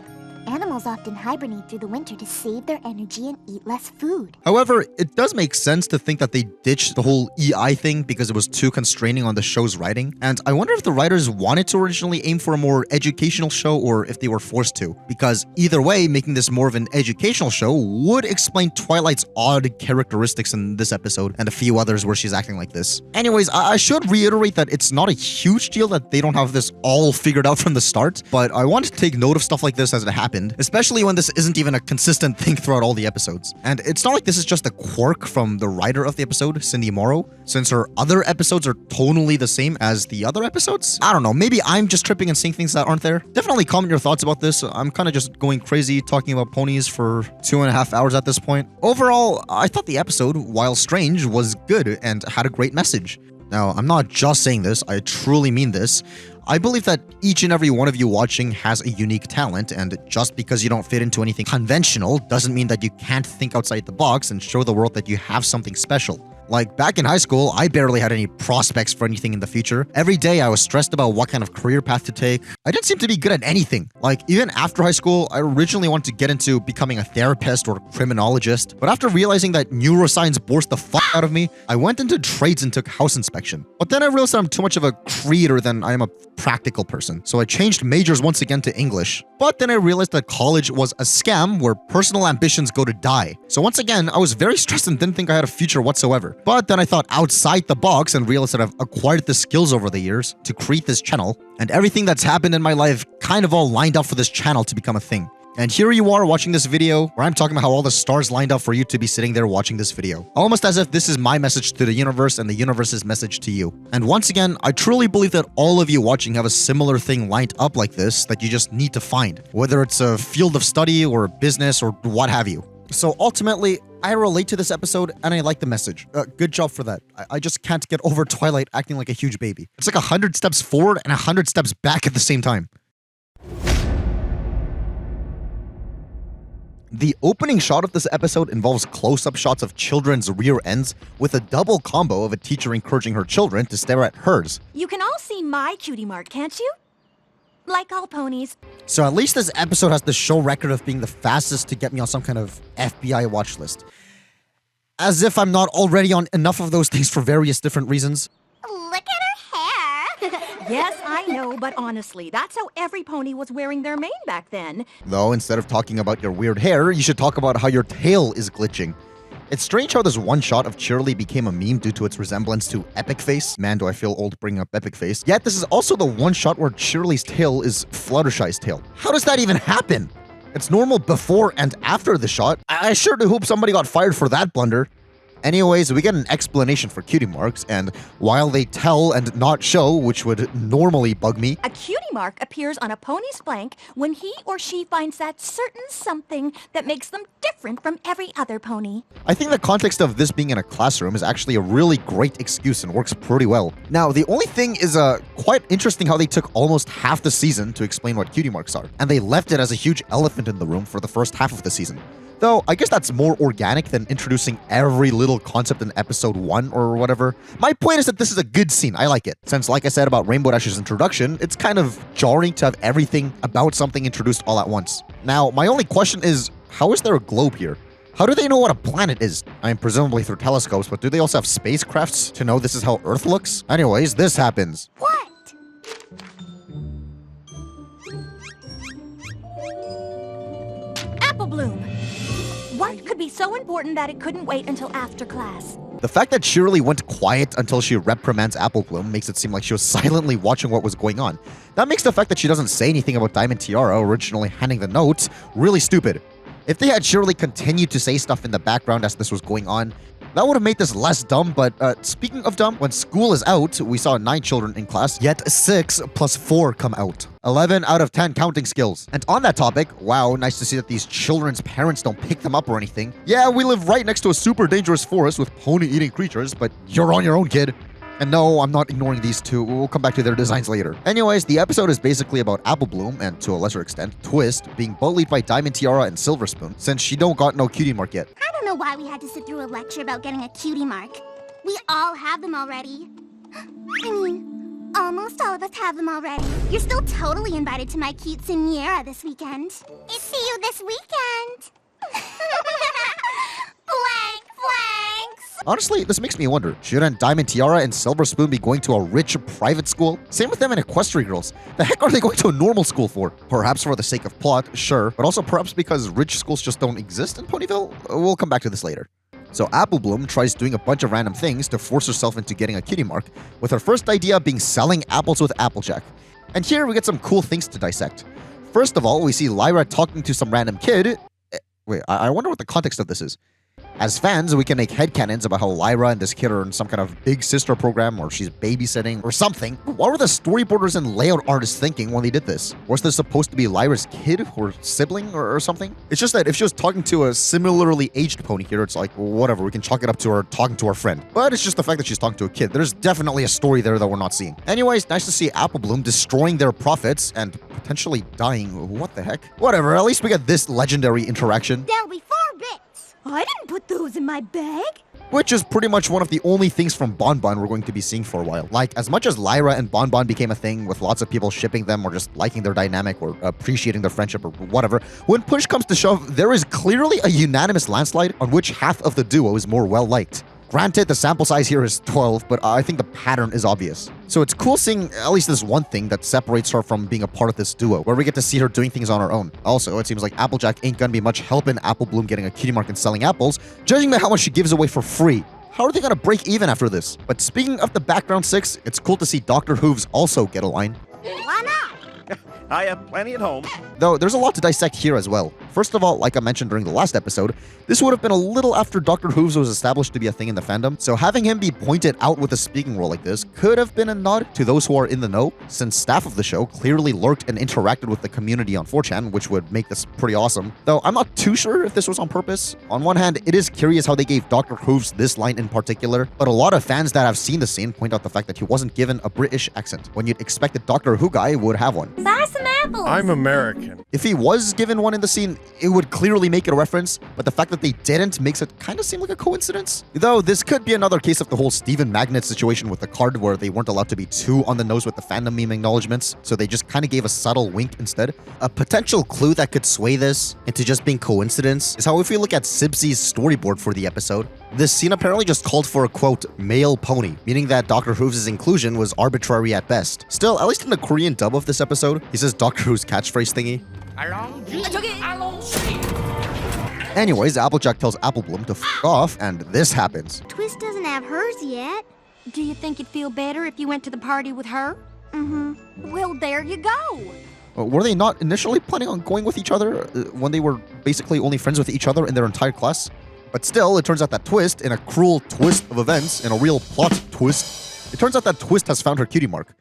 Animals often hibernate through the winter to save their energy and eat less food.
However, it does make sense to think that they ditched the whole EI thing because it was too constraining on the show's writing. And I wonder if the writers wanted to originally aim for a more educational show or if they were forced to. Because either way, making this more of an educational show would explain Twilight's odd characteristics in this episode and a few others where she's acting like this. Anyways, I should reiterate that it's not a huge deal that they don't have this all figured out from the start, but I want to take note of stuff like this as it happens. Especially when this isn't even a consistent thing throughout all the episodes. And it's not like this is just a quirk from the writer of the episode, Cindy Morrow, since her other episodes are tonally the same as the other episodes. I don't know, maybe I'm just tripping and seeing things that aren't there. Definitely comment your thoughts about this. I'm kind of just going crazy talking about ponies for 2.5 hours at this point. Overall, I thought the episode, while strange, was good and had a great message. Now, I'm not just saying this, I truly mean this. I believe that each and every one of you watching has a unique talent, and just because you don't fit into anything conventional doesn't mean that you can't think outside the box and show the world that you have something special. Like, back in high school, I barely had any prospects for anything in the future. Every day I was stressed about what kind of career path to take. I didn't seem to be good at anything. Like, even after high school, I originally wanted to get into becoming a therapist or criminologist, but after realizing that neuroscience bores the fuck out of me, I went into trades and took house inspection. But then I realized that I'm too much of a creator than I am a practical person, so I changed majors once again to English. But then I realized that college was a scam where personal ambitions go to die. So once again, I was very stressed and didn't think I had a future whatsoever. But then I thought outside the box and realized that I've acquired the skills over the years to create this channel, and everything that's happened in my life kind of all lined up for this channel to become a thing. And here you are watching this video where I'm talking about how all the stars lined up for you to be sitting there watching this video. Almost as if this is my message to the universe and the universe's message to you. And once again, I truly believe that all of you watching have a similar thing lined up like this that you just need to find. Whether it's a field of study or a business or what have you. So ultimately, I relate to this episode and I like the message. Good job for that. I just can't get over Twilight acting like a huge baby. It's like 100 steps forward and 100 steps back at the same time. The opening shot of this episode involves close-up shots of children's rear ends with a double combo of a teacher encouraging her children to stare at hers.
You can all see my cutie mark, can't you? Like all ponies.
So at least this episode has the show record of being the fastest to get me on some kind of FBI watch list. As if I'm not already on enough of those things for various different reasons.
Look at her hair!
Yes, I know, but honestly, that's how every pony was wearing their mane back then.
Though, instead of talking about your weird hair, you should talk about how your tail is glitching. It's strange how this one shot of Cheerilee became a meme due to its resemblance to Epic Face. Man, do I feel old bringing up Epic Face. Yet this is also the one shot where Cheerilee's tail is Fluttershy's tail. How does that even happen? It's normal before and after the shot. I sure do hope somebody got fired for that blunder. Anyways, we get an explanation for cutie marks, and while they tell and not show, which would normally bug me,
a cutie mark appears on a pony's flank when he or she finds that certain something that makes them different from every other pony.
I think the context of this being in a classroom is actually a really great excuse and works pretty well. Now, the only thing is quite interesting how they took almost half the season to explain what cutie marks are, and they left it as a huge elephant in the room for the first half of the season. Though, I guess that's more organic than introducing every little concept in episode 1 or whatever. My point is that this is a good scene, I like it. Since, like I said about Rainbow Dash's introduction, it's kind of jarring to have everything about something introduced all at once. Now, my only question is, how is there a globe here? How do they know what a planet is? I mean, presumably through telescopes, but do they also have spacecrafts to know this is how Earth looks? Anyways, this happens.
What?
Apple Bloom! What could be so important that it couldn't wait until after class?
The fact that Shirley went quiet until she reprimands Applebloom makes it seem like she was silently watching what was going on. That makes the fact that she doesn't say anything about Diamond Tiara originally handing the notes really stupid. If they had Shirley continued to say stuff in the background as this was going on, that would have made this less dumb, but speaking of dumb, when school is out, we saw 9 children in class, yet 6 plus 4 come out. 11 out of 10 counting skills. And on that topic, wow, nice to see that these children's parents don't pick them up or anything. Yeah, we live right next to a super dangerous forest with pony-eating creatures, but you're on your own, kid. And no, I'm not ignoring these two. We'll come back to their designs later. Anyways, the episode is basically about Applebloom, and to a lesser extent, Twist, being bullied by Diamond Tiara and Silver Spoon, since she don't got no cutie mark yet.
I don't know why we had to sit through a lecture about getting a cutie mark. We all have them already. I mean, almost all of us have them already. You're still totally invited to my quinceañera this weekend. See you this weekend. Blank, blanks.
Honestly, this makes me wonder, shouldn't Diamond Tiara and Silver Spoon be going to a rich private school? Same with them in Equestria Girls. The heck are they going to a normal school for? Perhaps for the sake of plot, sure, but also perhaps because rich schools just don't exist in Ponyville? We'll come back to this later. So Applebloom tries doing a bunch of random things to force herself into getting a cutie mark, with her first idea being selling apples with Applejack. And here we get some cool things to dissect. First of all, we see Lyra talking to some random kid. Wait, I wonder what the context of this is. As fans, we can make headcanons about how Lyra and this kid are in some kind of big sister program, or she's babysitting, or something. What were the storyboarders and layout artists thinking when they did this? Was this supposed to be Lyra's kid, or sibling, or something? It's just that if she was talking to a similarly aged pony here, it's like, whatever, we can chalk it up to her talking to her friend. But it's just the fact that she's talking to a kid. There's definitely a story there that we're not seeing. Anyways, nice to see Applebloom destroying their profits and potentially dying. What the heck? Whatever, at least we get this legendary interaction.
There'll be 4 bits.
I didn't put those in my bag.
Which is pretty much one of the only things from Bon Bon we're going to be seeing for a while. Like, as much as Lyra and Bon Bon became a thing with lots of people shipping them or just liking their dynamic or appreciating their friendship or whatever, when push comes to shove, there is clearly a unanimous landslide on which half of the duo is more well-liked. Granted, the sample size here is 12, but I think the pattern is obvious. So it's cool seeing at least this one thing that separates her from being a part of this duo, where we get to see her doing things on her own. Also, it seems like Applejack ain't gonna be much help in Applebloom getting a cutie mark and selling apples, judging by how much she gives away for free. How are they gonna break even after this? But speaking of the background 6, it's cool to see Dr. Hooves also get a line.
Why not?
I have plenty at home.
Though there's a lot to dissect here as well. First of all, like I mentioned during the last episode, this would have been a little after Dr. Hooves was established to be a thing in the fandom, so having him be pointed out with a speaking role like this could have been a nod to those who are in the know, since staff of the show clearly lurked and interacted with the community on 4chan, which would make this pretty awesome. Though I'm not too sure if this was on purpose. On one hand, it is curious how they gave Dr. Hooves this line in particular, but a lot of fans that have seen the scene point out the fact that he wasn't given a British accent, when you'd expect that Dr. Who guy would have one.
Buy some apples.
I'm American.
If he was given one in the scene, it would clearly make it a reference, but the fact that they didn't makes it kind of seem like a coincidence. Though this could be another case of the whole Stephen Magnet situation with the card where they weren't allowed to be too on the nose with the fandom meme acknowledgements, so they just kind of gave a subtle wink instead. A potential clue that could sway this into just being coincidence is how if we look at Sibsy's storyboard for the episode, this scene apparently just called for a quote, male pony, meaning that Dr. Hooves' inclusion was arbitrary at best. Still, at least in the Korean dub of this episode, he says Dr. Who's catchfphrase thingy. Anyways, Applejack tells Applebloom to f off, and this happens.
Twist doesn't have hers yet.
Do you think you'd feel better if you went to the party with her?
Mm-hmm.
Well, there you go.
Were they not initially planning on going with each other when they were basically only friends with each other in their entire class? But still, it turns out that Twist, in a cruel twist of events, in a real plot twist, it turns out that Twist has found her cutie mark.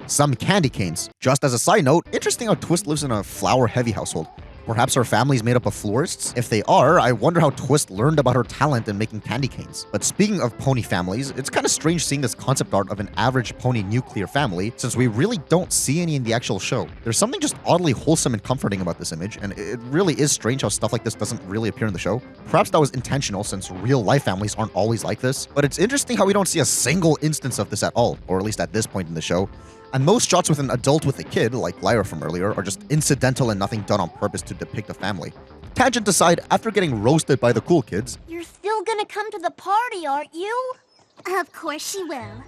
Some candy canes. Just as a side note, interesting how Twist lives in a flower-heavy household. Perhaps her family's made up of florists? If they are, I wonder how Twist learned about her talent in making candy canes. But speaking of pony families, it's kind of strange seeing this concept art of an average pony nuclear family, since we really don't see any in the actual show. There's something just oddly wholesome and comforting about this image, and it really is strange how stuff like this doesn't really appear in the show. Perhaps that was intentional, since real-life families aren't always like this, but it's interesting how we don't see a single instance of this at all, or at least at this point in the show. And most shots with an adult with a kid, like Lyra from earlier, are just incidental and nothing done on purpose to depict a family. Tangent aside, after getting roasted by the cool kids,
You're still gonna come to the party, aren't you? Of course she will.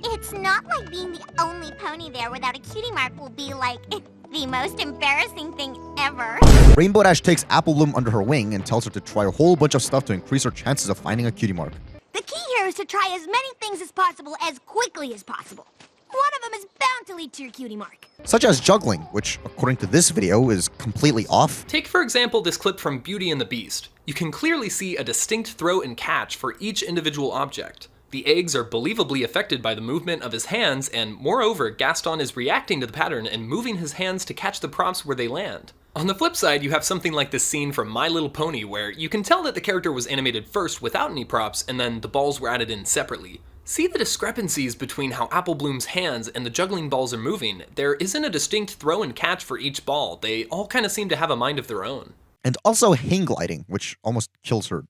It's not like being the only pony there without a cutie mark will be like the most embarrassing thing ever.
Rainbow Dash takes Applebuck under her wing and tells her to try a whole bunch of stuff to increase her chances of finding a cutie mark.
The key here is to try as many things as possible as quickly as possible. One of them is bound to lead to your cutie mark.
Such as juggling, which, according to this video, is completely off.
Take, for example, this clip from Beauty and the Beast. You can clearly see a distinct throw and catch for each individual object. The eggs are believably affected by the movement of his hands, and moreover, Gaston is reacting to the pattern and moving his hands to catch the props where they land. On the flip side, you have something like this scene from My Little Pony, where you can tell that the character was animated first without any props, and then the balls were added in separately. See the discrepancies between how Appleblum's hands and the juggling balls are moving. There isn't a distinct throw and catch for each ball. They all kind of seem to have a mind of their own.
And also hang gliding, which almost kills her.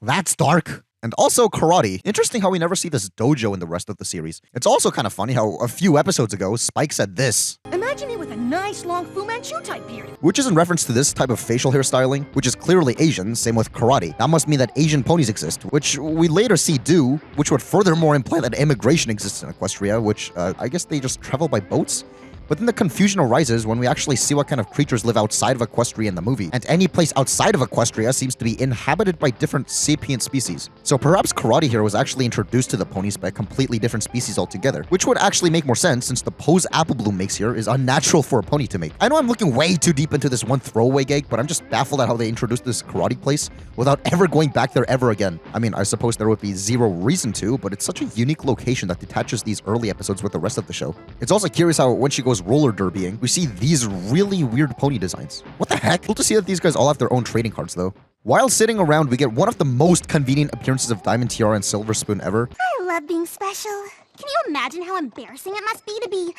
That's dark. And also karate. Interesting how we never see this dojo in the rest of the series. It's also kind of funny how a few episodes ago, Spike said this.
Imagine me with a nice long Fu Manchu type beard.
Which is in reference to this type of facial hairstyling, which is clearly Asian, same with karate. That must mean that Asian ponies exist, which we later see do, which would furthermore imply that immigration exists in Equestria, which I guess they just travel by boats? But then the confusion arises when we actually see what kind of creatures live outside of Equestria in the movie, and any place outside of Equestria seems to be inhabited by different sapient species. So perhaps Karate here was actually introduced to the ponies by a completely different species altogether, which would actually make more sense since the pose Applebuck makes here is unnatural for a pony to make. I know I'm looking way too deep into this one throwaway gag, but I'm just baffled at how they introduced this karate place without ever going back there ever again. I mean, I suppose there would be zero reason to, but it's such a unique location that detaches these early episodes with the rest of the show. It's also curious how when she goes roller derbying, we see these really weird pony designs. What the heck? Cool to see that these guys all have their own trading cards though. While sitting around, we get one of the most convenient appearances of Diamond Tiara and Silver Spoon ever.
I love being special. Can you imagine how embarrassing it must be to be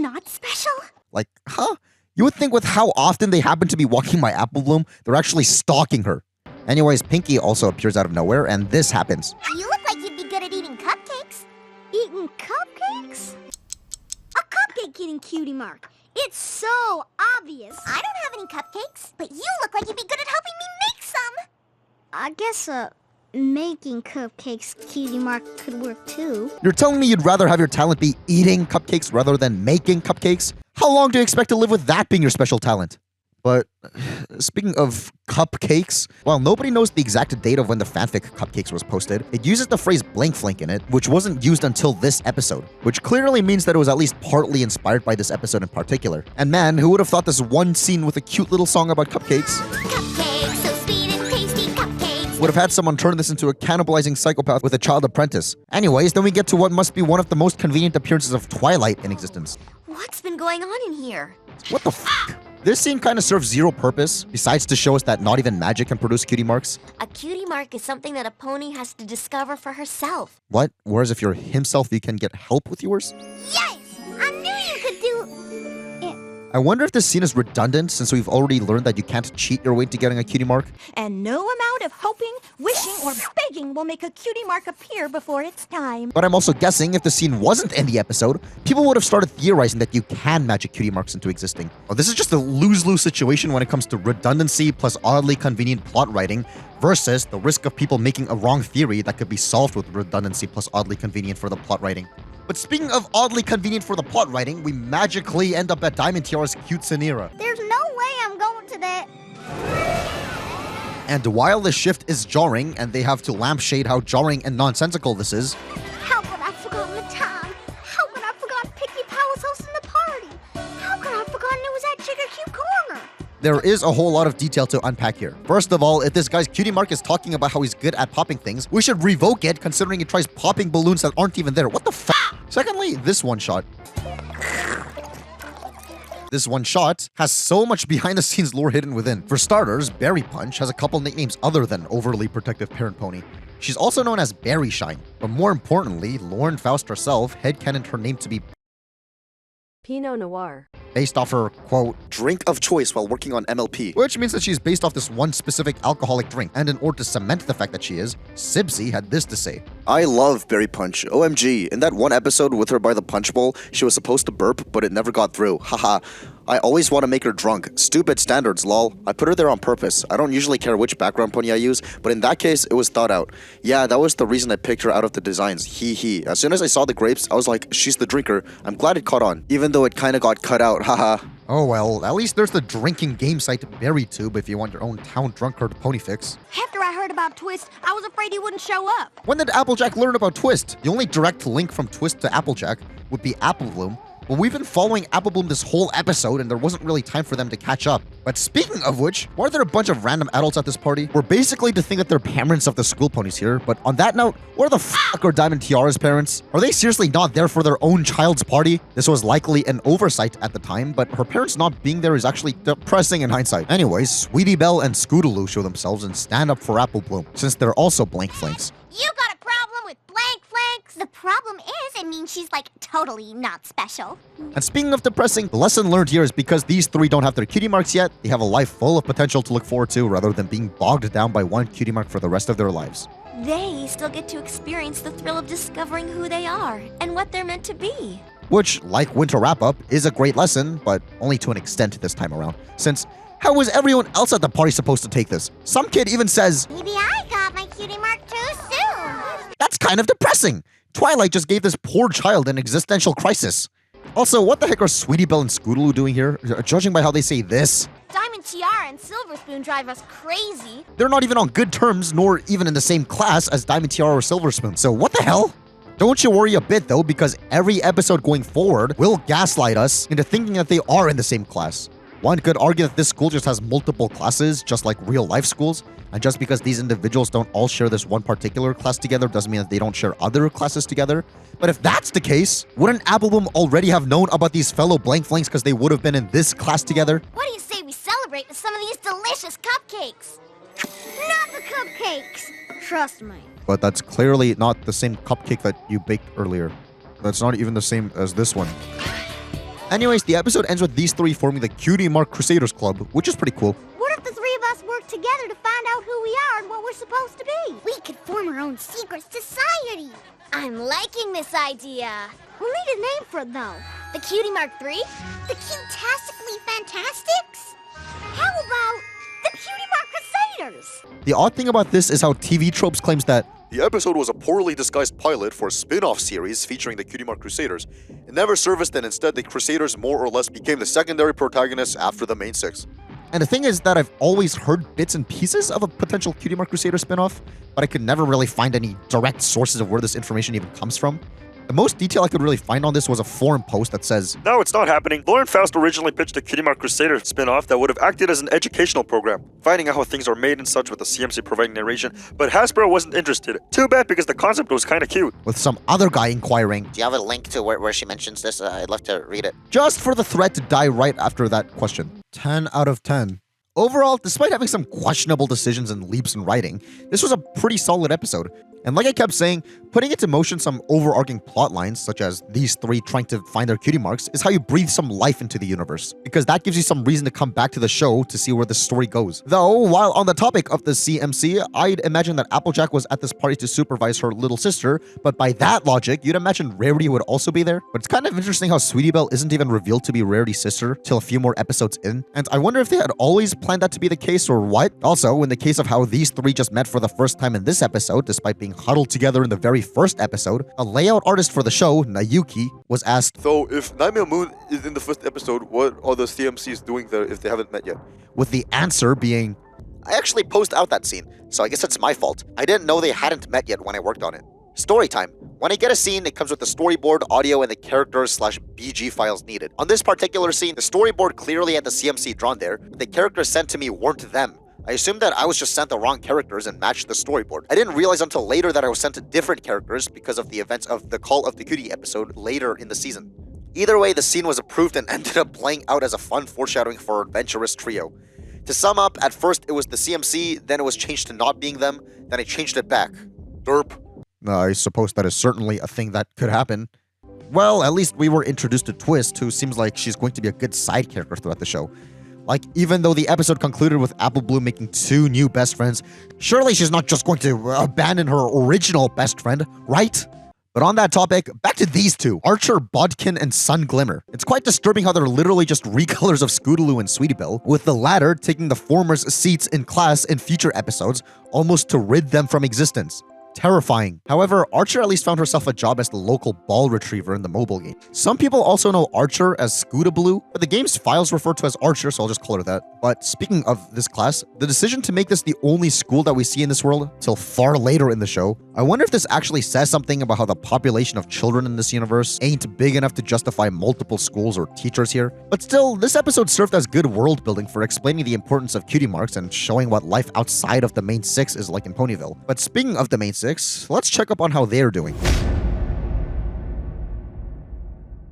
not special?
Like, huh? You would think with how often they happen to be walking by Applebuck, they're actually stalking her. Anyways, Pinkie also appears out of nowhere, and this happens.
You look like you'd be good at eating cupcakes. Eating cupcakes? A cupcake eating cutie mark. It's so obvious. I don't have any cupcakes, but you look like you'd be good at helping me make some. I guess, making cupcakes cutie mark could work too.
You're telling me you'd rather have your talent be eating cupcakes rather than making cupcakes? How long do you expect to live with that being your special talent? But speaking of cupcakes, while nobody knows the exact date of when the fanfic Cupcakes was posted, it uses the phrase blank flank in it, which wasn't used until this episode, which clearly means that it was at least partly inspired by this episode in particular. And man, who would have thought this one scene with a cute little song about cupcakes would have had someone turn this into a cannibalizing psychopath with a child apprentice. Anyways, then we get to what must be one of the most convenient appearances of Twilight in existence.
What's been going on in here?
What the f***? This scene kind of serves zero purpose, besides to show us that not even magic can produce cutie marks.
A cutie mark is something that a pony has to discover for herself.
What? Whereas if you're himself, you can get help with yours?
Yes! I knew you could do it.
I wonder if this scene is redundant since we've already learned that you can't cheat your way to getting a cutie mark.
And no amount of hoping, wishing, or begging will make a cutie mark appear before it's time.
But I'm also guessing if the scene wasn't in the episode, people would have started theorizing that you can magic cutie marks into existing. Oh, this is just a lose-lose situation when it comes to redundancy plus oddly convenient plot writing versus the risk of people making a wrong theory that could be solved with redundancy plus oddly convenient for the plot writing. But speaking of oddly convenient for the plot writing, we magically end up at Diamond Tiara's cute Sanira.
There's no way I'm going to that.
And while the shift is jarring, and they have to lampshade how jarring and nonsensical this is,
How could I have forgotten the time? How could I have forgotten Pinkie Pie was hosting the party? How could I have forgotten it was at Chicken Cube Corner?
There is a whole lot of detail to unpack here. First of all, if this guy's Cutie Mark is talking about how he's good at popping things, we should revoke it considering he tries popping balloons that aren't even there. What the f***? Secondly, this one shot. This one shot has so much behind-the-scenes lore hidden within. For starters, Berry Punch has a couple nicknames other than overly protective parent pony. She's also known as Berry Shine, but more importantly, Lauren Faust herself headcanoned her name to be
Pinot Noir,
based off her, quote,
drink of choice while working on MLP.
Which means that she's based off this one specific alcoholic drink. And in order to cement the fact that she is, Sibsy had this to say.
I love Berry Punch. OMG. In that one episode with her by the punch bowl, she was supposed to burp, but it never got through. Haha. I always want to make her drunk. Stupid standards, lol. I put her there on purpose. I don't usually care which background pony I use, but in that case, it was thought out. Yeah, that was the reason I picked her out of the designs. Hee hee. As soon as I saw the grapes, I was like, she's the drinker. I'm glad it caught on, even though it kinda got cut out. Haha.
Oh well, at least there's the drinking game site BerryTube if you want your own town drunkard pony fix.
After I heard about Twist, I was afraid he wouldn't show up.
When did Applejack learn about Twist? The only direct link from Twist to Applejack would be Applebloom. But we've been following Applebloom this whole episode and there wasn't really time for them to catch up. But speaking of which, why are there a bunch of random adults at this party? We're basically to think that they're parents of the school ponies here, but on that note, where the f*** are Diamond Tiara's parents? Are they seriously not there for their own child's party? This was likely an oversight at the time, but her parents not being there is actually depressing in hindsight. Anyways, Sweetie Belle and Scootaloo show themselves and stand up for Applebloom, since they're also blank flanks.
You got a problem with blank flanks? The problem is, it means she's like totally not special.
And speaking of depressing, the lesson learned here is because these three don't have their cutie marks yet, they have a life full of potential to look forward to rather than being bogged down by one cutie mark for the rest of their lives.
They still get to experience the thrill of discovering who they are and what they're meant to be.
Which, like Winter Wrap-Up, is a great lesson, but only to an extent this time around. Since, how was everyone else at the party supposed to take this? Some kid even says,
Maybe I got my cutie mark too soon.
That's kind of depressing. Twilight just gave this poor child an existential crisis. Also, what the heck are Sweetie Belle and Scootaloo doing here? Judging by how they say this,
Diamond Tiara and Silver Spoon drive us crazy.
they're not even on good terms, nor even in the same class as Diamond Tiara or Silver Spoon. So what the hell? Don't you worry a bit though, because every episode going forward will gaslight us into thinking that they are in the same class. One could argue that this school just has multiple classes, just like real life schools, and just because these individuals don't all share this one particular class together doesn't mean that they don't share other classes together. But if that's the case, wouldn't Applebuck already have known about these fellow blank flanks because they would have been in this class together?
What do you say we celebrate with some of these delicious cupcakes? Not the cupcakes. Trust me.
But that's clearly not the same cupcake that you baked earlier. That's not even the same as this one. Anyways, the episode ends with these three forming the Cutie Mark Crusaders Club, which is pretty cool.
What if the three of us work together to find out who we are and what we're supposed to be? We could form our own secret society. I'm liking this idea. We'll need a name for it, though. The Cutie Mark 3? The Cutastically Fantastics? How about the Cutie Mark Crusaders?
The odd thing about this is how TV Tropes claims that
the episode was a poorly disguised pilot for a spin-off series featuring the Cutie Mark Crusaders. It never serviced, and instead the Crusaders more or less became the secondary protagonists after the main six.
And the thing is that I've always heard bits and pieces of a potential Cutie Mark Crusader spinoff, but I could never really find any direct sources of where this information even comes from. The most detail I could really find on this was a forum post that says,
No, it's not happening. Lauren Faust originally pitched a Cutie Mark Crusader spin-off that would have acted as an educational program, finding out how things are made and such with the CMC providing narration, but Hasbro wasn't interested. Too bad because the concept was kinda cute.
With some other guy inquiring,
Do you have a link to where she mentions this? I'd love to read it.
Just for the thread to die right after that question. 10 out of 10. Overall, despite having some questionable decisions and leaps in writing, this was a pretty solid episode. And like I kept saying, putting into motion some overarching plot lines, such as these three trying to find their cutie marks, is how you breathe some life into the universe, because that gives you some reason to come back to the show to see where the story goes. Though, while on the topic of the CMC, I'd imagine that Applejack was at this party to supervise her little sister, but by that logic, you'd imagine Rarity would also be there. But it's kind of interesting how Sweetie Belle isn't even revealed to be Rarity's sister till a few more episodes in, and I wonder if they had always planned that to be the case or what. Also, in the case of how these three just met for the first time in this episode, despite being huddled together in the very first episode, a layout artist for the show, Nayuki, was asked,
So, if Nightmare Moon is in the first episode, what are the CMCs doing there if they haven't met yet?
with the answer being,
I actually posted out that scene, so I guess it's my fault. I didn't know they hadn't met yet when I worked on it. Story time. When I get a scene, it comes with the storyboard, audio, and the characters/BG files needed. On this particular scene, the storyboard clearly had the CMC drawn there, but the characters sent to me weren't them. I assumed that I was just sent the wrong characters and matched the storyboard. I didn't realize until later that I was sent to different characters because of the events of the Call of the Cutie episode later in the season. Either way, the scene was approved and ended up playing out as a fun foreshadowing for our adventurous trio. To sum up, at first it was the CMC, then it was changed to not being them, then I changed it back. Derp.
I suppose that is certainly a thing that could happen. Well, at least we were introduced to Twist, who seems like she's going to be a good side character throughout the show. Like, even though the episode concluded with Applebloom making 2 new best friends, surely she's not just going to abandon her original best friend, right? But on that topic, back to these two, Archer, Bodkin, and Sun Glimmer. It's quite disturbing how they're literally just recolors of Scootaloo and Sweetie Belle, with the latter taking the former's seats in class in future episodes, almost to rid them from existence. Terrifying. However, Archer at least found herself a job as the local ball retriever in the mobile game. Some people also know Archer as Scootaloo, but the game's files refer to as Archer, so I'll just call her that. But speaking of this class, the decision to make this the only school that we see in this world till far later in the show, I wonder if this actually says something about how the population of children in this universe ain't big enough to justify multiple schools or teachers here. But still, this episode served as good world building for explaining the importance of cutie marks and showing what life outside of the main 6 is like in Ponyville. But speaking of the main 6, let's check up on how they're doing.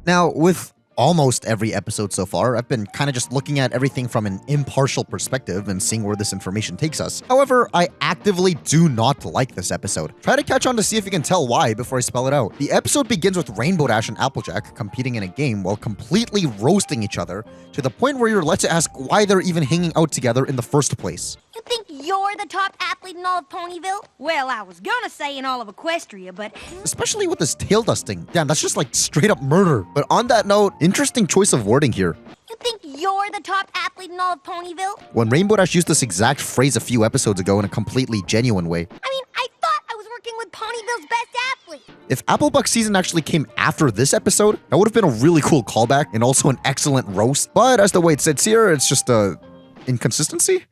Now, with almost every episode so far, I've been kind of just looking at everything from an impartial perspective and seeing where this information takes us. However, I actively do not like this episode. Try to catch on to see if you can tell why before I spell it out. The episode begins with Rainbow Dash and Applejack competing in a game while completely roasting each other to the point where you're led to ask why they're even hanging out together in the first place.
You think you're the top athlete in all of Ponyville?
Well, I was gonna say in all of Equestria, but...
Especially with this tail dusting. Damn, that's just like straight up murder. But on that note, interesting choice of wording here.
You think you're the top athlete in all of Ponyville?
When Rainbow Dash used this exact phrase a few episodes ago in a completely genuine way.
I mean, I thought I was working with Ponyville's best athlete.
If Applebuck season actually came after this episode, that would have been a really cool callback and also an excellent roast. But as the way it sits here, it's just a inconsistency.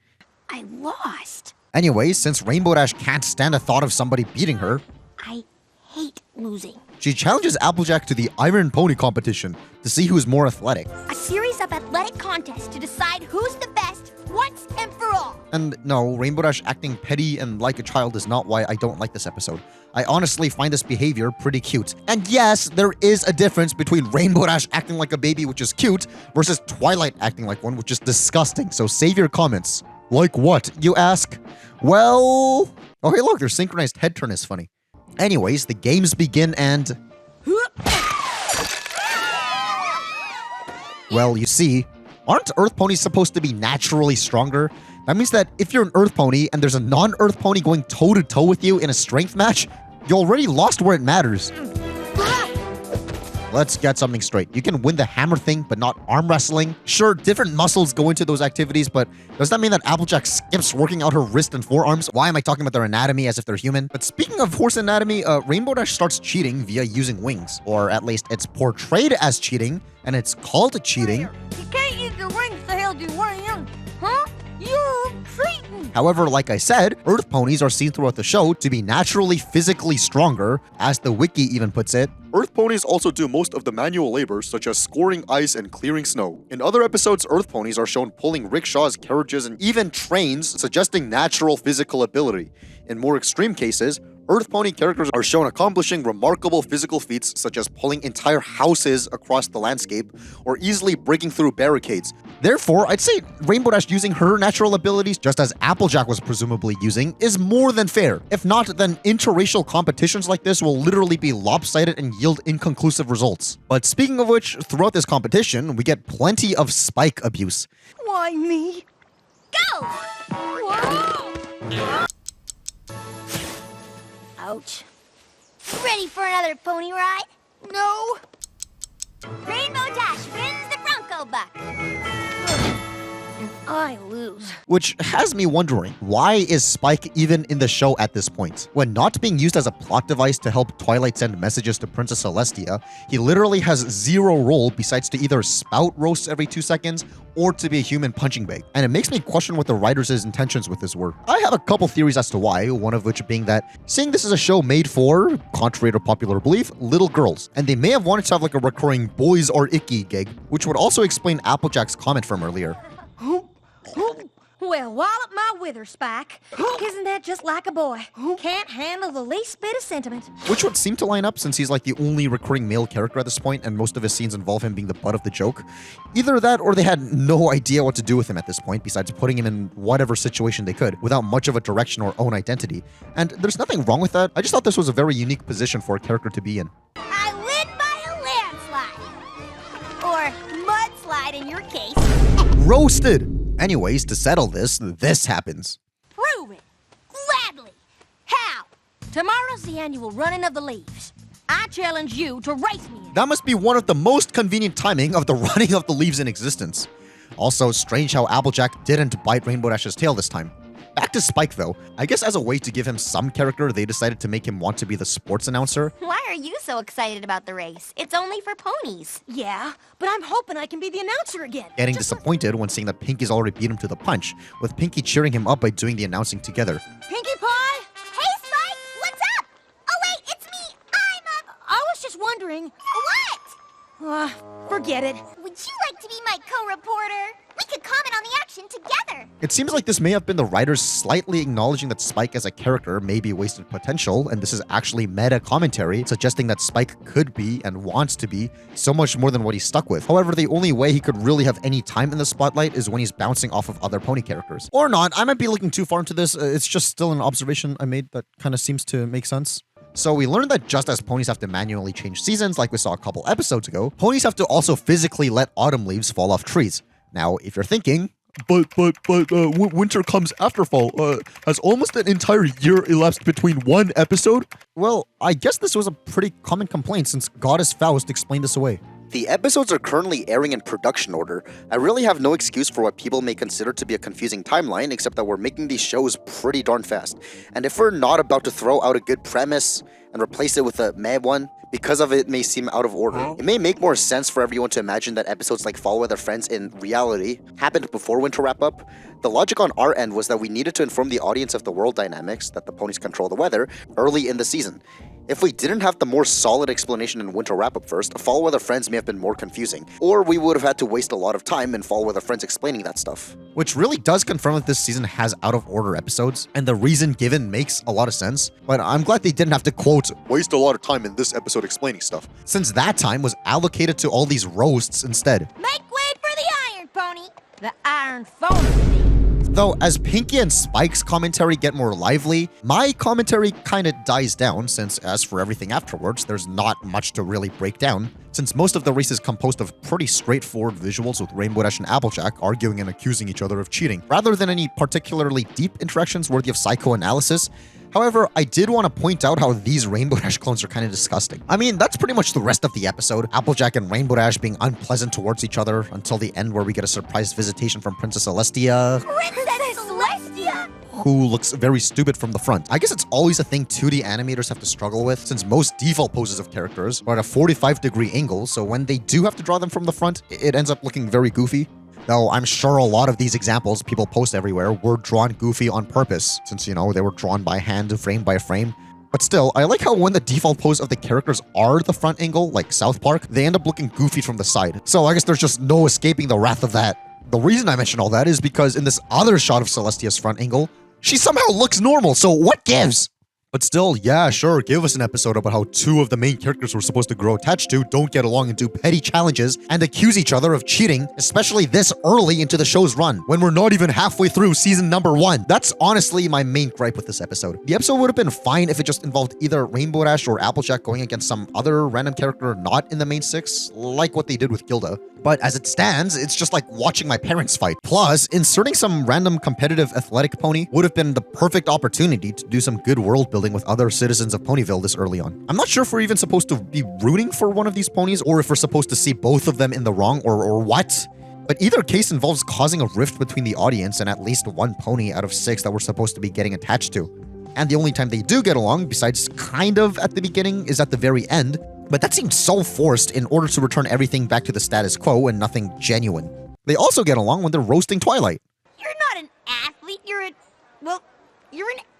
I lost.
Anyway, since Rainbow Dash can't stand the thought of somebody beating her,
I hate losing.
she challenges Applejack to the Iron Pony competition to see who's more athletic.
A series of athletic contests to decide who's the best once and for all.
And no, Rainbow Dash acting petty and like a child is not why I don't like this episode. I honestly find this behavior pretty cute. And yes, there is a difference between Rainbow Dash acting like a baby, which is cute, versus Twilight acting like one, which is disgusting. So save your comments. Like what, you ask? Well... Oh, hey, look, their synchronized head turn is funny. Anyways, the games begin and... Well, you see, aren't Earth Ponies supposed to be naturally stronger? That means that if you're an Earth Pony and there's a non-Earth Pony going toe-to-toe with you in a strength match, you already lost where it matters. Let's get something straight. You can win the hammer thing, but not arm wrestling. Sure, different muscles go into those activities, but does that mean that Applejack skips working out her wrist and forearms? Why am I talking about their anatomy as if they're human? But speaking of horse anatomy, Rainbow Dash starts cheating via using wings. Or at least it's portrayed as cheating, and it's called cheating.
You can't use the wings to hold your wings, huh? You're cheating.
However, like I said, Earth Ponies are seen throughout the show to be naturally physically stronger, as the wiki even puts it.
Earth Ponies also do most of the manual labor, such as scoring ice and clearing snow. In other episodes, Earth Ponies are shown pulling rickshaws, carriages, and even trains, suggesting natural physical ability. In more extreme cases, Earth Pony characters are shown accomplishing remarkable physical feats such as pulling entire houses across the landscape or easily breaking through barricades.
Therefore, I'd say Rainbow Dash using her natural abilities, just as Applejack was presumably using, is more than fair. If not, then interracial competitions like this will literally be lopsided and yield inconclusive results. But speaking of which, throughout this competition, we get plenty of spike abuse.
Why me?
Go!
Whoa!
Ouch. Ready for another pony ride?
No.
Rainbow Dash wins the Bronco Buck.
I I lose.
Which has me wondering, why is Spike even in the show at this point? When not being used as a plot device to help Twilight send messages to Princess Celestia, he literally has zero role besides to either spout roasts every 2 seconds or to be a human punching bag. And it makes me question what the writers' intentions with this were. I have a couple theories as to why, one of which being that seeing this is a show made for, contrary to popular belief, little girls. And they may have wanted to have like a recurring boys are icky gig, which would also explain Applejack's comment from earlier.
Well, wallop my wither, Spike. Isn't that just like a boy? Can't handle the least bit of sentiment.
Which would seem to line up since he's like the only recurring male character at this point and most of his scenes involve him being the butt of the joke. Either that or they had no idea what to do with him at this point besides putting him in whatever situation they could without much of a direction or own identity. And there's nothing wrong with that. I just thought this was a very unique position for a character to be in.
I win by a landslide. Or mudslide in your case.
Roasted! Anyways, to settle this happens.
Prove it. Gladly. How? Tomorrow's the annual running of the leaves. I challenge you to race me.
That must be one of the most convenient timing of the running of the leaves in existence. Also, strange how Applejack didn't bite Rainbow Dash's tail this time. Back to Spike though. I guess as a way to give him some character, they decided to make him want to be the sports announcer.
Why are you so excited about the race? It's only for ponies.
Yeah, but I'm hoping I can be the announcer again.
Getting disappointed when seeing that Pinkie's already beat him to the punch, with Pinkie cheering him up by doing the announcing together.
Pinkie Pie?
Hey, Spike, what's up? Oh, wait, it's me. I'm up.
I was just wondering.
What?
Forget it.
Would you like to be my co-reporter? We could comment on the action together.
It seems like this may have been the writers slightly acknowledging that Spike as a character may be wasted potential, and this is actually meta commentary suggesting that Spike could be and wants to be so much more than what he's stuck with. However, the only way he could really have any time in the spotlight is when he's bouncing off of other pony characters. Or not, I might be looking too far into this. It's just still an observation I made that kind of seems to make sense. So we learned that just as ponies have to manually change seasons like we saw a couple episodes ago, ponies have to also physically let autumn leaves fall off trees. Now, if you're thinking, but winter comes after fall, has almost an entire year elapsed between one episode? Well, I guess this was a pretty common complaint since Goddess Faust explained this away.
The episodes are currently airing in production order. I really have no excuse for what people may consider to be a confusing timeline, except that we're making these shows pretty darn fast. And if we're not about to throw out a good premise and replace it with a meh one, because of it may seem out of order. It may make more sense for everyone to imagine that episodes like Fall Weather Friends in reality happened before winter wrap-up. The logic on our end was that we needed to inform the audience of the world dynamics, that the ponies control the weather, early in the season. If we didn't have the more solid explanation in Winter Wrap-Up first, Fall Weather Friends may have been more confusing, or we would have had to waste a lot of time in Fall Weather Friends explaining that stuff.
Which really does confirm that this season has out-of-order episodes, and the reason given makes a lot of sense, but I'm glad they didn't have to, quote, waste a lot of time in this episode explaining stuff, since that time was allocated to all these roasts instead.
Make way for the Iron Pony.
The Iron Phone.
Though, as Pinkie and Spike's commentary get more lively, my commentary kinda dies down, since as for everything afterwards, there's not much to really break down, since most of the race is composed of pretty straightforward visuals with Rainbow Dash and Applejack arguing and accusing each other of cheating, rather than any particularly deep interactions worthy of psychoanalysis. However, I did want to point out how these Rainbow Dash clones are kind of disgusting. I mean, that's pretty much the rest of the episode. Applejack and Rainbow Dash being unpleasant towards each other until the end where we get a surprise visitation from Princess Celestia.
Princess Celestia?
Who looks very stupid from the front. I guess it's always a thing 2D animators have to struggle with, since most default poses of characters are at a 45-degree angle, so when they do have to draw them from the front, it ends up looking very goofy. Though I'm sure a lot of these examples people post everywhere were drawn goofy on purpose, since, you know, they were drawn by hand, frame by frame. But still, I like how when the default pose of the characters are the front angle, like South Park, they end up looking goofy from the side. So I guess there's just no escaping the wrath of that. The reason I mention all that is because in this other shot of Celestia's front angle, she somehow looks normal, so what gives? But still, yeah, sure, give us an episode about how two of the main characters we're supposed to grow attached to don't get along and do petty challenges and accuse each other of cheating, especially this early into the show's run, when we're not even halfway through season number 1. That's honestly my main gripe with this episode. The episode would have been fine if it just involved either Rainbow Dash or Applejack going against some other random character not in the main 6, like what they did with Gilda. But as it stands, it's just like watching my parents fight. Plus, inserting some random competitive athletic pony would have been the perfect opportunity to do some good world building with other citizens of Ponyville this early on. I'm not sure if we're even supposed to be rooting for one of these ponies or if we're supposed to see both of them in the wrong or what. But either case involves causing a rift between the audience and at least one pony out of 6 that we're supposed to be getting attached to. And the only time they do get along, besides kind of at the beginning, is at the very end. But that seems so forced in order to return everything back to the status quo and nothing genuine. They also get along when they're roasting Twilight.
You're not an athlete, you're an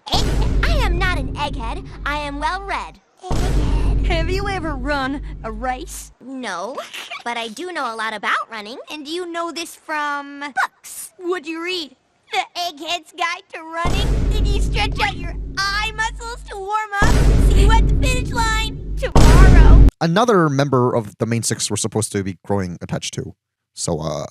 egghead. I am not an egghead. I am well-read. Egghead.
Have you ever run a race?
No, but I do know a lot about running. And do you know this from books?
What'd you read?
The Egghead's Guide to Running. Did you stretch out your eye muscles to warm up? See you at the finish line tomorrow.
Another member of the main 6 we're supposed to be growing attached to. So,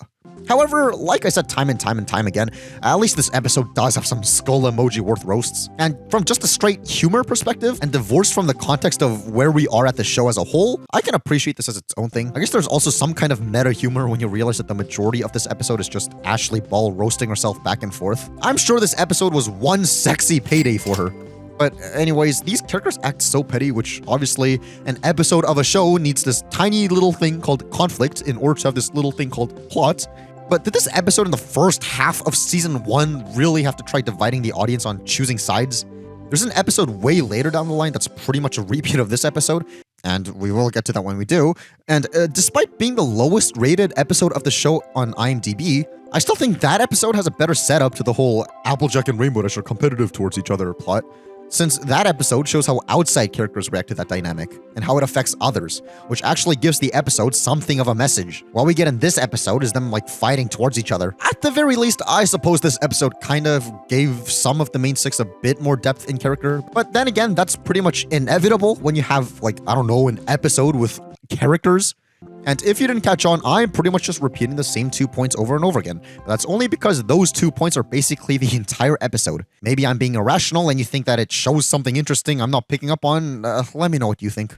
However, like I said time and time again, at least this episode does have some skull emoji worth roasts. And from just a straight humor perspective, and divorced from the context of where we are at the show as a whole, I can appreciate this as its own thing. I guess there's also some kind of meta humor when you realize that the majority of this episode is just Ashley Ball roasting herself back and forth. I'm sure this episode was one sexy payday for her. But anyways, these characters act so petty, which obviously an episode of a show needs this tiny little thing called conflict in order to have this little thing called plot. But did this episode in the first half of season 1 really have to try dividing the audience on choosing sides? There's an episode way later down the line that's pretty much a repeat of this episode, and we will get to that when we do. And despite being the lowest rated episode of the show on IMDb, I still think that episode has a better setup to the whole Applejack and Rainbow Dash are competitive towards each other plot, since that episode shows how outside characters react to that dynamic, and how it affects others, which actually gives the episode something of a message. What we get in this episode is them like fighting towards each other. At the very least, I suppose this episode kind of gave some of the main 6 a bit more depth in character, but then again, that's pretty much inevitable when you have, like, I don't know, an episode with characters. And if you didn't catch on, I'm pretty much just repeating the same 2 points over and over again. But that's only because those 2 points are basically the entire episode. Maybe I'm being irrational and you think that it shows something interesting I'm not picking up on. Let me know what you think.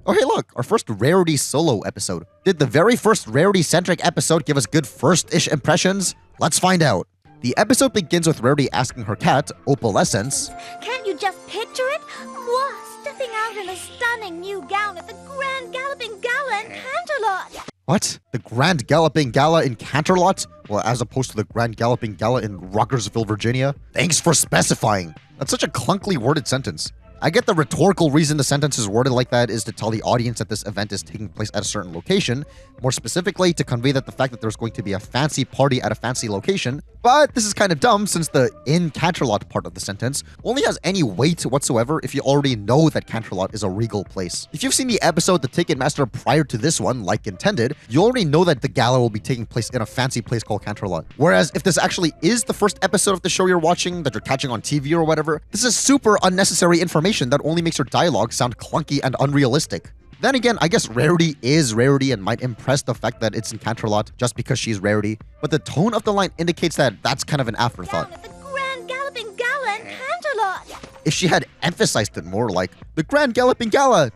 Oh hey look, our first Rarity solo episode. Did the very first Rarity-centric episode give us good first-ish impressions? Let's find out. The episode begins with Rarity asking her cat, Opalescence,
Can't you just picture it? Moi, stepping out in a stunning new gown at the Grand Galloping Gala in Canterlot.
What? The Grand Galloping Gala in Canterlot? Well, as opposed to the Grand Galloping Gala in Rockersville, Virginia? Thanks for specifying. That's such a clunkily worded sentence. I get the rhetorical reason the sentence is worded like that is to tell the audience that this event is taking place at a certain location, more specifically to convey that the fact that there's going to be a fancy party at a fancy location. But this is kind of dumb since the in Canterlot part of the sentence only has any weight whatsoever if you already know that Canterlot is a regal place. If you've seen the episode The Ticketmaster prior to this one, like intended, you already know that the gala will be taking place in a fancy place called Canterlot. Whereas if this actually is the first episode of the show you're watching that you're catching on TV or whatever, this is super unnecessary information that only makes her dialogue sound clunky and unrealistic. Then again, I guess Rarity is Rarity and might impress the fact that it's in Canterlot just because she's Rarity, but the tone of the line indicates that that's kind of an afterthought.
Down at the Grand Galloping Gala in Canterlot.
If she had emphasized it more like, the Grand Galloping Gala, ... in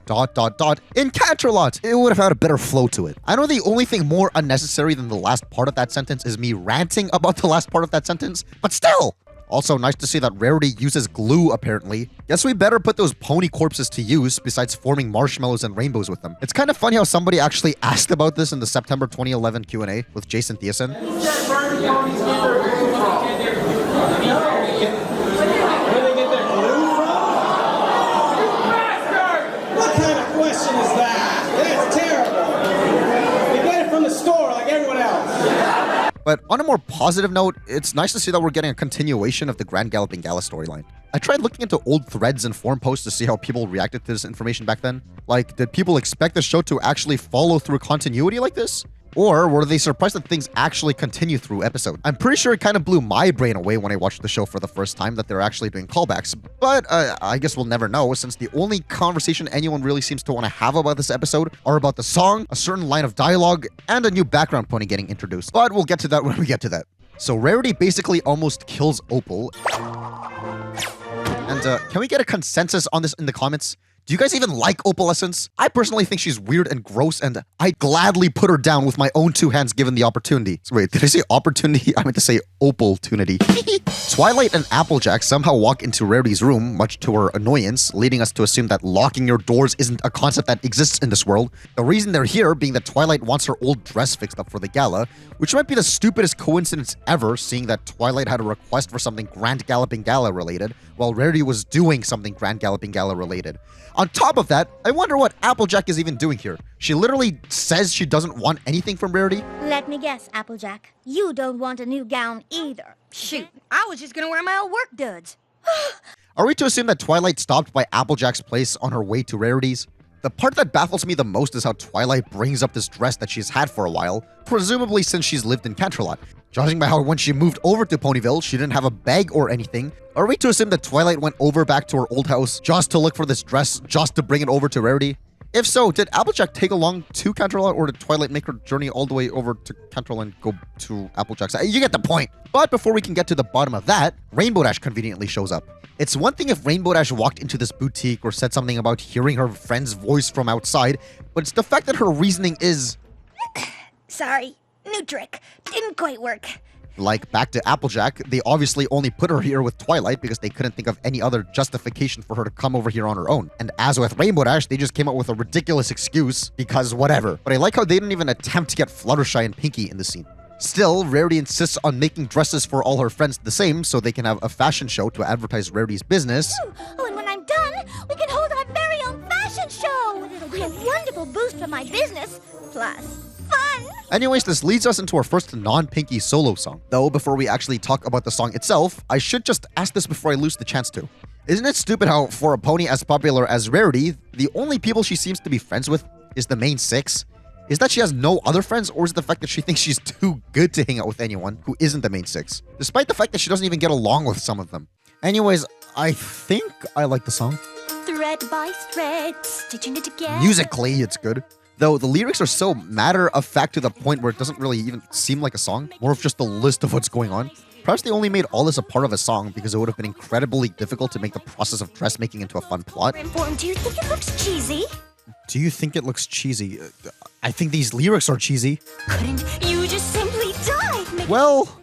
Canterlot, it would have had a better flow to it. I know the only thing more unnecessary than the last part of that sentence is me ranting about the last part of that sentence, but still! Also, nice to see that Rarity uses glue, apparently. Guess we better put those pony corpses to use, besides forming marshmallows and rainbows with them. It's kind of funny how somebody actually asked about this in the September 2011 Q&A with Jason Thiessen.
What kind of question is that? That's terrible. You get it from the store like everyone else.
But on a more positive note, it's nice to see that we're getting a continuation of the Grand Galloping Gala storyline. I tried looking into old threads and forum posts to see how people reacted to this information back then. Like, did people expect the show to actually follow through continuity like this? Or were they surprised that things actually continue through episode? I'm pretty sure it kind of blew my brain away when I watched the show for the first time that they're actually doing callbacks, but I guess we'll never know since the only conversation anyone really seems to want to have about this episode are about the song, a certain line of dialogue, and a new background pony getting introduced. But we'll get to that when we get to that. So Rarity basically almost kills Opal. And can we get a consensus on this in the comments? Do you guys even like opalescence? I personally think she's weird and gross, and I'd gladly put her down with my own 2 hands given the opportunity. So wait, did I say opportunity? I meant to say opaltunity. Twilight and Applejack somehow walk into Rarity's room, much to her annoyance, leading us to assume that locking your doors isn't a concept that exists in this world. The reason they're here being that Twilight wants her old dress fixed up for the gala, which might be the stupidest coincidence ever, seeing that Twilight had a request for something Grand Galloping Gala related, while Rarity was doing something Grand Galloping Gala related. On top of that, I wonder what Applejack is even doing here. She literally says she doesn't want anything from Rarity.
Let me guess, Applejack. You don't want a new gown either.
Shoot, I was just gonna wear my old work duds.
Are we to assume that Twilight stopped by Applejack's place on her way to Rarity's? The part that baffles me the most is how Twilight brings up this dress that she's had for a while, presumably since she's lived in Canterlot. Judging by how when she moved over to Ponyville, she didn't have a bag or anything, are we to assume that Twilight went over back to her old house just to look for this dress, just to bring it over to Rarity? If so, did Applejack take along to Canterlot, or did Twilight make her journey all the way over to Canterlot and go to Applejack's? You get the point. But before we can get to the bottom of that, Rainbow Dash conveniently shows up. It's one thing if Rainbow Dash walked into this boutique or said something about hearing her friend's voice from outside, but it's the fact that her reasoning is...
Sorry, new trick. Didn't quite work.
Like, back to Applejack, they obviously only put her here with Twilight because they couldn't think of any other justification for her to come over here on her own. And as with Rainbow Dash, they just came up with a ridiculous excuse because whatever. But I like how they didn't even attempt to get Fluttershy and Pinkie in the scene. Still, Rarity insists on making dresses for all her friends the same so they can have a fashion show to advertise Rarity's business.
Oh, and when I'm done, we can hold our very own fashion show. It'll be a wonderful boost for my business. Plus, fun.
Anyways, this leads us into our first non-Pinkie solo song. Though, before we actually talk about the song itself, I should just ask this before I lose the chance to. Isn't it stupid how, for a pony as popular as Rarity, the only people she seems to be friends with is the main 6? Is that she has no other friends, or is it the fact that she thinks she's too good to hang out with anyone who isn't the main 6? Despite the fact that she doesn't even get along with some of them. Anyways, I think I like the song.
Thread by thread, stitching it together.
Musically, it's good. Though the lyrics are so matter-of-fact to the point where it doesn't really even seem like a song, more of just a list of what's going on. Perhaps they only made all this a part of a song because it would have been incredibly difficult to make the process of dressmaking into a fun plot.
Do you think it looks cheesy?
Do you think it looks cheesy? I think these lyrics are cheesy.
Couldn't you just simply die?
Well,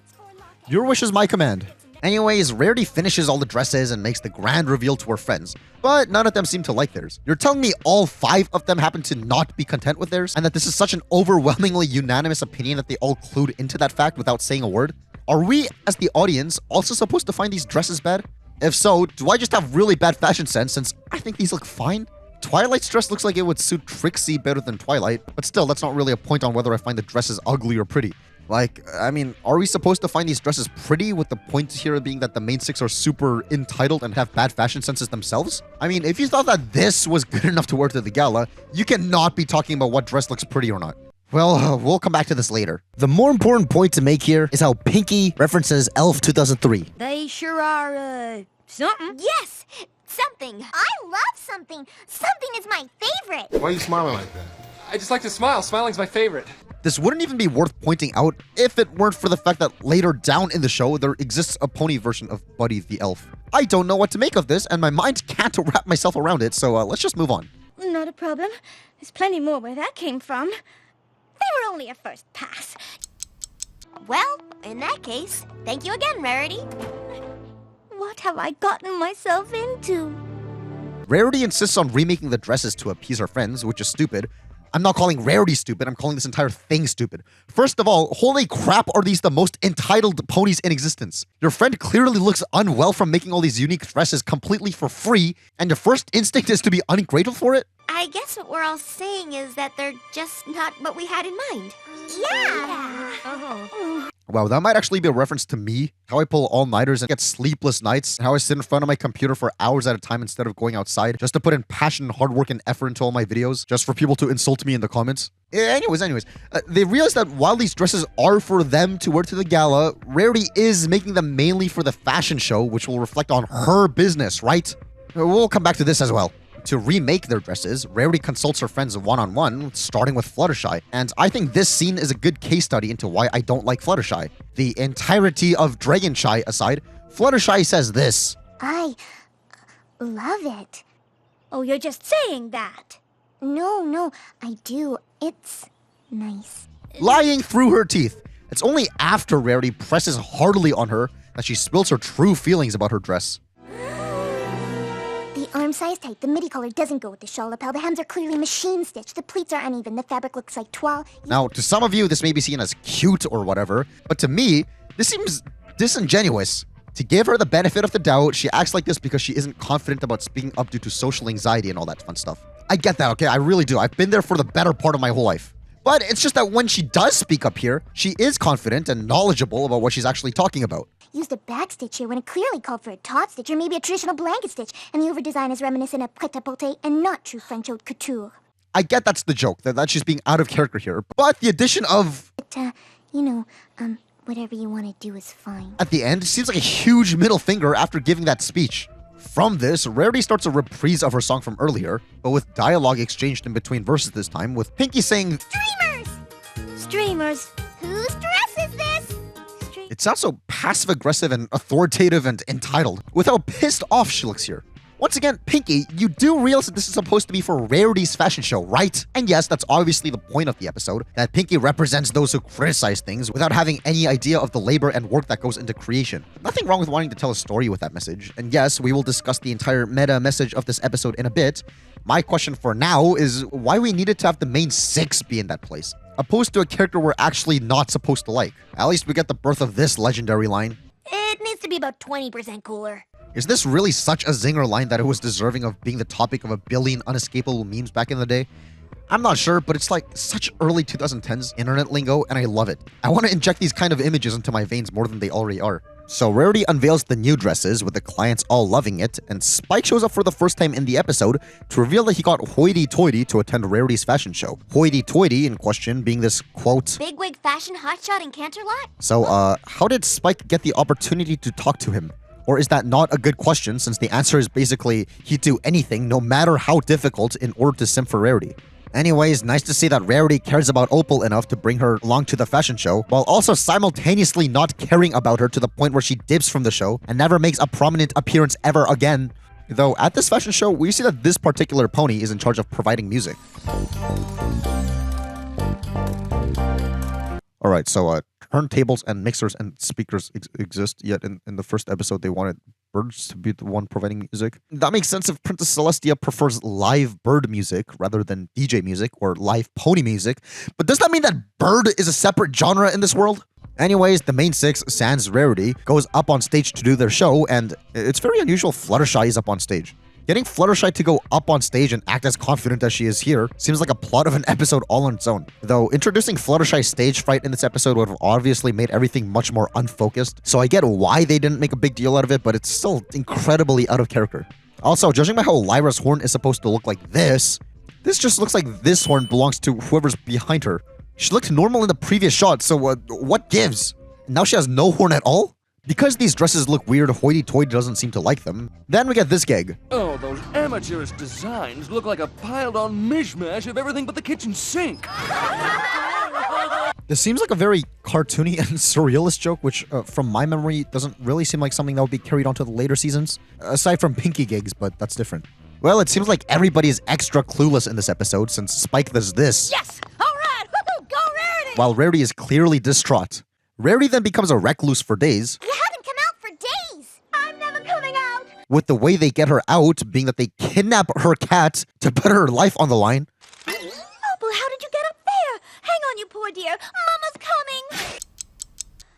your wish is my command. Anyways, Rarity finishes all the dresses and makes the grand reveal to her friends, but none of them seem to like theirs. You're telling me all 5 of them happen to not be content with theirs, and that this is such an overwhelmingly unanimous opinion that they all clued into that fact without saying a word? Are we, as the audience, also supposed to find these dresses bad? If so, do I just have really bad fashion sense since I think these look fine? Twilight's dress looks like it would suit Trixie better than Twilight, but still, that's not really a point on whether I find the dresses ugly or pretty. Like, I mean, are we supposed to find these dresses pretty with the point here being that the main 6 are super entitled and have bad fashion senses themselves? I mean, if you thought that this was good enough to wear to the gala, you cannot be talking about what dress looks pretty or not. Well, we'll come back to this later. The more important point to make here is how Pinkie references Elf 2003.
They sure are, something.
Yes, something. I love something. Something is my favorite.
Why are you smiling like that?
I just like to smile. Smiling's my favorite.
This wouldn't even be worth pointing out if it weren't for the fact that later down in the show, there exists a pony version of Buddy the Elf. I don't know what to make of this, and my mind can't wrap myself around it, so let's just move on.
Not a problem. There's plenty more where that came from. They were only a first pass.
Well, in that case, thank you again, Rarity.
What have I gotten myself into?
Rarity insists on remaking the dresses to appease her friends, which is stupid. I'm not calling Rarity stupid, I'm calling this entire thing stupid. First of all, holy crap, are these the most entitled ponies in existence? Your friend clearly looks unwell from making all these unique dresses completely for free, and your first instinct is to be ungrateful for it?
I guess what we're all saying is that they're just not what we had in mind.
Yeah.
Wow, that might actually be a reference to me. How I pull all-nighters and get sleepless nights. And how I sit in front of my computer for hours at a time instead of going outside. Just to put in passion, hard work, and effort into all my videos. Just for people to insult me in the comments. Anyways. They realize that while these dresses are for them to wear to the gala, Rarity is making them mainly for the fashion show, which will reflect on her business, right? We'll come back to this as well. To remake their dresses, Rarity consults her friends one-on-one, starting with Fluttershy, and I think this scene is a good case study into why I don't like Fluttershy. The entirety of Dragonshy aside, Fluttershy says this.
I love it. Oh, you're just saying that.
No, I do. It's nice.
Lying through her teeth. It's only after Rarity presses hardly on her that she spills her true feelings about her dress.
The arm size tight, the midi collar doesn't go with the shawl lapel, the hems are clearly machine stitched, the pleats are uneven, the fabric looks like toile.
Now, to some of you, this may be seen as cute or whatever, but to me, this seems disingenuous. To give her the benefit of the doubt, she acts like this because she isn't confident about speaking up due to social anxiety and all that fun stuff. I get that, okay? I really do. I've been there for the better part of my whole life. But it's just that when she does speak up here, she is confident and knowledgeable about what she's actually talking about.
Used a back stitch here when it clearly called for a taut stitch or maybe a traditional blanket stitch, and the over design is reminiscent of prêt-à-porter and not true French haute couture.
I get that's the joke, that she's being out of character here, but the addition of...
whatever you want to do is fine.
At the end, seems like a huge middle finger after giving that speech. From this, Rarity starts a reprise of her song from earlier, but with dialogue exchanged in between verses this time, with Pinkie saying,
Streamers! Streamers, whose dress is this?
It sounds so passive-aggressive and authoritative and entitled, with how pissed off she looks here. Once again, Pinkie, you do realize that this is supposed to be for Rarity's fashion show, right? And yes, that's obviously the point of the episode, that Pinkie represents those who criticize things without having any idea of the labor and work that goes into creation. Nothing wrong with wanting to tell a story with that message, and yes, we will discuss the entire meta message of this episode in a bit. My question for now is why we needed to have the main six be in that place, opposed to a character we're actually not supposed to like. At least we get the birth of this legendary line.
It needs to be about 20% cooler.
Is this really such a zinger line that it was deserving of being the topic of a billion unescapable memes back in the day? I'm not sure, but it's like such early 2010s internet lingo, and I love it. I want to inject these kind of images into my veins more than they already are. So Rarity unveils the new dresses, with the clients all loving it, and Spike shows up for the first time in the episode to reveal that he got hoity-toity to attend Rarity's fashion show. Hoity-toity in question being this, quote,
bigwig fashion hotshot in Canterlot?
So, how did Spike get the opportunity to talk to him? Or is that not a good question, since the answer is basically he'd do anything, no matter how difficult, in order to simp for Rarity? Anyways, nice to see that Rarity cares about Opal enough to bring her along to the fashion show, while also simultaneously not caring about her to the point where she dips from the show and never makes a prominent appearance ever again. Though at this fashion show, we see that this particular pony is in charge of providing music. Alright, so turntables and mixers and speakers exist, yet in the first episode they wanted birds to be the one providing music. That makes sense if Princess Celestia prefers live bird music rather than DJ music or live pony music, but does that mean that bird is a separate genre in this world? Anyways, the main six, sans Rarity, goes up on stage to do their show, and it's very unusual Fluttershy is up on stage. Getting Fluttershy to go up on stage and act as confident as she is here seems like a plot of an episode all on its own. Though introducing Fluttershy's stage fright in this episode would have obviously made everything much more unfocused, so I get why they didn't make a big deal out of it, but it's still incredibly out of character. Also, judging by how Lyra's horn is supposed to look like this just looks like this horn belongs to whoever's behind her. She looked normal in the previous shot, so what gives? Now she has no horn at all? Because these dresses look weird, hoity-toity doesn't seem to like them. Then we get this gag.
Oh, those amateurish designs look like a piled-on mishmash of everything but the kitchen sink.
This seems like a very cartoony and surrealist joke, which, from my memory, doesn't really seem like something that would be carried on to the later seasons. Aside from Pinkie gigs, but that's different. Well, it seems like everybody is extra clueless in this episode, since Spike does this.
Yes! Alright! Go Rarity!
While Rarity is clearly distraught. Rarity then becomes a recluse for days.
You haven't come out for days! I'm never coming out!
With the way they get her out being that they kidnap her cat to put her life on the line.
Opal, how did you get up there? Hang on, you poor dear. Mama's coming!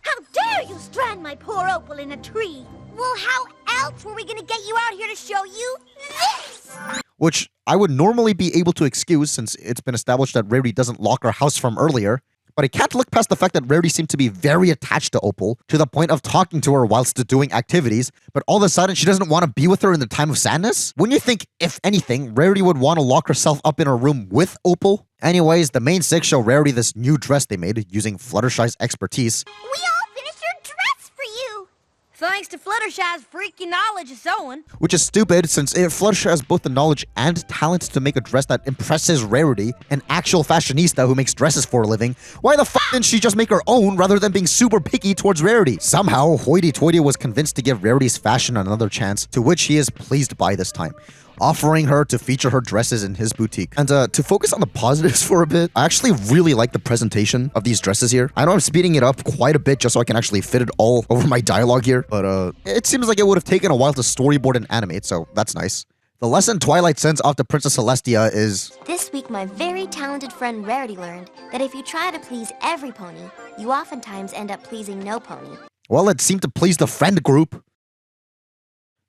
How dare you strand my poor Opal in a tree? Well, how else were we gonna get you out here to show you this?
Which I would normally be able to excuse since it's been established that Rarity doesn't lock her house from earlier. But I can't look past the fact that Rarity seemed to be very attached to Opal, to the point of talking to her whilst doing activities, but all of a sudden she doesn't want to be with her in the time of sadness? Wouldn't you think, if anything, Rarity would want to lock herself up in her room with Opal? Anyways, the main six show Rarity this new dress they made using Fluttershy's expertise.
We all finished your dress for you!
Thanks to Fluttershy's freaky knowledge of sewing.
Which is stupid, since Fluttershy has both the knowledge and talent to make a dress that impresses Rarity, an actual fashionista who makes dresses for a living. Why the f*** didn't she just make her own rather than being super picky towards Rarity? Somehow, Hoity-Toity was convinced to give Rarity's fashion another chance, to which he is pleased by this time. offering her to feature her dresses in his boutique. And to focus on the positives for a bit, I actually really like the presentation of these dresses here. I know I'm speeding it up quite a bit just so I can actually fit it all over my dialogue here, but it seems like it would have taken a while to storyboard and animate, so that's nice. The lesson Twilight sends off to Princess Celestia is...
This week, my very talented friend Rarity learned that if you try to please every pony, you oftentimes end up pleasing no pony.
Well, it seemed to please the friend group.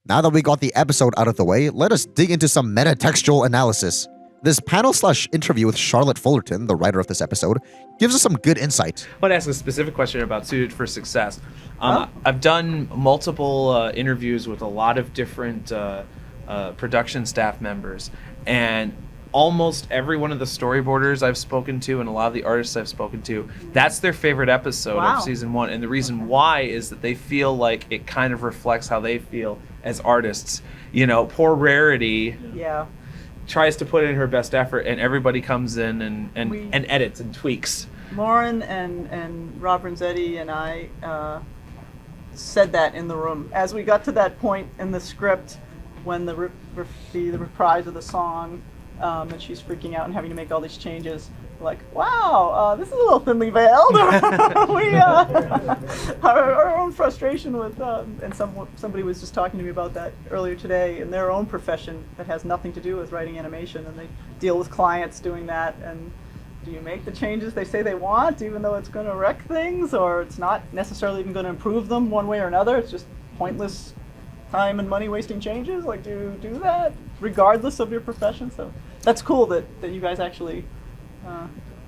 Now that we got the episode out of the way, let us dig into some metatextual analysis. This panel/interview with Charlotte Fullerton, the writer of this episode, gives us some good insight.
I want to ask a specific question about Suited for Success. I've done multiple interviews with a lot of different production staff members, and almost every one of the storyboarders I've spoken to and a lot of the artists I've spoken to, that's their favorite episode of season 1. And the reason why is that they feel like it kind of reflects how they feel as artists. You know, poor Rarity tries to put in her best effort, and everybody comes in and edits and tweaks.
Lauren and Rob Renzetti and I said that in the room. As we got to that point in the script when the reprise of the song, and she's freaking out and having to make all these changes, like, wow, this is a little thinly veiled. Our own frustration with, and somebody was just talking to me about that earlier today, in their own profession that has nothing to do with writing animation, and they deal with clients doing that, and do you make the changes they say they want, even though it's going to wreck things, or it's not necessarily even going to improve them one way or another, it's just pointless time and money wasting changes? Like, do you do that regardless of your profession? So that's cool that you guys actually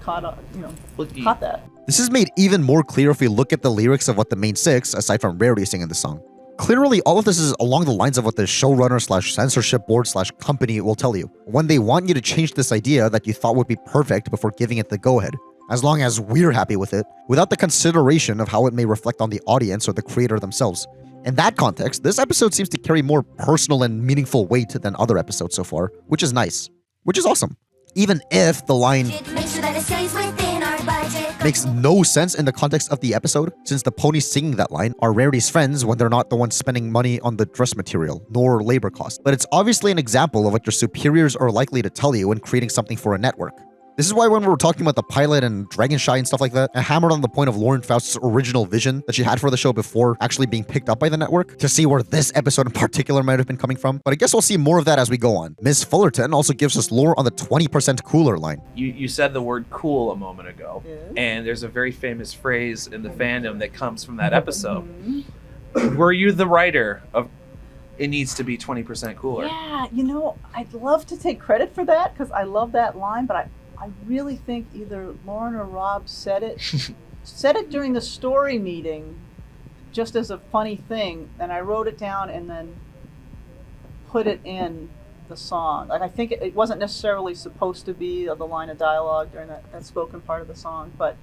caught that.
This is made even more clear if we look at the lyrics of what the main 6, aside from Rarity, sing in the song. Clearly, all of this is along the lines of what the showrunner/censorship board/company will tell you, when they want you to change this idea that you thought would be perfect before giving it the go-ahead, as long as we're happy with it, without the consideration of how it may reflect on the audience or the creator themselves. In that context, this episode seems to carry more personal and meaningful weight than other episodes so far, which is nice. Which is awesome. Even if the line makes no sense in the context of the episode, since the ponies singing that line are Rarity's friends when they're not the ones spending money on the dress material, nor labor costs. But it's obviously an example of what your superiors are likely to tell you when creating something for a network. This is why when we were talking about the pilot and Dragonshy and stuff like that, I hammered on the point of Lauren Faust's original vision that she had for the show before actually being picked up by the network, to see where this episode in particular might have been coming from. But I guess we'll see more of that as we go on. Ms. Fullerton also gives us lore on the 20% cooler line.
You said the word cool a moment ago, and there's a very famous phrase in the fandom that comes from that episode. Were you the writer of it needs to be 20% cooler?
Yeah, you know, I'd love to take credit for that because I love that line, but I really think either Lauren or Rob said it during the story meeting just as a funny thing, and I wrote it down and then put it in the song. Like, I think it wasn't necessarily supposed to be the line of dialogue during that spoken part of the song, but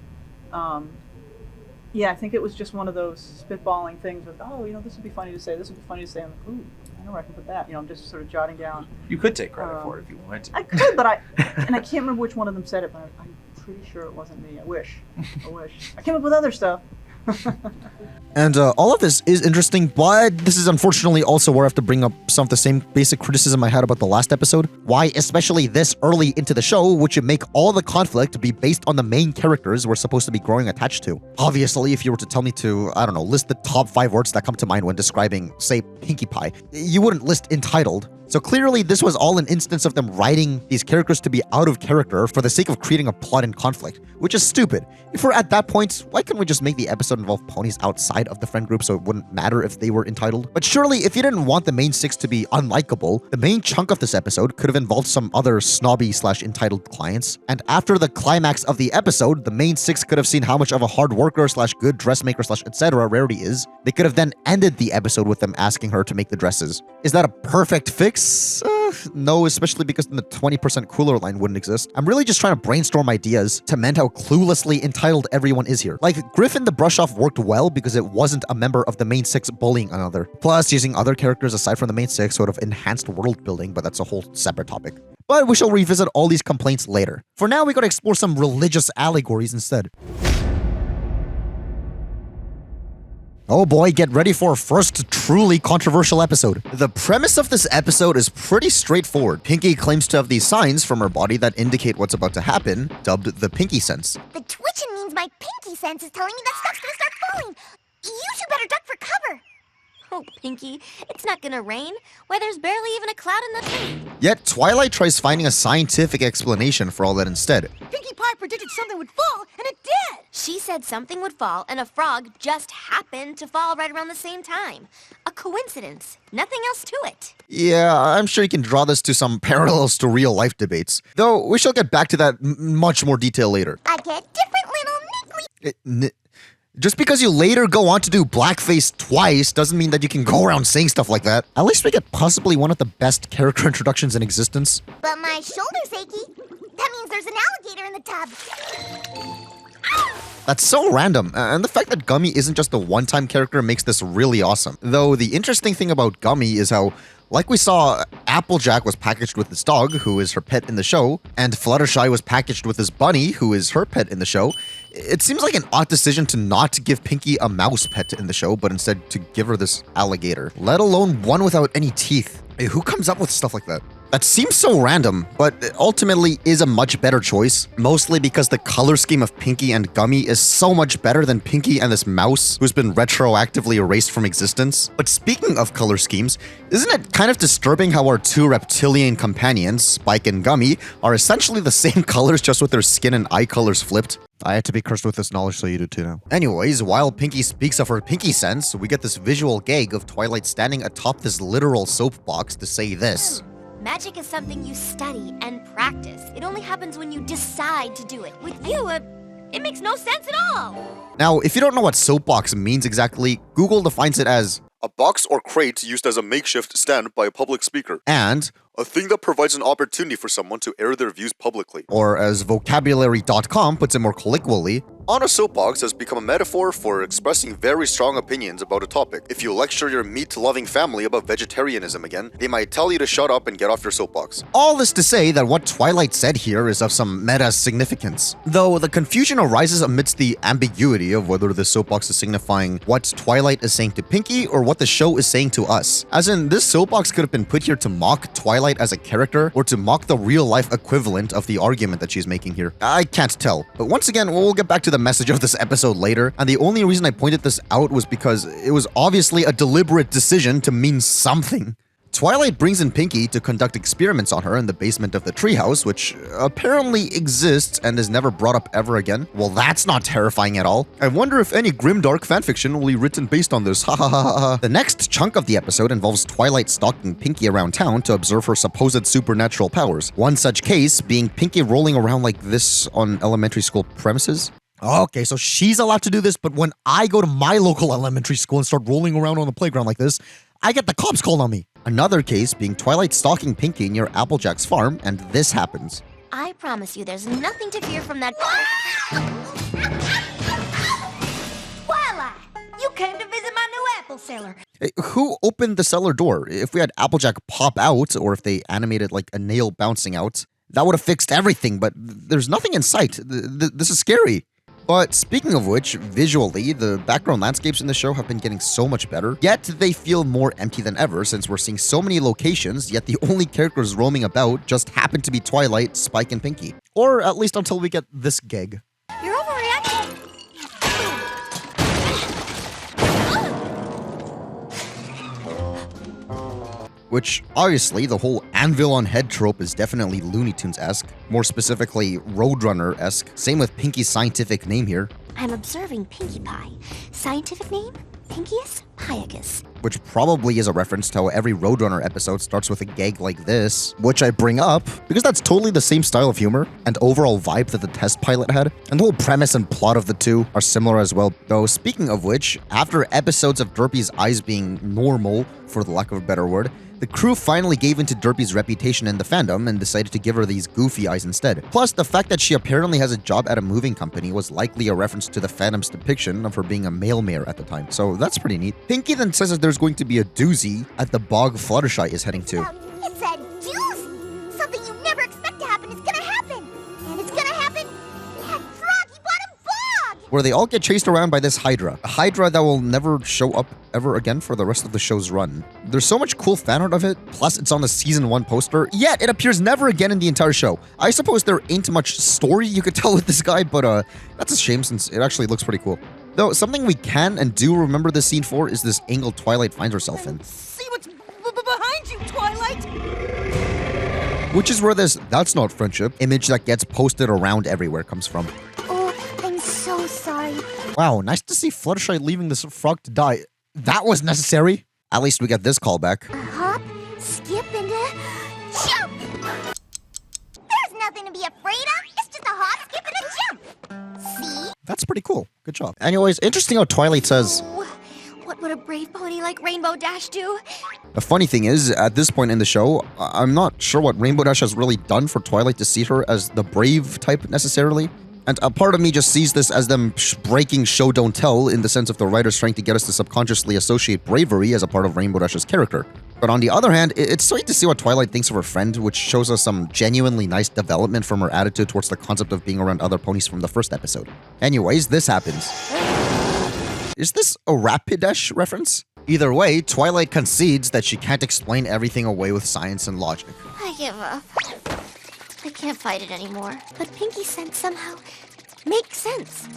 yeah, I think it was just one of those spitballing things with, oh, you know, this would be funny to say, this would be funny to say. I'm like, ooh, I know where I can put that. You know, I'm just sort of jotting down.
You could take credit for it if you wanted to.
I could, but I can't remember which one of them said it, but I'm pretty sure it wasn't me. I wish. I came up with other stuff.
And all of this is interesting, but this is unfortunately also where I have to bring up some of the same basic criticism I had about the last episode. Why, especially this early into the show, would you make all the conflict be based on the main characters we're supposed to be growing attached to? Obviously, if you were to tell me to, I don't know, list the top 5 words that come to mind when describing, say, Pinkie Pie, you wouldn't list entitled. So clearly this was all an instance of them writing these characters to be out of character for the sake of creating a plot and conflict, which is stupid. If we're at that point, why couldn't we just make the episode involve ponies outside of the friend group so it wouldn't matter if they were entitled? But surely if you didn't want the main 6 to be unlikable, the main chunk of this episode could have involved some other snobby/entitled clients. And after the climax of the episode, the main 6 could have seen how much of a hard worker/good dressmaker/etc. Rarity is. They could have then ended the episode with them asking her to make the dresses. Is that a perfect fix? No, especially because then the 20% cooler line wouldn't exist. I'm really just trying to brainstorm ideas to mend how cluelessly entitled everyone is here. Like, Griffon the Brush-Off worked well because it wasn't a member of the main 6 bullying another. Plus, using other characters aside from the main 6 sort of enhanced world building, but that's a whole separate topic. But we shall revisit all these complaints later. For now, we gotta explore some religious allegories instead. Oh boy, get ready for our first truly controversial episode. The premise of this episode is pretty straightforward. Pinkie claims to have these signs from her body that indicate what's about to happen, dubbed the Pinkie sense.
The twitching means my pinky sense is telling me that stuff's gonna start falling. You two better duck for cover.
Oh, Pinkie, it's not gonna rain. Why, there's barely even a cloud in the sky.
Yet, Twilight tries finding a scientific explanation for all that instead.
Pinkie Pie predicted something would fall, and it did!
She said something would fall, and a frog just happened to fall right around the same time. A coincidence. Nothing else to it.
Yeah, I'm sure you can draw this to some parallels to real-life debates. Though, we shall get back to that much more detail later.
I get different little nickly...
Just because you later go on to do blackface twice doesn't mean that you can go around saying stuff like that. At least we get possibly one of the best character introductions in existence.
But my shoulder's achy. That means there's an alligator in the tub.
That's so random, and the fact that Gummy isn't just a one-time character makes this really awesome. Though the interesting thing about Gummy is how, like we saw, Applejack was packaged with his dog, who is her pet in the show, and Fluttershy was packaged with his bunny, who is her pet in the show. It seems like an odd decision to not give Pinkie a mouse pet in the show, but instead to give her this alligator, let alone one without any teeth. Who comes up with stuff like that? That seems so random, but ultimately is a much better choice, mostly because the color scheme of Pinkie and Gummy is so much better than Pinkie and this mouse who's been retroactively erased from existence. But speaking of color schemes, isn't it kind of disturbing how our two reptilian companions, Spike and Gummy, are essentially the same colors just with their skin and eye colors flipped? I had to be cursed with this knowledge, so you do too now. Anyways, while Pinkie speaks of her Pinkie sense, we get this visual gag of Twilight standing atop this literal soapbox to say this.
Magic is something you study and practice. It only happens when you decide to do it. With you, it makes no sense at all.
Now, if you don't know what soapbox means exactly, Google defines it as
a box or crate used as a makeshift stand by a public speaker.
And
a thing that provides an opportunity for someone to air their views publicly.
Or as vocabulary.com puts it more colloquially,
on a soapbox has become a metaphor for expressing very strong opinions about a topic. If you lecture your meat-loving family about vegetarianism again, they might tell you to shut up and get off your soapbox.
All this to say that what Twilight said here is of some meta significance. Though the confusion arises amidst the ambiguity of whether the soapbox is signifying what Twilight is saying to Pinkie or what the show is saying to us. As in, this soapbox could have been put here to mock Twilight as a character or to mock the real-life equivalent of the argument that she's making here. I can't tell. But once again, we'll get back to the message of this episode later, and the only reason I pointed this out was because it was obviously a deliberate decision to mean something. Twilight brings in Pinkie to conduct experiments on her in the basement of the treehouse, which apparently exists and is never brought up ever again. Well, that's not terrifying at all. I wonder if any grimdark fanfiction will be written based on this. Ha ha ha ha. The next chunk of the episode involves Twilight stalking Pinkie around town to observe her supposed supernatural powers. One such case being Pinkie rolling around like this on elementary school premises. Okay, so she's allowed to do this, but when I go to my local elementary school and start rolling around on the playground like this, I get the cops called on me. Another case being Twilight stalking Pinkie near Applejack's farm, and this happens.
I promise you there's nothing to fear from that.
Twilight, you came to visit my new apple cellar.
Hey, who opened the cellar door? If we had Applejack pop out, or if they animated like a nail bouncing out, that would have fixed everything, but there's nothing in sight. This is scary. But speaking of which, visually, the background landscapes in the show have been getting so much better, yet they feel more empty than ever since we're seeing so many locations, yet the only characters roaming about just happen to be Twilight, Spike, and Pinkie. Or at least until we get this gag.
You're overreacting.
Which, obviously, the whole anvil on head trope is definitely Looney Tunes-esque. More specifically, Roadrunner-esque. Same with Pinkie's scientific name here.
I'm observing Pinkie Pie. Scientific name? Pinkius piegus.
Which probably is a reference to how every Roadrunner episode starts with a gag like this. Which I bring up, because that's totally the same style of humor and overall vibe that the test pilot had. And the whole premise and plot of the two are similar as well. Though, speaking of which, after episodes of Derpy's eyes being normal, for the lack of a better word, the crew finally gave in to Derpy's reputation in the fandom and decided to give her these goofy eyes instead. Plus, the fact that she apparently has a job at a moving company was likely a reference to the fandom's depiction of her being a male mayor at the time, so that's pretty neat. Pinkie then says that there's going to be a doozy at the bog Fluttershy is heading to.
It's a doozy. Something you never expect to happen is gonna happen. And it's gonna happen at Froggy Bottom Bog.
where they all get chased around by this Hydra. A Hydra that will never show up ever again for the rest of the show's run. There's so much cool fan art of it, plus it's on the season 1 poster, yet it appears never again in the entire show. I suppose there ain't much story you could tell with this guy, but that's a shame since it actually looks pretty cool. Though, something we can and do remember this scene for is this angle Twilight finds herself in.
See what's behind you, Twilight!
Which is where this "that's not friendship" image that gets posted around everywhere comes from.
Oh, I'm so sorry.
Wow, nice to see Fluttershy leaving this frog to die. That was necessary. At least we get this callback.
Hop, skip, and jump! There's nothing to be afraid of. It's just a hop, skip, and a jump. See?
That's pretty cool. Good job. Anyways, interesting how Twilight says,
What would a brave pony like Rainbow Dash do?
the funny thing is, at this point in the show, I'm not sure what Rainbow Dash has really done for Twilight to see her as the brave type necessarily. And a part of me just sees this as them breaking show don't tell in the sense of the writers trying to get us to subconsciously associate bravery as a part of Rainbow Dash's character. But on the other hand, it's sweet to see what Twilight thinks of her friend, which shows us some genuinely nice development from her attitude towards the concept of being around other ponies from the first episode. Anyways, this happens. Is this a Rapidash reference? Either way, Twilight concedes that she can't explain everything away with science and logic.
I give up. I can't fight it anymore. But Pinkie's sense somehow makes sense.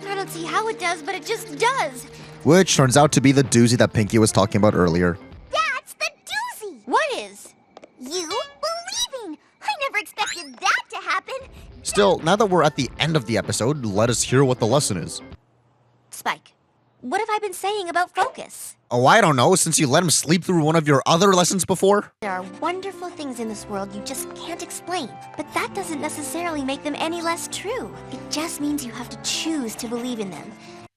I don't see how it does, but it just does.
Which turns out to be the doozy that Pinkie was talking about earlier.
That's the doozy!
What is?
You believing! I never expected that to happen!
Still, now that we're at the end of the episode, let us hear what the lesson is.
Spike, what have I been saying about focus?
Oh, I don't know, since you let him sleep through one of your other lessons before?
There are wonderful things in this world you just can't explain, but that doesn't necessarily make them any less true. It just means you have to choose to believe in them.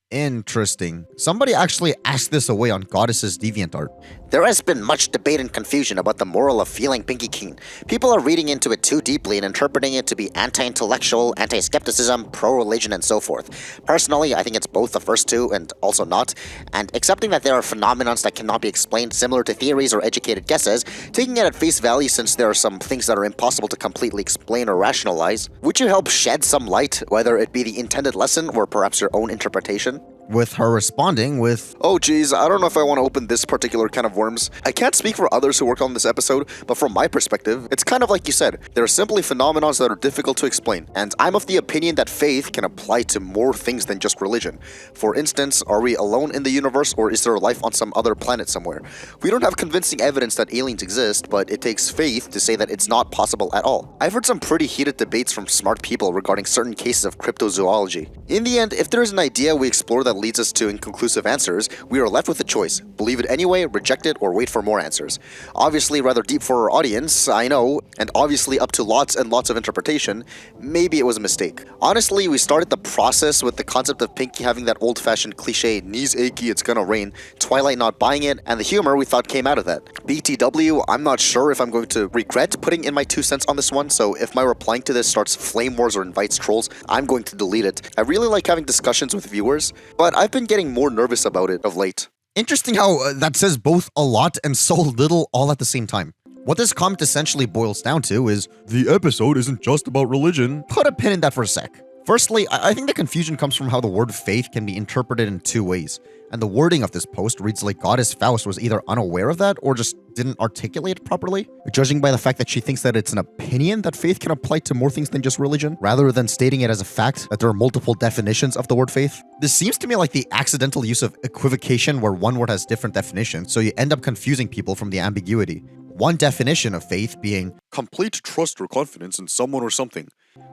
Interesting. Somebody actually asked this away on Goddess's DeviantArt.
There has been much debate and confusion about the moral of feeling Pinkie keen. People are reading into it too deeply and interpreting it to be anti-intellectual, anti-skepticism, pro-religion, and so forth. Personally, I think it's both the first two and also not, and accepting that there are phenomena that cannot be explained similar to theories or educated guesses, taking it at face value since there are some things that are impossible to completely explain or rationalize. Would you help shed some light, whether it be the intended lesson or perhaps your own interpretation?
With her responding with,
"Oh geez, I don't know if I want to open this particular can of worms. I can't speak for others who worked on this episode, but from my perspective, it's kind of like you said. There are simply phenomena that are difficult to explain, and I'm of the opinion that faith can apply to more things than just religion. For instance, are we alone in the universe, or is there life on some other planet somewhere? We don't have convincing evidence that aliens exist, but it takes faith to say that it's not possible at all. I've heard some pretty heated debates from smart people regarding certain cases of cryptozoology. In the end, if there is an idea we explore that leads us to inconclusive answers, we are left with a choice. Believe it anyway, reject it, or wait for more answers. Obviously rather deep for our audience, I know, and obviously up to lots and lots of interpretation. Maybe it was a mistake. Honestly, we started the process with the concept of Pinkie having that old-fashioned cliche, knees achy, it's gonna rain, Twilight not buying it, and the humor we thought came out of that. BTW, I'm not sure if I'm going to regret putting in my 2 cents on this one, so if my replying to this starts flame wars or invites trolls, I'm going to delete it. I really like having discussions with viewers, but I've been getting more nervous about it of late.
Interesting how that says both a lot and so little all at the same time. What this comment essentially boils down to is, the episode isn't just about religion. Put a pin in that for a sec. Firstly, I think the confusion comes from how the word faith can be interpreted in 2 ways, and the wording of this post reads like Goddess Faust was either unaware of that or just didn't articulate it properly, judging by the fact that she thinks that it's an opinion that faith can apply to more things than just religion, rather than stating it as a fact that there are multiple definitions of the word faith. This seems to me like the accidental use of equivocation where one word has different definitions, so you end up confusing people from the ambiguity. One definition of faith being
complete trust or confidence in someone or something,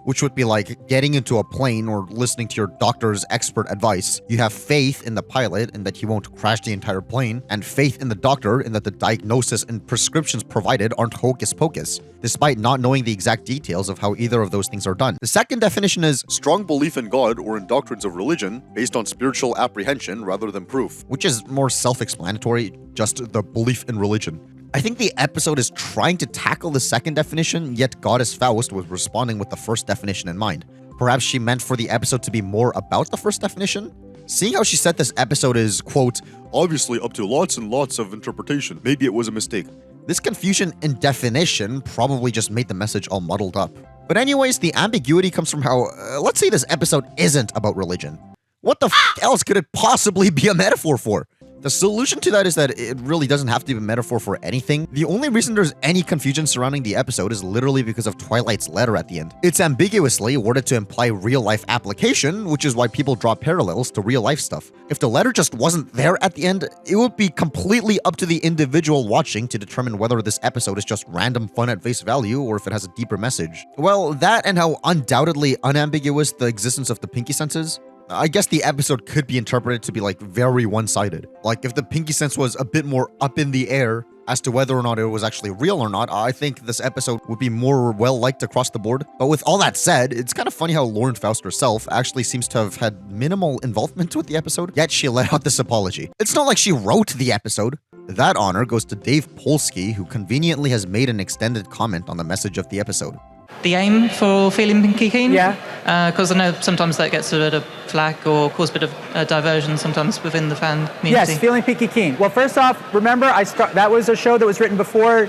which would be like getting into a plane or listening to your doctor's expert advice. You have faith in the pilot in that he won't crash the entire plane, and faith in the doctor in that the diagnosis and prescriptions provided aren't hocus pocus, despite not knowing the exact details of how either of those things are done. The second definition is
strong belief in God or in doctrines of religion based on spiritual apprehension rather than proof,
which is more self-explanatory, just the belief in religion. I think the episode is trying to tackle the second definition, yet Goddess Faust was responding with the first definition in mind. Perhaps she meant for the episode to be more about the first definition? Seeing how she said this episode is, quote,
obviously up to lots and lots of interpretation, maybe it was a mistake.
This confusion in definition probably just made the message all muddled up. But anyways, the ambiguity comes from how, let's say this episode isn't about religion. What the else could it possibly be a metaphor for? The solution to that is that it really doesn't have to be a metaphor for anything. The only reason there's any confusion surrounding the episode is literally because of Twilight's letter at the end. It's ambiguously worded to imply real-life application, which is why people draw parallels to real-life stuff. If the letter just wasn't there at the end, it would be completely up to the individual watching to determine whether this episode is just random fun at face value or if it has a deeper message. Well, that and how undoubtedly unambiguous the existence of the Pinkie sense is, I guess the episode could be interpreted to be like very one-sided. Like if the Pinkie sense was a bit more up in the air as to whether or not it was actually real or not, I think this episode would be more well-liked across the board. But with all that said, it's kind of funny how Lauren Faust herself actually seems to have had minimal involvement with the episode, yet she let out this apology. It's not like she wrote the episode. That honor goes to Dave Polsky, who conveniently has made an extended comment on the message of the episode.
The aim for feeling Pinkie keen? Yeah. Because I know sometimes that gets a bit of flack or cause a bit of diversion sometimes within the fan community.
Yes, feeling Pinkie keen. Well, first off, remember, that was a show that was written before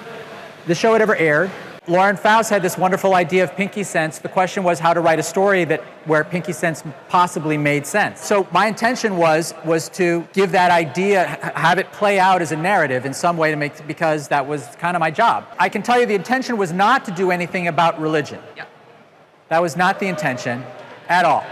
the show had ever aired. Lauren Faust had this wonderful idea of Pinkie sense. The question was how to write a story where Pinkie sense possibly made sense. So my intention was to give that idea, have it play out as a narrative in some way because that was kind of my job. I can tell you the intention was not to do anything about religion. Yeah. That was not the intention at all.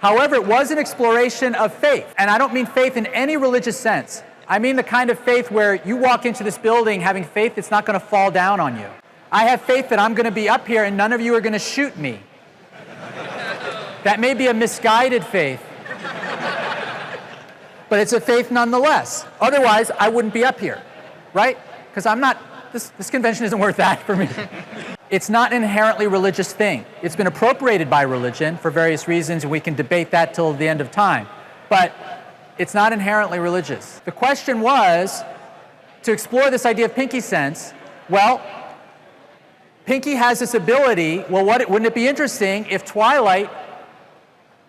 However, it was an exploration of faith. And I don't mean faith in any religious sense. I mean the kind of faith where you walk into this building having faith it's not going to fall down on you. I have faith that I'm going to be up here and none of you are going to shoot me. That may be a misguided faith, but it's a faith nonetheless. Otherwise, I wouldn't be up here, right? Because I'm not, this convention isn't worth that for me. It's not an inherently religious thing. It's been appropriated by religion for various reasons, and we can debate that till the end of time. But it's not inherently religious. The question was to explore this idea of Pinkie sense. Well, Pinkie has this ability. Well, wouldn't it be interesting if Twilight,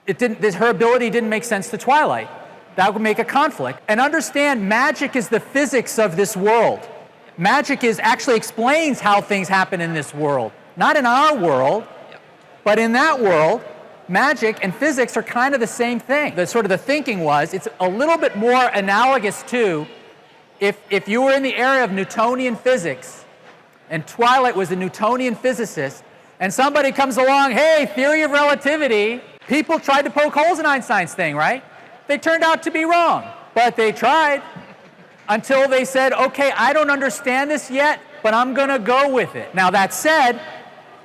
her ability didn't make sense to Twilight? That would make a conflict. And understand, magic is the physics of this world. Magic actually explains how things happen in this world. Not in our world, but in that world, magic and physics are kind of the same thing. The thinking was, it's a little bit more analogous to if you were in the area of Newtonian physics and Twilight was a Newtonian physicist and somebody comes along, hey, theory of relativity, people tried to poke holes in Einstein's thing, right? They turned out to be wrong, but they tried until they said, okay, I don't understand this yet, but I'm going to go with it. Now that said,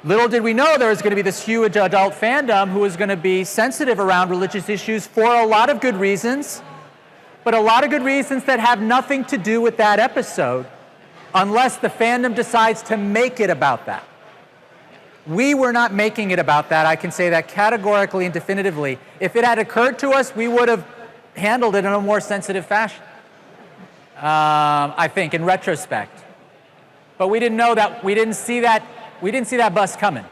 little did we know there was going to be this huge adult fandom who was going to be sensitive around religious issues for a lot of good reasons, but a lot of good reasons that have nothing to do with that episode unless the fandom decides to make it about that. We were not making it about that. I can say that categorically and definitively. If it had occurred to us, we would have handled it in a more sensitive fashion, I think, in retrospect. But we didn't know that, we didn't see that bus coming.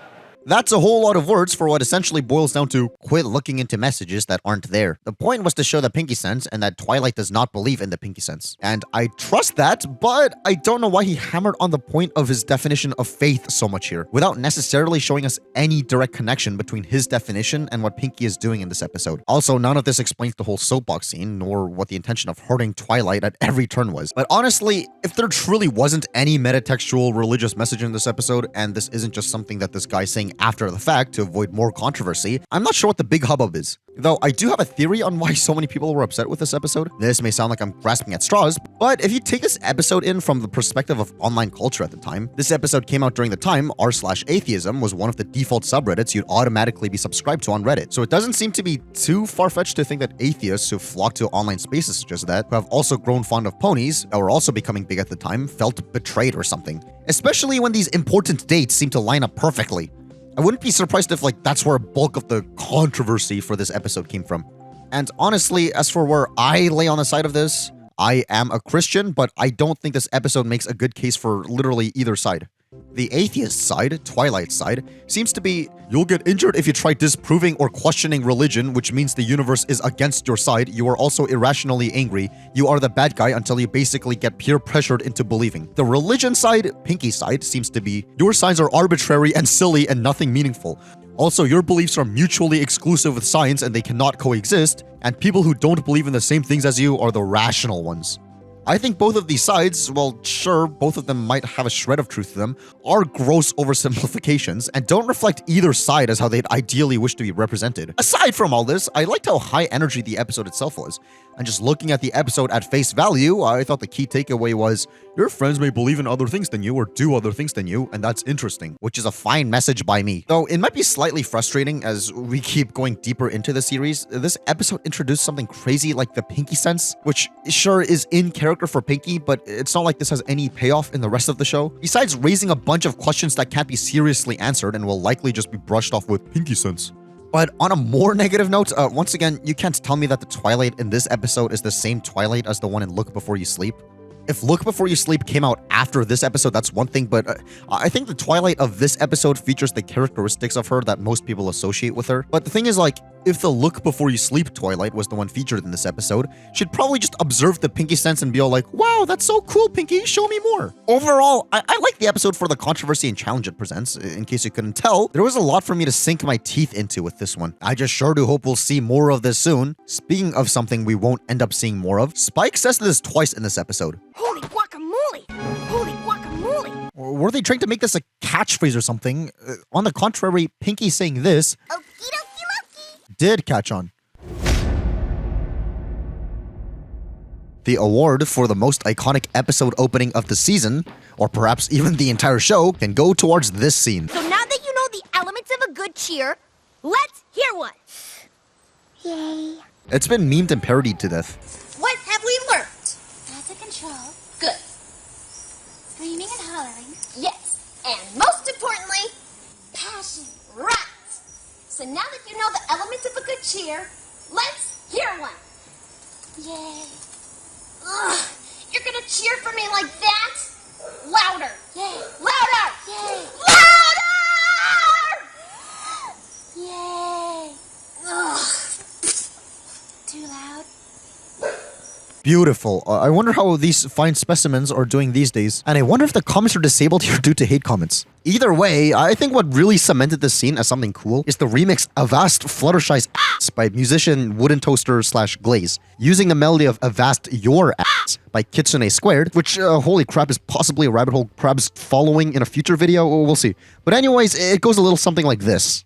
That's a whole lot of words for what essentially boils down to quit looking into messages that aren't there. The point was to show the Pinkie sense and that Twilight does not believe in the Pinkie sense. And I trust that, but I don't know why he hammered on the point of his definition of faith so much here, without necessarily showing us any direct connection between his definition and what Pinkie is doing in this episode. Also, none of this explains the whole soapbox scene, nor what the intention of hurting Twilight at every turn was. But honestly, if there truly wasn't any metatextual religious message in this episode, and this isn't just something that this guy's saying after the fact to avoid more controversy, I'm not sure what the big hubbub is. Though I do have a theory on why so many people were upset with this episode. This may sound like I'm grasping at straws, but if you take this episode in from the perspective of online culture at the time, this episode came out during the time r/atheism was one of the default subreddits you'd automatically be subscribed to on Reddit. So it doesn't seem to be too far-fetched to think that atheists who flock to online spaces such as that, who have also grown fond of ponies, or were also becoming big at the time, felt betrayed or something. Especially when these important dates seem to line up perfectly. I wouldn't be surprised if that's where a bulk of the controversy for this episode came from. And honestly, as for where I lay on the side of this, I am a Christian, but I don't think this episode makes a good case for literally either side. The atheist side, Twilight side, seems to be, you'll get injured if you try disproving or questioning religion, which means the universe is against your side. You are also irrationally angry. You are the bad guy until you basically get peer pressured into believing. The religion side, Pinkie side, seems to be, your signs are arbitrary and silly and nothing meaningful. Also, your beliefs are mutually exclusive with science and they cannot coexist, and people who don't believe in the same things as you are the rational ones. I think both of these sides, well, sure, both of them might have a shred of truth to them, are gross oversimplifications and don't reflect either side as how they'd ideally wish to be represented. Aside from all this, I liked how high energy the episode itself was. And just looking at the episode at face value, I thought the key takeaway was, your friends may believe in other things than you or do other things than you, and that's interesting, which is a fine message by me. Though it might be slightly frustrating as we keep going deeper into the series, this episode introduced something crazy like the Pinkie sense, which sure is in character for Pinkie, but it's not like this has any payoff in the rest of the show. Besides raising a bunch of questions that can't be seriously answered and will likely just be brushed off with Pinkie sense. But on a more negative note, once again, you can't tell me that the Twilight in this episode is the same Twilight as the one in Look Before You Sleep. If Look Before You Sleep came out after this episode, that's one thing, but I think the Twilight of this episode features the characteristics of her that most people associate with her. But the thing is, like, if the Look Before You Sleep Twilight was the one featured in this episode, she'd probably just observe the Pinkie sense and be all like, wow, that's so cool, Pinkie, show me more. Overall, I like the episode for the controversy and challenge it presents. In case you couldn't tell, there was a lot for me to sink my teeth into with this one. I just sure do hope we'll see more of this soon. Speaking of something we won't end up seeing more of, Spike says this twice in this episode.
Holy guacamole! Holy guacamole!
Or were they trying to make this a catchphrase or something? On the contrary, Pinkie saying this did catch on. The award for the most iconic episode opening of the season, or perhaps even the entire show, can go towards this scene.
So now that you know the elements of a good cheer, let's hear one. Yay.
It's been memed and parodied to death.
What have we learned? Out of control. Good. Screaming and hollering. Yes. And most importantly, passion. Right. So now that you know the elements of a good cheer, let's hear one. Yay. Ugh. You're gonna cheer for me like that? Louder. Yay. Louder. Yay. Louder! Yay. Ugh. Too loud?
Beautiful. I wonder how these fine specimens are doing these days. And I wonder if the comments are disabled here due to hate comments. Either way, I think what really cemented this scene as something cool is the remix Avast Fluttershy's Ass by musician Wooden Toaster / Glaze, using the melody of Avast Your Ass by Kitsune Squared, which, holy crap, is possibly a rabbit hole Crab's following in a future video. We'll see. But anyways, it goes a little something like this.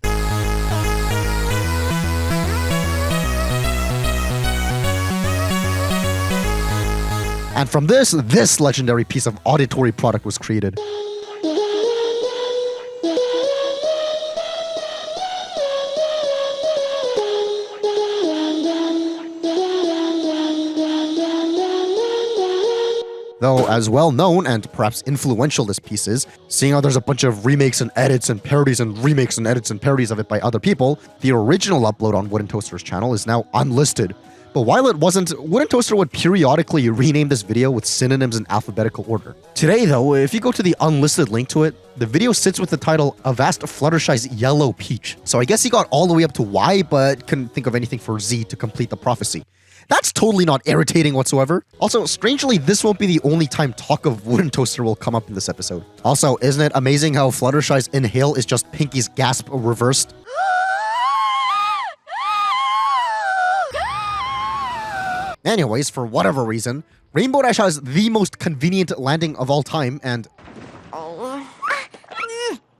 And from this legendary piece of auditory product was created. Though, as well known and perhaps influential this piece is, seeing how there's a bunch of remakes and edits and parodies and remakes and edits and parodies of it by other people, the original upload on Wooden Toaster's channel is now unlisted. But while it wasn't, Wooden Toaster would periodically rename this video with synonyms in alphabetical order. Today though, if you go to the unlisted link to it, the video sits with the title Avast Fluttershy's Yellow Peach. So I guess he got all the way up to Y, but couldn't think of anything for Z to complete the prophecy. That's totally not irritating whatsoever. Also, strangely, this won't be the only time talk of Wooden Toaster will come up in this episode. Also, isn't it amazing how Fluttershy's inhale is just Pinkie's gasp reversed? Anyways, for whatever reason, Rainbow Dash has the most convenient landing of all time, and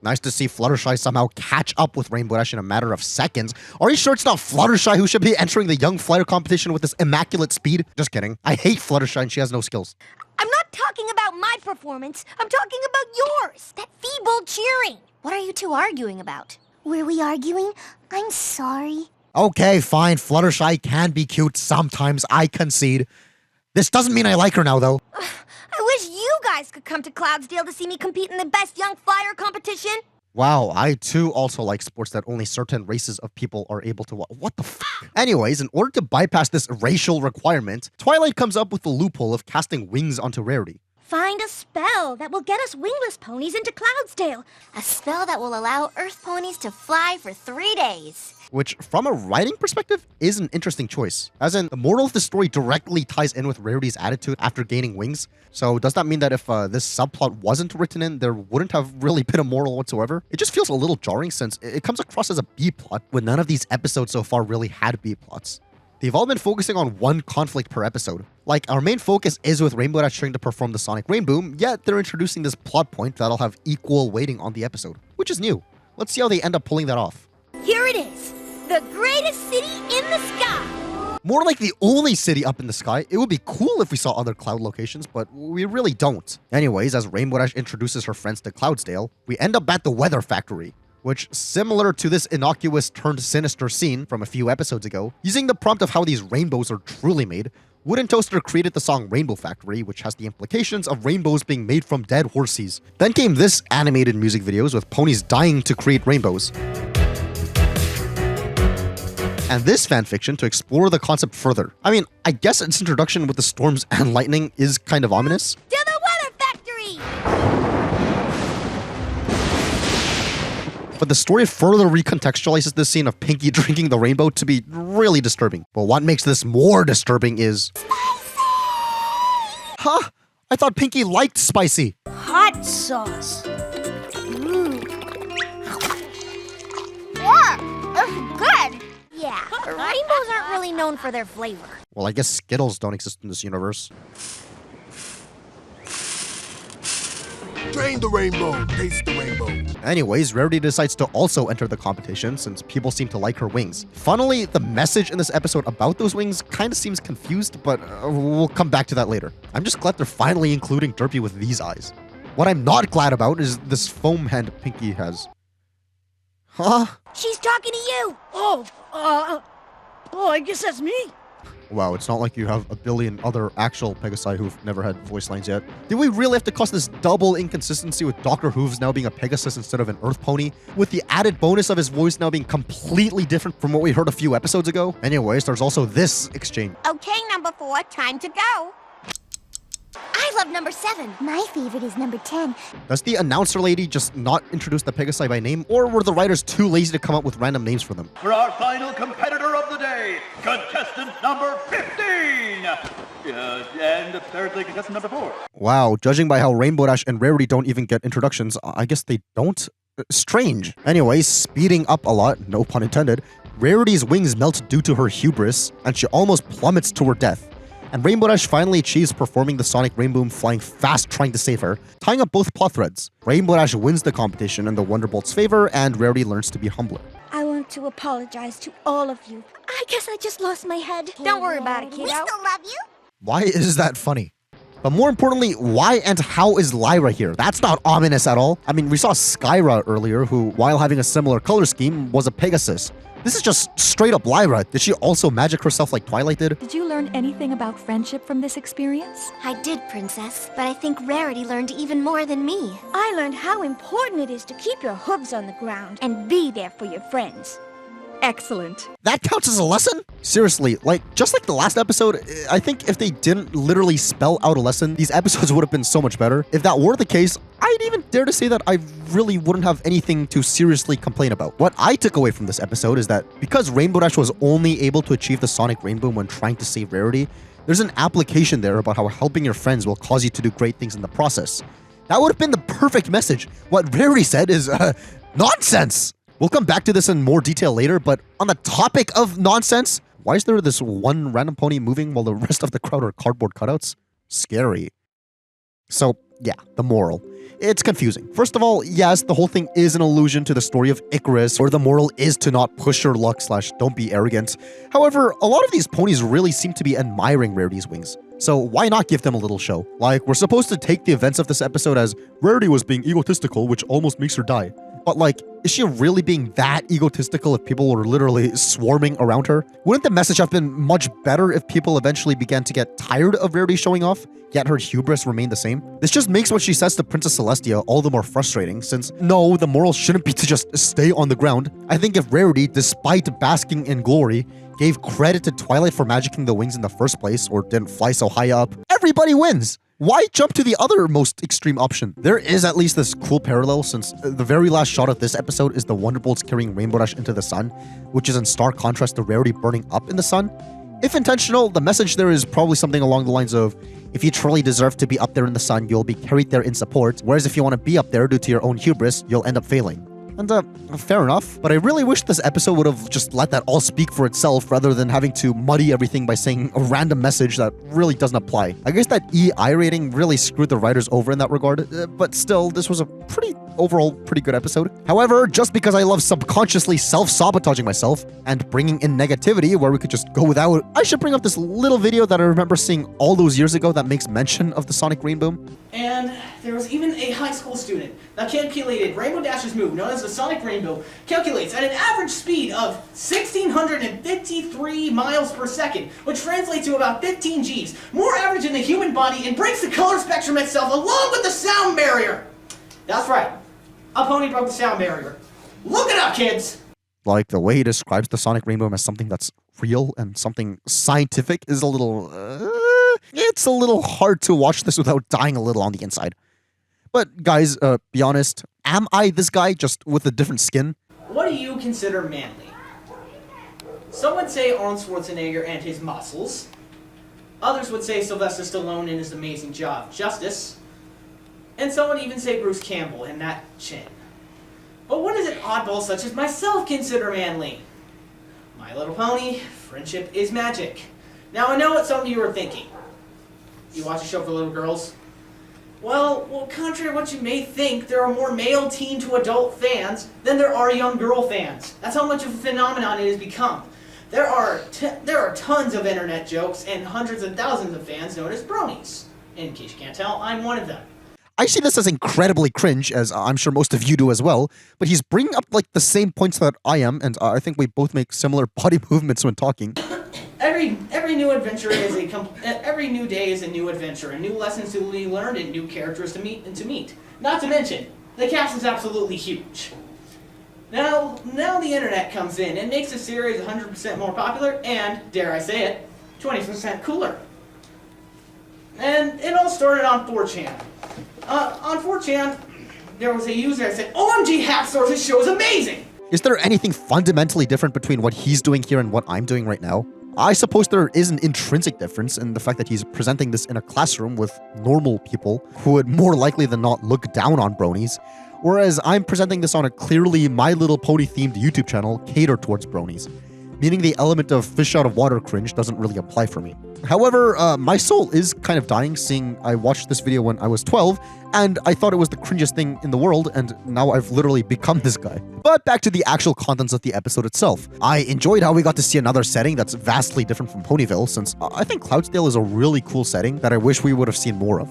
nice to see Fluttershy somehow catch up with Rainbow Dash in a matter of seconds. Are you sure it's not Fluttershy who should be entering the young fighter competition with this immaculate speed? Just kidding. I hate Fluttershy and she has no skills.
I'm not talking about my performance. I'm talking about yours. That feeble cheering.
What are you two arguing about?
Were we arguing? I'm sorry.
Okay, fine. Fluttershy can be cute sometimes, I concede. This doesn't mean I like her now, though.
I wish you guys could come to Cloudsdale to see me compete in the best young fighter competition.
Wow, I too also like sports that only certain races of people are able to watch. What the fuck? Anyways, in order to bypass this racial requirement, Twilight comes up with the loophole of casting wings onto Rarity.
find a spell that will get us wingless ponies into Cloudsdale.
A spell that will allow Earth ponies to fly for 3 days.
Which, from a writing perspective, is an interesting choice. As in, the moral of the story directly ties in with Rarity's attitude after gaining wings. So does that mean that if this subplot wasn't written in, there wouldn't have really been a moral whatsoever? It just feels a little jarring since it comes across as a B-plot when none of these episodes so far really had B-plots. They've all been focusing on one conflict per episode. Like, our main focus is with Rainbow Dash trying to perform the Sonic Rainboom, yet they're introducing this plot point that'll have equal weighting on the episode, which is new. Let's see how they end up pulling that off.
Here it is, the greatest city in the sky.
More like the only city up in the sky. It would be cool if we saw other cloud locations, but we really don't. Anyways, as Rainbow Dash introduces her friends to Cloudsdale, we end up at the Weather Factory, which, similar to this innocuous turned sinister scene from a few episodes ago, using the prompt of how these rainbows are truly made, Wooden Toaster created the song Rainbow Factory, which has the implications of rainbows being made from dead horses. Then came this animated music videos with ponies dying to create rainbows. And this fanfiction to explore the concept further. I mean, I guess its introduction with the storms and lightning is kind of ominous.
To the Weather Factory!
But the story further recontextualizes this scene of Pinkie drinking the rainbow to be really disturbing. But what makes this more disturbing is... Huh? I thought Pinkie liked spicy.
Hot sauce. Yeah, that's good.
Yeah, rainbows aren't really known for their flavor.
Well, I guess Skittles don't exist in this universe.
Drain the rainbow, taste the rainbow.
Anyways, Rarity decides to also enter the competition since people seem to like her wings. Funnily, the message in this episode about those wings kind of seems confused, but we'll come back to that later. I'm just glad they're finally including Derpy with these eyes. What I'm not glad about is this foam hand Pinkie has. Huh?
She's talking to you.
Oh, I guess that's me.
Wow, it's not like you have a billion other actual Pegasi who've never had voice lines yet. Did we really have to cause this double inconsistency with Dr. Hooves now being a Pegasus instead of an Earth Pony? With the added bonus of his voice now being completely different from what we heard a few episodes ago? Anyways, there's also this exchange.
Okay, number 4, time to go.
I love number 7.
My favorite is number 10.
Does the announcer lady just not introduce the Pegasi by name, or were the writers too lazy to come up with random names for them?
For our final competitor of the day, contestant number 15! And thirdly, contestant number 4.
Wow, judging by how Rainbow Dash and Rarity don't even get introductions, I guess they don't? Strange. Anyways, speeding up a lot, no pun intended, Rarity's wings melt due to her hubris, and she almost plummets to her death. And Rainbow Dash finally achieves performing the Sonic Rainboom, flying fast trying to save her, tying up both plot threads. Rainbow Dash wins the competition in the Wonderbolt's favor, and Rarity learns to be humbler.
I want to apologize to all of you. I guess I just lost my head.
Don't worry about it, kiddo.
We still love you.
Why is that funny? But more importantly, why and how is Lyra here? That's not ominous at all. I mean, we saw Skyra earlier, who, while having a similar color scheme, was a Pegasus. This is just straight up Lyra. Did she also magic herself like Twilight did?
Did you learn anything about friendship from this experience?
I did, Princess, but I think Rarity learned even more than me.
I learned how important it is to keep your hooves on the ground and be there for your friends.
Excellent.
That counts as a lesson? Seriously, just like the last episode, I think if they didn't literally spell out a lesson, these episodes would have been so much better. If that were the case, I'd even dare to say that I really wouldn't have anything to seriously complain about. What I took away from this episode is that because Rainbow Dash was only able to achieve the Sonic Rainboom when trying to save Rarity, there's an application there about how helping your friends will cause you to do great things in the process. That would have been the perfect message. What Rarity said is, nonsense! We'll come back to this in more detail later, but on the topic of nonsense, why is there this one random pony moving while the rest of the crowd are cardboard cutouts? Scary. So, yeah, the moral. It's confusing. First of all, yes, the whole thing is an allusion to the story of Icarus, where the moral is to not push your luck / don't be arrogant. However, a lot of these ponies really seem to be admiring Rarity's wings. So why not give them a little show? Like, we're supposed to take the events of this episode as Rarity was being egotistical, which almost makes her die. But is she really being that egotistical if people were literally swarming around her? Wouldn't the message have been much better if people eventually began to get tired of Rarity showing off, yet her hubris remained the same? This just makes what she says to Princess Celestia all the more frustrating, since no, the moral shouldn't be to just stay on the ground. I think if Rarity, despite basking in glory, gave credit to Twilight for magicking the wings in the first place, or didn't fly so high up, everybody wins. Why jump to the other most extreme option? There is at least this cool parallel, since the very last shot of this episode is the Wonderbolts carrying Rainbow Dash into the sun, which is in stark contrast to Rarity burning up in the sun. If intentional, the message there is probably something along the lines of, if you truly deserve to be up there in the sun, you'll be carried there in support, whereas if you want to be up there due to your own hubris, you'll end up failing. And fair enough, but I really wish this episode would have just let that all speak for itself rather than having to muddy everything by saying a random message that really doesn't apply. I guess that EI rating really screwed the writers over in that regard, but still, this was a overall pretty good episode. However, just because I love subconsciously self-sabotaging myself and bringing in negativity where we could just go without, I should bring up this little video that I remember seeing all those years ago that makes mention of the Sonic Rainboom.
And there was even a high school student that calculated Rainbow Dash's move, known as the Sonic Rainbow, calculates at an average speed of 1,653 miles per second, which translates to about 15 Gs, more average in the human body, and breaks the color spectrum itself along with the sound barrier. That's right, a pony broke the sound barrier. Look it up, kids!
Like, the way he describes the Sonic Rainboom as something that's real and something scientific is a little... it's a little hard to watch this without dying a little on the inside. But guys, be honest, am I this guy just with a different skin?
What do you consider manly? Some would say Arnold Schwarzenegger and his muscles. Others would say Sylvester Stallone and his amazing job of justice. And some would even say Bruce Campbell and that chin. But what does an oddball such as myself consider manly? My Little Pony, friendship is magic. Now I know what some of you are thinking. You watch a show for little girls? Well, contrary to what you may think, there are more male teen to adult fans than there are young girl fans. That's how much of a phenomenon it has become. There are tons of internet jokes and hundreds of thousands of fans known as bronies. In case you can't tell, I'm one of them.
I see this as incredibly cringe, as I'm sure most of you do as well, but he's bringing up like the same points that I am, and I think we both make similar body movements when talking.
Every new adventure is every new day is a new adventure, and new lessons to be learned and new characters to meet. Not to mention, the cast is absolutely huge. Now the internet comes in and makes the series 100% more popular and, dare I say it, 20% cooler. And it all started on 4chan. On 4chan, there was a user that said, "OMG Hacksaw, this show is amazing!"
Is there anything fundamentally different between what he's doing here and what I'm doing right now? I suppose there is an intrinsic difference in the fact that he's presenting this in a classroom with normal people who would more likely than not look down on bronies, whereas I'm presenting this on a clearly My Little Pony themed YouTube channel catered towards bronies, meaning the element of fish out of water cringe doesn't really apply for me. However, my soul is kind of dying seeing I watched this video when I was 12, and I thought it was the cringiest thing in the world, and now I've literally become this guy. But back to the actual contents of the episode itself. I enjoyed how we got to see another setting that's vastly different from Ponyville, since I think Cloudsdale is a really cool setting that I wish we would have seen more of.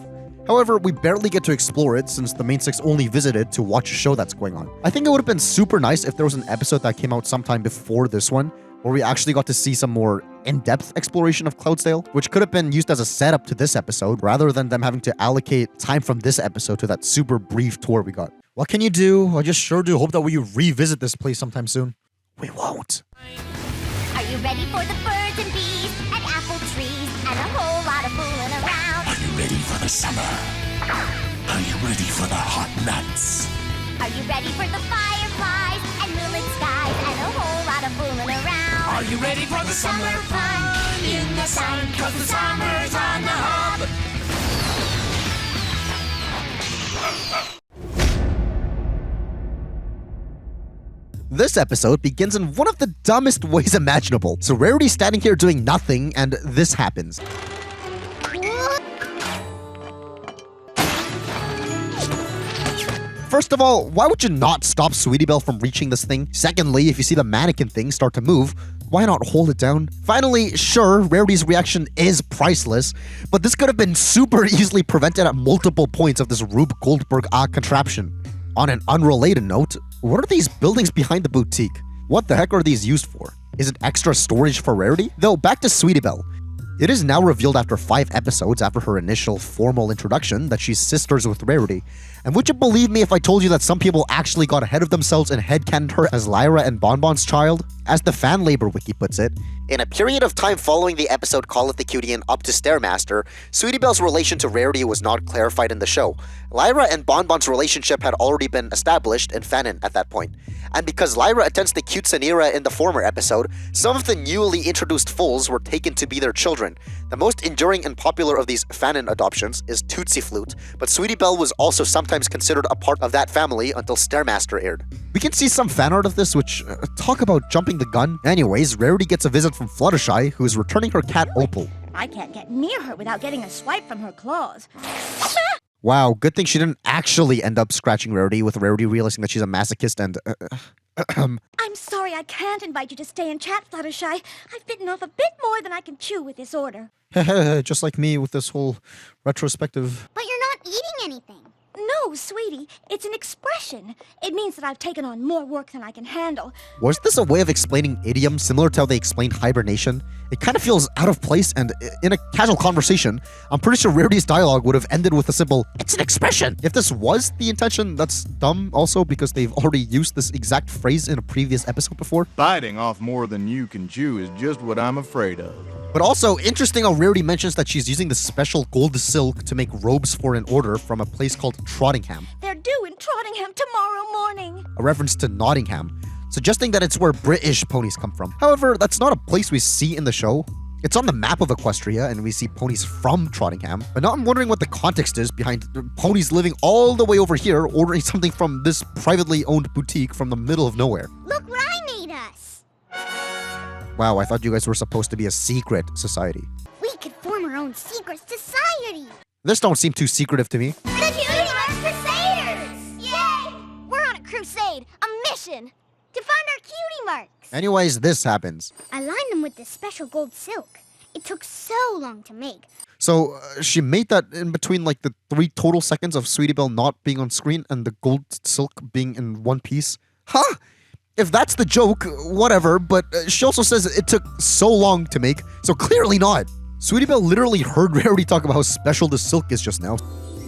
However, we barely get to explore it since the main six only visited to watch a show that's going on. I think it would have been super nice if there was an episode that came out sometime before this one, where we actually got to see some more in-depth exploration of Cloudsdale, which could have been used as a setup to this episode, rather than them having to allocate time from this episode to that super brief tour we got. What can you do? I just sure do hope that we revisit this place sometime soon. We won't.
Are you ready for the birds and bees and apple trees and a whole lot of fooling around?
Are you ready for the summer? Are you ready for the hot nuts?
Are you ready for the fireflies and moonlit skies and a whole lot of fooling around?
Are you ready for the summer fun in the sun? 'Cause the summer's on the hub.
This episode begins in one of the dumbest ways imaginable. So Rarity's standing here doing nothing, and this happens. First of all, why would you not stop Sweetie Belle from reaching this thing? Secondly, if you see the mannequin thing start to move, why not hold it down? Finally, sure, Rarity's reaction is priceless, but this could have been super easily prevented at multiple points of this Rube Goldberg contraption. On an unrelated note, what are these buildings behind the boutique? What the heck are these used for? Is it extra storage for Rarity? Though, back to Sweetie Belle. It is now revealed after 5 episodes after her initial formal introduction that she's sisters with Rarity. And would you believe me if I told you that some people actually got ahead of themselves and headcanoned her as Lyra and Bonbon's child? As the fan labor wiki puts it,
in a period of time following the episode Call It the Cutie and up to Stairmaster, Sweetie Belle's relation to Rarity was not clarified in the show. Lyra and Bonbon's relationship had already been established in fanon at that point. And because Lyra attends the Cutesanera in the former episode, some of the newly introduced foals were taken to be their children. The most enduring and popular of these fanon adoptions is Tootsie Flute, but Sweetie Belle was also sometimes considered a part of that family until Stairmaster aired.
We can see some fan art of this, which talk about jumping the gun. Anyways, Rarity gets a visit from Fluttershy, who is returning her cat Opal.
I can't get near her without getting a swipe from her claws.
Wow, good thing she didn't actually end up scratching Rarity, with Rarity realizing that she's a masochist and
I'm sorry I can't invite you to stay and chat, Fluttershy. I've bitten off a bit more than I can chew with this order.
just like me with this whole retrospective.
But you're not eating anything. No, sweetie, it's an expression. It means that I've taken on more work than I can handle.
Was this a way of explaining idiom similar to how they explained hibernation? It kind of feels out of place, and in a casual conversation, I'm pretty sure Rarity's dialogue would have ended with a simple, "It's an expression." If this was the intention, that's dumb also because they've already used this exact phrase in a previous episode before.
Biting off more than you can chew is just what I'm afraid of.
But also, interesting how Rarity mentions that she's using this special gold silk to make robes for an order from a place called Trottingham.
They're due in Trottingham tomorrow morning.
A reference to Nottingham, suggesting that it's where British ponies come from. However, that's not a place we see in the show. It's on the map of Equestria, and we see ponies from Trottingham. But now I'm wondering what the context is behind ponies living all the way over here, ordering something from this privately owned boutique from the middle of nowhere.
Look what I made us.
Wow, I thought you guys were supposed to be a secret society.
We could form our own secret society.
This don't seem too secretive to me.
The Cutie Mark Crusaders! Yay! We're on a crusade, a mission, to find our cutie marks.
Anyways, this happens.
I lined them with this special gold silk. It took so long to make.
So she made that in between like the 3 total seconds of Sweetie Belle not being on screen and the gold silk being in one piece. Huh? If that's the joke, whatever, but she also says it took so long to make, so clearly not. Sweetie Belle literally heard Rarity talk about how special the silk is just now.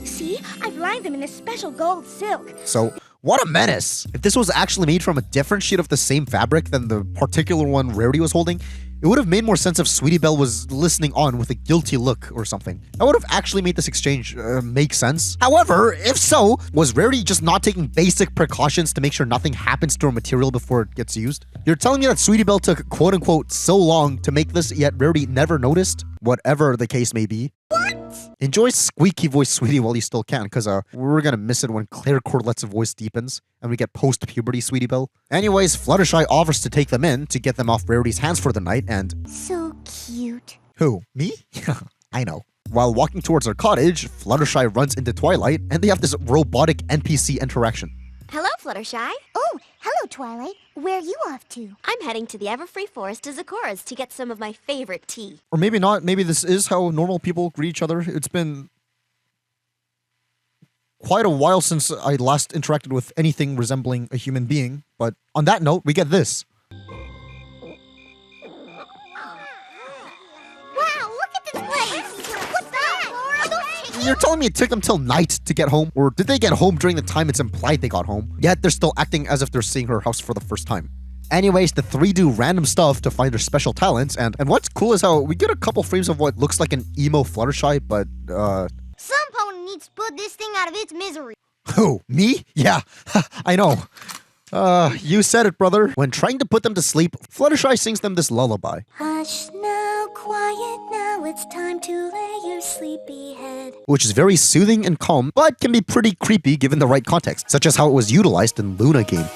See? I've lined them in this special gold silk.
So, what a menace! If this was actually made from a different sheet of the same fabric than the particular one Rarity was holding, it would have made more sense if Sweetie Belle was listening on with a guilty look or something. That would have actually made this exchange make sense. However, if so, was Rarity just not taking basic precautions to make sure nothing happens to her material before it gets used? You're telling me that Sweetie Belle took quote-unquote so long to make this, yet Rarity never noticed? Whatever the case may be.
What?
Enjoy squeaky voice Sweetie while you still can, because we're gonna miss it when Claire Corlet's voice deepens and we get post-puberty Sweetie Belle. Anyways, Fluttershy offers to take them in to get them off Rarity's hands for the night, and
so cute.
Who? Me? I know. While walking towards their cottage, Fluttershy runs into Twilight, and they have this robotic NPC interaction.
Hello, Fluttershy. Oh, hello, Twilight. Where are you off to?
I'm heading to the Everfree Forest to Zecora's to get some of my favorite tea.
Or maybe not. Maybe this is how normal people greet each other. It's been quite a while since I last interacted with anything resembling a human being. But on that note, we get this.
Wow, look at this place! What's that, Laura?
You're telling me it took them till night to get home? Or did they get home during the time it's implied they got home? Yet they're still acting as if they're seeing her house for the first time. Anyways, the 3 do random stuff to find their special talents, and what's cool is how we get a couple frames of what looks like an emo Fluttershy, but
Some pony needs to put this thing out of its misery.
Who? Me? Yeah, I know. You said it, brother. When trying to put them to sleep, Fluttershy sings them this lullaby.
Hush now, quiet now, it's time to lay your sleepy head.
Which is very soothing and calm, but can be pretty creepy given the right context, such as how it was utilized in Luna game.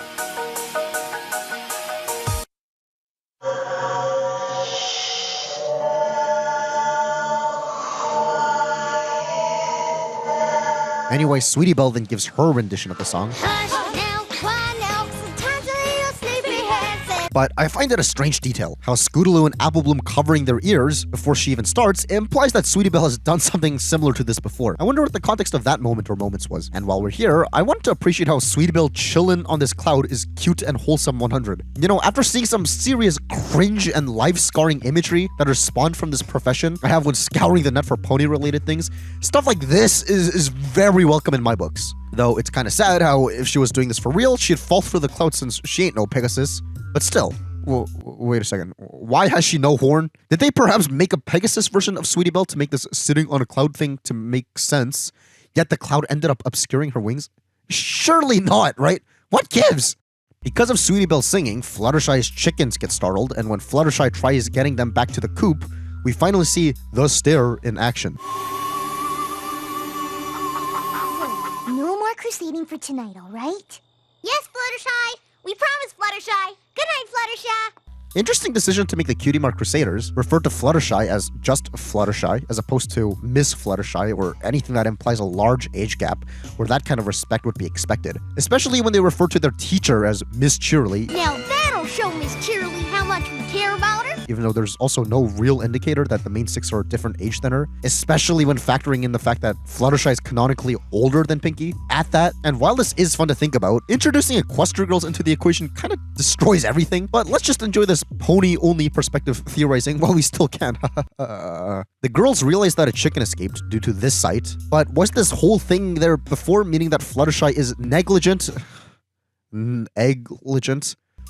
Anyway, Sweetie Belle then gives her rendition of the song.
Hush now, quiet now, sometimes a little sleepy head says
But I find it a strange detail, how Scootaloo and Applebloom covering their ears before she even starts implies that Sweetie Belle has done something similar to this before. I wonder what the context of that moment or moments was. And while we're here, I want to appreciate how Sweetie Belle chillin' on this cloud is cute and wholesome 100. You know, after seeing some serious cringe and life-scarring imagery that are spawned from this profession I have when scouring the net for pony-related things, stuff like this is very welcome in my books. Though it's kind of sad how if she was doing this for real, she'd fall through the clouds since she ain't no Pegasus. But still, well, wait a second. Why has she no horn? Did they perhaps make a Pegasus version of Sweetie Belle to make this sitting on a cloud thing to make sense, yet the cloud ended up obscuring her wings? Surely not, right? What gives? Because of Sweetie Belle singing, Fluttershy's chickens get startled, and when Fluttershy tries getting them back to the coop, we finally see the stare in action.
No more crusading for tonight, all right? Yes, Fluttershy! We promise, Fluttershy! Good night, Fluttershy!
Interesting decision to make the Cutie Mark Crusaders refer to Fluttershy as just Fluttershy, as opposed to Miss Fluttershy or anything that implies a large age gap where that kind of respect would be expected. Especially when they refer to their teacher as Miss Cheerly.
Now that'll show Miss Cheerly how much we care about her!
Even though there's also no real indicator that the main six are a different age than her, especially when factoring in the fact that Fluttershy is canonically older than Pinkie. At that, and while this is fun to think about, introducing Equestria Girls into the equation kind of destroys everything, but let's just enjoy this pony-only perspective theorizing while we still can. The girls realize that a chicken escaped due to this sight, but was this whole thing there before, meaning that Fluttershy is negligent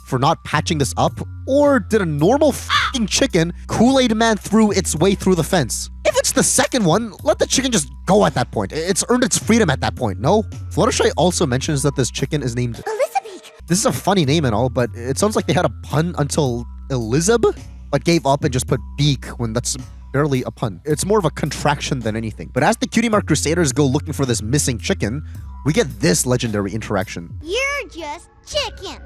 for not patching this up? Or did a normal f***ing chicken Kool-Aid Man through its way through the fence? If it's the second one, let the chicken just go at that point. It's earned its freedom at that point, no? Fluttershy also mentions that this chicken is named
Elizabeth!
This is a funny name and all, but it sounds like they had a pun until Elizabeth, but gave up and just put beak when that's barely a pun. It's more of a contraction than anything. But as the Cutie Mark Crusaders go looking for this missing chicken, we get this legendary interaction.
You're just chicken!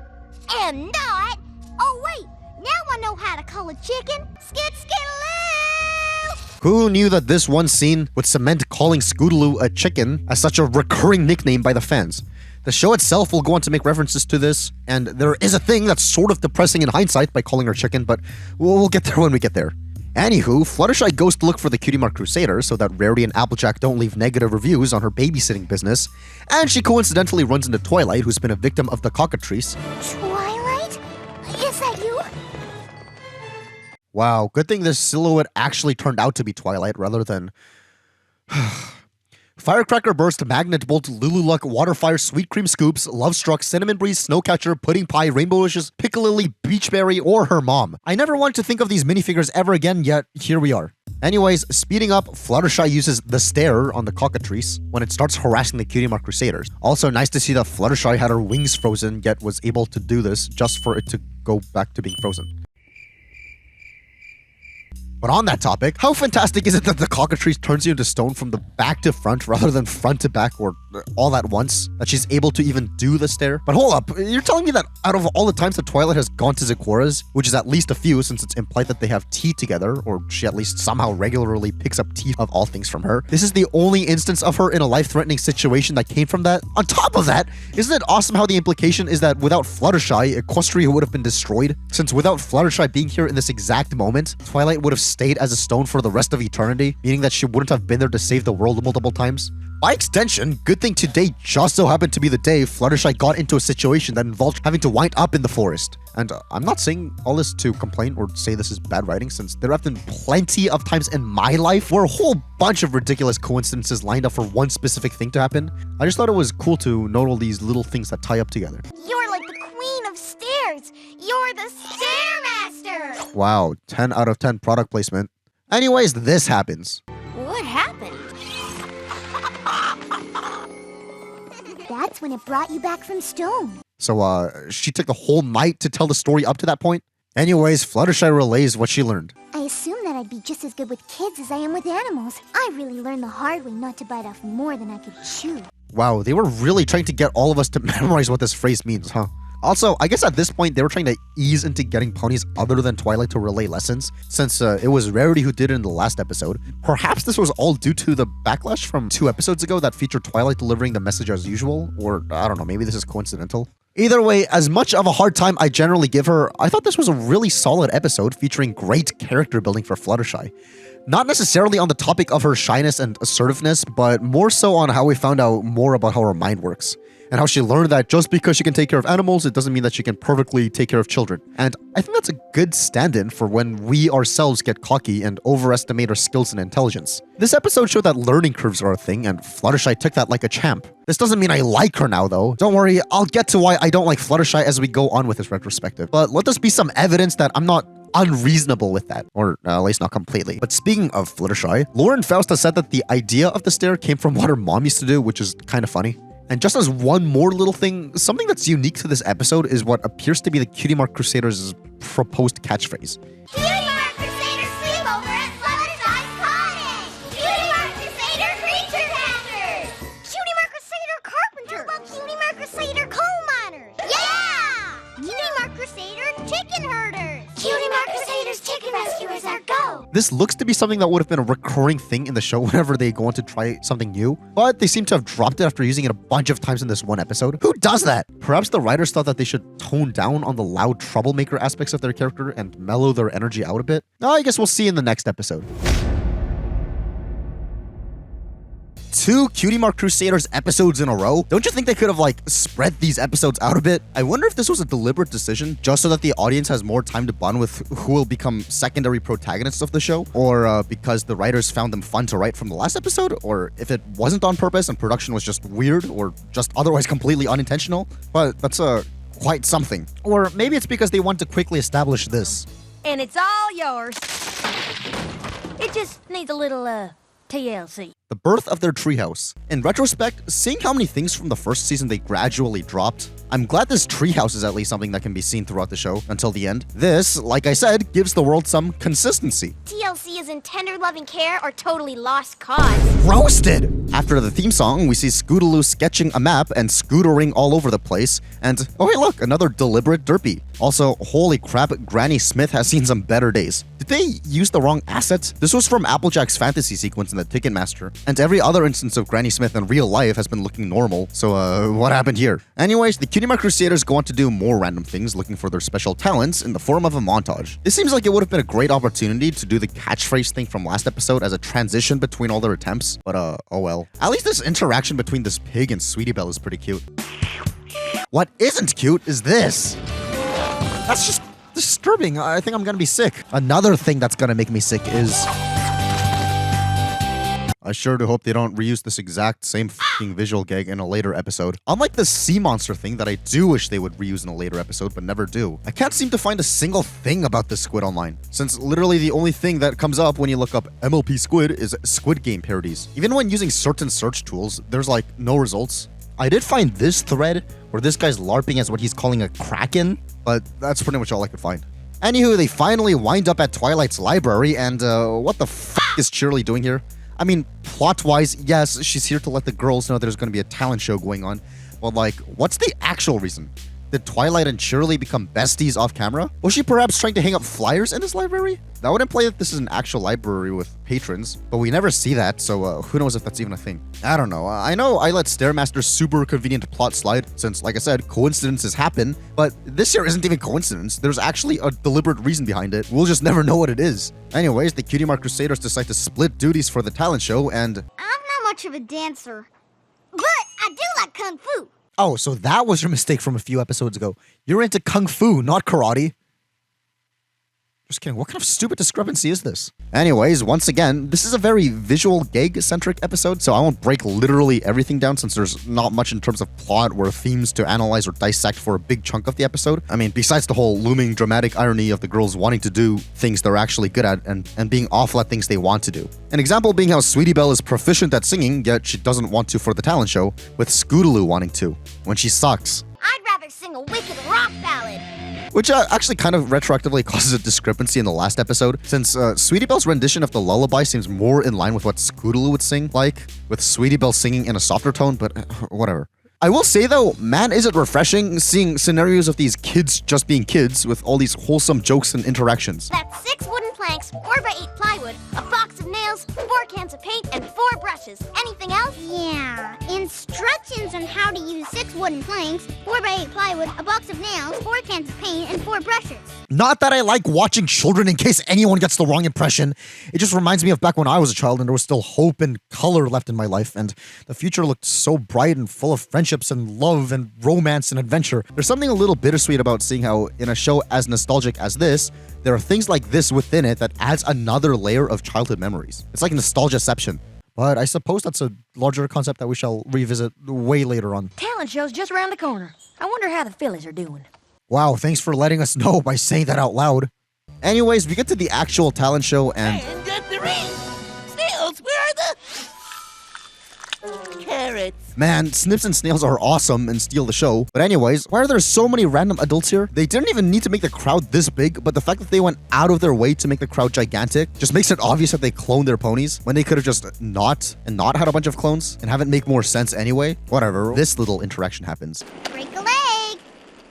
And not... Oh wait, now I know how to call a chicken. Skit-skittaloo!
Who knew that this one scene would cement calling Scootaloo a chicken as such a recurring nickname by the fans? The show itself will go on to make references to this, and there is a thing that's sort of depressing in hindsight by calling her chicken, but we'll get there when we get there. Anywho, Fluttershy goes to look for the Cutie Mark Crusaders so that Rarity and Applejack don't leave negative reviews on her babysitting business, and she coincidentally runs into Twilight, who's been a victim of the cockatrice.
Twilight? Is that you?
Wow, good thing this silhouette actually turned out to be Twilight rather than... Firecracker Burst, Magnet Bolt, Lulu Luck, Waterfire, Sweet Cream Scoops, Love Struck, Cinnamon Breeze, Snowcatcher, Pudding Pie, Rainbow Wishes, Piccalilli, Beachberry, or her mom. I never wanted to think of these minifigures ever again, yet here we are. Anyways, speeding up, Fluttershy uses the stare on the cockatrice when it starts harassing the Cutie Mark Crusaders. Also nice to see that Fluttershy had her wings frozen, yet was able to do this just for it to go back to being frozen. But on that topic, how fantastic is it that the cockatrice turns you into stone from the back to front rather than front to back or all at once? That she's able to even do the stare? But hold up, you're telling me that out of all the times that Twilight has gone to Zecora's, which is at least a few since it's implied that they have tea together, or she at least somehow regularly picks up tea of all things from her, this is the only instance of her in a life-threatening situation that came from that? On top of that, isn't it awesome how the implication is that without Fluttershy, Equestria would have been destroyed? Since without Fluttershy being here in this exact moment, Twilight would have stayed as a stone for the rest of eternity, meaning that she wouldn't have been there to save the world multiple times. By extension, good thing today just so happened to be the day Fluttershy got into a situation that involved having to wind up in the forest. And I'm not saying all this to complain or say this is bad writing, since there have been plenty of times in my life where a whole bunch of ridiculous coincidences lined up for one specific thing to happen. I just thought it was cool to note all these little things that tie up together.
You're like the queen of stairs. You're the Stairmaster.
Wow, 10 out of 10 product placement. Anyways, this happens.
What happened? That's when it brought you back from stone.
So, she took the whole night to tell the story up to that point? Anyways, Fluttershy relays what she learned.
I assume that I'd be just as good with kids as I am with animals. I really learned the hard way not to bite off more than I could chew.
Wow, they were really trying to get all of us to memorize what this phrase means, huh? Also, I guess at this point, they were trying to ease into getting ponies other than Twilight to relay lessons, since it was Rarity who did it in the last episode. Perhaps this was all due to the backlash from 2 episodes ago that featured Twilight delivering the message as usual, or I don't know, maybe this is coincidental. Either way, as much of a hard time I generally give her, I thought this was a really solid episode featuring great character building for Fluttershy. Not necessarily on the topic of her shyness and assertiveness, but more so on how we found out more about how her mind works. And how she learned that just because she can take care of animals, it doesn't mean that she can perfectly take care of children. And I think that's a good stand-in for when we ourselves get cocky and overestimate our skills and intelligence. This episode showed that learning curves are a thing, and Fluttershy took that like a champ. This doesn't mean I like her now, though. Don't worry, I'll get to why I don't like Fluttershy as we go on with this retrospective. But let this be some evidence that I'm not unreasonable with that, or at least not completely. But speaking of Fluttershy, Lauren Fausta said that the idea of the stair came from what her mom used to do, which is kind of funny. And just as one more little thing, something that's unique to this episode is what appears to be the Cutie Mark Crusaders' proposed catchphrase.
Cutie Mark Crusader sleepover at Fluttershy's cottage! Cutie Mark Crusader creature catchers!
Cutie Mark Crusader carpenter. How about Cutie Mark Crusader coal miners? Yeah! Cutie Mark Crusader chicken herders.
Cutie Mark Crusader's chicken rescuers are go!
This looks to be something that would have been a recurring thing in the show whenever they go on to try something new, but they seem to have dropped it after using it a bunch of times in this one episode. Who does that? Perhaps the writers thought that they should tone down on the loud troublemaker aspects of their character and mellow their energy out a bit. I guess we'll see in the next episode. 2 Cutie Mark Crusaders episodes in a row? Don't you think they could have, like, spread these episodes out a bit? I wonder if this was a deliberate decision, just so that the audience has more time to bond with who will become secondary protagonists of the show, or because the writers found them fun to write from the last episode, or if it wasn't on purpose and production was just weird, or just otherwise completely unintentional. But that's quite something. Or maybe it's because they want to quickly establish this.
And it's all yours. It just needs a little, TLC.
The birth of their treehouse. In retrospect, seeing how many things from the first season they gradually dropped, I'm glad this treehouse is at least something that can be seen throughout the show until the end. This, like I said, gives the world some consistency.
TLC is in tender loving care or totally lost cause.
Roasted! After the theme song, we see Scootaloo sketching a map and scootering all over the place, and oh hey look, another deliberate derpy. Also, holy crap, Granny Smith has seen some better days. Did they use the wrong asset? This was from Applejack's fantasy sequence in the Ticketmaster, and every other instance of Granny Smith in real life has been looking normal, so what happened here? Anyways, the Cutie Mark Crusaders go on to do more random things looking for their special talents in the form of a montage. This seems like it would have been a great opportunity to do the catchphrase thing from last episode as a transition between all their attempts, but oh well. At least this interaction between this pig and Sweetie Belle is pretty cute. What isn't cute is this. That's just disturbing. I think I'm gonna be sick. Another thing that's gonna make me sick is... I sure do hope they don't reuse this exact same f***ing visual gag in a later episode. Unlike the sea monster thing that I do wish they would reuse in a later episode, but never do. I can't seem to find a single thing about this squid online, since literally the only thing that comes up when you look up MLP squid is Squid Game parodies. Even when using certain search tools, there's like no results. I did find this thread where this guy's LARPing as what he's calling a kraken, but that's pretty much all I could find. Anywho, they finally wind up at Twilight's library, and what the f*** is Shirley doing here? I mean, plot-wise, yes, she's here to let the girls know there's going to be a talent show going on, but like, what's the actual reason? Did Twilight and Shirley become besties off camera? Was she perhaps trying to hang up flyers in this library? That would imply that this is an actual library with patrons, but we never see that, so who knows if that's even a thing. I don't know. I know I let Stairmaster's super convenient plot slide, since, like I said, coincidences happen, but this here isn't even coincidence. There's actually a deliberate reason behind it. We'll just never know what it is. Anyways, the Cutie Mark Crusaders decide to split duties for the talent show, and...
I'm not much of a dancer, but I do like kung fu.
Oh, so that was your mistake from a few episodes ago. You're into kung fu, not karate. Just kidding. What kind of stupid discrepancy is this? Anyways, once again, this is a very visual gag-centric episode, so I won't break literally everything down since there's not much in terms of plot or themes to analyze or dissect for a big chunk of the episode. I mean, besides the whole looming dramatic irony of the girls wanting to do things they're actually good at and being awful at things they want to do. An example being how Sweetie Belle is proficient at singing, yet she doesn't want to for the talent show, with Scootaloo wanting to, when she sucks.
I'd rather sing a wicked rock ballad.
Which actually kind of retroactively causes a discrepancy in the last episode, since Sweetie Belle's rendition of the lullaby seems more in line with what Scootaloo would sing like, with Sweetie Belle singing in a softer tone, but whatever. I will say though, man, is it refreshing seeing scenarios of these kids just being kids with all these wholesome jokes and interactions.
That's 6 wooden planks, 4x8 plywood, a box of nails, 4 cans of paint, and 4 brushes. Anything else?
Yeah. Instructions on how to use 6 wooden planks, 4x8 plywood, a box of nails, 4 cans of paint, and 4 brushes.
Not that I like watching children in case anyone gets the wrong impression. It just reminds me of back when I was a child and there was still hope and color left in my life, and the future looked so bright and full of friendships and love and romance and adventure. There's something a little bittersweet about seeing how in a show as nostalgic as this, there are things like this within it that adds another layer of childhood memories. It's like nostalgiaception. But I suppose that's a larger concept that we shall revisit way later on.
Talent show's just around the corner. I wonder how the fillies are doing.
Wow, thanks for letting us know by saying that out loud. Anyways, we get to the actual talent show and...
Get the ring! Snails, where are the... carrots?
Man, Snips and Snails are awesome and steal the show. But anyways, why are there so many random adults here? They didn't even need to make the crowd this big, but the fact that they went out of their way to make the crowd gigantic just makes it obvious that they cloned their ponies when they could have just not had a bunch of clones and have it make more sense anyway. Whatever, this little interaction happens.
Break a leg!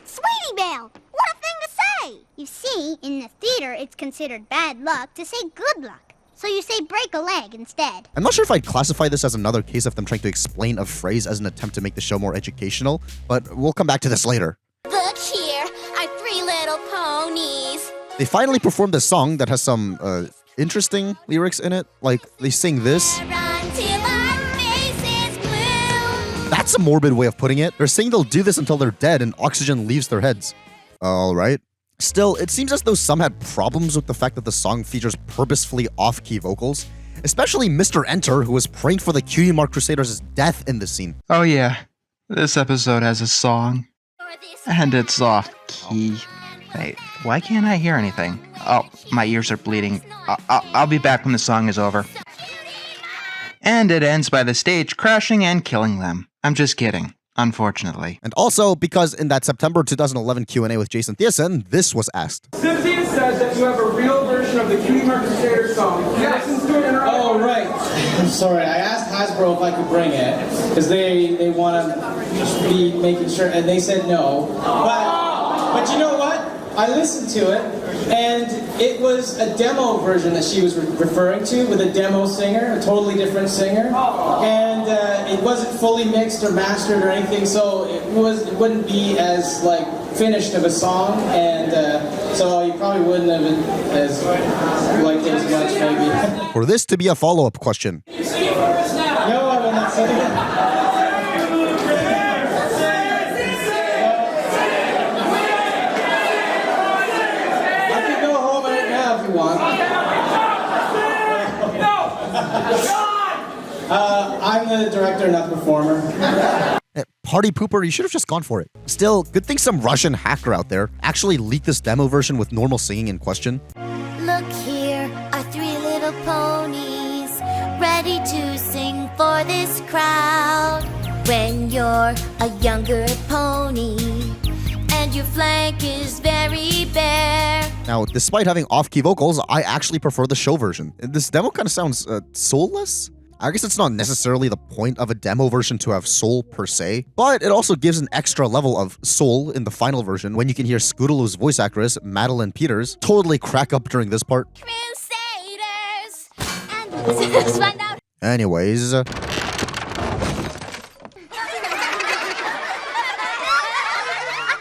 Sweetie Belle! What a thing to say! You see, in the theater, it's considered bad luck to say good luck. So you say break a leg instead.
I'm not sure if I'd classify this as another case of them trying to explain a phrase as an attempt to make the show more educational, but we'll come back to this later.
Look here, our 3 little ponies.
They finally performed a song that has some interesting lyrics in it. Like, they sing this. That's a morbid way of putting it. They're saying they'll do this until they're dead and oxygen leaves their heads. Alright. Still, it seems as though some had problems with the fact that the song features purposefully off-key vocals, especially Mr. Enter, who was praying for the Cutie Mark Crusaders' death in this scene.
Oh yeah, this episode has a song, and it's off-key. Wait, why can't I hear anything? Oh, my ears are bleeding. I'll be back when the song is over. And it ends by the stage crashing and killing them. I'm just kidding. Unfortunately.
And also, because in that September 2011 Q&A with Jason Thiessen, this was asked.
Cynthia said that you have a real version of the Cutie Mark Crusaders song. Yes. Oh, right. I'm sorry. I asked Hasbro if I could bring it, because they want to be making sure, and they said no. But you know what? I listened to it, and it was a demo version that she was referring to with a demo singer, a totally different singer, and it wasn't fully mixed or mastered or anything, so it wouldn't be as like finished of a song, and so you probably wouldn't have as liked it as much maybe.
For this to be a follow-up question.
No, I will not say that. I'm the director, not the performer.
Party pooper, you should have just gone for it. Still, good thing some Russian hacker out there actually leaked this demo version with normal singing in question.
Look here, our 3 little ponies, ready to sing for this crowd. When you're a younger pony, and your flank is very bare.
Now, despite having off-key vocals, I actually prefer the show version. This demo kind of sounds soulless. I guess it's not necessarily the point of a demo version to have soul per se, but it also gives an extra level of soul in the final version when you can hear Scootaloo's voice actress, Madeline Peters, totally crack up during this part.
Crusaders! And let's find out.
Anyways...
I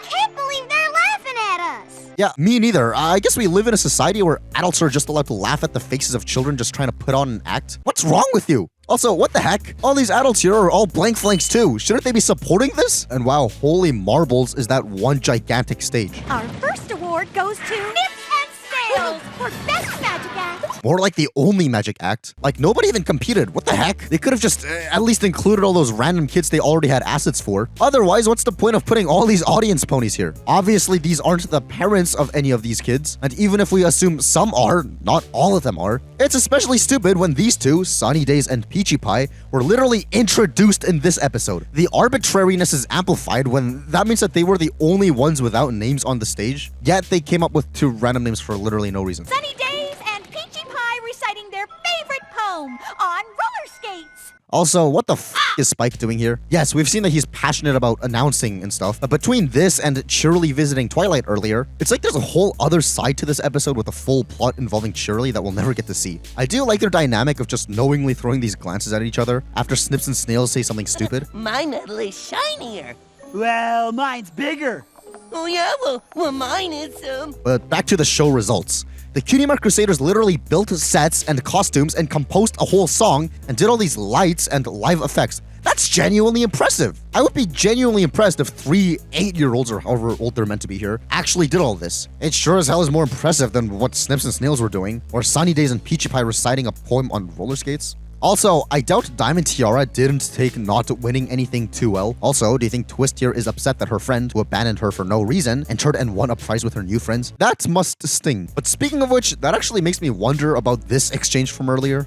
can't believe they're laughing at us!
Yeah, me neither. I guess we live in a society where adults are just allowed to laugh at the faces of children just trying to put on an act. What's wrong with you? Also, what the heck? All these adults here are all blank flanks too. Shouldn't they be supporting this? And wow, holy marbles is that one gigantic stage.
Our first award goes to Nips and Snails for Best Magic Act.
More like the only magic act. Like, nobody even competed. What the heck? They could have just at least included all those random kids they already had assets for. Otherwise, what's the point of putting all these audience ponies here? Obviously, these aren't the parents of any of these kids. And even if we assume some are, not all of them are, it's especially stupid when these two, Sunny Days and Peachy Pie, were literally introduced in this episode. The arbitrariness is amplified when that means that they were the only ones without names on the stage, yet they came up with 2 random names for literally no reason.
Sunny Days and Peachy Pie reciting their favorite poem on roller skates.
Also, what the f is Spike doing here? Yes, we've seen that he's passionate about announcing and stuff, but between this and Shirley visiting Twilight earlier, it's like there's a whole other side to this episode with a full plot involving Shirley that we'll never get to see. I do like their dynamic of just knowingly throwing these glances at each other after Snips and Snails say something stupid.
My medal is shinier.
Well, mine's bigger.
Oh yeah, well mine is,
But back to the show results. The Cutie Mark Crusaders literally built sets and costumes and composed a whole song and did all these lights and live effects. That's genuinely impressive. I would be genuinely impressed if 3 8-year-olds, or however old they're meant to be here, actually did all this. It sure as hell is more impressive than what Snips and Snails were doing, or Sunny Days and Peachy Pie reciting a poem on roller skates. Also, I doubt Diamond Tiara didn't take not winning anything too well. Also, do you think Twist here is upset that her friend, who abandoned her for no reason, entered and won a prize with her new friends? That must sting. But speaking of which, that actually makes me wonder about this exchange from earlier.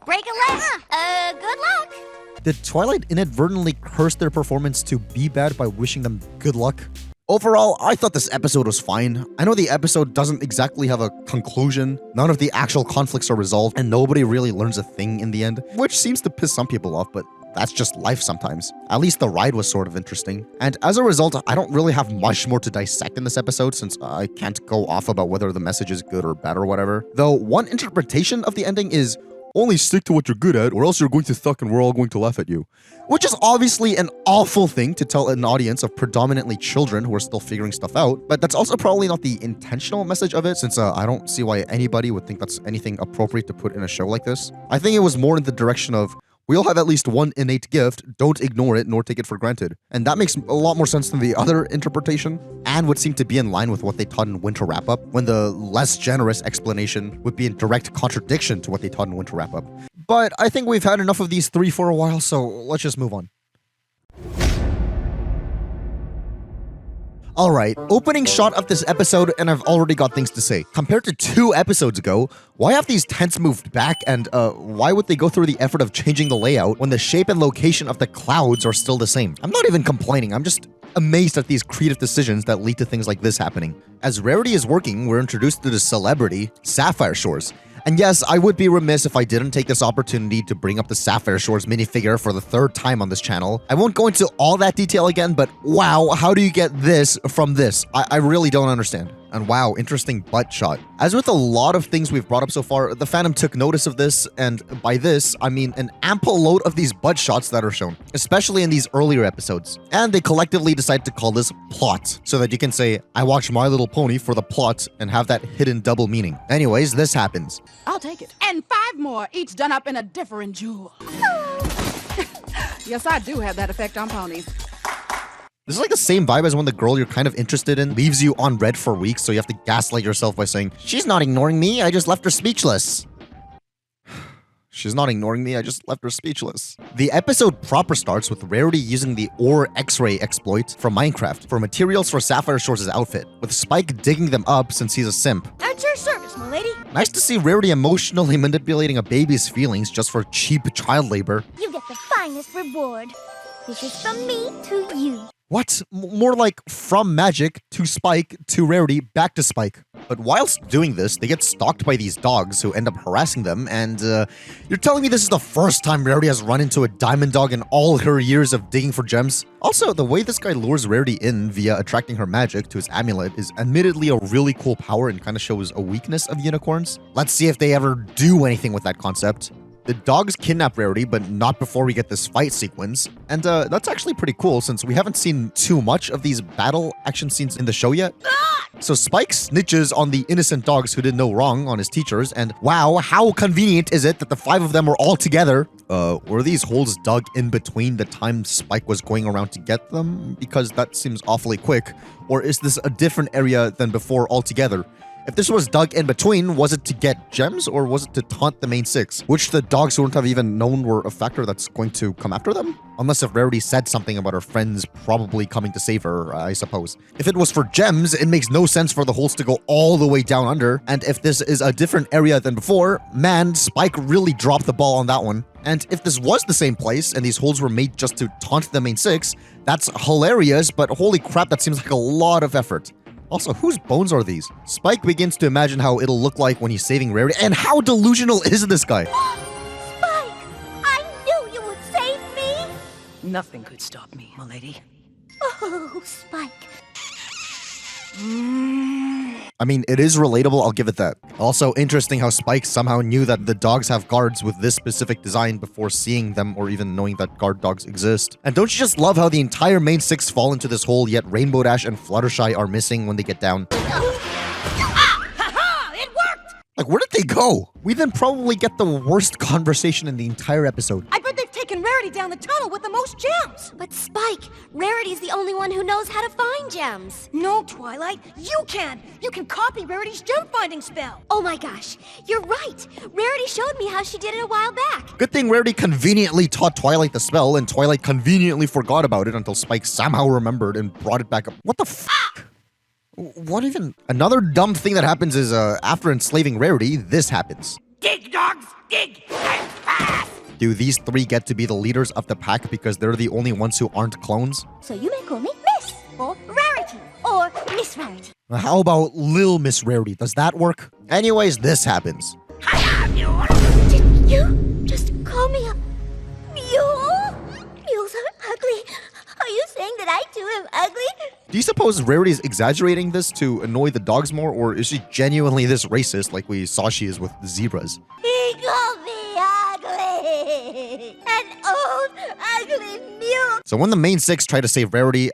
Break a leg. Good luck.
Did Twilight inadvertently curse their performance to be bad by wishing them good luck? Overall, I thought this episode was fine. I know the episode doesn't exactly have a conclusion, none of the actual conflicts are resolved, and nobody really learns a thing in the end, which seems to piss some people off, but that's just life sometimes. At least the ride was sort of interesting. And as a result, I don't really have much more to dissect in this episode since I can't go off about whether the message is good or bad or whatever. Though one interpretation of the ending is, only stick to what you're good at, or else you're going to suck and we're all going to laugh at you. Which is obviously an awful thing to tell an audience of predominantly children who are still figuring stuff out, but that's also probably not the intentional message of it, since I don't see why anybody would think that's anything appropriate to put in a show like this. I think it was more in the direction of, we all have at least one innate gift, don't ignore it nor take it for granted. And that makes a lot more sense than the other interpretation, and would seem to be in line with what they taught in Winter Wrap-Up, when the less generous explanation would be in direct contradiction to what they taught in Winter Wrap-Up. But I think we've had enough of these 3 for a while, so let's just move on. Alright, opening shot of this episode, and I've already got things to say. Compared to 2 episodes ago, why have these tents moved back, and why would they go through the effort of changing the layout when the shape and location of the clouds are still the same? I'm not even complaining, I'm just amazed at these creative decisions that lead to things like this happening. As Rarity is working, we're introduced to the celebrity, Sapphire Shores. And yes, I would be remiss if I didn't take this opportunity to bring up the Sapphire Shores minifigure for the 3rd time on this channel. I won't go into all that detail again, but wow, how do you get this from this? I really don't understand. And wow, interesting butt shot. As with a lot of things we've brought up so far, the fandom took notice of this, and by this, I mean an ample load of these butt shots that are shown, especially in these earlier episodes. And they collectively decided to call this plot, so that you can say, I watched My Little Pony for the plot, and have that hidden double meaning. Anyways, this happens.
I'll take it. And 5 more, each done up in a different jewel. Yes, I do have that effect on ponies.
This is like the same vibe as when the girl you're kind of interested in leaves you on red for weeks, so you have to gaslight yourself by saying, she's not ignoring me, I just left her speechless. She's not ignoring me, I just left her speechless. The episode proper starts with Rarity using the Ore X-Ray exploit from Minecraft for materials for Sapphire Shores' outfit, with Spike digging them up since he's a simp.
At your service, my lady.
Nice to see Rarity emotionally manipulating a baby's feelings just for cheap child labor.
You get the finest reward. This is from me to you.
What? More like from Magic to Spike to Rarity back to Spike. But whilst doing this, they get stalked by these dogs who end up harassing them, and you're telling me this is the first time Rarity has run into a diamond dog in all her years of digging for gems? Also, the way this guy lures Rarity in via attracting her magic to his amulet is admittedly a really cool power and kind of shows a weakness of unicorns. Let's see if they ever do anything with that concept. The dogs kidnap Rarity, but not before we get this fight sequence. And that's actually pretty cool since we haven't seen too much of these battle action scenes in the show yet. So Spike snitches on the innocent dogs who did no wrong on his teachers, and wow, how convenient is it that the 5 of them were all together? Were these holes dug in between the time Spike was going around to get them? Because that seems awfully quick. Or is this a different area than before altogether? If this was dug in between, was it to get gems or was it to taunt the main 6? Which the dogs wouldn't have even known were a factor that's going to come after them? Unless if Rarity said something about her friends probably coming to save her, I suppose. If it was for gems, it makes no sense for the holes to go all the way down under. And if this is a different area than before, man, Spike really dropped the ball on that one. And if this was the same place and these holes were made just to taunt the main 6, that's hilarious, but holy crap, that seems like a lot of effort. Also, whose bones are these? Spike begins to imagine how it'll look like when he's saving Rarity, and how delusional is this guy?
Spike! I knew you would save me!
Nothing could stop me, milady.
Oh, Spike.
I mean, it is relatable, I'll give it that. Also, interesting how Spike somehow knew that the dogs have guards with this specific design before seeing them or even knowing that guard dogs exist. And don't you just love how the entire main six fall into this hole, yet Rainbow Dash and Fluttershy are missing when they get down? Like, where did they go? We then probably get the worst conversation in the entire episode.
I bet they've taken Rarity down the tunnel with the most gems.
But Spike, Rarity's the only one who knows how to find gems.
No, Twilight, you can. You can copy Rarity's gem-finding spell.
Oh my gosh, you're right. Rarity showed me how she did it a while back.
Good thing Rarity conveniently taught Twilight the spell, and Twilight conveniently forgot about it until Spike somehow remembered and brought it back up. What the fuck? What even? Another dumb thing that happens is, after enslaving Rarity, this happens.
Dig, dogs, dig, and fast!
Do these three get to be the leaders of the pack because they're the only ones who aren't clones?
So you may call me Miss, or Rarity, or Miss Rarity.
How about Lil Miss Rarity? Does that work? Anyways, this happens.
Did you just call me a mule? Mules are ugly. Are you saying that I too am ugly?
Do you suppose Rarity's exaggerating this to annoy the dogs more, or is she genuinely this racist like we saw she is with the zebras?
He called me ugly. An old, ugly mule.
So when the main six try to save Rarity,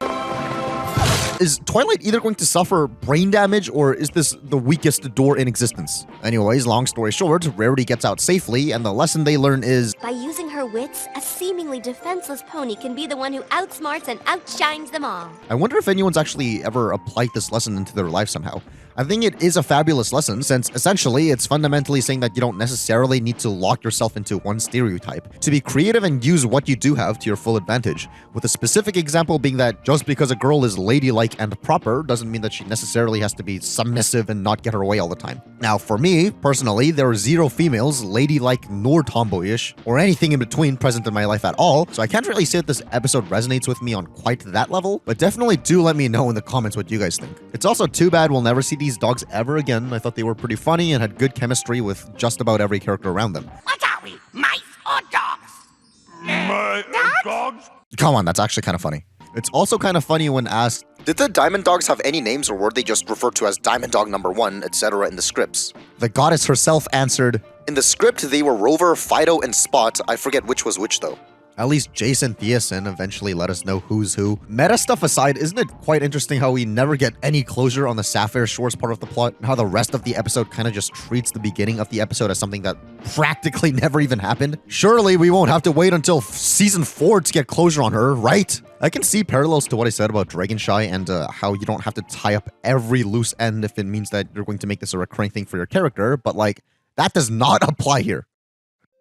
is Twilight either going to suffer brain damage, or is this the weakest door in existence? Anyways, long story short, Rarity gets out safely, and the lesson they learn is,
By using her wits, a seemingly defenseless pony can be the one who outsmarts and outshines them all.
I wonder if anyone's actually ever applied this lesson into their life somehow. I think it is a fabulous lesson, since essentially it's fundamentally saying that you don't necessarily need to lock yourself into one stereotype. To be creative and use what you do have to your full advantage, with a specific example being that just because a girl is ladylike and proper doesn't mean that she necessarily has to be submissive and not get her way all the time. Now, for me, personally, there are zero females, ladylike nor tomboyish, or anything in between present in my life at all, so I can't really say that this episode resonates with me on quite that level, but definitely do let me know in the comments what you guys think. It's also too bad we'll never see these dogs ever again. I thought they were pretty funny and had good chemistry with just about every character around them.
What are we, mice or dogs?
Dogs?
Come on, that's actually kind of funny. It's also kind of funny when asked,
did the Diamond Dogs have any names, or were they just referred to as Diamond Dog number 1, etc. in the scripts?
The goddess herself answered,
in the script, they were Rover, Fido, and Spot. I forget which was which though.
At least Jason Thiessen eventually let us know who's who. Meta stuff aside, isn't it quite interesting how we never get any closure on the Sapphire Shores part of the plot, and how the rest of the episode kind of just treats the beginning of the episode as something that practically never even happened? Surely we won't have to wait until season 4 to get closure on her, right? I can see parallels to what I said about Dragonshy and how you don't have to tie up every loose end if it means that you're going to make this a recurring thing for your character, but like, that does not apply here.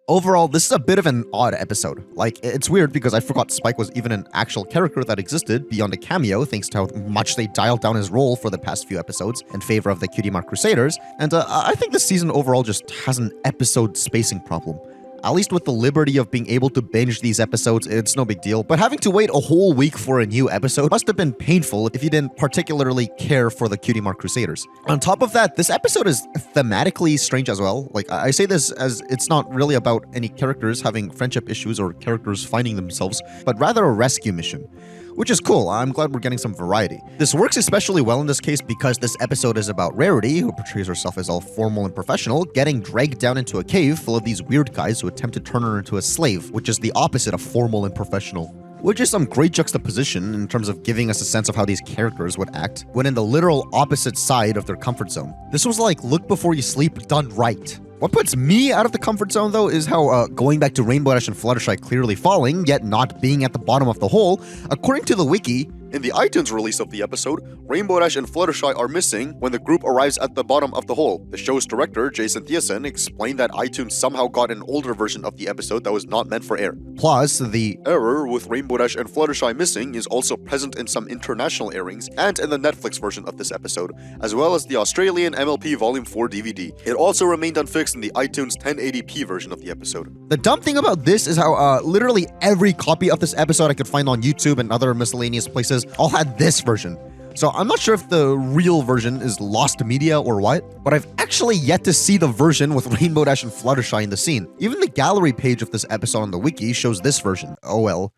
Overall, this is a bit of an odd episode. Like, it's weird because I forgot Spike was even an actual character that existed beyond a cameo, thanks to how much they dialed down his role for the past few episodes in favor of the Cutie Mark Crusaders, and I think this season overall just has an episode spacing problem. At least with the liberty of being able to binge these episodes, it's no big deal. But having to wait a whole week for a new episode must have been painful if you didn't particularly care for the Cutie Mark Crusaders. On top of that, this episode is thematically strange as well. Like, I say this as it's not really about any characters having friendship issues or characters finding themselves, but rather a rescue mission. Which is cool. I'm glad we're getting some variety. This works especially well in this case because this episode is about Rarity, who portrays herself as all formal and professional, getting dragged down into a cave full of these weird guys who attempt to turn her into a slave, which is the opposite of formal and professional. Which is some great juxtaposition in terms of giving us a sense of how these characters would act when in the literal opposite side of their comfort zone. This was like Look Before You Sleep done right. What puts me out of the comfort zone, though, is how going back to Rainbow Dash and Fluttershy clearly falling, yet not being at the bottom of the hole, according to the wiki,
in the iTunes release of the episode, Rainbow Dash and Fluttershy are missing when the group arrives at the bottom of the hole. The show's director, Jason Thiessen, explained that iTunes somehow got an older version of the episode that was not meant for air.
Plus, the
error with Rainbow Dash and Fluttershy missing is also present in some international airings and in the Netflix version of this episode, as well as the Australian MLP Volume 4 DVD. It also remained unfixed in the iTunes 1080p version of the episode.
The dumb thing about this is how literally every copy of this episode I could find on YouTube and other miscellaneous places all had this version. So I'm not sure if the real version is lost media or what, but I've actually yet to see the version with Rainbow Dash and Fluttershy in the scene. Even the gallery page of this episode on the wiki shows this version. Oh well.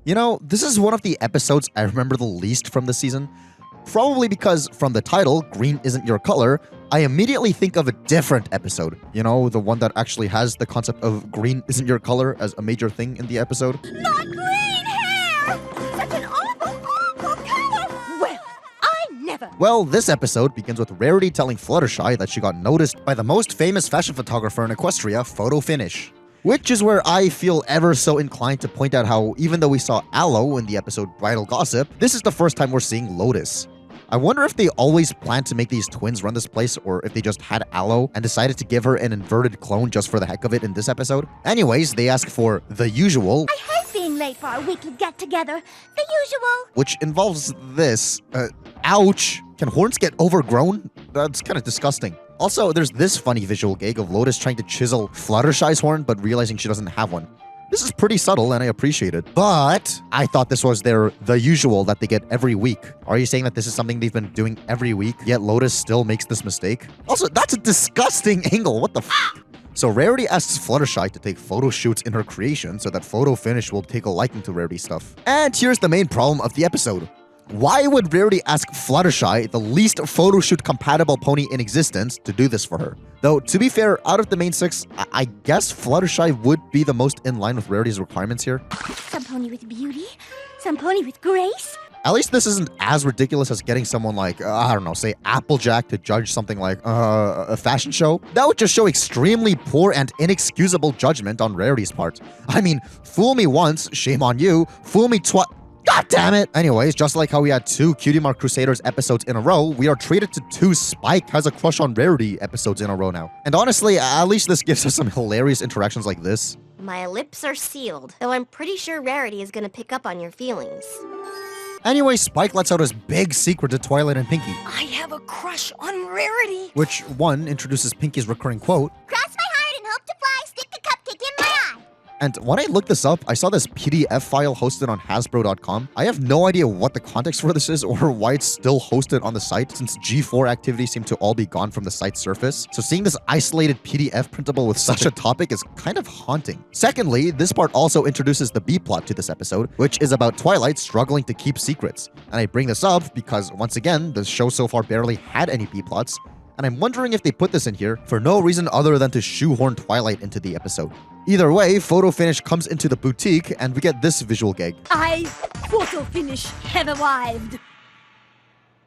You know, this is one of the episodes I remember the least from this season. Probably because from the title, Green Isn't Your Color, I immediately think of a different episode. You know, the one that actually has the concept of green isn't your color as a major thing in the episode.
Not green hair! Such an awful, awful color! Well, I never...
Well, this episode begins with Rarity telling Fluttershy that she got noticed by the most famous fashion photographer in Equestria, Photo Finish. Which is where I feel ever so inclined to point out how, even though we saw Aloe in the episode Bridle Gossip, this is the first time we're seeing Lotus. I wonder if they always planned to make these twins run this place, or if they just had Aloe and decided to give her an inverted clone just for the heck of it in this episode. Anyways, they ask for the usual.
I hate being late for our weekly get-together. The usual.
Which involves this. Ouch! Can horns get overgrown? That's kind of disgusting. Also, there's this funny visual gag of Lotus trying to chisel Fluttershy's horn, but realizing she doesn't have one. This is pretty subtle, and I appreciate it. But I thought this was the usual that they get every week. Are you saying that this is something they've been doing every week, yet Lotus still makes this mistake? Also, that's a disgusting angle. What the f***? So Rarity asks Fluttershy to take photo shoots in her creation so that Photo Finish will take a liking to Rarity's stuff. And here's the main problem of the episode. Why would Rarity ask Fluttershy, the least photoshoot compatible pony in existence, to do this for her? Though, to be fair, out of the main 6, I guess Fluttershy would be the most in line with Rarity's requirements here.
Some pony with beauty, some pony with grace.
At least this isn't as ridiculous as getting someone like, I don't know, say Applejack to judge something like a fashion show. That would just show extremely poor and inexcusable judgment on Rarity's part. I mean, fool me once, shame on you. Fool me twice. God damn it! Anyways, just like how we had 2 Cutie Mark Crusaders episodes in a row, we are treated to 2 Spike Has a Crush on Rarity episodes in a row now. And honestly, at least this gives us some hilarious interactions like this.
My lips are sealed, though I'm pretty sure Rarity is gonna pick up on your feelings.
Anyway, Spike lets out his big secret to Twilight and Pinkie.
I have a crush on Rarity.
Which, one, introduces Pinkie's recurring quote.
Cross my heart and hope to fly, stick the cupcake in my eye.
And when I looked this up, I saw this PDF file hosted on Hasbro.com. I have no idea what the context for this is or why it's still hosted on the site, since G4 activities seem to all be gone from the site's surface. So seeing this isolated PDF printable with such a topic is kind of haunting. Secondly, this part also introduces the B-plot to this episode, which is about Twilight struggling to keep secrets. And I bring this up because, once again, the show so far barely had any B-plots, and I'm wondering if they put this in here for no reason other than to shoehorn Twilight into the episode. Either way, Photo Finish comes into the boutique, and we get this visual gag.
I, Photo Finish, have arrived.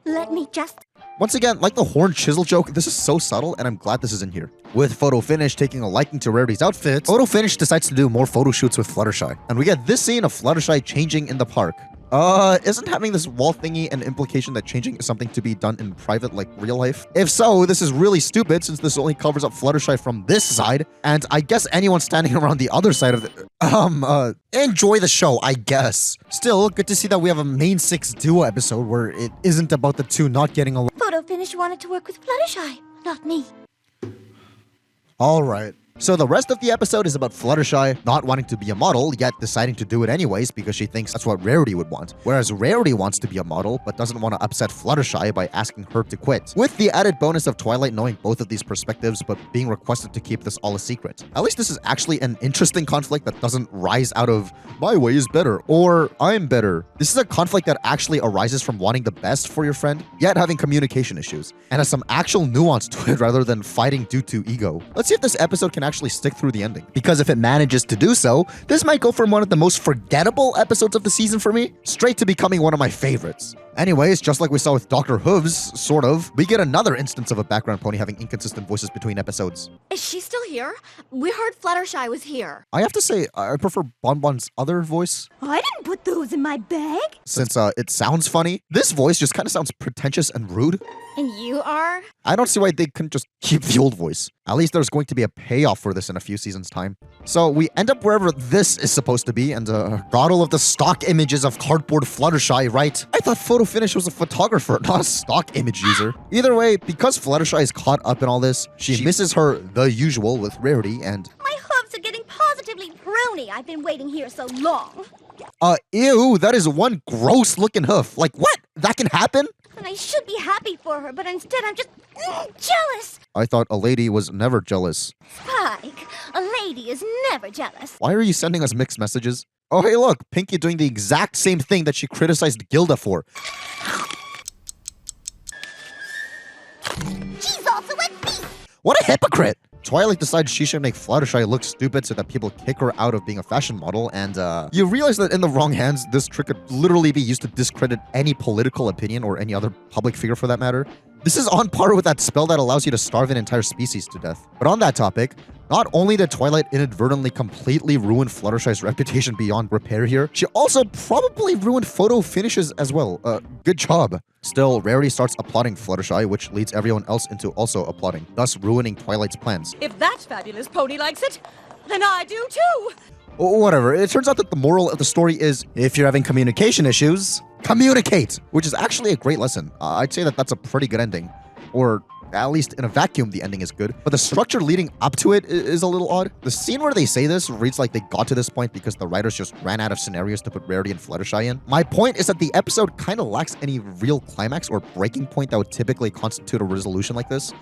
Let me just...
Once again, like the horn chisel joke, this is so subtle, and I'm glad this is in here. With Photo Finish taking a liking to Rarity's outfit, Photo Finish decides to do more photo shoots with Fluttershy. And we get this scene of Fluttershy changing in the park. Isn't having this wall thingy an implication that changing is something to be done in private, like real life? If so, this is really stupid since this only covers up Fluttershy from this side, and I guess anyone standing around the other side of the... enjoy the show, I guess. Still, good to see that we have a main 6 duo episode where it isn't about the 2 not getting along.
Photo Finish wanted to work with Fluttershy, not me.
Alright. So the rest of the episode is about Fluttershy not wanting to be a model, yet deciding to do it anyways because she thinks that's what Rarity would want. Whereas Rarity wants to be a model, but doesn't want to upset Fluttershy by asking her to quit. With the added bonus of Twilight knowing both of these perspectives, but being requested to keep this all a secret. At least this is actually an interesting conflict that doesn't rise out of, my way is better, or I'm better. This is a conflict that actually arises from wanting the best for your friend, yet having communication issues, and has some actual nuance to it rather than fighting due to ego. Let's see if this episode can actually stick through the ending. Because if it manages to do so, this might go from one of the most forgettable episodes of the season for me, straight to becoming one of my favorites. Anyways, just like we saw with Dr. Hooves, sort of, we get another instance of a background pony having inconsistent voices between episodes.
Is she still here? We heard Fluttershy was here.
I have to say, I prefer Bonbon's other voice.
I didn't put those in my bag.
Since it sounds funny, this voice just kind of sounds pretentious and rude.
And you are?
I don't see why they couldn't just keep the old voice. At least there's going to be a payoff for this in a few seasons' time. So we end up wherever this is supposed to be, and got all of the stock images of cardboard Fluttershy, right? I thought Photo Finish was a photographer, not a stock image user. Either way, because Fluttershy is caught up in all this, she misses her the usual with Rarity, and...
My hooves are getting positively pruny. I've been waiting here so long.
Ew, that is one gross looking hoof. Like, what? That can happen?
And I should be happy for her, but instead I'm just jealous.
I thought a lady was never jealous.
Spike, a lady is never jealous.
Why are you sending us mixed messages? Oh, hey, look, Pinkie doing the exact same thing that she criticized Gilda for.
She's also a thief!
What a hypocrite! Twilight decides she should make Fluttershy look stupid so that people kick her out of being a fashion model, and you realize that in the wrong hands, this trick could literally be used to discredit any political opinion or any other public figure for that matter. This is on par with that spell that allows you to starve an entire species to death. But on that topic, not only did Twilight inadvertently completely ruin Fluttershy's reputation beyond repair here, she also probably ruined photo finishes as well. Good job. Still, Rarity starts applauding Fluttershy, which leads everyone else into also applauding, thus ruining Twilight's plans.
If that fabulous pony likes it, then I do too!
Whatever, it turns out that the moral of the story is, if you're having communication issues, communicate! Which is actually a great lesson. I'd say that that's a pretty good ending. Or at least in a vacuum, the ending is good. But the structure leading up to it is a little odd. The scene where they say this reads like they got to this point because the writers just ran out of scenarios to put Rarity and Fluttershy in. My point is that the episode kind of lacks any real climax or breaking point that would typically constitute a resolution like this.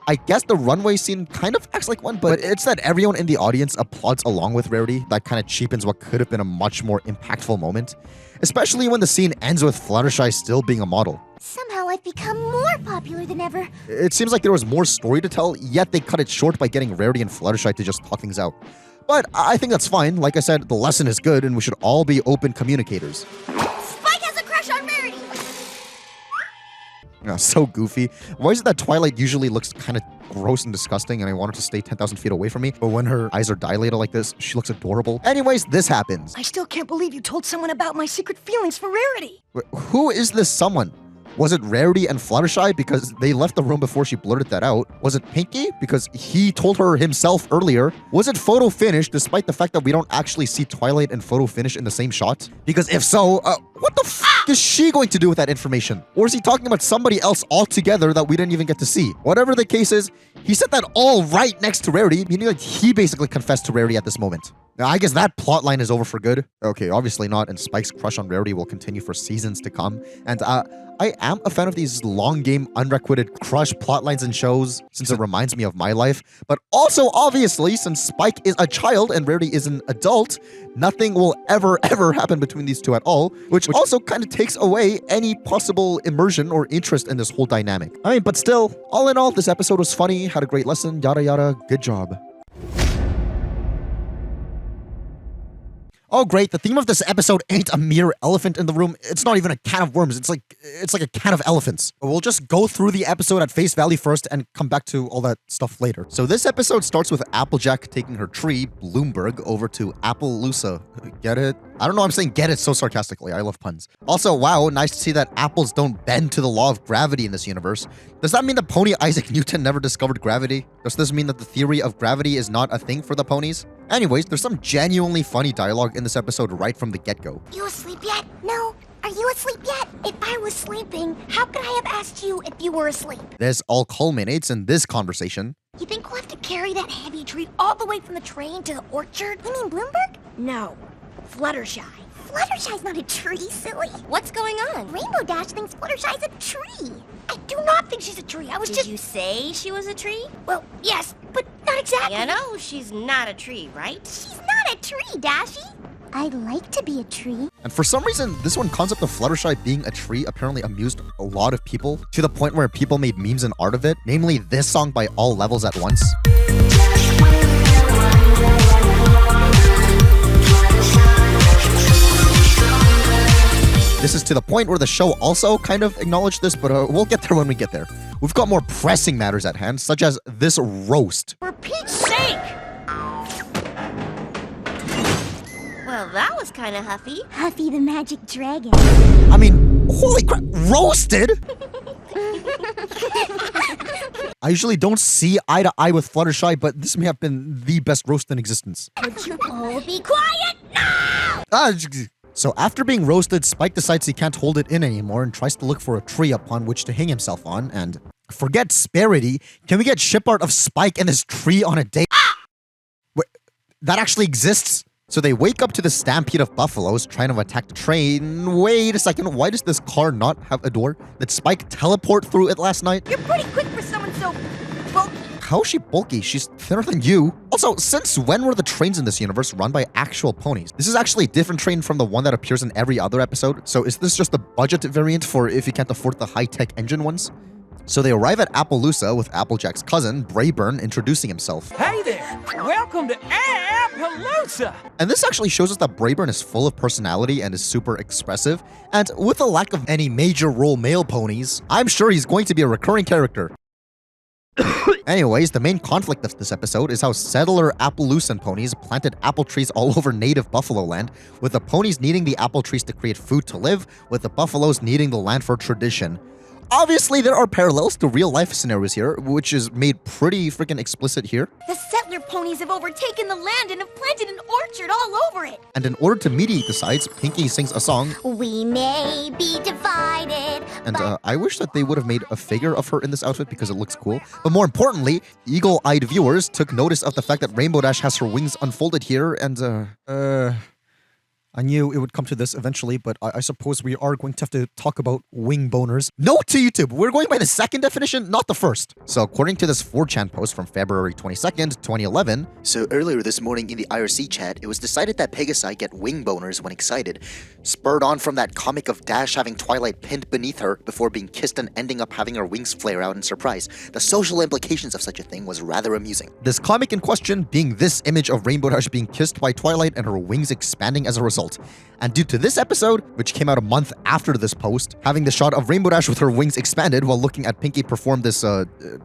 I guess the runway scene kind of acts like one, but it's that everyone in the audience applauds along with Rarity that kind of cheapens what could have been a much more impactful moment. Especially when the scene ends with Fluttershy still being a model.
Somehow I've become more popular than ever.
It seems like there was more story to tell, yet they cut it short by getting Rarity and Fluttershy to just talk things out. But I think that's fine. Like I said, the lesson is good and we should all be open communicators.
Spike has a crush on Rarity!
So goofy. Why is it that Twilight usually looks kind of gross and disgusting and I want her to stay 10,000 feet away from me, but when her eyes are dilated like this, she looks adorable? Anyways, this happens.
I still can't believe you told someone about my secret feelings for Rarity.
Who is this someone? Was it Rarity and Fluttershy because they left the room before she blurted that out? Was it Pinkie because he told her himself earlier? Was it Photo Finish despite the fact that we don't actually see Twilight and Photo Finish in the same shot? Because if so, what the f is she going to do with that information? Or is he talking about somebody else altogether that we didn't even get to see? Whatever the case is, he said that all right next to Rarity, meaning that he basically confessed to Rarity at this moment. Now, I guess that plotline is over for good. Okay, obviously not, and Spike's crush on Rarity will continue for seasons to come. And I am a fan of these long game, unrequited crush plotlines and shows, since it reminds me of my life. But also, obviously, since Spike is a child and Rarity is an adult, nothing will ever happen between these two at all, which also kind of takes away any possible immersion or interest in this whole dynamic. I mean, but still, all in all, this episode was funny, had a great lesson, yada yada, good job. Oh great, the theme of this episode ain't a mere elephant in the room. It's not even a can of worms. It's like a can of elephants. We'll just go through the episode at face value first and come back to all that stuff later. So this episode starts with Applejack taking her tree, Bloomberg, over to Appaloosa. Get it? I don't know, I'm saying get it so sarcastically. I love puns. Also, wow, nice to see that apples don't bend to the law of gravity in this universe. Does that mean the pony Isaac Newton never discovered gravity? Does this mean that the theory of gravity is not a thing for the ponies? Anyways, there's some genuinely funny dialogue in this episode right from the get-go.
You asleep yet? No. Are you asleep yet? If I was sleeping, how could I have asked you if you were asleep?
This all culminates in this conversation.
You think we'll have to carry that heavy tree all the way from the train to the orchard? You mean Bloomberg? No. Fluttershy. Fluttershy's not a tree, silly.
What's going on?
Rainbow Dash thinks Fluttershy's a tree. I do not think she's a tree.
Did you say she was a tree?
Well, yes, but not exactly.
You know, she's not a tree, right?
She's not a tree, Dashy. I'd like to be a tree.
And for some reason, this one concept of Fluttershy being a tree apparently amused a lot of people, to the point where people made memes and art of it, namely this song by All Levels at Once. This is to the point where the show also kind of acknowledged this, but we'll get there when we get there. We've got more pressing matters at hand, such as this roast.
For Pete's sake!
Well, that was kind of Huffy.
Huffy the magic dragon.
I mean, holy crap, roasted? I usually don't see eye to eye with Fluttershy, but this may have been the best roast in existence.
Would you all be quiet now?
So after being roasted, Spike decides he can't hold it in anymore and tries to look for a tree upon which to hang himself on, and forget Sparity, can we get ship art of Spike and this tree on a date? Wait, that actually exists? So they wake up to the stampede of buffaloes trying to attack the train. Wait a second, why does this car not have a door? Did Spike teleport through it last night?
You're pretty quick for someone so bulky.
how is she bulky? She's thinner than you. Also, since when were the trains in this universe run by actual ponies? This is actually a different train from the one that appears in every other episode. So is this just the budget variant for if you can't afford the high-tech engine ones? So they arrive at Appaloosa with Applejack's cousin, Brayburn, introducing himself.
Hey there! Welcome to Appaloosa!
And this actually shows us that Brayburn is full of personality and is super expressive. And with a lack of any major role male ponies, I'm sure he's going to be a recurring character. Anyways, the main conflict of this episode is how settler Appaloosan ponies planted apple trees all over native buffalo land, with the ponies needing the apple trees to create food to live, with the buffaloes needing the land for tradition. Obviously, there are parallels to real-life scenarios here, which is made pretty freaking explicit here.
The settler ponies have overtaken the land and have planted an orchard all over it.
And in order to mediate the sides, Pinkie sings a song.
We may be divided.
And I wish that they would have made a figure of her in this outfit because it looks cool. But more importantly, eagle-eyed viewers took notice of the fact that Rainbow Dash has her wings unfolded here, and I knew it would come to this eventually, but I suppose we are going to have to talk about wing boners. Note to YouTube, we're going by the second definition, not the first. So according to this 4chan post from February 22nd, 2011.
So earlier this morning in the IRC chat, it was decided that Pegasi get wing boners when excited, spurred on from that comic of Dash having Twilight pinned beneath her before being kissed and ending up having her wings flare out in surprise. The social implications of such a thing was rather amusing.
This comic in question being this image of Rainbow Dash being kissed by Twilight and her wings expanding as a result. And due to this episode, which came out a month after this post, having the shot of Rainbow Dash with her wings expanded while looking at Pinkie perform this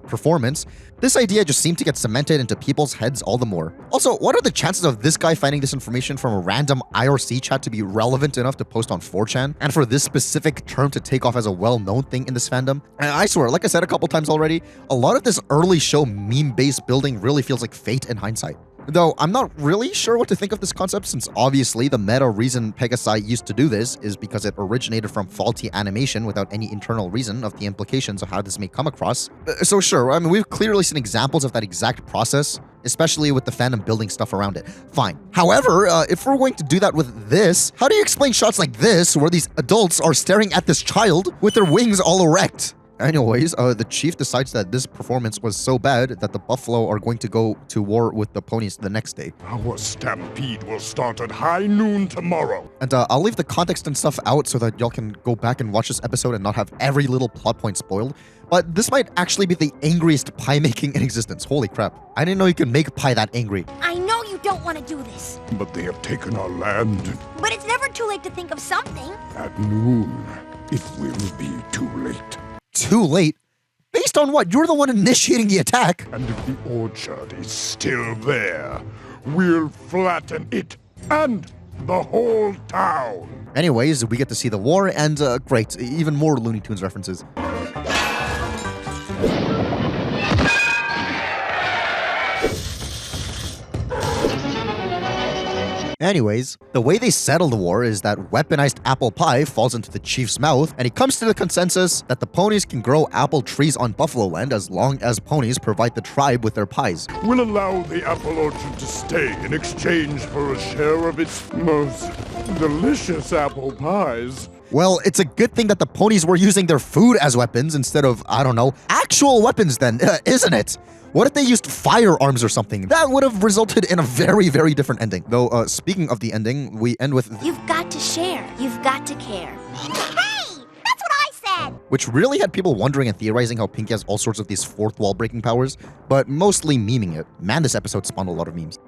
performance, this idea just seemed to get cemented into people's heads all the more. Also, what are the chances of this guy finding this information from a random IRC chat to be relevant enough to post on 4chan, and for this specific term to take off as a well-known thing in this fandom? And I swear, like I said a couple times already, a lot of this early show meme-based building really feels like fate in hindsight. Though I'm not really sure what to think of this concept, since obviously the meta reason Pegasi used to do this is because it originated from faulty animation without any internal reason of the implications of how this may come across. So sure, I mean, we've clearly seen examples of that exact process, especially with the fandom building stuff around it. Fine. However, if we're going to do that with this, how do you explain shots like this where these adults are staring at this child with their wings all erect? Anyways, the chief decides that this performance was so bad that the buffalo are going to go to war with the ponies the next day.
Our stampede will start at high noon tomorrow.
And I'll leave the context and stuff out so that y'all can go back and watch this episode and not have every little plot point spoiled. But this might actually be the angriest pie making in existence. Holy crap. I didn't know you could make pie that angry.
I know you don't want to do this.
But they have taken our land.
But it's never too late to think of something.
At noon, it will be too late.
Too late? Based on what? You're the one initiating the attack.
And if the orchard is still there, we'll flatten it and the whole town.
Anyways, we get to see the war and great, even more Looney Tunes references. Anyways, the way they settle the war is that weaponized apple pie falls into the chief's mouth, and he comes to the consensus that the ponies can grow apple trees on Buffalo Land as long as ponies provide the tribe with their pies.
We'll allow the apple orchard to stay in exchange for a share of its most delicious apple pies.
Well, it's a good thing that the ponies were using their food as weapons instead of, I don't know, actual weapons then, isn't it? What if they used firearms or something? That would have resulted in a very, very different ending. Though, speaking of the ending, we end with...
You've got to share. You've got to care. Hey! That's what I said!
Which really had people wondering and theorizing how Pinkie has all sorts of these fourth wall breaking powers, but mostly memeing it. Man, this episode spawned a lot of memes.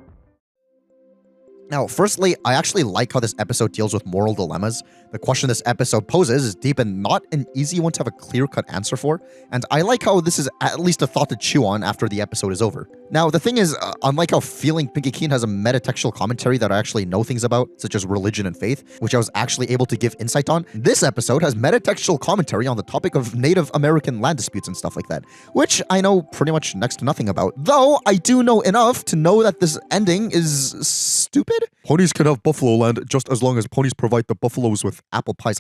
Now, firstly, I actually like how this episode deals with moral dilemmas. The question this episode poses is deep and not an easy one to have a clear-cut answer for, and I like how this is at least a thought to chew on after the episode is over. Now, the thing is, unlike how Feeling Pinkie Keen has a metatextual commentary that I actually know things about, such as religion and faith, which I was actually able to give insight on, this episode has metatextual commentary on the topic of Native American land disputes and stuff like that, which I know pretty much next to nothing about, though I do know enough to know that this ending is stupid.
Ponies can have buffalo land just as long as ponies provide the buffaloes with apple pies.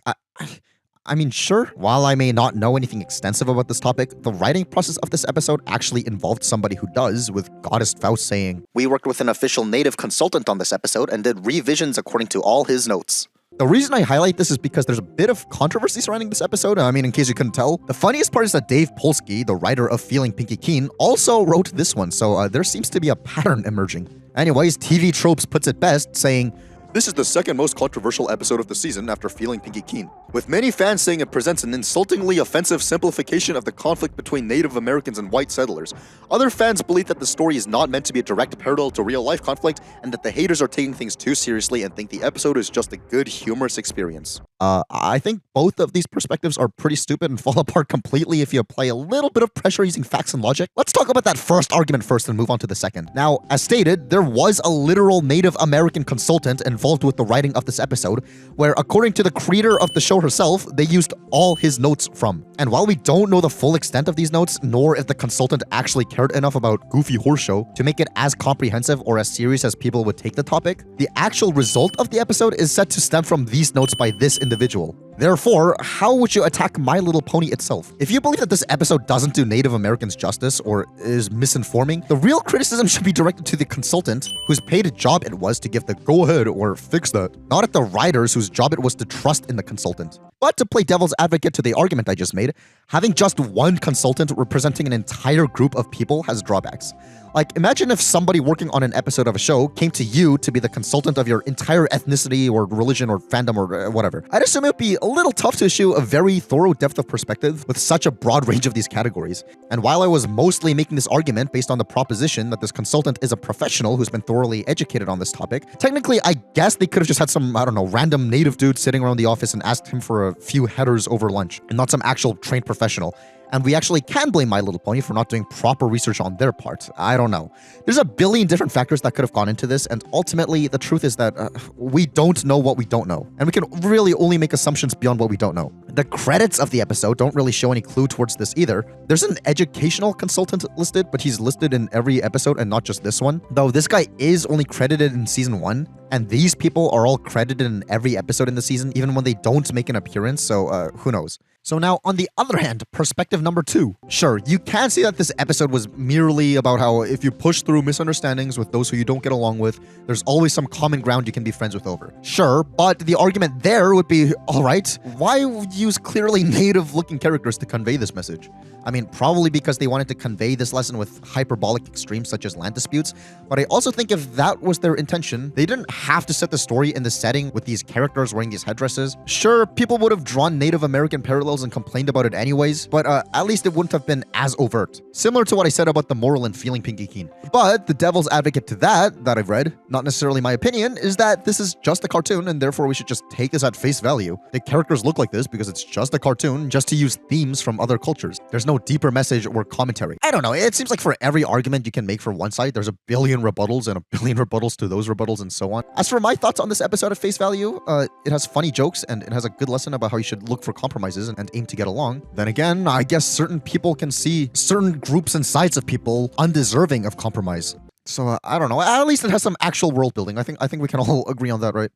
I mean, sure. While I may not know anything extensive about this topic, the writing process of this episode actually involved somebody who does, with Goddess Faust saying,
"We worked with an official native consultant on this episode and did revisions according to all his notes."
The reason I highlight this is because there's a bit of controversy surrounding this episode. I mean, in case you couldn't tell. The funniest part is that Dave Polsky, the writer of Feeling Pinkie Keen, also wrote this one, so there seems to be a pattern emerging. Anyways, TV Tropes puts it best, saying,
"This is the second most controversial episode of the season after Feeling Pinkie Keen, with many fans saying it presents an insultingly offensive simplification of the conflict between Native Americans and white settlers. Other fans believe that the story is not meant to be a direct parallel to real-life conflict, and that the haters are taking things too seriously and think the episode is just a good, humorous experience."
I think both of these perspectives are pretty stupid and fall apart completely if you apply a little bit of pressure using facts and logic. Let's talk about that first argument first and move on to the second. Now, as stated, there was a literal Native American consultant involved with the writing of this episode, where according to the creator of the show herself, they used all his notes from. And while we don't know the full extent of these notes, nor if the consultant actually cared enough about Goofy Horse Show to make it as comprehensive or as serious as people would take the topic, the actual result of the episode is said to stem from these notes by this individual. Therefore, how would you attack My Little Pony itself? If you believe that this episode doesn't do Native Americans justice or is misinforming, the real criticism should be directed to the consultant whose paid job it was to give the go-ahead or fix that, not at the writers whose job it was to trust in the consultant. But to play devil's advocate to the argument I just made, having just one consultant representing an entire group of people has drawbacks. Like, imagine if somebody working on an episode of a show came to you to be the consultant of your entire ethnicity or religion or fandom or whatever. I'd assume it would be a little tough to issue a very thorough depth of perspective with such a broad range of these categories. And while I was mostly making this argument based on the proposition that this consultant is a professional who's been thoroughly educated on this topic, technically I guess they could have just had some, I don't know, random native dude sitting around the office and asked him for a few headers over lunch, and not some actual trained professional. And we actually can blame My Little Pony for not doing proper research on their part. I don't know. There's a billion different factors that could have gone into this, and ultimately, the truth is that we don't know what we don't know. And we can really only make assumptions beyond what we don't know. The credits of the episode don't really show any clue towards this either. There's an educational consultant listed, but he's listed in every episode and not just this one. Though this guy is only credited in season 1, and these people are all credited in every episode in the season, even when they don't make an appearance, so who knows. So now, on the other hand, perspective number 2. Sure, you can see that this episode was merely about how if you push through misunderstandings with those who you don't get along with, there's always some common ground you can be friends with over. Sure, but the argument there would be, alright, why use clearly native-looking characters to convey this message? I mean, probably because they wanted to convey this lesson with hyperbolic extremes such as land disputes, but I also think if that was their intention, they didn't have to set the story in the setting with these characters wearing these headdresses. Sure, people would have drawn Native American parallels and complained about it anyways, but at least it wouldn't have been as overt. Similar to what I said about the moral in Feeling Pinkie Keen. But the devil's advocate to that I've read, not necessarily my opinion, is that this is just a cartoon and therefore we should just take this at face value. The characters look like this because it's just a cartoon, just to use themes from other cultures. There's no deeper message or commentary. I don't know, it seems like for every argument you can make for one side, there's a billion rebuttals and a billion rebuttals to those rebuttals and so on. As for my thoughts on this episode at face value, it has funny jokes and it has a good lesson about how you should look for compromises and aim to get along. Then again, I guess certain people can see certain groups and sides of people undeserving of compromise. So I don't know, at least it has some actual world building. I think we can all agree on that, right?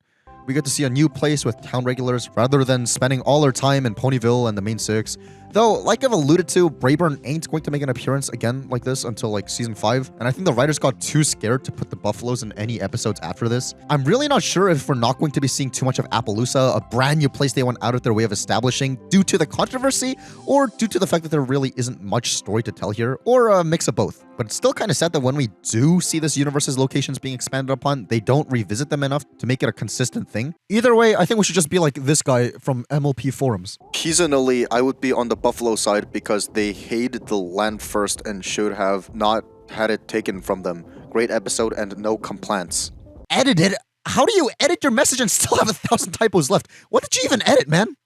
We get to see a new place with town regulars rather than spending all our time in Ponyville and the main 6. Though, like I've alluded to, Brayburn ain't going to make an appearance again like this until like season 5, and I think the writers got too scared to put the Buffaloes in any episodes after this. I'm really not sure if we're not going to be seeing too much of Appaloosa, a brand new place they went out of their way of establishing due to the controversy, or due to the fact that there really isn't much story to tell here, or a mix of both. But it's still kind of sad that when we do see this universe's locations being expanded upon, they don't revisit them enough to make it a consistent thing. Either way, I think we should just be like this guy from MLP forums.
Seasonally, I would be on the Buffalo side because they hated the land first and should have not had it taken from them. Great episode and no complaints.
Edited? How do you edit your message and still have 1,000 typos left? What did you even edit, man?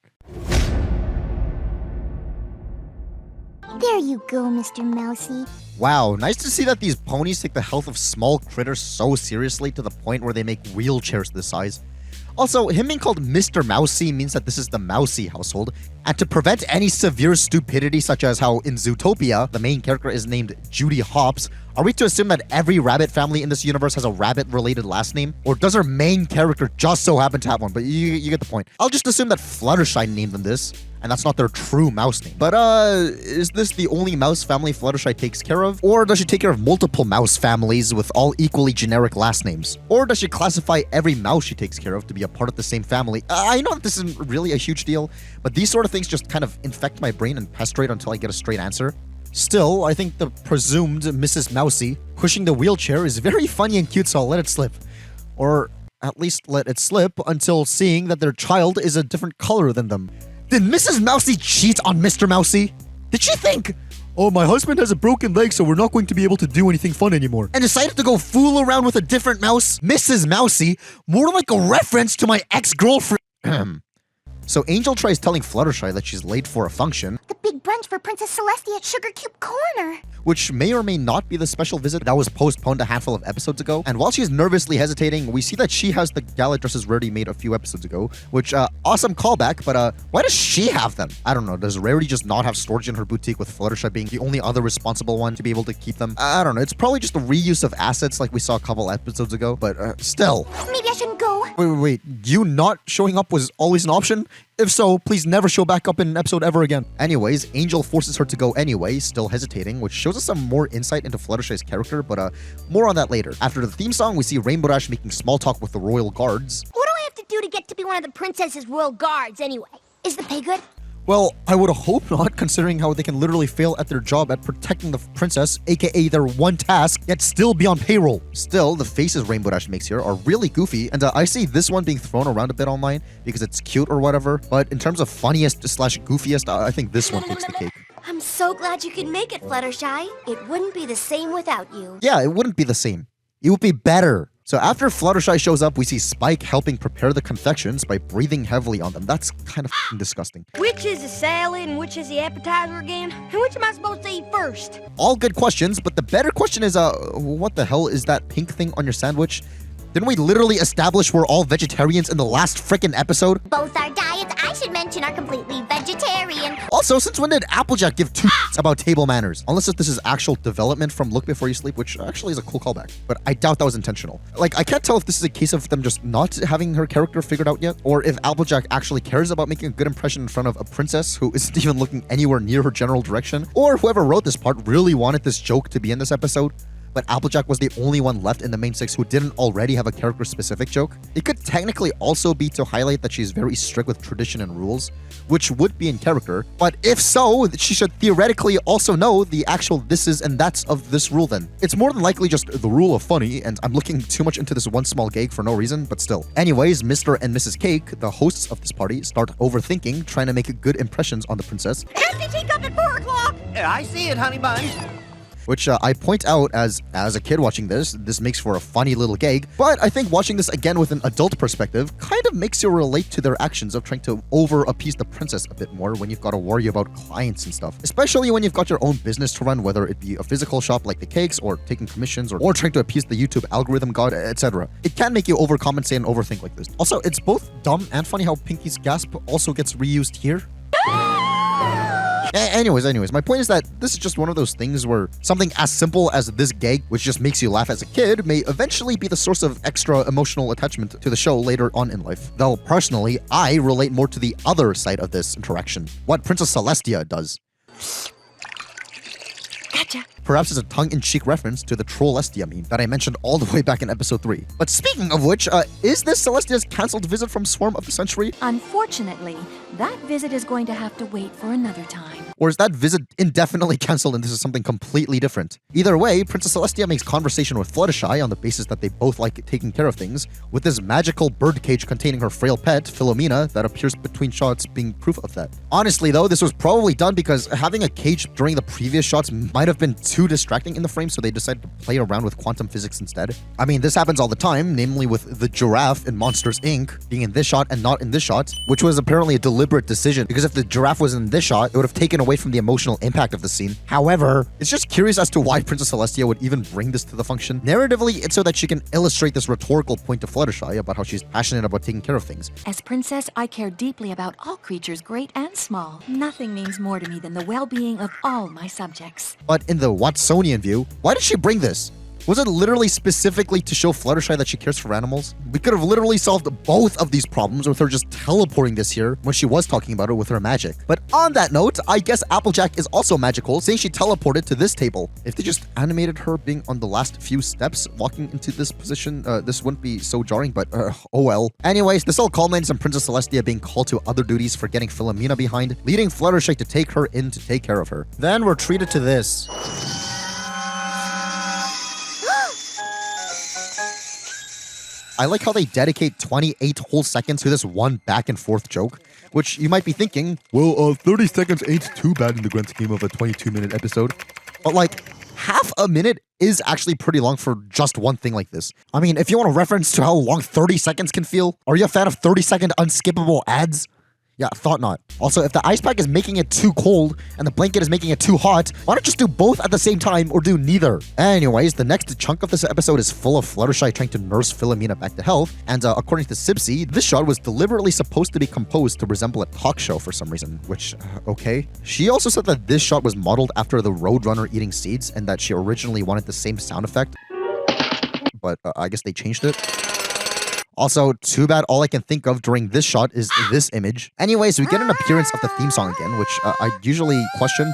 There you go, Mr. Mousy.
Wow, nice to see that these ponies take the health of small critters so seriously to the point where they make wheelchairs this size. Also, him being called Mr. Mousy means that this is the Mousy household, and to prevent any severe stupidity such as how in Zootopia, the main character is named Judy Hopps, are we to assume that every rabbit family in this universe has a rabbit-related last name? Or does our main character just so happen to have one? But you get the point. I'll just assume that Fluttershy named them this. and that's not their true mouse name. But is this the only mouse family Fluttershy takes care of? Or does she take care of multiple mouse families with all equally generic last names? Or does she classify every mouse she takes care of to be a part of the same family? I know that this isn't really a huge deal, but these sort of things just kind of infect my brain and pester it until I get a straight answer. Still, I think the presumed Mrs. Mousy pushing the wheelchair is very funny and cute, so I'll let it slip. Or at least let it slip until seeing that their child is a different color than them. Did Mrs. Mousy cheat on Mr. Mousy? Did she think, oh, my husband has a broken leg, so we're not going to be able to do anything fun anymore, and decided to go fool around with a different mouse? Mrs. Mousy, more like a reference to my ex-girlfriend. So Angel tries telling Fluttershy that she's late for a function,
The big brunch for Princess Celestia at Sugar Cube Corner.
which may or may not be the special visit that was postponed a handful of episodes ago. And while she's nervously hesitating, we see that she has the gala dresses Rarity made a few episodes ago, which, awesome callback, but why does she have them? I don't know, does Rarity just not have storage in her boutique with Fluttershy being the only other responsible one to be able to keep them? I don't know, it's probably just a reuse of assets like we saw a couple episodes ago, but still.
Maybe I shouldn't go.
Wait, you not showing up was always an option? If so, please never show back up in an episode ever again. Anyways, Angel forces her to go anyway, still hesitating, which shows us some more insight into Fluttershy's character, but more on that later. After the theme song, we see Rainbow Dash making small talk with the royal guards.
What do I have to do to get to be one of the princess's royal guards anyway? Is the pay good?
Well, I would hope not, considering how they can literally fail at their job at protecting the princess, aka their one task, yet still be on payroll. Still, the faces Rainbow Dash makes here are really goofy, and I see this one being thrown around a bit online because it's cute or whatever, but in terms of funniest slash goofiest, I think this one takes the cake.
I'm so glad you could make it, Fluttershy. It wouldn't be the same without you.
Yeah, it wouldn't be the same. It would be better. So after Fluttershy shows up, we see Spike helping prepare the confections by breathing heavily on them. That's kind of disgusting.
Which is the salad and which is the appetizer again? And which am I supposed to eat first?
All good questions, but the better question is, what the hell is that pink thing on your sandwich? Didn't we literally establish we're all vegetarians in the last frickin' episode?
Both our diets, I should mention, are completely vegetarian.
Also, since when did Applejack give two about table manners? Unless if this is actual development from Look Before You Sleep, which actually is a cool callback. But I doubt that was intentional. Like, I can't tell if this is a case of them just not having her character figured out yet, or if Applejack actually cares about making a good impression in front of a princess who isn't even looking anywhere near her general direction, or whoever wrote this part really wanted this joke to be in this episode. But Applejack was the only one left in the main six who didn't already have a character-specific joke. It could technically also be to highlight that she's very strict with tradition and rules, which would be in character, but if so, she should theoretically also know the actual thises and that's of this rule then. It's more than likely just the rule of funny, and I'm looking too much into this one small gag for no reason, but still. Anyways, Mr. and Mrs. Cake, the hosts of this party, start overthinking, trying to make good impressions on the princess.
Empty teacup at 4 o'clock!
I see it, honey bun.
Which I point out as a kid watching this makes for a funny little gag, but I think watching this again with an adult perspective kind of makes you relate to their actions of trying to over-appease the princess a bit more when you've got to worry about clients and stuff. Especially when you've got your own business to run, whether it be a physical shop like the cakes, or taking commissions, or trying to appease the YouTube algorithm god, etc. It can make you overcompensate and overthink like this. Also, it's both dumb and funny how Pinkie's gasp also gets reused here. Anyways, my point is that this is just one of those things where something as simple as this gag, which just makes you laugh as a kid, may eventually be the source of extra emotional attachment to the show later on in life. Though personally, I relate more to the other side of this interaction, what Princess Celestia does.
Gotcha.
Perhaps it's a tongue-in-cheek reference to the Trollestia meme that I mentioned all the way back in episode 3. But speaking of which, is this Celestia's cancelled visit from Swarm of the Century?
Unfortunately, that visit is going to have to wait for another time.
Or is that visit indefinitely cancelled and this is something completely different? Either way, Princess Celestia makes conversation with Fluttershy on the basis that they both like taking care of things, with this magical birdcage containing her frail pet, Philomena, that appears between shots being proof of that. Honestly though, this was probably done because having a cage during the previous shots might have been too distracting in the frame, so they decided to play around with quantum physics instead. I mean, this happens all the time, namely with the giraffe in Monsters Inc. being in this shot and not in this shot, which was apparently a deliberate decision, because if the giraffe was in this shot, it would have taken away from the emotional impact of the scene. However, it's just curious as to why Princess Celestia would even bring this to the function. Narratively, it's so that she can illustrate this rhetorical point to Fluttershy about how she's passionate about taking care of things.
As princess, I care deeply about all creatures, great and small. Nothing means more to me than the well-being of all my subjects.
But in the Watsonian view, why did she bring this? Was it literally specifically to show Fluttershy that she cares for animals? We could have literally solved both of these problems with her just teleporting this here when she was talking about it with her magic. But on that note, I guess Applejack is also magical, saying she teleported to this table. If they just animated her being on the last few steps, walking into this position, this wouldn't be so jarring, but oh well. Anyways, this all culminates in Princess Celestia being called to other duties for getting Philomena behind, leading Fluttershy to take her in to take care of her. Then we're treated to this. I like how they dedicate 28 whole seconds to this one back and forth joke, which you might be thinking, well, 30 seconds ain't too bad in the grand scheme of a 22-minute episode. But like, half a minute is actually pretty long for just one thing like this. I mean, if you want a reference to how long 30 seconds can feel, are you a fan of 30-second unskippable ads? Yeah, thought not. Also, if the ice pack is making it too cold and the blanket is making it too hot, why not just do both at the same time or do neither? Anyways, the next chunk of this episode is full of Fluttershy trying to nurse Philomena back to health, and according to Sipsy, this shot was deliberately supposed to be composed to resemble a talk show for some reason, which, okay. She also said that this shot was modeled after the Roadrunner eating seeds and that she originally wanted the same sound effect, but I guess they changed it. Also, too bad all I can think of during this shot is this image. Anyways, we get an appearance of the theme song again, which I usually question.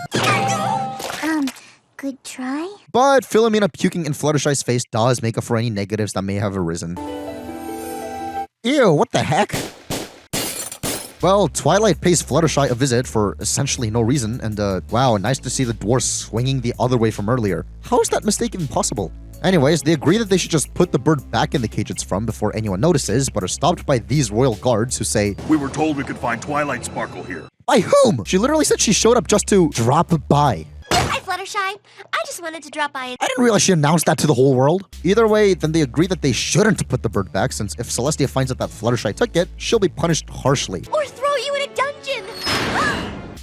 Good try.
But Philomena puking in Fluttershy's face does make up for any negatives that may have arisen. Ew, what the heck? Well, Twilight pays Fluttershy a visit for essentially no reason, and wow, nice to see the dwarf swinging the other way from earlier. How is that mistake even possible? Anyways, they agree that they should just put the bird back in the cage it's from before anyone notices, but are stopped by these royal guards who say,
"We were told we could find Twilight Sparkle here."
By whom? She literally said she showed up just to drop by.
Hi, Fluttershy. I just wanted to drop by.
I didn't realize she announced that to the whole world. Either way, then they agree that they shouldn't put the bird back, since if Celestia finds out that Fluttershy took it, she'll be punished harshly.
Or throw you in a dungeon.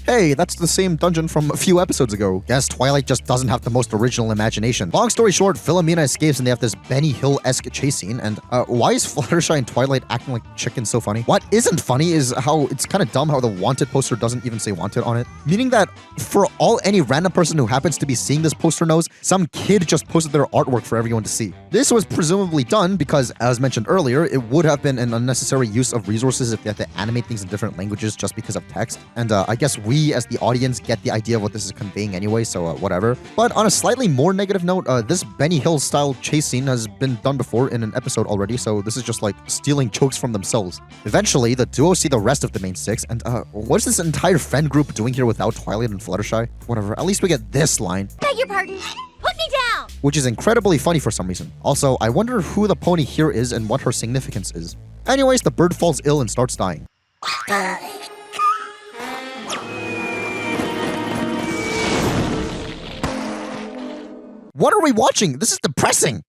Hey, that's the same dungeon from a few episodes ago. Guess Twilight just doesn't have the most original imagination. Long story short, Philomena escapes and they have this Benny Hill-esque chase scene, and why is Fluttershy and Twilight acting like chickens so funny? What isn't funny is how it's kind of dumb how the wanted poster doesn't even say wanted on it. Meaning that for all any random person who happens to be seeing this poster knows, some kid just posted their artwork for everyone to see. This was presumably done because, as mentioned earlier, it would have been an unnecessary use of resources if they had to animate things in different languages just because of text. And I guess we, as the audience, get the idea of what this is conveying anyway, so whatever. But on a slightly more negative note, this Benny Hill style chase scene has been done before in an episode already, so this is just like stealing jokes from themselves. Eventually, the duo see the rest of the main six, and what is this entire friend group doing here without Twilight and Fluttershy? Whatever, at least we get this line.
Beg your pardon. Put me down!
Which is incredibly funny for some reason. Also, I wonder who the pony here is and what her significance is. Anyways, the bird falls ill and starts dying. What are we watching? This is depressing!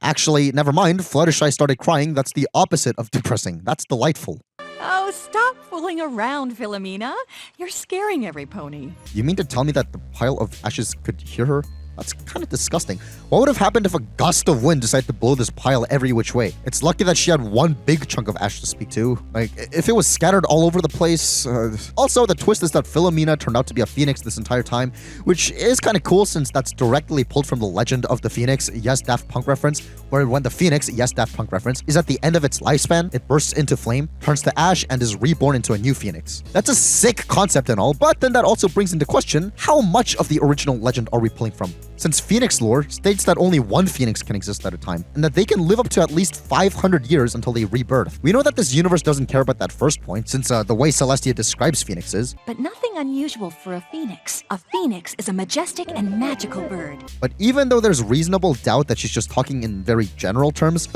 Actually, never mind. Fluttershy started crying. That's the opposite of depressing. That's delightful.
Oh, stop fooling around, Philomena. You're scaring every pony.
You mean to tell me that the pile of ashes could hear her? That's kind of disgusting. What would have happened if a gust of wind decided to blow this pile every which way? It's lucky that she had one big chunk of ash to speak to. Like, if it was scattered all over the place... Also, the twist is that Philomena turned out to be a phoenix this entire time, which is kind of cool since that's directly pulled from the Legend of the Phoenix, yes, Daft Punk reference, where when the phoenix, yes, Daft Punk reference, is at the end of its lifespan, it bursts into flame, turns to ash, and is reborn into a new phoenix. That's a sick concept and all, but then that also brings into question, how much of the original legend are we pulling from? Since Phoenix lore states that only one Phoenix can exist at a time, and that they can live up to at least 500 years until they rebirth. We know that this universe doesn't care about that first point, since the way Celestia describes phoenixes.
But nothing unusual for a phoenix. A phoenix is a majestic and magical bird.
But even though there's reasonable doubt that she's just talking in very general terms,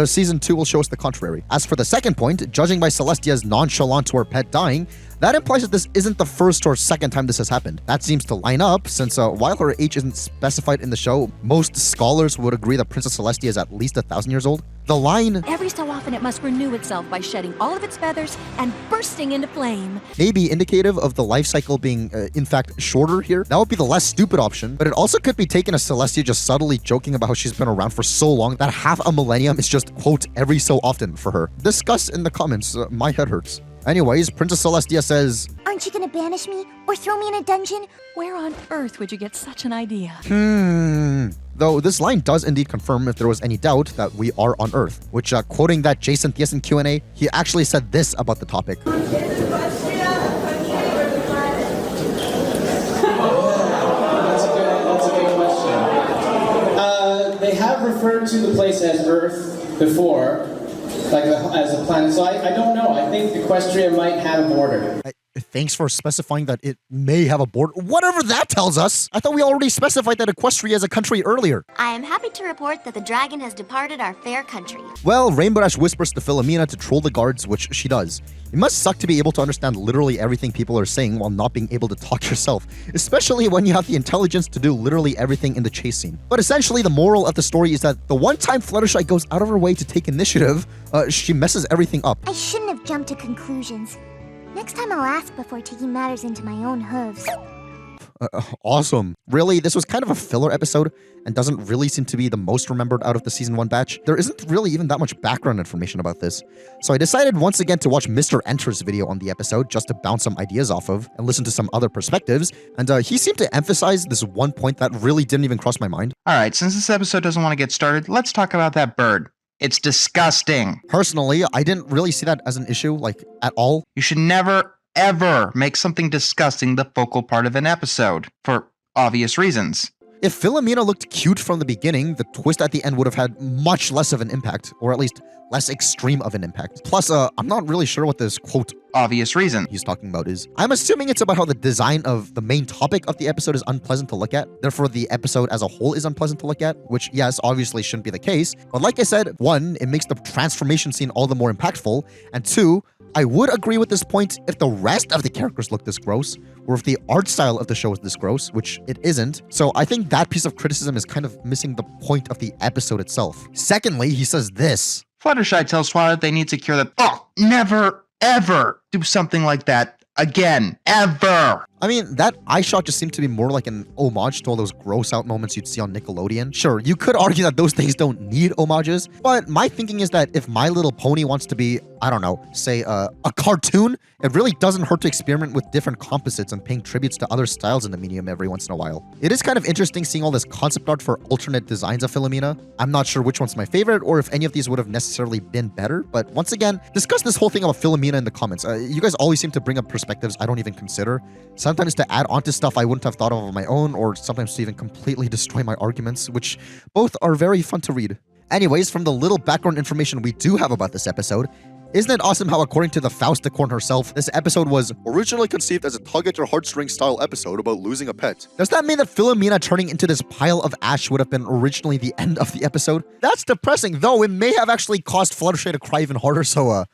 Season 2 will show us the contrary. As for the second point, judging by Celestia's nonchalance to her pet dying, that implies that this isn't the first or second time this has happened. That seems to line up, since while her age isn't specified in the show, most scholars would agree that Princess Celestia is at least 1,000 years old. The line,
every so often it must renew itself by shedding all of its feathers and bursting into flame,
may be indicative of the life cycle being, in fact, shorter here. That would be the less stupid option, but it also could be taken as Celestia just subtly joking about how she's been around for so long that half a millennium is just, quote, every so often for her. Discuss in the comments. My head hurts. Anyways, Princess Celestia says,
aren't you gonna banish me or throw me in a dungeon?
Where on earth would you get such an idea?
Though this line does indeed confirm, if there was any doubt, that we are on Earth, which, quoting that Jason Thiessen Q&A, he actually said this about the topic.
They have referred to the place as Earth before, like as a planet, so I don't know. I think Equestria might have a border.
Thanks for specifying that it may have a border. Whatever that tells us! I thought we already specified that Equestria is a country earlier.
I am happy to report that the dragon has departed our fair country.
Well, Rainbow Dash whispers to Philomena to troll the guards, which she does. It must suck to be able to understand literally everything people are saying while not being able to talk yourself, especially when you have the intelligence to do literally everything in the chase scene. But essentially, the moral of the story is that the one time Fluttershy goes out of her way to take initiative, she messes everything up.
I shouldn't have jumped to conclusions. Next time I'll ask before taking matters into my own hooves.
Awesome. Really, this was kind of a filler episode and doesn't really seem to be the most remembered out of the Season 1 batch. There isn't really even that much background information about this. So I decided once again to watch Mr. Enter's video on the episode just to bounce some ideas off of and listen to some other perspectives, and he seemed to emphasize this one point that really didn't even cross my mind.
Alright, since this episode doesn't want to get started, let's talk about that bird. It's disgusting.
Personally, I didn't really see that as an issue, like, at all.
You should never, ever make something disgusting the focal part of an episode, for obvious reasons.
If Philomena looked cute from the beginning, the twist at the end would have had much less of an impact, or at least less extreme of an impact. Plus, I'm not really sure what this, quote,
obvious reason
he's talking about is. I'm assuming it's about how the design of the main topic of the episode is unpleasant to look at, therefore the episode as a whole is unpleasant to look at, which, yes, obviously shouldn't be the case. But like I said, one, it makes the transformation scene all the more impactful, and two, I would agree with this point if the rest of the characters look this gross, or if the art style of the show is this gross, which it isn't. So I think that piece of criticism is kind of missing the point of the episode itself. Secondly, he says this.
Fluttershy tells Twilight they need to cure the— Oh, never, ever do something like that again, ever.
I mean, that eye shot just seemed to be more like an homage to all those gross out moments you'd see on Nickelodeon. Sure, you could argue that those things don't need homages, but my thinking is that if My Little Pony wants to be, I don't know, say a cartoon, it really doesn't hurt to experiment with different composites and paying tributes to other styles in the medium every once in a while. It is kind of interesting seeing all this concept art for alternate designs of Philomena. I'm not sure which one's my favorite or if any of these would have necessarily been better, but once again, discuss this whole thing about Philomena in the comments. You guys always seem to bring up perspectives I don't even consider. Sometimes to add on to stuff I wouldn't have thought of on my own, or sometimes to even completely destroy my arguments, which both are very fun to read. Anyways, from the little background information we do have about this episode, isn't it awesome how, according to the Fausticorn herself, this episode was
originally conceived as a tug-at-your-heartstrings style episode about losing a pet?
Does that mean that Philomena turning into this pile of ash would have been originally the end of the episode? That's depressing, though it may have actually caused Fluttershy to cry even harder, so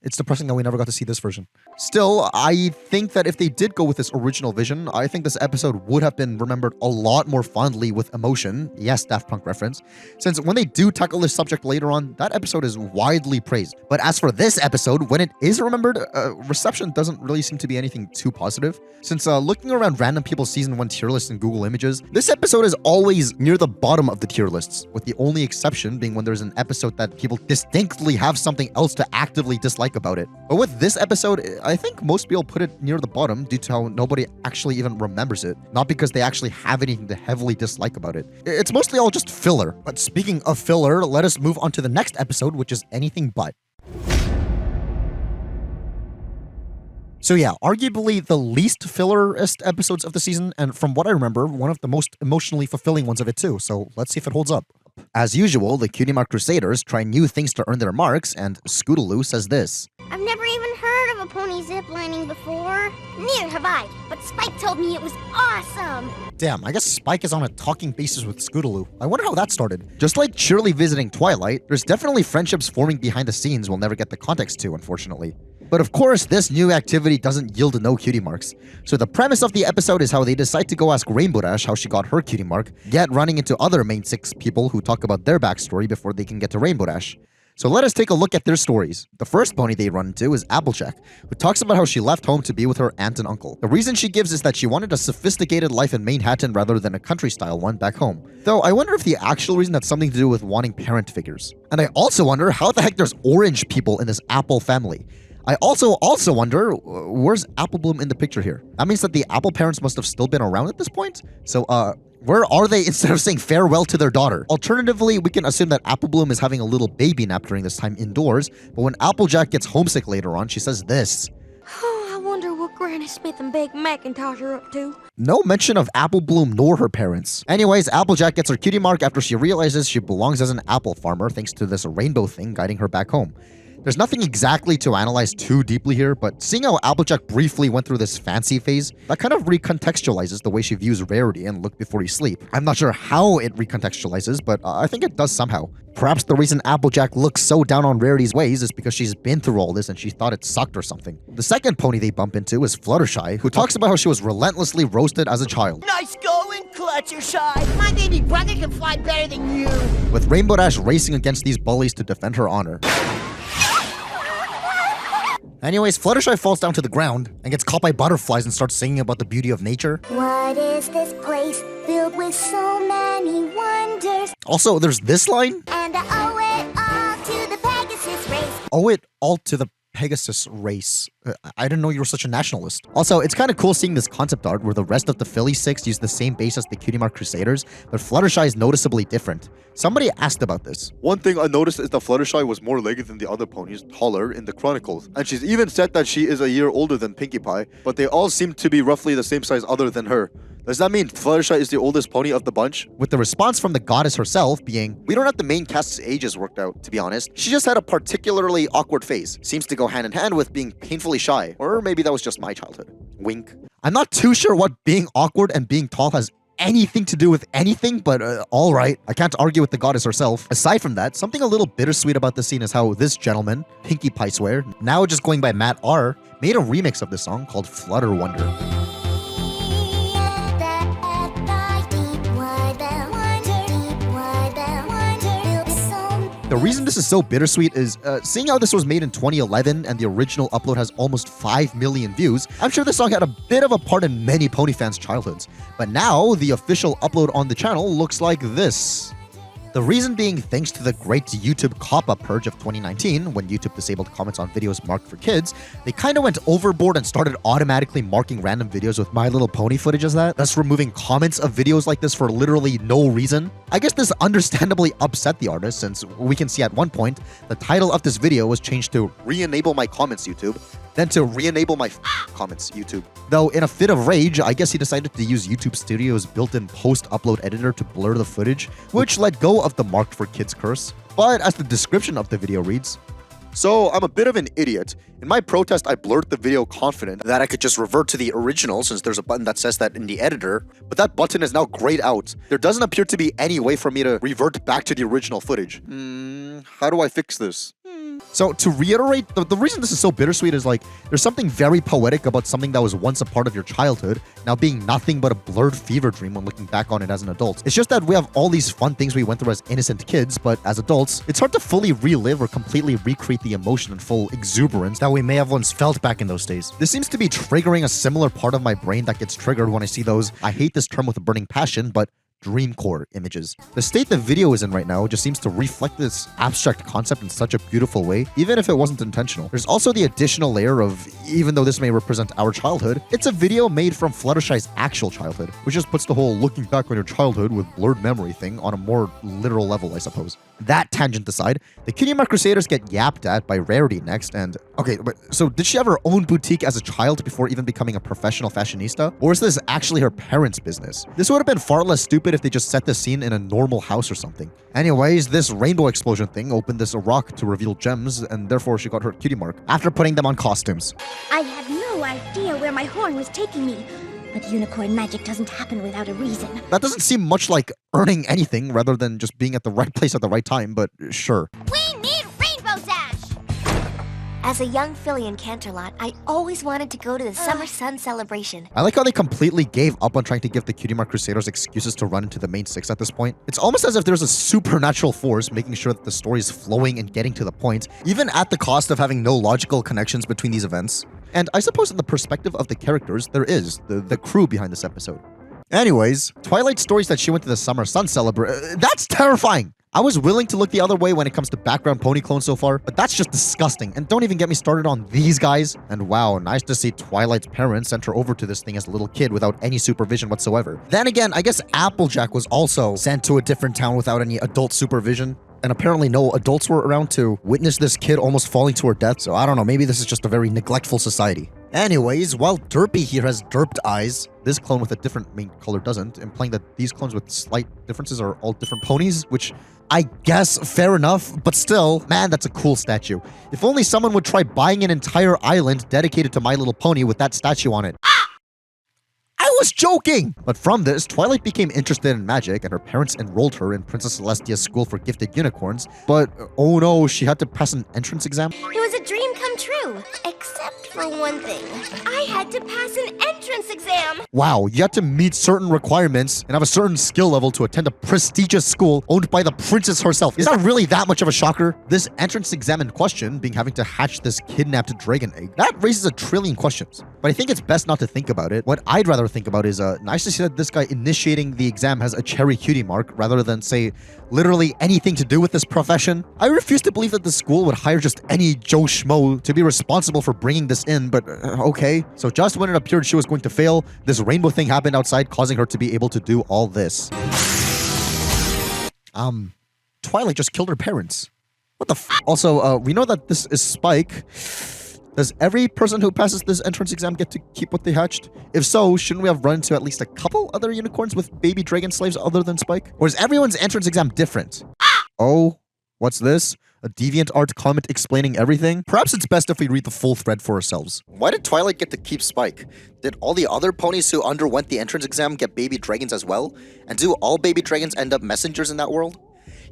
it's depressing that we never got to see this version. Still, I think that if they did go with this original vision, I think this episode would have been remembered a lot more fondly with emotion. Yes, Daft Punk reference. Since when they do tackle this subject later on, that episode is widely praised. But as for this episode, when it is remembered, reception doesn't really seem to be anything too positive. Since looking around random people's Season 1 tier lists in Google Images, this episode is always near the bottom of the tier lists, with the only exception being when there's an episode that people distinctly have something else to actively dislike about it. But with this episode, I think most people put it near the bottom due to how nobody actually even remembers it, not because they actually have anything to heavily dislike about it. It's mostly all just filler. But speaking of filler, let us move on to the next episode, which is Anything But. So yeah, arguably the least fillerist episodes of the season, and from what I remember, one of the most emotionally fulfilling ones of it too, so let's see if it holds up. As usual, the Cutie Mark Crusaders try new things to earn their marks, and Scootaloo says this.
I've never even heard of a pony ziplining before. Neither have I, but Spike told me it was awesome.
Damn, I guess Spike is on a talking basis with Scootaloo. I wonder how that started. Just like Shirley visiting Twilight, there's definitely friendships forming behind the scenes we'll never get the context to, unfortunately. But of course, this new activity doesn't yield no cutie marks. So the premise of the episode is how they decide to go ask Rainbow Dash how she got her cutie mark, yet running into other main 6 people who talk about their backstory before they can get to Rainbow Dash. So let us take a look at their stories. The first pony they run into is Applejack, who talks about how she left home to be with her aunt and uncle. The reason she gives is that she wanted a sophisticated life in Manhattan rather than a country-style one back home. Though I wonder if the actual reason has something to do with wanting parent figures. And I also wonder how the heck there's orange people in this Apple family. I also wonder, where's Applebloom in the picture here? That means that the Apple parents must have still been around at this point? So, Where are they instead of saying farewell to their daughter? Alternatively, we can assume that Applebloom is having a little baby nap during this time indoors, but when Applejack gets homesick later on, she says this.
I wonder what Granny Smith and Big Macintosh are up to.
No mention of Applebloom nor her parents. Anyways, Applejack gets her cutie mark after she realizes she belongs as an apple farmer thanks to this rainbow thing guiding her back home. There's nothing exactly to analyze too deeply here, but seeing how Applejack briefly went through this fancy phase, that kind of recontextualizes the way she views Rarity and Look Before You Sleep. I'm not sure how it recontextualizes, but I think it does somehow. Perhaps the reason Applejack looks so down on Rarity's ways is because she's been through all this and she thought it sucked or something. The second pony they bump into is Fluttershy, who talks about how she was relentlessly roasted as a child.
Nice going, Cluttershy. My baby brother can fly better than you.
With Rainbow Dash racing against these bullies to defend her honor. Anyways, Fluttershy falls down to the ground and gets caught by butterflies and starts singing about the beauty of nature.
What is this place filled with so many wonders?
Also, there's this line.
And I owe it all to the Pegasus race.
Owe it all to the Pegasus race. I didn't know you were such a nationalist. Also, it's kind of cool seeing this concept art where the rest of the Philly Six use the same base as the Cutie Mark Crusaders, but Fluttershy is noticeably different. Somebody asked about this.
One thing I noticed is that Fluttershy was more legged than the other ponies, taller in the Chronicles. And she's even said that she is a year older than Pinkie Pie, but they all seem to be roughly the same size other than her. Does that mean Fluttershy is the oldest pony of the bunch?
With the response from the goddess herself being,
we don't have the main cast's ages worked out, to be honest. She just had a particularly awkward phase. Seems to go hand in hand with being painfully shy. Or maybe that was just my childhood. Wink.
I'm not too sure what being awkward and being tall has anything to do with anything, but alright. I can't argue with the goddess herself. Aside from that, something a little bittersweet about this scene is how this gentleman, Pinkie Pie Swear, now just going by Matt R, made a remix of this song called Flutter Wonder. The reason this is so bittersweet is seeing how this was made in 2011 and the original upload has almost 5 million views. I'm sure this song had a bit of a part in many pony fans' childhoods, but now the official upload on the channel looks like this. The reason being thanks to the great YouTube cop-up purge of 2019, when YouTube disabled comments on videos marked for kids, they kind of went overboard and started automatically marking random videos with My Little Pony footage as that, thus removing comments of videos like this for literally no reason. I guess this understandably upset the artist, since we can see at one point, the title of this video was changed to
Re-enable my comments, YouTube.
Then to re-enable my
comments, YouTube.
Though in a fit of rage, I guess he decided to use YouTube Studio's built-in post-upload editor to blur the footage, which let go of the marked for kids curse. But as the description of the video reads,
so, I'm a bit of an idiot. In my protest, I blurred the video confident
that I could just revert to the original since there's a button that says that in the editor,
but that button is now grayed out. There doesn't appear to be any way for me to revert back to the original footage. How do I fix this?
So to reiterate, the reason this is so bittersweet is like, there's something very poetic about something that was once a part of your childhood, now being nothing but a blurred fever dream when looking back on it as an adult. It's just that we have all these fun things we went through as innocent kids, but as adults, it's hard to fully relive or completely recreate the emotion and full exuberance that we may have once felt back in those days. This seems to be triggering a similar part of my brain that gets triggered when I see those, I hate this term with a burning passion, but dreamcore images. The state the video is in right now just seems to reflect this abstract concept in such a beautiful way, even if it wasn't intentional. There's also the additional layer of, even though this may represent our childhood, it's a video made from Fluttershy's actual childhood, which just puts the whole looking back on your childhood with blurred memory thing on a more literal level, I suppose. That tangent aside, the Cutie Mark Crusaders get yapped at by Rarity next, and okay, but so did she have her own boutique as a child before even becoming a professional fashionista? Or is this actually her parents' business? This would have been far less stupid if they just set the scene in a normal house or something. Anyways, this rainbow explosion thing opened this rock to reveal gems, and therefore she got her cutie mark after putting them on costumes.
I had no idea where my horn was taking me. But unicorn magic doesn't happen without a reason.
That doesn't seem much like earning anything rather than just being at the right place at the right time, but sure.
We need Rainbow Dash! As a young filly in Canterlot, I always wanted to go to the Summer Sun celebration.
I like how they completely gave up on trying to give the Cutie Mark Crusaders excuses to run into the main six at this point. It's almost as if there's a supernatural force making sure that the story is flowing and getting to the point, even at the cost of having no logical connections between these events. And I suppose in the perspective of the characters, there is, the crew behind this episode. Anyways, Twilight stories that she went to the Summer Sun celebration, that's terrifying! I was willing to look the other way when it comes to background pony clones so far, but that's just disgusting. And don't even get me started on these guys. And wow, nice to see Twilight's parents sent her over to this thing as a little kid without any supervision whatsoever. Then again, I guess Applejack was also sent to a different town without any adult supervision. And apparently no adults were around to witness this kid almost falling to her death. So I don't know, maybe this is just a very neglectful society. Anyways, while Derpy here has derped eyes, this clone with a different main color doesn't, implying that these clones with slight differences are all different ponies, which I guess fair enough, but still, man, that's a cool statue. If only someone would try buying an entire island dedicated to My Little Pony with that statue on it. I was joking! But from this, Twilight became interested in magic, and her parents enrolled her in Princess Celestia's school for gifted unicorns. But, oh no, she had to pass an entrance exam?
It was a dream come true, except for one thing. I had to pass an entrance exam.
Wow, you had to meet certain requirements and have a certain skill level to attend a prestigious school owned by the princess herself. Is that really that much of a shocker? This entrance exam in question, being having to hatch this kidnapped dragon egg, that raises a trillion questions. But I think it's best not to think about it. What I'd rather think about is, nice to see that this guy initiating the exam has a cherry cutie mark rather than, say, literally anything to do with this profession. I refuse to believe that the school would hire just any Joe Schmo to be responsible for bringing this in, but okay. So just when it appeared she was going to fail, this rainbow thing happened outside, causing her to be able to do all this. Twilight just killed her parents. What the f? Also, we know that this is Spike. Does every person who passes this entrance exam get to keep what they hatched? If so, shouldn't we have run into at least a couple other unicorns with baby dragon slaves other than Spike? Or is everyone's entrance exam different? Oh, what's this? A DeviantArt comment explaining everything? Perhaps it's best if we read the full thread for ourselves.
Why did Twilight get to keep Spike? Did all the other ponies who underwent the entrance exam get baby dragons as well? And do all baby dragons end up messengers in that world?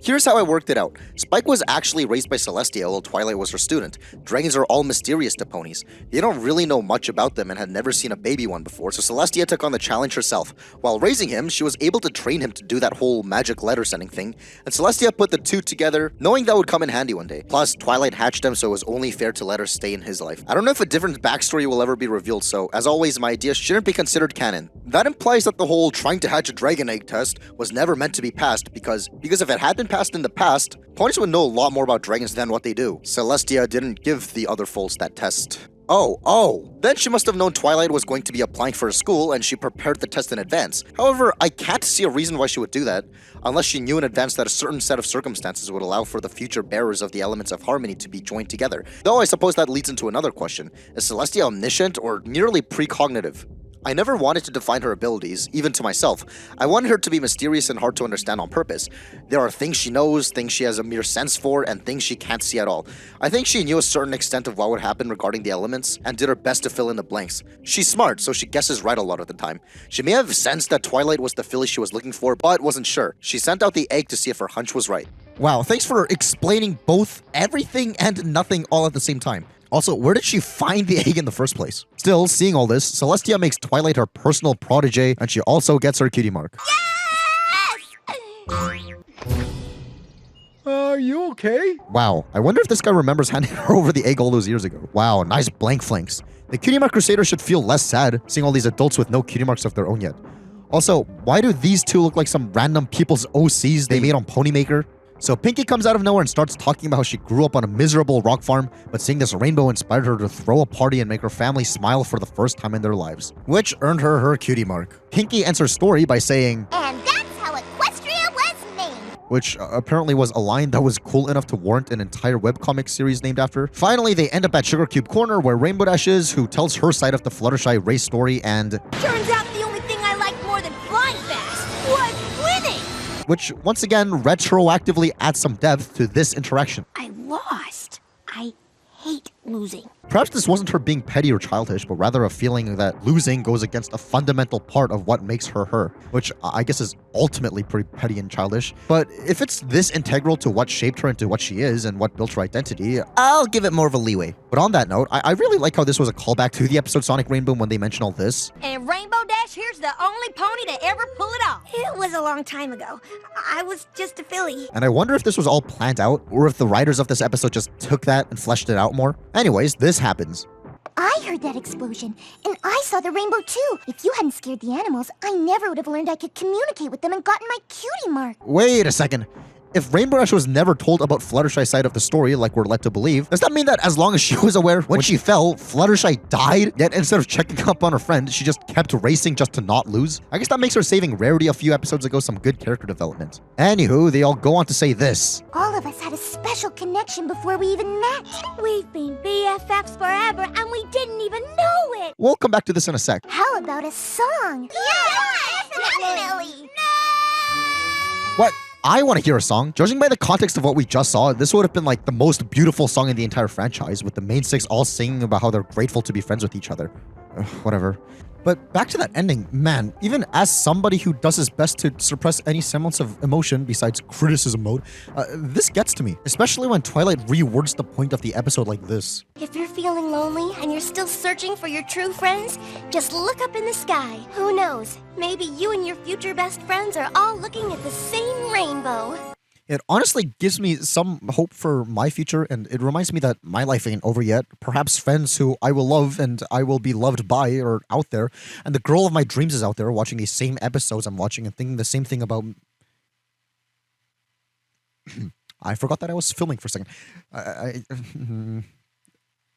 Here's how I worked it out. Spike was actually raised by Celestia while Twilight was her student. Dragons are all mysterious to ponies. They don't really know much about them and had never seen a baby one before, so Celestia took on the challenge herself. While raising him, she was able to train him to do that whole magic letter sending thing, and Celestia put the two together, knowing that would come in handy one day. Plus, Twilight hatched him, so it was only fair to let her stay in his life. I don't know if a different backstory will ever be revealed, so as always, my idea shouldn't be considered canon. That implies that the whole trying to hatch a dragon egg test was never meant to be passed, because if it had been passed in the past, ponies would know a lot more about dragons than what they do. Celestia didn't give the other foals that test. Oh, then she must have known Twilight was going to be applying for a school and she prepared the test in advance. However, I can't see a reason why she would do that, unless she knew in advance that a certain set of circumstances would allow for the future bearers of the elements of harmony to be joined together. Though I suppose that leads into another question. Is Celestia omniscient or merely precognitive? I never wanted to define her abilities, even to myself. I wanted her to be mysterious and hard to understand on purpose. There are things she knows, things she has a mere sense for, and things she can't see at all. I think she knew a certain extent of what would happen regarding the elements, and did her best to fill in the blanks. She's smart, so she guesses right a lot of the time. She may have sensed that Twilight was the filly she was looking for, but wasn't sure. She sent out the egg to see if her hunch was right.
Wow, thanks for explaining both everything and nothing all at the same time. Also, where did she find the egg in the first place? Still, seeing all this, Celestia makes Twilight her personal protege, and she also gets her cutie mark.
Are you okay?
Wow, I wonder if this guy remembers handing her over the egg all those years ago. Wow, nice blank flanks. The cutie mark crusader should feel less sad, seeing all these adults with no cutie marks of their own yet. Also, why do these two look like some random people's OCs they made on Ponymaker? So Pinkie comes out of nowhere and starts talking about how she grew up on a miserable rock farm, but seeing this rainbow inspired her to throw a party and make her family smile for the first time in their lives, which earned her her cutie mark. Pinkie ends her story by saying,
"And that's how Equestria was named,"
which apparently was a line that was cool enough to warrant an entire webcomic series named after. Finally, they end up at Sugar Cube Corner, where Rainbow Dash is, who tells her side of the Fluttershy race story, and
turns out the only thing I liked more than flying fast was winning.
Which, once again, retroactively adds some depth to this interaction.
I lost. I hate losing.
Perhaps this wasn't her being petty or childish, but rather a feeling that losing goes against a fundamental part of what makes her her, which I guess is ultimately pretty petty and childish. But if it's this integral to what shaped her into what she is and what built her identity, I'll give it more of a leeway. But on that note, I really like how this was a callback to the episode Sonic Rainboom when they mention all this.
And Rainbow Dash here's the only pony to ever pull it off.
It was a long time ago. I was just a filly.
And I wonder if this was all planned out, or if the writers of this episode just took that and fleshed it out more. Anyways, this happens.
I heard that explosion, and I saw the rainbow too. If you hadn't scared the animals, I never would have learned I could communicate with them and gotten my cutie mark.
Wait a second. If Rainbow Dash was never told about Fluttershy's side of the story like we're led to believe, does that mean that as long as she was aware when she fell, Fluttershy died, yet instead of checking up on her friend, she just kept racing just to not lose? I guess that makes her saving Rarity a few episodes ago some good character development. Anywho, they all go on to say this.
All of us had a special connection before we even met. We've been BFFs forever and we didn't even know it.
We'll come back to this in a sec.
How about a song? Yeah, definitely.
What? I want to hear a song. Judging by the context of what we just saw, this would have been like the most beautiful song in the entire franchise, with the main six all singing about how they're grateful to be friends with each other. Whatever. But back to that ending, man, even as somebody who does his best to suppress any semblance of emotion besides criticism mode, this gets to me, especially when Twilight rewords the point of the episode like this.
If you're feeling lonely and you're still searching for your true friends, just look up in the sky. Who knows? Maybe you and your future best friends are all looking at the same rainbow.
It honestly gives me some hope for my future, and it reminds me that my life ain't over yet. Perhaps friends who I will love and I will be loved by are out there, and the girl of my dreams is out there watching these same episodes I'm watching and thinking the same thing about... I forgot that I was filming for a second.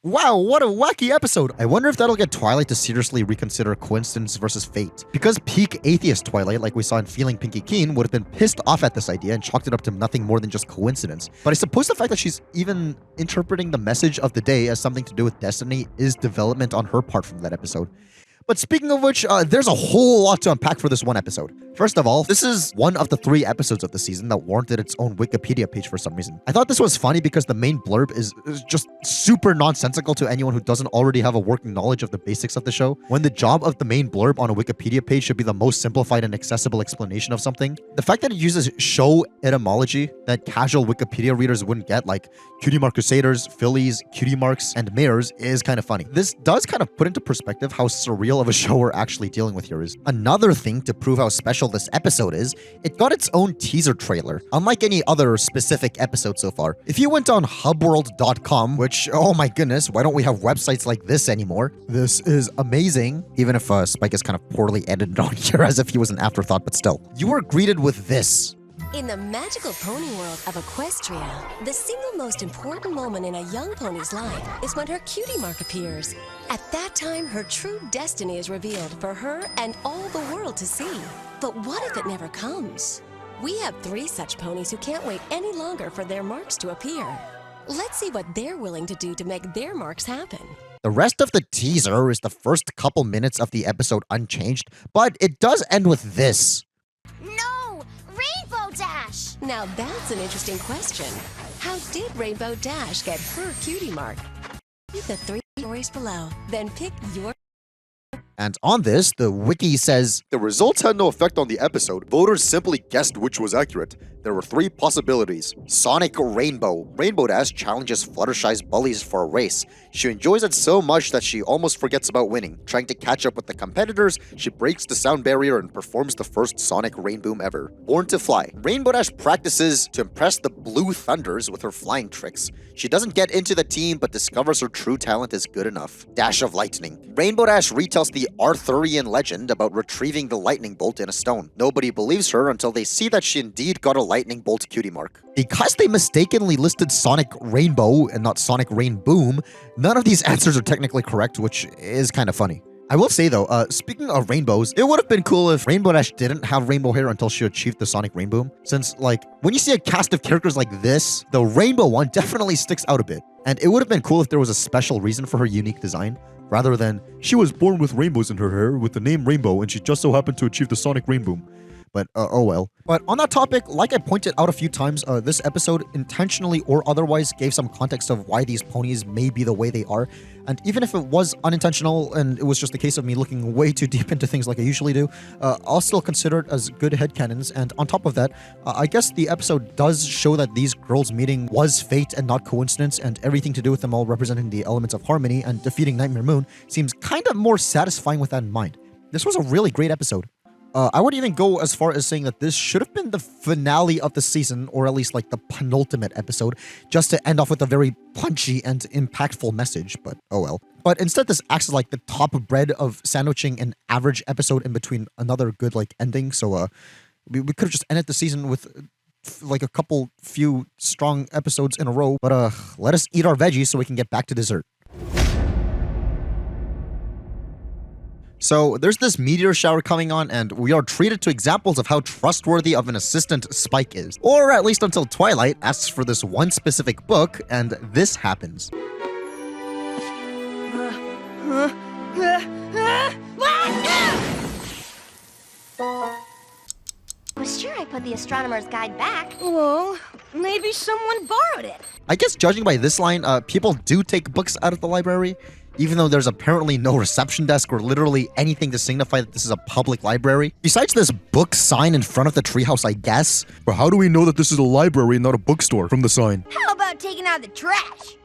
Wow, what a wacky episode. I wonder if that'll get Twilight to seriously reconsider coincidence versus fate. Because peak atheist Twilight, like we saw in Feeling Pinkie Keen, would have been pissed off at this idea and chalked it up to nothing more than just coincidence. But I suppose the fact that she's even interpreting the message of the day as something to do with destiny is development on her part from that episode. But speaking of which, there's a whole lot to unpack for this one episode. First of all, this is one of the 3 episodes of the season that warranted its own Wikipedia page for some reason. I thought this was funny because the main blurb is just super nonsensical to anyone who doesn't already have a working knowledge of the basics of the show. When the job of the main blurb on a Wikipedia page should be the most simplified and accessible explanation of something. The fact that it uses show etymology that casual Wikipedia readers wouldn't get, like Cutie Mark Crusaders, Fillies, Cutie Marks, and Mares, is kind of funny. This does kind of put into perspective how surreal of a show we're actually dealing with here is. Another thing to prove how special this episode is, it got its own teaser trailer, unlike any other specific episode so far. If you went on hubworld.com, which, oh my goodness, why don't we have websites like this anymore? This is amazing, even if Spike is kind of poorly edited on here as if he was an afterthought, but still. You were greeted with this.
In the magical pony world of Equestria, the single most important moment in a young pony's life is when her cutie mark appears. At that time, her true destiny is revealed for her and all the world to see. But what if it never comes? We have 3 such ponies who can't wait any longer for their marks to appear. Let's see what they're willing to do to make their marks happen.
The rest of the teaser is the first couple minutes of the episode unchanged, but it does end with this.
No! Rainbow Dash!
Now that's an interesting question. How did Rainbow Dash get her cutie mark? Read the 3 stories below, then pick your...
And on this, the wiki says,
the results had no effect on the episode. Voters simply guessed which was accurate. There were 3 possibilities. Sonic Rainbow. Rainbow Dash challenges Fluttershy's bullies for a race. She enjoys it so much that she almost forgets about winning. Trying to catch up with the competitors, she breaks the sound barrier and performs the first Sonic Rainboom ever. Born to Fly. Rainbow Dash practices to impress the Blue Thunders with her flying tricks. She doesn't get into the team, but discovers her true talent is good enough. Dash of Lightning. Rainbow Dash retells the Arthurian legend about retrieving the lightning bolt in a stone. Nobody believes her until they see that she indeed got a lightning bolt cutie mark. Because they mistakenly listed Sonic Rainbow and not Sonic Rainboom, none of these answers are technically correct, which is kind of funny. I will say though, speaking of rainbows, it would have been cool if Rainbow Dash didn't have rainbow hair until she achieved the Sonic Rainboom. Since, like, when you see a cast of characters like this, the rainbow one definitely sticks out a bit. And it would have been cool if there was a special reason for her unique design, rather than, she was born with rainbows in her hair with the name Rainbow and she just so happened to achieve the Sonic Rainboom. But, oh well. But on that topic, like I pointed out a few times, this episode intentionally or otherwise gave some context of why these ponies may be the way they are. And even if it was unintentional and it was just a case of me looking way too deep into things like I usually do, I'll still consider it as good headcanons. And on top of that, I guess the episode does show that these girls meeting was fate and not coincidence, and everything to do with them all representing the elements of harmony and defeating Nightmare Moon seems kind of more satisfying with that in mind. This was a really great episode. I would even go as far as saying that this should have been the finale of the season, or at least like the penultimate episode, just to end off with a very punchy and impactful message, but oh well. But instead this acts as like the top bread of sandwiching an average episode in between another good like ending, so we could have just ended the season with
like a couple few strong episodes in a row. But let us eat our veggies so we can get back to dessert. So there's this meteor shower coming on, and we are treated to examples of how trustworthy of an assistant Spike is. Or at least until Twilight asks for this one specific book, and this happens.
I was sure I put the astronomer's guide back.
Well, maybe someone borrowed it.
I guess judging by this line, people do take books out of the library, even though there's apparently no reception desk or literally anything to signify that this is a public library. Besides this book sign in front of the treehouse, I guess.
But how do we know that this is a library and not a bookstore from the sign?
How about taking out the trash?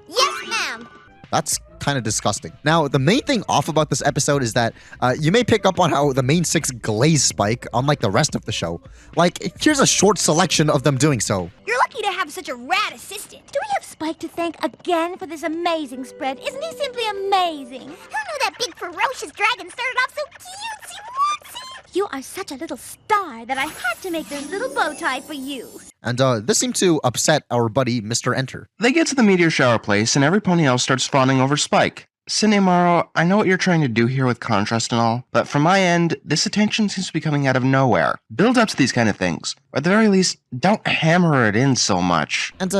Yes, ma'am.
That's kind of disgusting. Now, the main thing off about this episode is that you may pick up on how the main six glaze Spike, unlike the rest of the show. Like, here's a short selection of them doing so.
You're lucky to have such a rad assistant.
Do we have Spike to thank again for this amazing spread? Isn't he simply amazing?
Who knew that big ferocious dragon started off so cutesy-wootsy?
You are such a little star that I had to make this little bow tie for you.
And this seemed to upset our buddy, Mr. Enter.
They get to the meteor shower place, and every pony else starts fawning over Spike. Sydney Morrow, I know what you're trying to do here with contrast and all, but from my end, this attention seems to be coming out of nowhere. Build up to these kind of things. Or at the very least, don't hammer it in so much.
And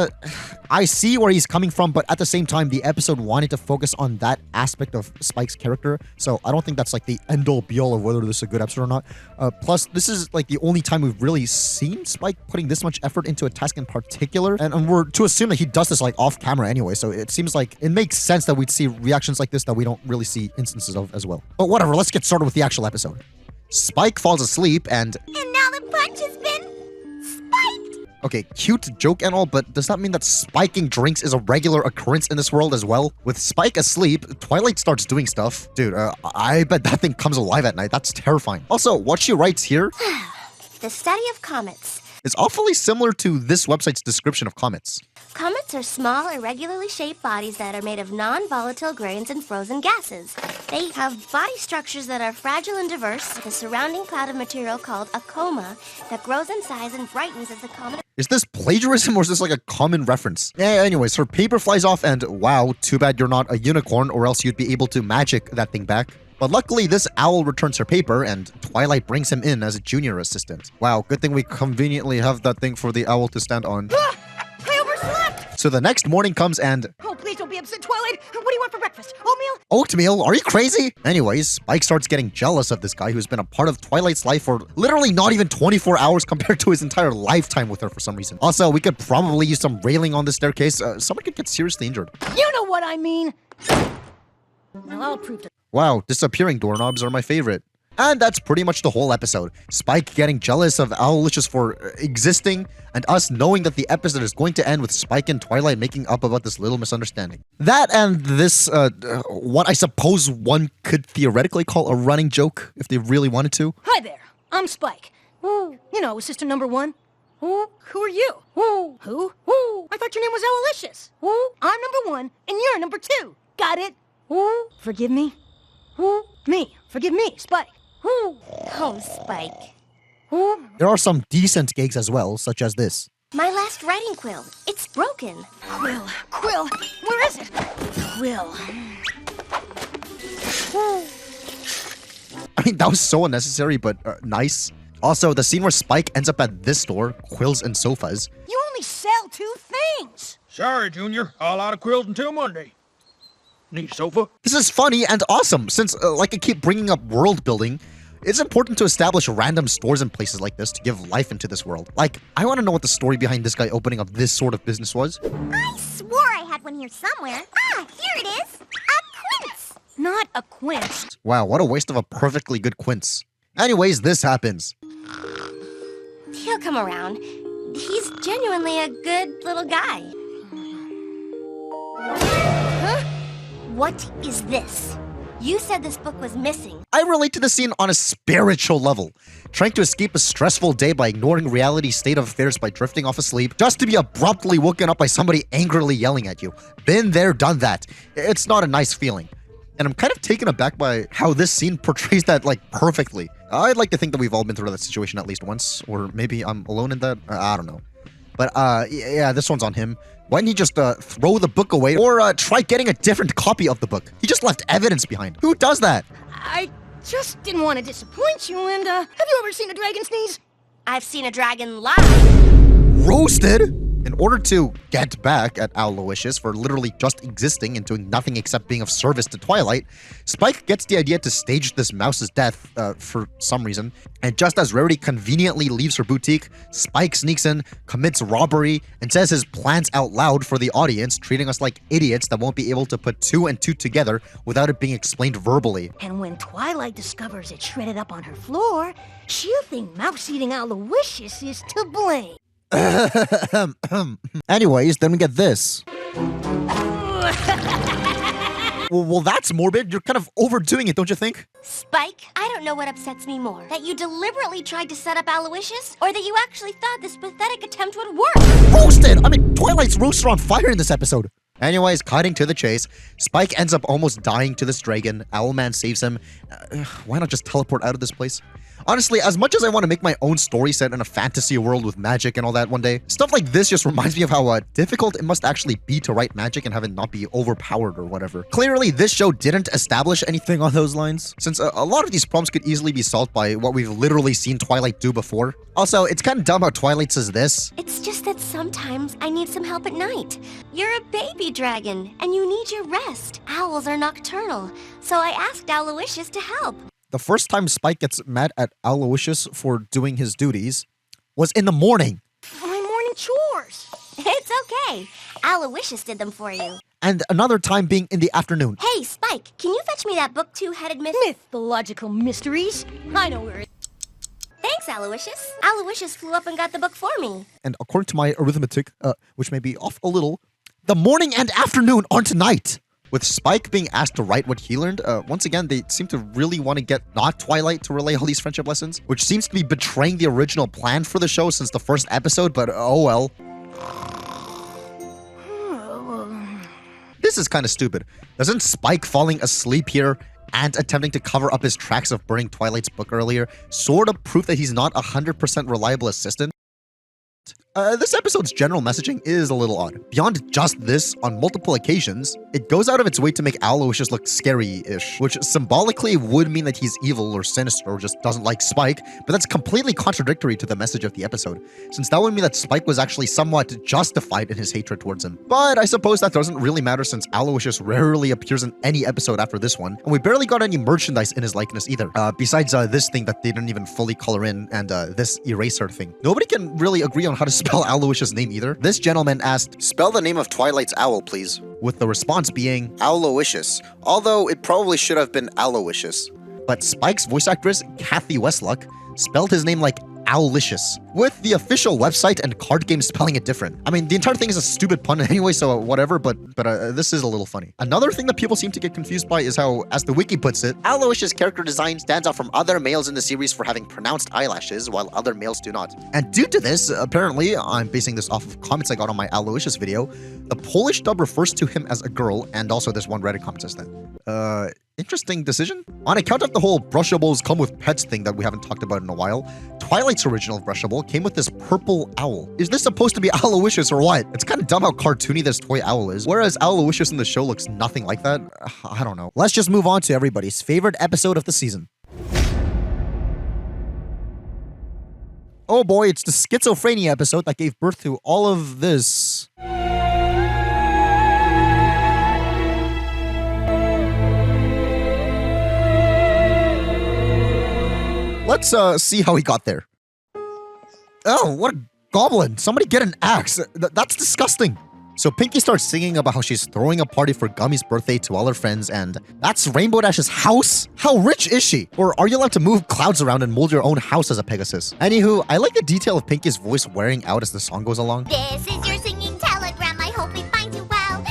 I see where he's coming from, but at the same time, the episode wanted to focus on that aspect of Spike's character, so I don't think that's like the end-all be-all of whether this is a good episode or not. Plus, this is like the only time we've really seen Spike putting this much effort into a task in particular, and we're to assume that he does this like off-camera anyway, so it seems like it makes sense that we'd see reactions like this that we don't really see instances of as well. But whatever, let's get started with the actual episode. Spike falls asleep and
now the punch has been spiked.
Okay, cute joke and all, but does that mean that spiking drinks is a regular occurrence in this world as well? With Spike asleep, Twilight starts doing stuff. Dude, I bet that thing comes alive at night. That's terrifying. Also, what she writes here
The study of comets.
is awfully similar to this website's description of comets.
Comets are small, irregularly shaped bodies that are made of non-volatile grains and frozen gases. They have body structures that are fragile and diverse, with a surrounding cloud of material called a coma that grows in size and brightens as the comet...
Is this plagiarism or is this like a common reference? Yeah, anyways, her paper flies off and wow, too bad you're not a unicorn or else you'd be able to magic that thing back. But luckily, this owl returns her paper, and Twilight brings him in as a junior assistant. Wow, good thing we conveniently have that thing for the owl to stand on.
I overslept!
So the next morning comes and...
Oh, please don't be upset, Twilight. What do you want for breakfast? Oatmeal?
Oatmeal? Are you crazy? Anyways, Spike starts getting jealous of this guy who's been a part of Twilight's life for literally not even 24 hours compared to his entire lifetime with her for some reason. Also, we could probably use some railing on the staircase. Someone could get seriously injured.
You know what I mean. Well, I'll prove to...
Wow, disappearing doorknobs are my favorite. And that's pretty much the whole episode. Spike getting jealous of Owlicious for existing, and us knowing that the episode is going to end with Spike and Twilight making up about this little misunderstanding. That and this, what I suppose one could theoretically call a running joke, if they really wanted to.
Hi there, I'm Spike. Who? You know, assistant number one. Who are you? Who? I thought your name was Owlicious. I'm number one, and you're number two. Got it? Forgive me? Me. Forgive me, Spike.
Oh, Spike.
There are some decent gigs as well, such as this.
My last writing quill. It's broken.
Quill, where is it? Quill.
I mean, that was so unnecessary, but nice. Also, the scene where Spike ends up at this store, Quills and Sofas.
You only sell two things.
Sorry, Junior. All out of quills until Monday. Need a sofa?
This is funny and awesome, since, like I keep bringing up world building, it's important to establish random stores and places like this to give life into this world. Like, I want to know what the story behind this guy opening up this sort of business was.
I swore I had one here somewhere. Ah, here it is. A quince.
Not a quince.
Wow, what a waste of a perfectly good quince. Anyways, this happens.
He'll come around. He's genuinely a good little guy. Huh? What is this? You said this book was missing.
I relate to the scene on a spiritual level. Trying to escape a stressful day by ignoring reality's state of affairs by drifting off asleep, just to be abruptly woken up by somebody angrily yelling at you. Been there, done that. It's not a nice feeling. And I'm kind of taken aback by how this scene portrays that, like, perfectly. I'd like to think that we've all been through that situation at least once, or maybe I'm alone in that. I don't know. But yeah, this one's on him. Why didn't he just throw the book away or try getting a different copy of the book? He just left evidence behind. Who does that?
I just didn't want to disappoint you, and have you ever seen a dragon sneeze?
I've seen a dragon live.
Roasted? In order to get back at Aloysius for literally just existing and doing nothing except being of service to Twilight, Spike gets the idea to stage this mouse's death for some reason. And just as Rarity conveniently leaves her boutique, Spike sneaks in, commits robbery, and says his plans out loud for the audience, treating us like idiots that won't be able to put two and two together without it being explained verbally.
And when Twilight discovers it shredded up on her floor, she'll think mouse-eating Aloysius is to blame.
Anyways, then we get this. Well, that's morbid. You're kind of overdoing it, don't you think?
Spike, I don't know what upsets me more. That you deliberately tried to set up Aloysius, or that you actually thought this pathetic attempt would work.
Roasted! I mean, Twilight's roasts are on fire in this episode. Anyways, cutting to the chase, Spike ends up almost dying to this dragon. Owlman saves him. Why not just teleport out of this place? Honestly, as much as I want to make my own story set in a fantasy world with magic and all that one day, stuff like this just reminds me of how difficult it must actually be to write magic and have it not be overpowered or whatever. Clearly, this show didn't establish anything on those lines, since a lot of these problems could easily be solved by what we've literally seen Twilight do before. Also, it's kind of dumb how Twilight says this.
It's just that sometimes I need some help at night. You're a baby dragon, and you need your rest. Owls are nocturnal, so I asked Aloysius to help.
The first time Spike gets mad at Aloysius for doing his duties was in the morning.
For my morning chores.
It's okay. Aloysius did them for you.
And another time being in the afternoon.
Hey, Spike, can you fetch me that book Two-Headed
Mythological Mysteries? I know where it is.
Thanks, Aloysius. Aloysius flew up and got the book for me.
And according to my arithmetic, which may be off a little, the morning and afternoon aren't night. With Spike being asked to write what he learned, once again, they seem to really want to get not Twilight to relay all these friendship lessons, which seems to be betraying the original plan for the show since the first episode, but oh well. This is kind of stupid. Doesn't Spike falling asleep here and attempting to cover up his tracks of burning Twilight's book earlier sort of prove that he's not a 100% reliable assistant? This episode's general messaging is a little odd. Beyond just this, on multiple occasions, it goes out of its way to make Aloysius look scary-ish, which symbolically would mean that he's evil or sinister or just doesn't like Spike, but that's completely contradictory to the message of the episode, since that would mean that Spike was actually somewhat justified in his hatred towards him. But I suppose that doesn't really matter since Aloysius rarely appears in any episode after this one, and we barely got any merchandise in his likeness either, besides this thing that they didn't even fully color in and this eraser thing. Nobody can really agree on how to spell Aloysius' name either. This gentleman asked,
"Spell the name of Twilight's owl, please,"
with the response being
Aloysius, although it probably should have been Aloysius.
But Spike's voice actress, Kathy Westluck, spelled his name like Owlicious, with the official website and card game spelling it different. I mean, the entire thing is a stupid pun anyway, so whatever, but this is a little funny. Another thing that people seem to get confused by is how, as the wiki puts it,
Aloysius' character design stands out from other males in the series for having pronounced eyelashes, while other males do not.
And due to this, apparently, I'm basing this off of comments I got on my Aloysius video, the Polish dub refers to him as a girl, and also this one Reddit comment says that. Interesting decision? On account of the whole brushables come with pets thing that we haven't talked about in a while, Twilight's original brushable came with this purple owl. Is this supposed to be Aloysius or what? It's kind of dumb how cartoony this toy owl is, whereas Aloysius in the show looks nothing like that. I don't know. Let's just move on to everybody's favorite episode of the season. Oh boy, it's the schizophrenia episode that gave birth to all of this. Let's see how he got there. Oh, what a goblin. Somebody get an axe. That's disgusting. So Pinkie starts singing about how she's throwing a party for Gummy's birthday to all her friends, and that's Rainbow Dash's house? How rich is she? Or are you allowed to move clouds around and mold your own house as a Pegasus? Anywho, I like the detail of Pinkie's voice wearing out as the song goes along.
This is your singing telegram, I hope it finds you well.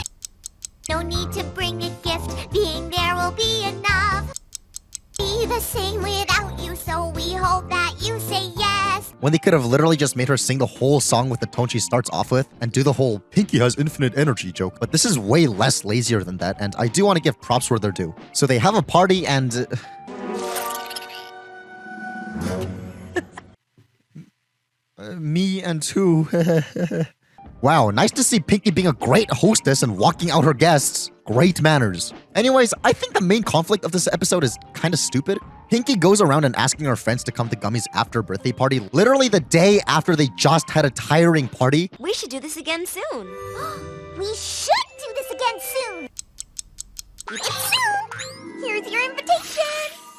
No need to bring a gift, being there will be enough. Be the same without you, so we hope that you say yes.
When they could have literally just made her sing the whole song with the tone she starts off with and do the whole Pinkie has infinite energy joke. But this is way less lazier than that, and I do want to give props where they're due. So they have a party and... Me and who? Wow, nice to see Pinkie being a great hostess and walking out her guests. Great manners. Anyways, I think the main conflict of this episode is kind of stupid. Pinkie goes around and asking her friends to come to Gummy's after birthday party, literally the day after they just had a tiring party.
We should do this again soon.
We should do this again soon. Here's your invitation.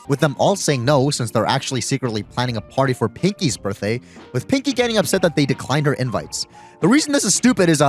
With them all saying no, since they're actually secretly planning a party for Pinkie's birthday, with Pinkie getting upset that they declined her invites. The reason this is stupid is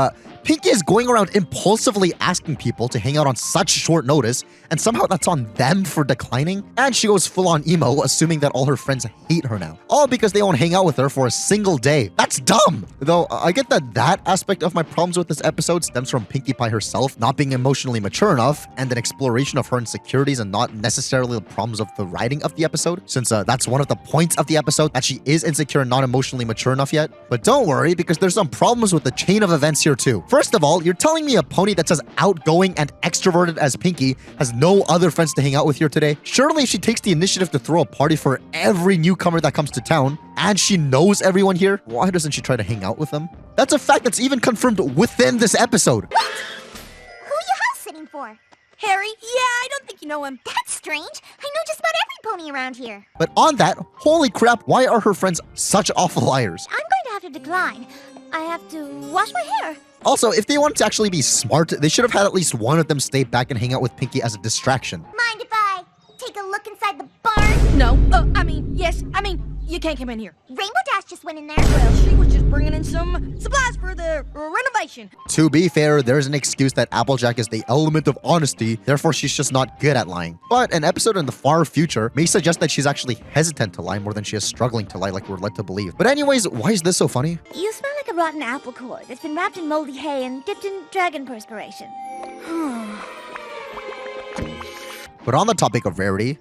Pinkie is going around impulsively asking people to hang out on such short notice, and somehow that's on them for declining, and she goes full-on emo, assuming that all her friends hate her now. All because they won't hang out with her for a single day. That's dumb! Though, I get that aspect of my problems with this episode stems from Pinkie Pie herself not being emotionally mature enough, and an exploration of her insecurities and not necessarily the problems of the writing of the episode, since that's one of the points of the episode, that she is insecure and not emotionally mature enough yet. But don't worry, because there's some problems with the chain of events here too. First of all, you're telling me a pony that's as outgoing and extroverted as Pinkie has no other friends to hang out with here today? Surely if she takes the initiative to throw a party for every newcomer that comes to town, and she knows everyone here, why doesn't she try to hang out with them? That's a fact that's even confirmed within this episode.
What? Who are you house sitting for?
Harry? Yeah, I don't think you know him.
That's strange. I know just about every pony around here.
But on that, holy crap, why are her friends such awful liars?
I'm going to have to decline. I have to wash my hair.
Also, if they wanted to actually be smart, they should have had at least one of them stay back and hang out with Pinkie as a distraction.
Mind if I take a look inside the barn?
No, yes, you can't come in here.
Rainbow Dash just went in there.
Well, she was just bringing in some supplies for the renovation.
To be fair, there's an excuse that Applejack is the element of honesty, therefore she's just not good at lying. But an episode in the far future may suggest that she's actually hesitant to lie more than she is struggling to lie like we're led to believe. But anyways, why is this so funny?
You smell like a rotten apple core that's been wrapped in moldy hay and dipped in dragon perspiration.
But on the topic of rarity,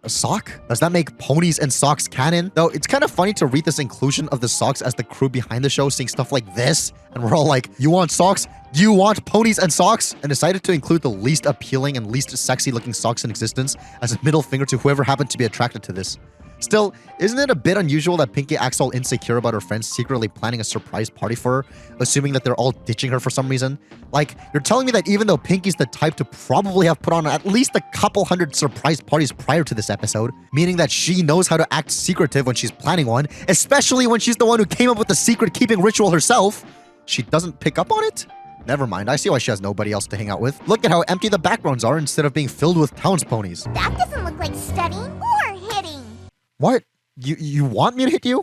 a sock? Does that make ponies and socks canon? Though it's kind of funny to read this inclusion of the socks as the crew behind the show seeing stuff like this, and we're all like, you want socks? You want ponies and socks? And decided to include the least appealing and least sexy looking socks in existence as a middle finger to whoever happened to be attracted to this. Still, isn't it a bit unusual that Pinkie acts all insecure about her friends secretly planning a surprise party for her, assuming that they're all ditching her for some reason? Like, you're telling me that even though Pinkie's the type to probably have put on at least a couple hundred surprise parties prior to this episode, meaning that she knows how to act secretive when she's planning one, especially when she's the one who came up with the secret-keeping ritual herself, she doesn't pick up on it? Never mind, I see why she has nobody else to hang out with. Look at how empty the backgrounds are instead of being filled with towns ponies.
That doesn't look like studying or hitting.
What? You want me to hit you?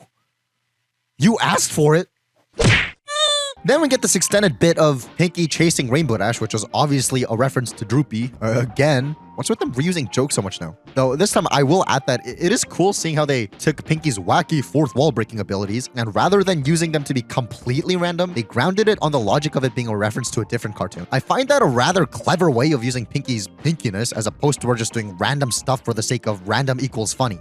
You asked for it. Then we get this extended bit of Pinkie chasing Rainbow Dash, which was obviously a reference to Droopy. Again, what's with them reusing jokes so much now? Though this time I will add that it is cool seeing how they took Pinkie's wacky fourth wall breaking abilities, and rather than using them to be completely random, they grounded it on the logic of it being a reference to a different cartoon. I find that a rather clever way of using Pinkie's pinkiness as opposed to her just doing random stuff for the sake of random equals funny.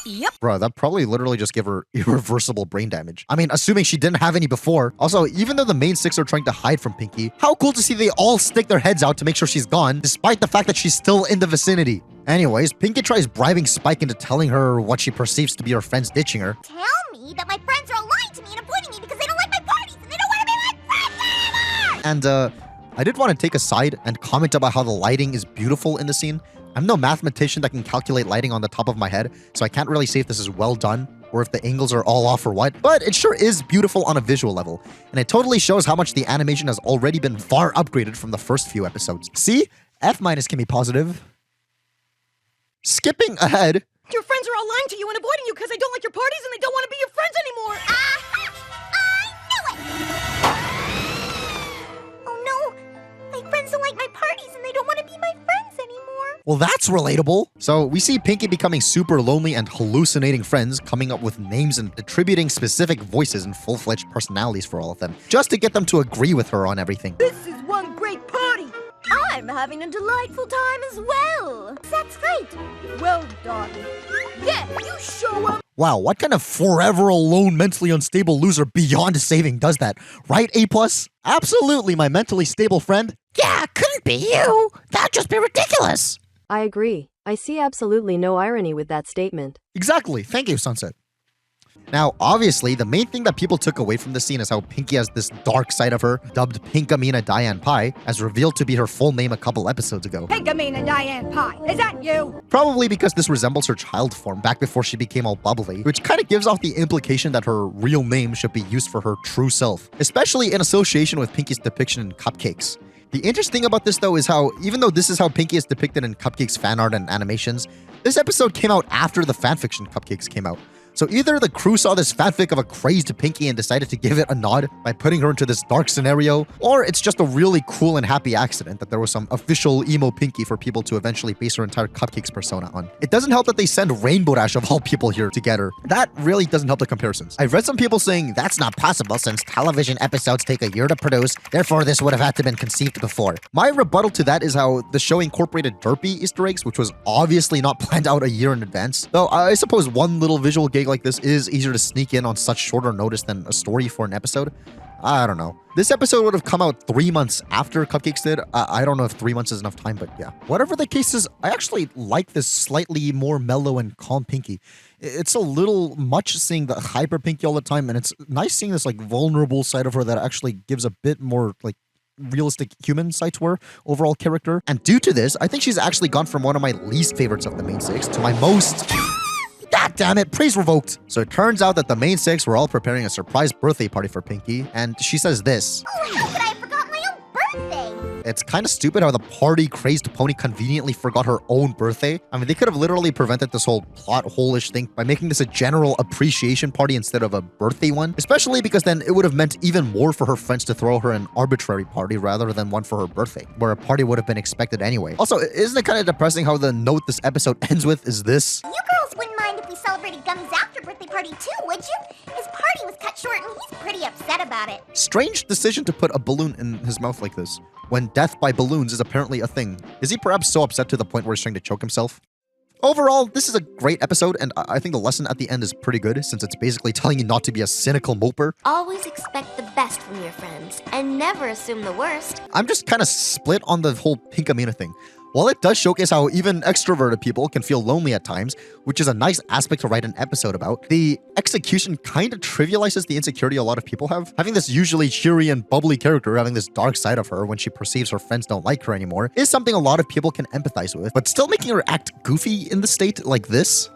Yep.
Bro, that probably literally just gave her irreversible brain damage. I mean, assuming she didn't have any before. Also, even though the main six are trying to hide from Pinkie, how cool to see they all stick their heads out to make sure she's gone, despite the fact that she's still in the vicinity. Anyways, Pinkie tries bribing Spike into telling her what she perceives to be her friends ditching her.
Tell me that my friends are lying to me and avoiding me because they don't like my parties and they don't want to be my friends anymore!
And, I did want to take a side and comment about how the lighting is beautiful in the scene. I'm no mathematician that can calculate lighting on the top of my head, so I can't really say if this is well done or if the angles are all off or what, but it sure is beautiful on a visual level, and it totally shows how much the animation has already been far upgraded from the first few episodes. See? F- can be positive. Skipping ahead.
Your friends are all lying to you and avoiding you because they don't like your parties and they don't want to be your friends anymore.
Oh no! My friends don't like my parties and they don't want to be my friends anymore.
Well, that's relatable. So we see Pinkie becoming super lonely and hallucinating friends, coming up with names and attributing specific voices and full-fledged personalities for all of them, just to get them to agree with her on everything.
This is one great party.
I'm having a delightful time as well.
That's right.
Well done. Yeah, you show up.
Wow, what kind of forever alone, mentally unstable loser beyond saving does that? Right, A+? Absolutely, my mentally stable friend.
Yeah, couldn't be you. That'd just be ridiculous.
I agree. I see absolutely no irony with that statement.
Exactly. Thank you, Sunset. Now, obviously, the main thing that people took away from this scene is how Pinkie has this dark side of her, dubbed Pinkamena Diane Pie, as revealed to be her full name a couple episodes ago.
Pinkamena Diane Pie, is that you?
Probably because this resembles her child form back before she became all bubbly, which kind of gives off the implication that her real name should be used for her true self, especially in association with Pinkie's depiction in Cupcakes. The interesting about this, though, is how, even though this is how Pinkie is depicted in Cupcakes fan art and animations, this episode came out after the fanfiction Cupcakes came out. So either the crew saw this fanfic of a crazed Pinkie and decided to give it a nod by putting her into this dark scenario, or it's just a really cool and happy accident that there was some official emo Pinkie for people to eventually base her entire Cupcakes persona on. It doesn't help that they send Rainbow Dash of all people here together. That really doesn't help the comparisons. I've read some people saying that's not possible since television episodes take a year to produce, therefore this would have had to been conceived before. My rebuttal to that is how the show incorporated derpy Easter eggs, which was obviously not planned out a year in advance. Though I suppose one little visual gag like this is easier to sneak in on such shorter notice than a story for an episode. I don't know. This episode would have come out 3 months after Cupcakes did. I don't know if 3 months is enough time, but yeah. Whatever the case is, I actually like this slightly more mellow and calm Pinkie. It's a little much seeing the hyper Pinkie all the time, and it's nice seeing this like vulnerable side of her that actually gives a bit more like realistic human side to her overall character. And due to this, I think she's actually gone from one of my least favorites of the main 6 to my most... God damn it, praise revoked. So it turns out that the main 6 were all preparing a surprise birthday party for Pinkie, and she says this.
Oh, how could I have forgotten my own birthday?
It's kind of stupid how the party-crazed pony conveniently forgot her own birthday. I mean, they could have literally prevented this whole plot hole-ish thing by making this a general appreciation party instead of a birthday one, especially because then it would have meant even more for her friends to throw her an arbitrary party rather than one for her birthday, where a party would have been expected anyway. Also, isn't it kind of depressing how the note this episode ends with is this?
You girls wouldn't mind if we celebrated Gum's after birthday party too, would you? His party was cut short and he's pretty upset about it.
Strange decision to put a balloon in his mouth like this, when death by balloons is apparently a thing. Is he perhaps so upset to the point where he's trying to choke himself? Overall, this is a great episode, and I think the lesson at the end is pretty good, since it's basically telling you not to be a cynical moper.
Always expect the best from your friends, and never assume the worst.
I'm just kind of split on the whole Pinkamena thing. While it does showcase how even extroverted people can feel lonely at times, which is a nice aspect to write an episode about, the execution kind of trivializes the insecurity a lot of people have. Having this usually cheery and bubbly character having this dark side of her when she perceives her friends don't like her anymore is something a lot of people can empathize with, but still making her act goofy in the state like this?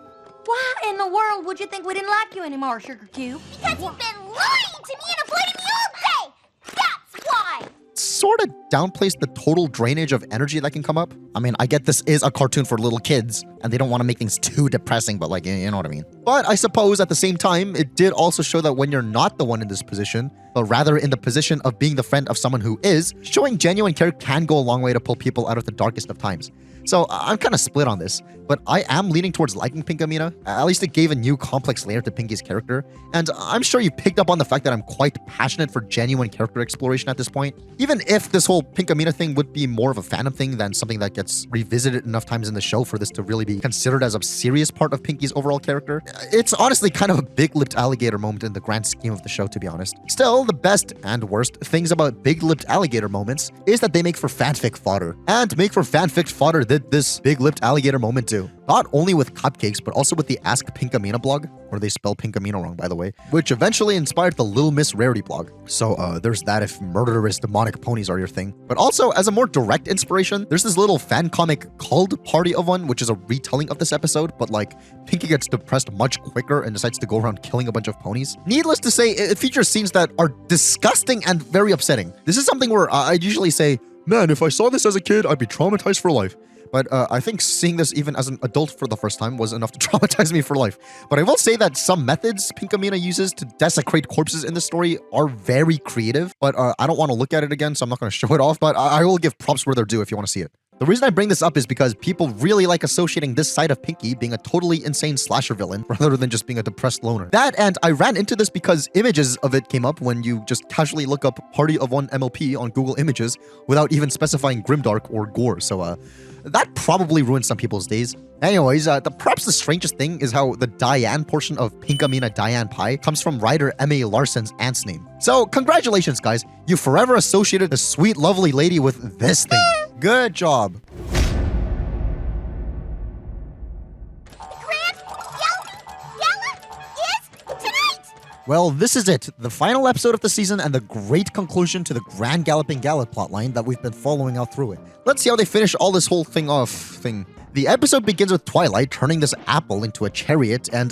Why in the world would you think we didn't like you anymore, Sugar Cube?
Because you've been lying to me and avoiding me all day! That's why!
Sort of downplays the total drainage of energy that can come up. I mean, I get this is a cartoon for little kids, and they don't want to make things too depressing, but like, you know what I mean. But I suppose at the same time, it did also show that when you're not the one in this position, but rather in the position of being the friend of someone who is, showing genuine care can go a long way to pull people out of the darkest of times. So I'm kind of split on this, but I am leaning towards liking Pinkamena. At least it gave a new complex layer to Pinkie's character, and I'm sure you picked up on the fact that I'm quite passionate for genuine character exploration at this point. Even if this whole Pinkamena thing would be more of a fandom thing than something that gets revisited enough times in the show for this to really be considered as a serious part of Pinkie's overall character, it's honestly kind of a big-lipped alligator moment in the grand scheme of the show, to be honest. Still, the best and worst things about big-lipped alligator moments is that they make for fanfic fodder. And make for fanfic fodder did this big-lipped alligator moment do. Not only with Cupcakes, but also with the Ask Pinkamena blog, where they spell Pinkamena wrong, by the way, which eventually inspired the Little Miss Rarity blog. So there's that if murderous demonic ponies are your thing. But also, as a more direct inspiration, there's this little fan comic called Party of One, which is a retelling of this episode, but like, Pinkie gets depressed much quicker and decides to go around killing a bunch of ponies. Needless to say, it features scenes that are disgusting and very upsetting. This is something where I'd usually say, man, if I saw this as a kid, I'd be traumatized for life. But I think seeing this even as an adult for the first time was enough to traumatize me for life. But I will say that some methods Pinkamena uses to desecrate corpses in the story are very creative. But I don't want to look at it again, so I'm not going to show it off. But I will give props where they're due if you want to see it. The reason I bring this up is because people really like associating this side of Pinkie being a totally insane slasher villain rather than just being a depressed loner. That, and I ran into this because images of it came up when you just casually look up Party of One MLP on Google Images without even specifying grimdark or gore, so that probably ruined some people's days. Anyways, perhaps the strangest thing is how the Diane portion of Pinkamena Diane Pie comes from writer M.A. Larson's aunt's name. So congratulations, guys. You forever associated the sweet, lovely lady with this thing. Good job.
Grand Yella is tonight!
Well, this is it. The final episode of the season and the great conclusion to the Grand Galloping Gala plotline that we've been following out through it. Let's see how they finish all this whole thing off. The episode begins with Twilight turning this apple into a chariot and...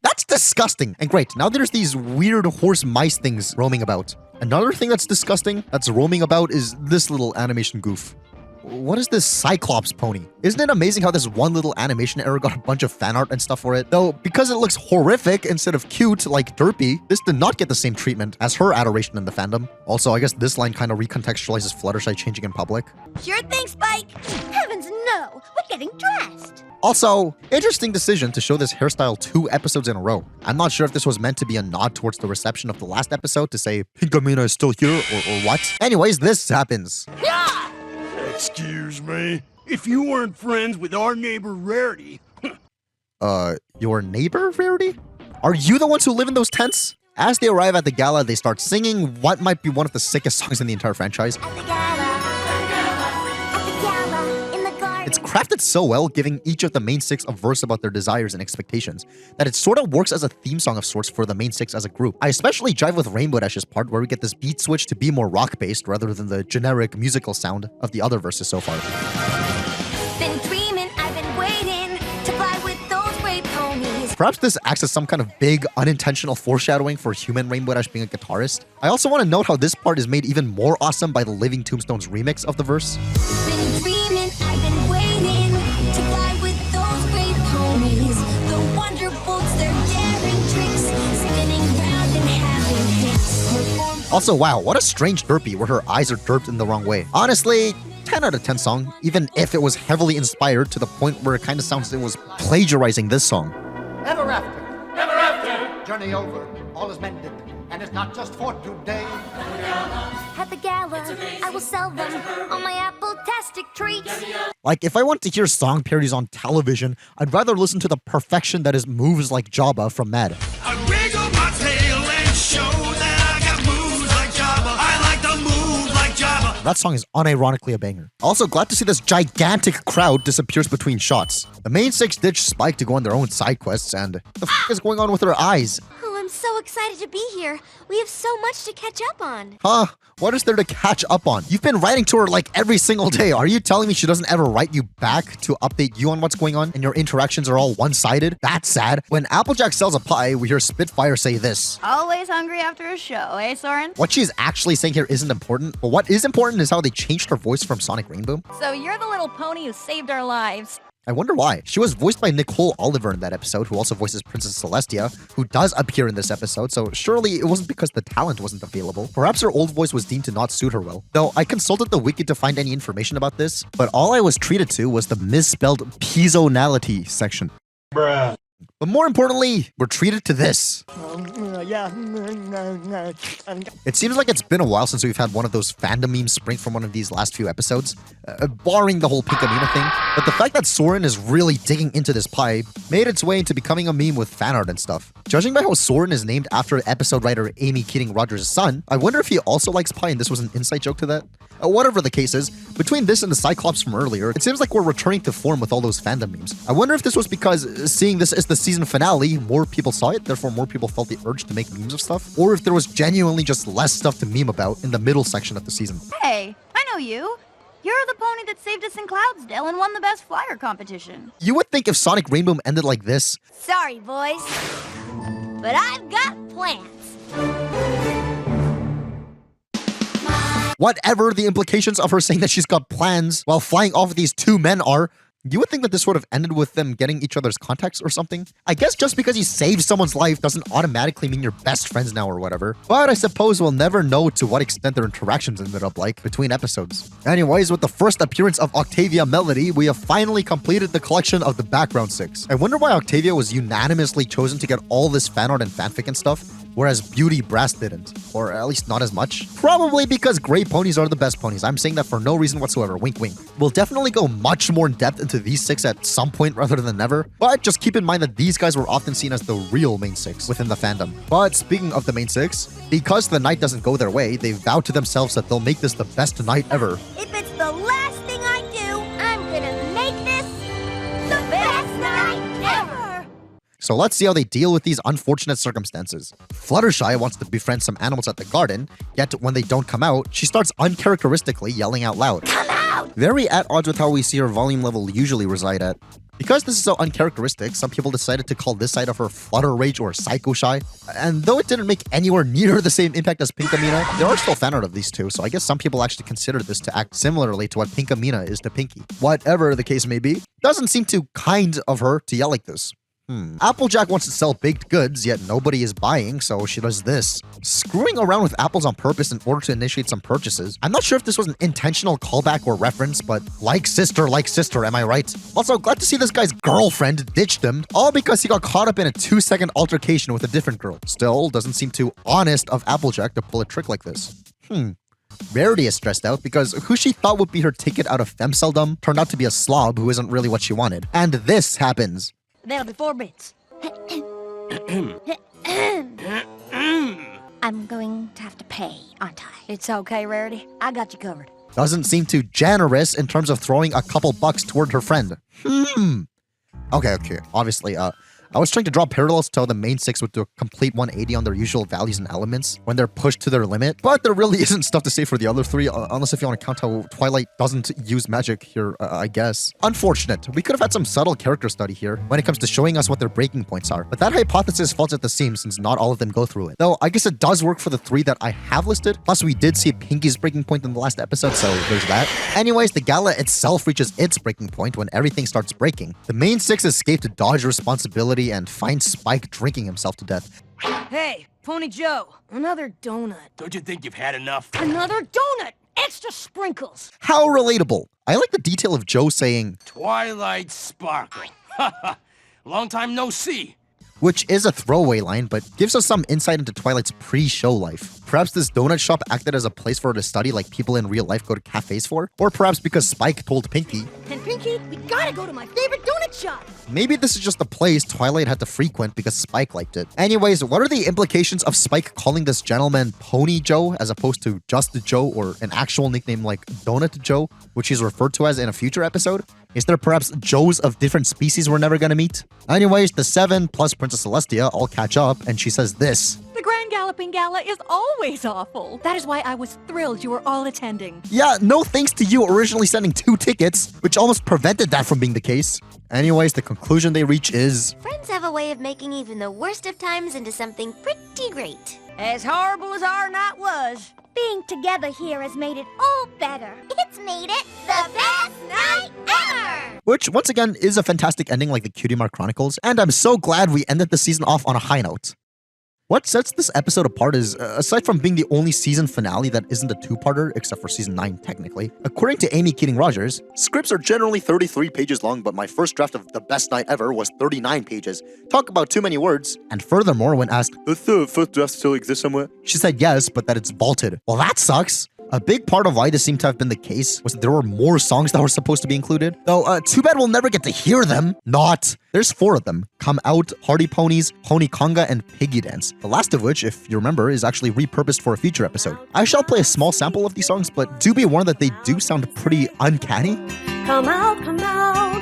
That's disgusting! And great, now there's these weird horse mice things roaming about. Another thing that's disgusting that's roaming about is this little animation goof. What is this Cyclops pony? Isn't it amazing how this one little animation error got a bunch of fan art and stuff for it? Though, because it looks horrific instead of cute like Derpy, this did not get the same treatment as her adoration in the fandom. Also, I guess this line kind of recontextualizes Fluttershy changing in public.
Sure thing, Spike. Heavens no, we're getting dressed.
Also, interesting decision to show this hairstyle 2 episodes in a row. I'm not sure if this was meant to be a nod towards the reception of the last episode to say, Pinkamena is still here, or what. Anyways, this happens.
Excuse me? If you weren't friends with our neighbor Rarity...
Your neighbor, Rarity? Are you the ones who live in those tents? As they arrive at the gala, they start singing what might be one of the sickest songs in the entire franchise. It's crafted so well, giving each of the main 6 a verse about their desires and expectations, that it sort of works as a theme song of sorts for the main 6 as a group. I especially jive with Rainbow Dash's part where we get this beat switch to be more rock-based rather than the generic musical sound of the other verses so far.
Been dreaming, I've been waiting to fly with those brave ponies.
Perhaps this acts as some kind of big, unintentional foreshadowing for human Rainbow Dash being a guitarist. I also want to note how this part is made even more awesome by the Living Tombstones remix of the verse.
Been dreaming, I've been waiting to fly with those brave ponies. The wonderbolts, their daring tricks, spinning round and having hits.
Also, wow, what a strange Derpy where her eyes are derped in the wrong way. Honestly, 10 out of 10 song, even if it was heavily inspired to the point where it kind of sounds it was plagiarizing this song.
Ever after, journey over, all is mended, and it's not just for today.
At the gala, I will sell them on my apple-tastic treats.
Like, if I want to hear song parodies on television, I'd rather listen to the perfection that is moves like Jabba from Mad.
I wiggle my tail and show that I got moves like Jabba. I like the moves like Jabba.
That song is unironically a banger. Also, glad to see this gigantic crowd disappears between shots. The main 6 ditch Spike to go on their own side quests, and the f*** is going on with their eyes?
Oh, I'm so excited to be here. We have so much to catch up on.
Huh? What is there to catch up on? You've been writing to her like every single day. Are you telling me she doesn't ever write you back to update you on what's going on and your interactions are all one-sided? That's sad. When Applejack sells a pie, we hear Spitfire say this.
Always hungry after a show, eh, Soren?
What she's actually saying here isn't important, but what is important is how they changed her voice from Sonic Rainboom.
So you're the little pony who saved our lives.
I wonder why. She was voiced by Nicole Oliver in that episode, who also voices Princess Celestia, who does appear in this episode, so surely it wasn't because the talent wasn't available. Perhaps her old voice was deemed to not suit her well. Though I consulted the wiki to find any information about this, but all I was treated to was the misspelled piezonality section.
Bruh.
But more importantly, we're treated to this. It seems like it's been a while since we've had one of those fandom memes spring from one of these last few episodes, barring the whole Pinkamena thing. But the fact that Soren is really digging into this pie made its way into becoming a meme with fan art and stuff. Judging by how Soren is named after episode writer Amy Keating Rogers' son, I wonder if he also likes pie and this was an inside joke to that. Whatever the case is, between this and the Cyclops from earlier, it seems like we're returning to form with all those fandom memes. I wonder if this was because seeing this as the season finale, more people saw it, therefore more people felt the urge to make memes of stuff, or if there was genuinely just less stuff to meme about in the middle section of the season.
Hey, I know you. You're the pony that saved us in Cloudsdale and won the best flyer competition.
You would think if Sonic Rainboom ended like this.
Sorry, boys, but I've got plans.
Whatever the implications of her saying that she's got plans while flying off with these 2 men are, you would think that this would have ended with them getting each other's contacts or something. I guess just because you saved someone's life doesn't automatically mean you're best friends now or whatever. But I suppose we'll never know to what extent their interactions ended up like between episodes. Anyways, with the first appearance of Octavia Melody, we have finally completed the collection of the background 6. I wonder why Octavia was unanimously chosen to get all this fan art and fanfic and stuff, whereas Beauty Brass didn't. Or at least not as much. Probably because gray ponies are the best ponies. I'm saying that for no reason whatsoever. Wink, wink. We'll definitely go much more in depth into these 6 at some point rather than never. But just keep in mind that these guys were often seen as the real main 6 within the fandom. But speaking of the main 6, because the night doesn't go their way, they vowed to themselves that they'll make this the best night ever.
If it's the last thing I do, I'm gonna make this the best night ever.
So let's see how they deal with these unfortunate circumstances. Fluttershy wants to befriend some animals at the garden, yet when they don't come out, she starts uncharacteristically yelling out loud. Come out! Very at odds with how we see her volume level usually reside at. Because this is so uncharacteristic, some people decided to call this side of her Flutter Rage or Psycho Shy. And though it didn't make anywhere near the same impact as Pinkamena, there are still fan art of these two, so I guess some people actually consider this to act similarly to what Pinkamena is to Pinkie. Whatever the case may be, doesn't seem too kind of her to yell like this. Applejack wants to sell baked goods, yet nobody is buying, so she does this. Screwing around with apples on purpose in order to initiate some purchases. I'm not sure if this was an intentional callback or reference, but like sister, am I right? Also, glad to see this guy's girlfriend ditched him, all because he got caught up in a 2-second altercation with a different girl. Still, doesn't seem too honest of Applejack to pull a trick like this. Rarity is stressed out because who she thought would be her ticket out of femceldom turned out to be a slob who isn't really what she wanted. And this happens.
That'll be 4 bits.
I'm going to have to pay, aren't I?
It's okay, Rarity. I got you covered.
Doesn't seem too generous in terms of throwing a couple bucks toward her friend. Okay. Obviously, I was trying to draw parallels to how the main 6 would do a complete 180 on their usual values and elements when they're pushed to their limit, but there really isn't stuff to say for the other 3, unless if you want to count how Twilight doesn't use magic here, I guess. Unfortunate. We could have had some subtle character study here when it comes to showing us what their breaking points are, but that hypothesis falls at the seams since not all of them go through it. Though, I guess it does work for the 3 that I have listed, plus we did see Pinkie's breaking point in the last episode, so there's that. Anyways, the gala itself reaches its breaking point when everything starts breaking. The main 6 escape to dodge responsibility and find Spike drinking himself to death.
Hey, Pony Joe, another donut.
Don't you think you've had enough?
Another donut! Extra sprinkles!
How relatable. I like the detail of Joe saying,
Twilight Sparkle. Long time no see.
which is a throwaway line, but gives us some insight into Twilight's pre-show life. Perhaps this donut shop acted as a place for her to study like people in real life go to cafes for? Or perhaps because Spike told Pinkie.
And Pinkie, we gotta go to my favorite donut shop!
Maybe this is just a place Twilight had to frequent because Spike liked it. Anyways, what are the implications of Spike calling this gentleman Pony Joe as opposed to just Joe or an actual nickname like Donut Joe, which he's referred to as in a future episode? Is there perhaps Joes of different species we're never gonna meet? Anyways, the 7 plus Princess Celestia all catch up and she says this.
The Grand Galloping Gala is always awful. That is why I was thrilled you were all attending.
Yeah, no thanks to you originally sending 2 tickets, which almost prevented that from being the case. Anyways, the conclusion they reach is...
Friends have a way of making even the worst of times into something pretty great.
As horrible as our night was,
being together here has made it all better. It's made it the best night ever!
Which, once again, is a fantastic ending like the Cutie Chronicles, and I'm so glad we ended the season off on a high note. What sets this episode apart is, aside from being the only season finale that isn't a 2-parter, except for season 9 technically, according to Amy Keating-Rogers,
scripts are generally 33 pages long, but my first draft of The Best Night Ever was 39 pages. Talk about too many words.
And furthermore, when asked,
does the first draft still exist somewhere?
She said yes, but that it's vaulted. Well, that sucks. A big part of why this seemed to have been the case was that there were more songs that were supposed to be included. Though, too bad we'll never get to hear them. Not. There's 4 of them. Come Out, Hardy Ponies, Pony Conga, and Piggy Dance. The last of which, if you remember, is actually repurposed for a future episode. I shall play a small sample of these songs, but do be warned that they do sound pretty uncanny.
Come out,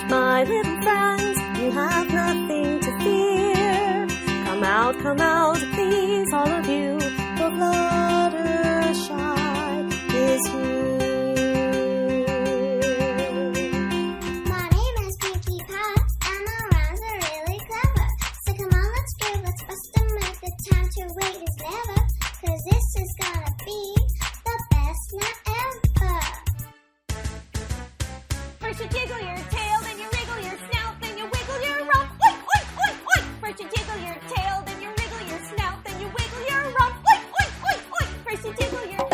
my little friends. You have nothing to fear. Come out, please, all of you. For Fluttershy is here.
My name is Pinkie Pie, and my rhymes are really clever. So come on, let's go, let's bust a move. The time to wait is never, 'cause this is gonna be the best night ever.
First you jiggle your tail, then you wriggle your snout, then you wiggle your rump. Oink, oink, oink, oink. First you jiggle your tail, then you wriggle your snout, then you wiggle your rump. Oink, oink, oink, oink. First you jiggle your tail.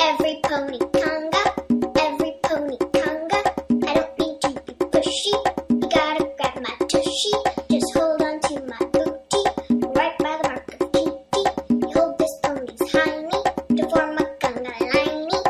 Every pony conga, every pony conga. I don't mean to be pushy. You gotta grab my tushy. Just hold on to my booty, right by the mark of Cutie. You hold this pony's hiney to form a conga liney.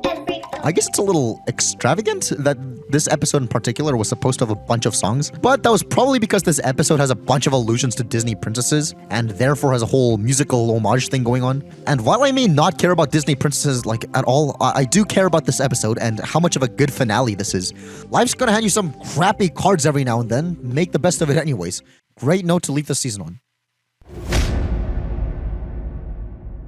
Every
I guess it's a little extravagant that this episode in particular was supposed to have a bunch of songs, but that was probably because this episode has a bunch of allusions to Disney princesses, and therefore has a whole musical homage thing going on. And while I may not care about Disney princesses like at all, I do care about this episode and how much of a good finale this is. Life's gonna hand you some crappy cards every now and then. Make the best of it anyways. Great note to leave the season on.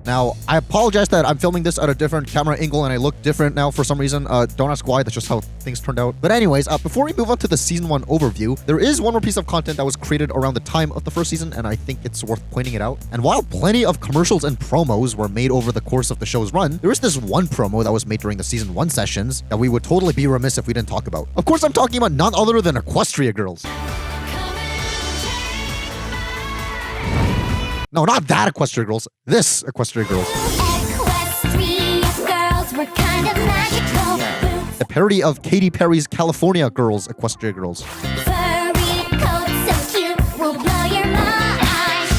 Now, I apologize that I'm filming this at a different camera angle and I look different now for some reason. Don't ask why, that's just how things turned out. But anyways, before we move on to the season 1 overview, there is one more piece of content that was created around the time of the first season, and I think it's worth pointing it out. And while plenty of commercials and promos were made over the course of the show's run, there is this one promo that was made during the season 1 sessions that we would totally be remiss if we didn't talk about. Of course, I'm talking about none other than Equestria Girls. No, not that Equestria Girls. This Equestria Girls.
Equestria Girls were kind of magical.
A parody of Katy Perry's California Girls, Equestria Girls.
Furry coats so cute will blow your mind.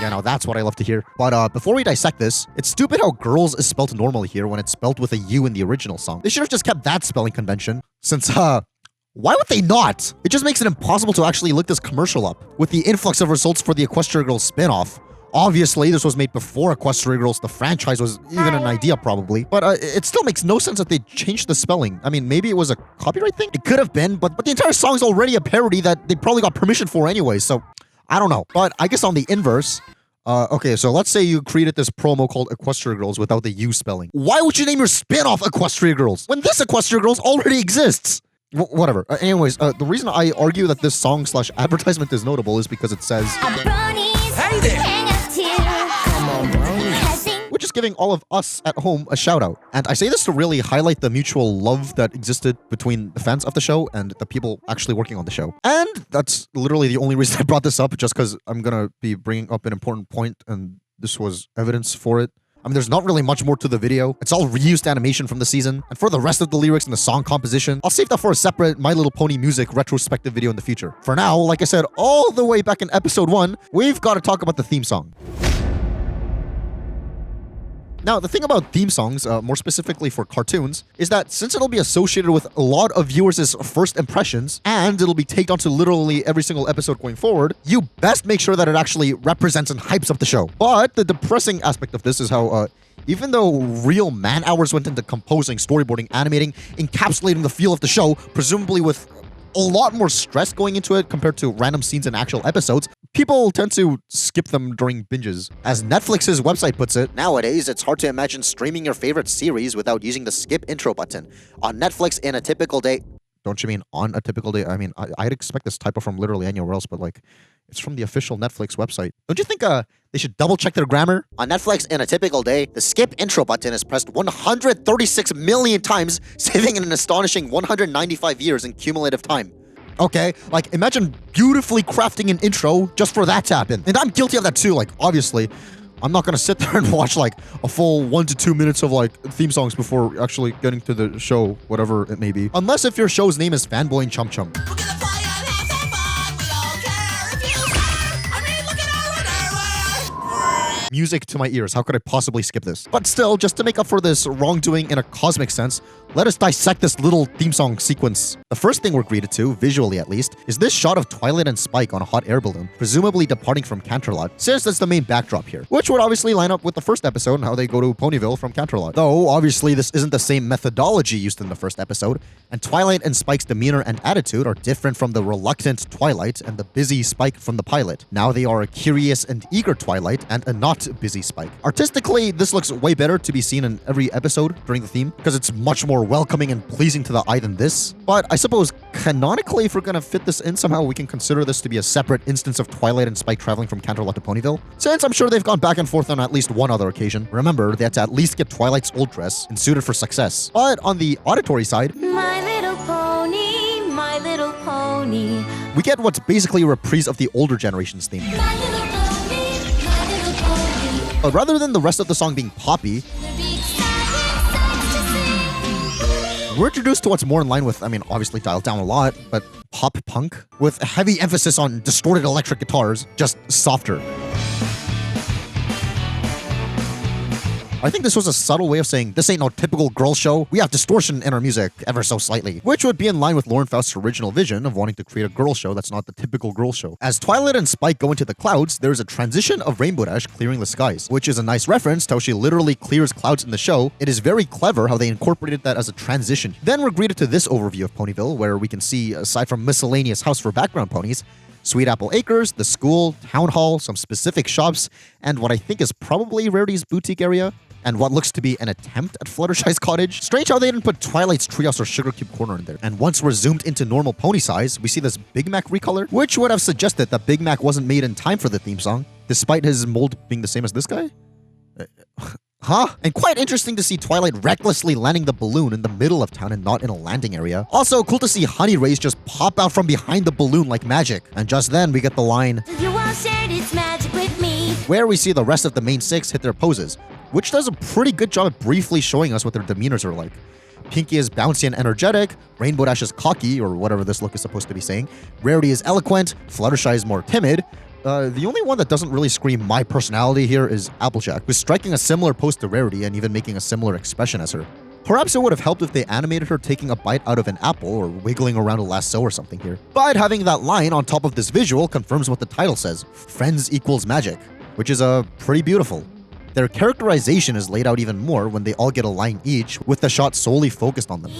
Yeah, now that's what I love to hear. But before we dissect this, it's stupid how girls is spelled normally here when it's spelled with a U in the original song. They should have just kept that spelling convention, since, why would they not? It just makes it impossible to actually look this commercial up. With the influx of results for the Equestria Girls spin-off, obviously this was made before Equestria Girls, the franchise, was even an idea probably, but it still makes no sense that they changed the spelling. I mean, maybe it was a copyright thing? It could have been, but the entire song's already a parody that they probably got permission for anyway, so I don't know. But I guess on the inverse, okay, so let's say you created this promo called Equestria Girls without the U spelling. Why would you name your spin-off Equestria Girls when this Equestria Girls already exists? Whatever. Anyways, the reason I argue that this song / advertisement is notable is because it says,
Hey there! Come on, bronies.
which is giving all of us at home a shout out. And I say this to really highlight the mutual love that existed between the fans of the show and the people actually working on the show. And that's literally the only reason I brought this up, just because I'm gonna be bringing up an important point and this was evidence for it. I mean, there's not really much more to the video. It's all reused animation from the season. And for the rest of the lyrics and the song composition, I'll save that for a separate My Little Pony music retrospective video in the future. For now, like I said, all the way back in episode 1, we've got to talk about the theme song. Now, the thing about theme songs, more specifically for cartoons, is that since it'll be associated with a lot of viewers' first impressions, and it'll be tagged onto literally every single episode going forward, you best make sure that it actually represents and hypes up the show. But the depressing aspect of this is how, even though real man hours went into composing, storyboarding, animating, encapsulating the feel of the show, presumably with a lot more stress going into it compared to random scenes in actual episodes, people tend to skip them during binges. As Netflix's website puts it,
nowadays it's hard to imagine streaming your favorite series without using the skip intro button. On Netflix in a typical day...
Don't you mean on a typical day? I mean, I'd expect this typo from literally anywhere else, but like, it's from the official Netflix website. Don't you think they should double check their grammar?
On Netflix in a typical day, the skip intro button is pressed 136 million times, saving an astonishing 195 years in cumulative time.
Okay, like imagine beautifully crafting an intro just for that to happen. And I'm guilty of that too, like obviously. I'm not gonna sit there and watch like a full 1 to 2 minutes of like theme songs before actually getting to the show, whatever it may be. Unless if your show's name is Fanboy and Chum Chum. Music to my ears. How could I possibly skip this? But still, just to make up for this wrongdoing in a cosmic sense, let us dissect this little theme song sequence. The first thing we're greeted to, visually at least, is this shot of Twilight and Spike on a hot air balloon, presumably departing from Canterlot, since that's the main backdrop here, which would obviously line up with the first episode and how they go to Ponyville from Canterlot. Though, obviously, this isn't the same methodology used in the first episode, and Twilight and Spike's demeanor and attitude are different from the reluctant Twilight and the busy Spike from the pilot. Now they are a curious and eager Twilight and a not busy Spike. Artistically, this looks way better to be seen in every episode during the theme, because it's much more welcoming and pleasing to the eye than this. But I suppose canonically, if we're gonna fit this in somehow, we can consider this to be a separate instance of Twilight and Spike traveling from Canterlot to Ponyville, since I'm sure they've gone back and forth on at least one other occasion. Remember, they had to at least get Twilight's old dress and suited for success. But on the auditory side,
My little pony, my little pony.
we get what's basically a reprise of the older generation's theme. But rather than the rest of the song being poppy, we're introduced to what's more in line with, I mean, obviously dialed down a lot, but pop punk, with a heavy emphasis on distorted electric guitars, just softer. I think this was a subtle way of saying, this ain't no typical girl show, we have distortion in our music ever so slightly, which would be in line with Lauren Faust's original vision of wanting to create a girl show that's not the typical girl show. As Twilight and Spike go into the clouds, there's a transition of Rainbow Dash clearing the skies, which is a nice reference to how she literally clears clouds in the show. It is very clever how they incorporated that as a transition. Then we're greeted to this overview of Ponyville, where we can see, aside from miscellaneous house for background ponies, Sweet Apple Acres, the school, town hall, some specific shops, and what I think is probably Rarity's boutique area, and what looks to be an attempt at Fluttershy's cottage. Strange how they didn't put Twilight's treehouse or Sugar Cube Corner in there. And once we're zoomed into normal pony size, we see this Big Mac recolor, which would have suggested that Big Mac wasn't made in time for the theme song, despite his mold being the same as this guy? Huh? And quite interesting to see Twilight recklessly landing the balloon in the middle of town and not in a landing area. Also, cool to see Honey Rays just pop out from behind the balloon like magic. And just then, we get the line,
If you want shared its magic with me.
Where we see the rest of the main 6 hit their poses, which does a pretty good job at briefly showing us what their demeanors are like. Pinkie is bouncy and energetic, Rainbow Dash is cocky, or whatever this look is supposed to be saying, Rarity is eloquent, Fluttershy is more timid. The only one that doesn't really scream my personality here is Applejack, who's striking a similar pose to Rarity and even making a similar expression as her. Perhaps it would have helped if they animated her taking a bite out of an apple or wiggling around a lasso or something here. But having that line on top of this visual confirms what the title says, Friends equals magic, which is pretty beautiful. Their characterization is laid out even more when they all get a line each, with the shot solely focused on them.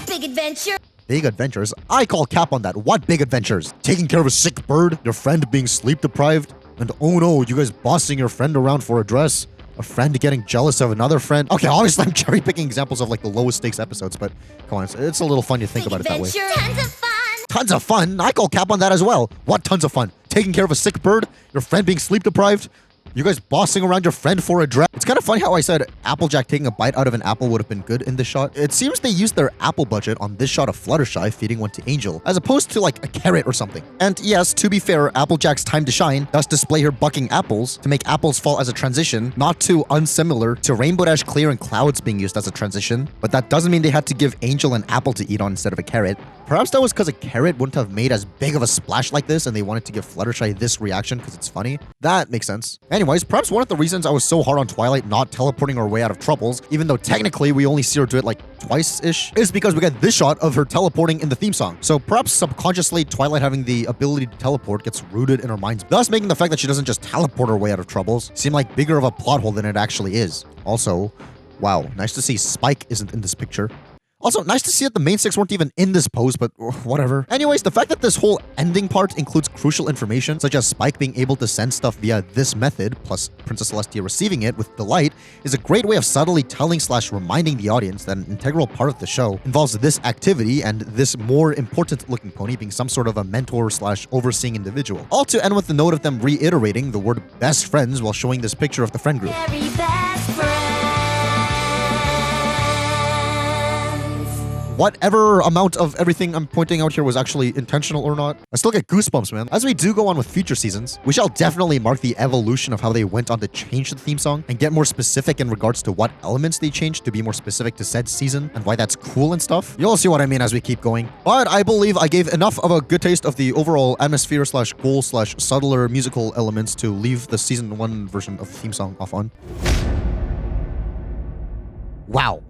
Big adventure.
Big adventures? I call cap on that. What big adventures? Taking care of a sick bird? Your friend being sleep deprived? And oh no, you guys bossing your friend around for a dress? A friend getting jealous of another friend? Okay, obviously I'm cherry picking examples of like the lowest stakes episodes, but come on, it's a little fun to think about it that way.
Tons of fun.
Tons of fun? I call cap on that as well. What tons of fun? Taking care of a sick bird? Your friend being sleep deprived? You guys bossing around your friend for a dress? It's kind of funny how I said Applejack taking a bite out of an apple would have been good in this shot. It seems they used their apple budget on this shot of Fluttershy feeding one to Angel, as opposed to like a carrot or something. And yes, to be fair, Applejack's time to shine does display her bucking apples to make apples fall as a transition, not too unsimilar to Rainbow Dash Clear and Clouds being used as a transition, but that doesn't mean they had to give Angel an apple to eat on instead of a carrot. Perhaps that was because a carrot wouldn't have made as big of a splash like this and they wanted to give Fluttershy this reaction because it's funny. That makes sense. Anyways, perhaps one of the reasons I was so hard on Twilight not teleporting her way out of troubles, even though technically we only see her do it like twice-ish, is because we get this shot of her teleporting in the theme song. So perhaps subconsciously Twilight having the ability to teleport gets rooted in her minds, thus making the fact that she doesn't just teleport her way out of troubles seem like bigger of a plot hole than it actually is. Also, wow, nice to see Spike isn't in this picture. Also, nice to see that the main 6 weren't even in this pose, but whatever. Anyways, the fact that this whole ending part includes crucial information, such as Spike being able to send stuff via this method, plus Princess Celestia receiving it with delight, is a great way of subtly telling / reminding the audience that an integral part of the show involves this activity and this more important looking pony being some sort of a mentor / overseeing individual. All to end with the note of them reiterating the word best friends while showing this picture of the friend group.
Very best friend.
Whatever amount of everything I'm pointing out here was actually intentional or not, I still get goosebumps, man. As we do go on with future seasons, we shall definitely mark the evolution of how they went on to change the theme song and get more specific in regards to what elements they changed to be more specific to said season and why that's cool and stuff. You'll see what I mean as we keep going. But I believe I gave enough of a good taste of the overall atmosphere / goal / subtler musical elements to leave the season 1 version of the theme song off on. Wow.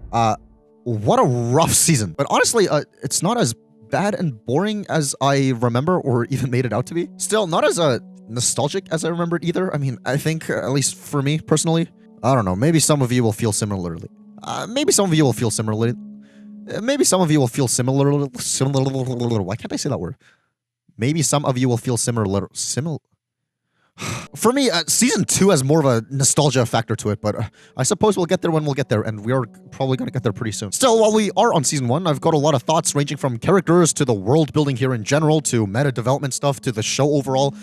What a rough season. But honestly, it's not as bad and boring as I remember or even made it out to be. Still, not as nostalgic as I remembered either. I mean, I think, at least for me personally, I don't know, maybe some of you will feel similarly. Maybe some of you will feel similarly. Why can't I say that word? Maybe some of you will feel similar. For me, season 2 has more of a nostalgia factor to it, but I suppose we'll get there when we'll get there, and we are probably going to get there pretty soon. Still, while we are on season 1, I've got a lot of thoughts ranging from characters to the world building here in general to meta development stuff to the show overall,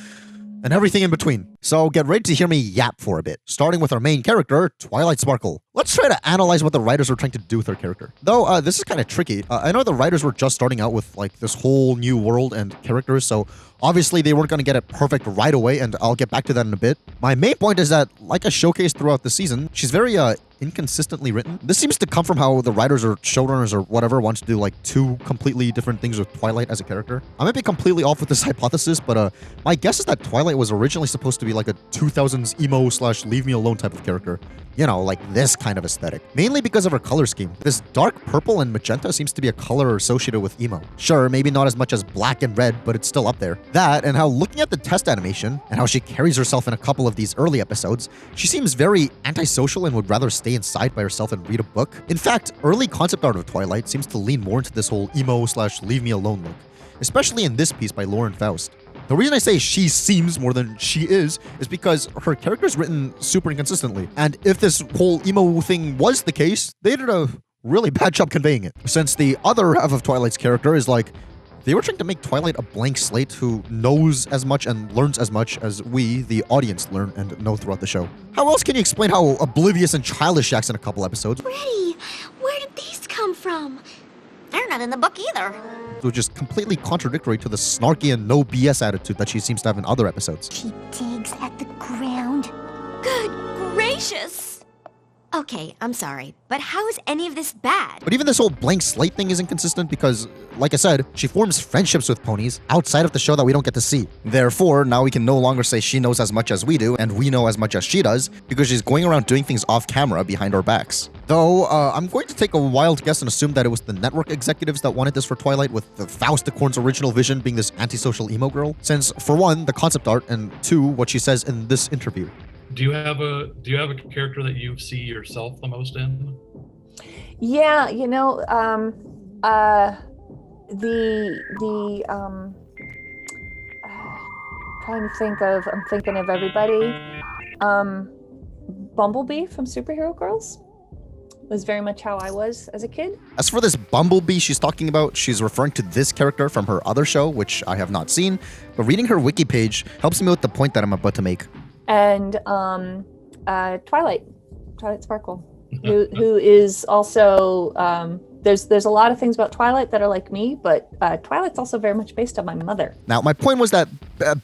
and everything in between. So get ready to hear me yap for a bit, starting with our main character, Twilight Sparkle. Let's try to analyze what the writers were trying to do with her character. Though, this is kind of tricky. I know the writers were just starting out with like this whole new world and characters, so obviously they weren't going to get it perfect right away, and I'll get back to that in a bit. My main point is that, like a showcase throughout the season, she's very inconsistently written. This seems to come from how the writers or showrunners or whatever want to do like 2 completely different things with Twilight as a character. I might be completely off with this hypothesis, but my guess is that Twilight was originally supposed to be like a 2000s emo / leave me alone type of character. You know, like this kind of aesthetic. Mainly because of her color scheme. This dark purple and magenta seems to be a color associated with emo. Sure, maybe not as much as black and red, but it's still up there. That, and how looking at the test animation, and how she carries herself in a couple of these early episodes, she seems very antisocial and would rather stay inside by herself and read a book. In fact, early concept art of Twilight seems to lean more into this whole emo / leave me alone look. Especially in this piece by Lauren Faust. The reason I say she seems more than she is because her character is written super inconsistently. And if this whole emo thing was the case, they did a really bad job conveying it. Since the other half of Twilight's character is like, they were trying to make Twilight a blank slate who knows as much and learns as much as we, the audience, learn and know throughout the show. How else can you explain how oblivious and childish she acts in a couple episodes?
Pretty, where did these come from?
They're not in the book either.
Which is completely contradictory to the snarky and no BS attitude that she seems to have in other episodes.
She digs at the ground. Good gracious!
Okay, I'm sorry, but how is any of this bad?
But even this whole blank slate thing is inconsistent because, like I said, she forms friendships with ponies outside of the show that we don't get to see. Therefore, now we can no longer say she knows as much as we do and we know as much as she does because she's going around doing things off camera behind our backs. Though, I'm going to take a wild guess and assume that it was the network executives that wanted this for Twilight, with the Fausticorn's original vision being this antisocial emo girl, since, for one, the concept art, and two, what she says in this interview.
Do you have a character that you see yourself the most in?
Yeah, I'm thinking of everybody. Bumblebee from Superhero Girls was very much how I was as a kid.
As for this Bumblebee she's talking about, she's referring to this character from her other show, which I have not seen, but reading her wiki page helps me with the point that I'm about to make.
And Twilight Sparkle, who is also there's a lot of things about Twilight that are like me, but Twilight's also very much based on my mother.
Now, my point was that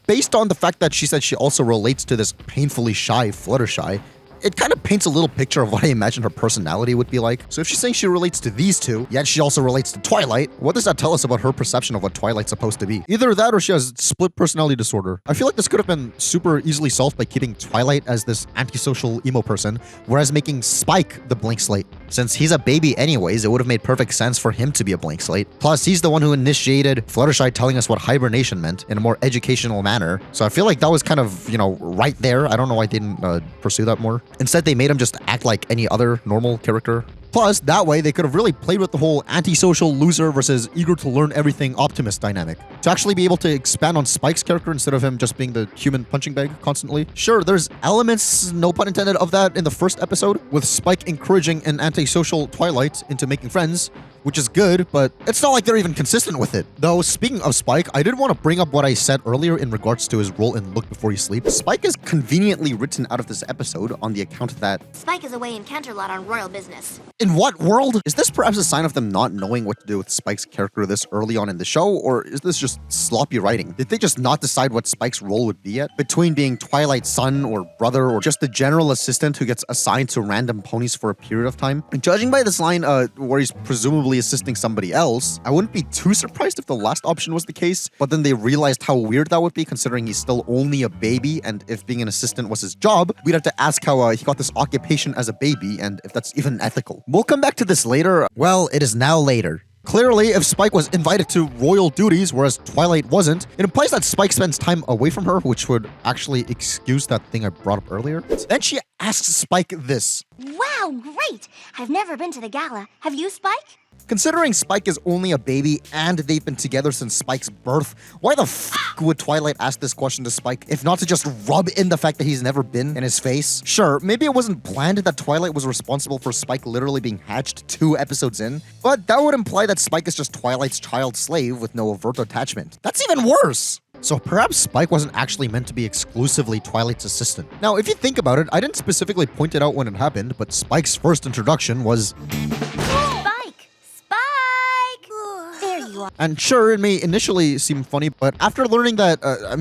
based on the fact that she said she also relates to this painfully shy Fluttershy, it kind of paints a little picture of what I imagine her personality would be like. So if she's saying she relates to these two, yet she also relates to Twilight, what does that tell us about her perception of what Twilight's supposed to be? Either that or she has split personality disorder. I feel like this could have been super easily solved by keeping Twilight as this antisocial emo person, whereas making Spike the blank slate. Since he's a baby anyways, it would have made perfect sense for him to be a blank slate. Plus, he's the one who initiated Fluttershy telling us what hibernation meant in a more educational manner. So I feel like that was kind of, right there. I don't know why they didn't pursue that more. Instead, they made him just act like any other normal character. Plus, that way, they could have really played with the whole antisocial loser versus eager to learn everything optimist dynamic. To actually be able to expand on Spike's character instead of him just being the human punching bag constantly. Sure, there's elements, no pun intended, of that in the first episode, with Spike encouraging an antisocial Twilight into making friends, which is good, but it's not like they're even consistent with it. Though, speaking of Spike, I did want to bring up what I said earlier in regards to his role in Look Before You Sleep. Spike is conveniently written out of this episode on the account that
Spike is away in Canterlot on royal business.
In what world? Is this perhaps a sign of them not knowing what to do with Spike's character this early on in the show, or is this just sloppy writing? Did they just not decide what Spike's role would be yet? Between being Twilight's son or brother, or just the general assistant who gets assigned to random ponies for a period of time? And judging by this line, where he's presumably assisting somebody else, I wouldn't be too surprised if the last option was the case, but then they realized how weird that would be considering he's still only a baby, and if being an assistant was his job, we'd have to ask how he got this occupation as a baby, and if that's even ethical. We'll come back to this later. Well, it is now later. Clearly, if Spike was invited to royal duties, whereas Twilight wasn't, it implies that Spike spends time away from her, which would actually excuse that thing I brought up earlier. Then she asks Spike this.
Wow, great! I've never been to the gala. Have you, Spike?
Considering Spike is only a baby and they've been together since Spike's birth, why the f*** would Twilight ask this question to Spike, if not to just rub in the fact that he's never been in his face? Sure, maybe it wasn't planned that Twilight was responsible for Spike literally being hatched 2 episodes in, but that would imply that Spike is just Twilight's child slave with no overt attachment. That's even worse! So perhaps Spike wasn't actually meant to be exclusively Twilight's assistant. Now, if you think about it, I didn't specifically point it out when it happened, but Spike's first introduction was... And sure, it may initially seem funny, but after learning that,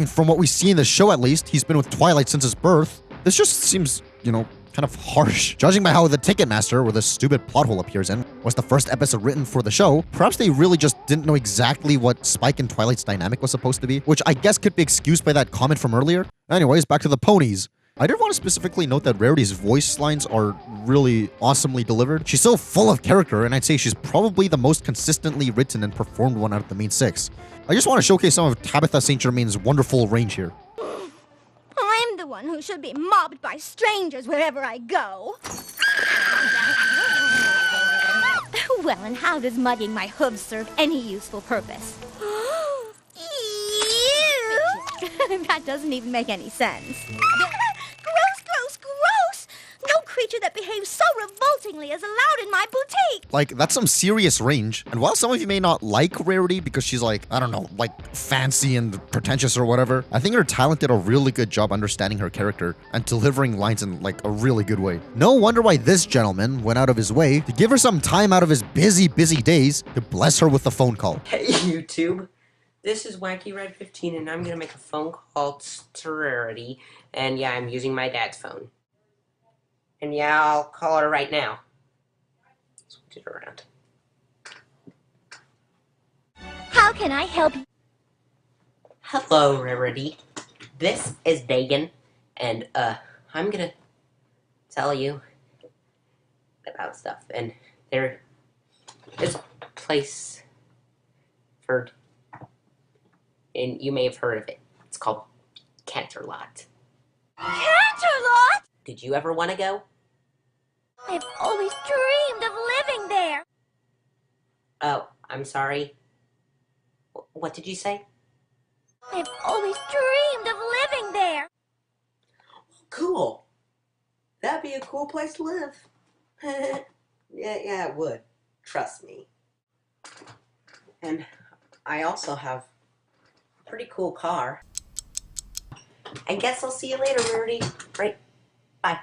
from what we see in the show at least, he's been with Twilight since his birth, this just seems, kind of harsh. Judging by how the Ticketmaster, where this stupid plot hole appears in, was the first episode written for the show, perhaps they really just didn't know exactly what Spike and Twilight's dynamic was supposed to be, which I guess could be excused by that comment from earlier. Anyways, back to the ponies. I did want to specifically note that Rarity's voice lines are really awesomely delivered. She's so full of character, and I'd say she's probably the most consistently written and performed one out of the main 6. I just want to showcase some of Tabitha St. Germain's wonderful range here.
I'm the one who should be mobbed by strangers wherever I go. Well, and how does muddying my hooves serve any useful purpose? That doesn't even make any sense. Gross, gross, gross! No creature that behaves so revoltingly is allowed in my boutique!
Like, that's some serious range. And while some of you may not like Rarity because she's like, I don't know, like fancy and pretentious or whatever, I think her talent did a really good job understanding her character and delivering lines in like a really good way. No wonder why this gentleman went out of his way to give her some time out of his busy days to bless her with a phone call.
Hey YouTube, this is Wacky Red 15 and I'm gonna make a phone call to Rarity, and yeah, I'm using my dad's phone. And yeah, I'll call her right now. Switch it around.
How can I help you?
Hello, Rarity. This is Dagan, and I'm gonna tell you about stuff. And there is a place for, and you may have heard of it. It's called Canterlot.
Canterlot?
Did you ever want to go?
I've always dreamed of living there.
Oh, I'm sorry. What did you say?
I've always dreamed of living there.
Cool. That'd be a cool place to live. Yeah, it would. Trust me. And I also have a pretty cool car. I guess I'll see you later, Rarity. Right? Bye.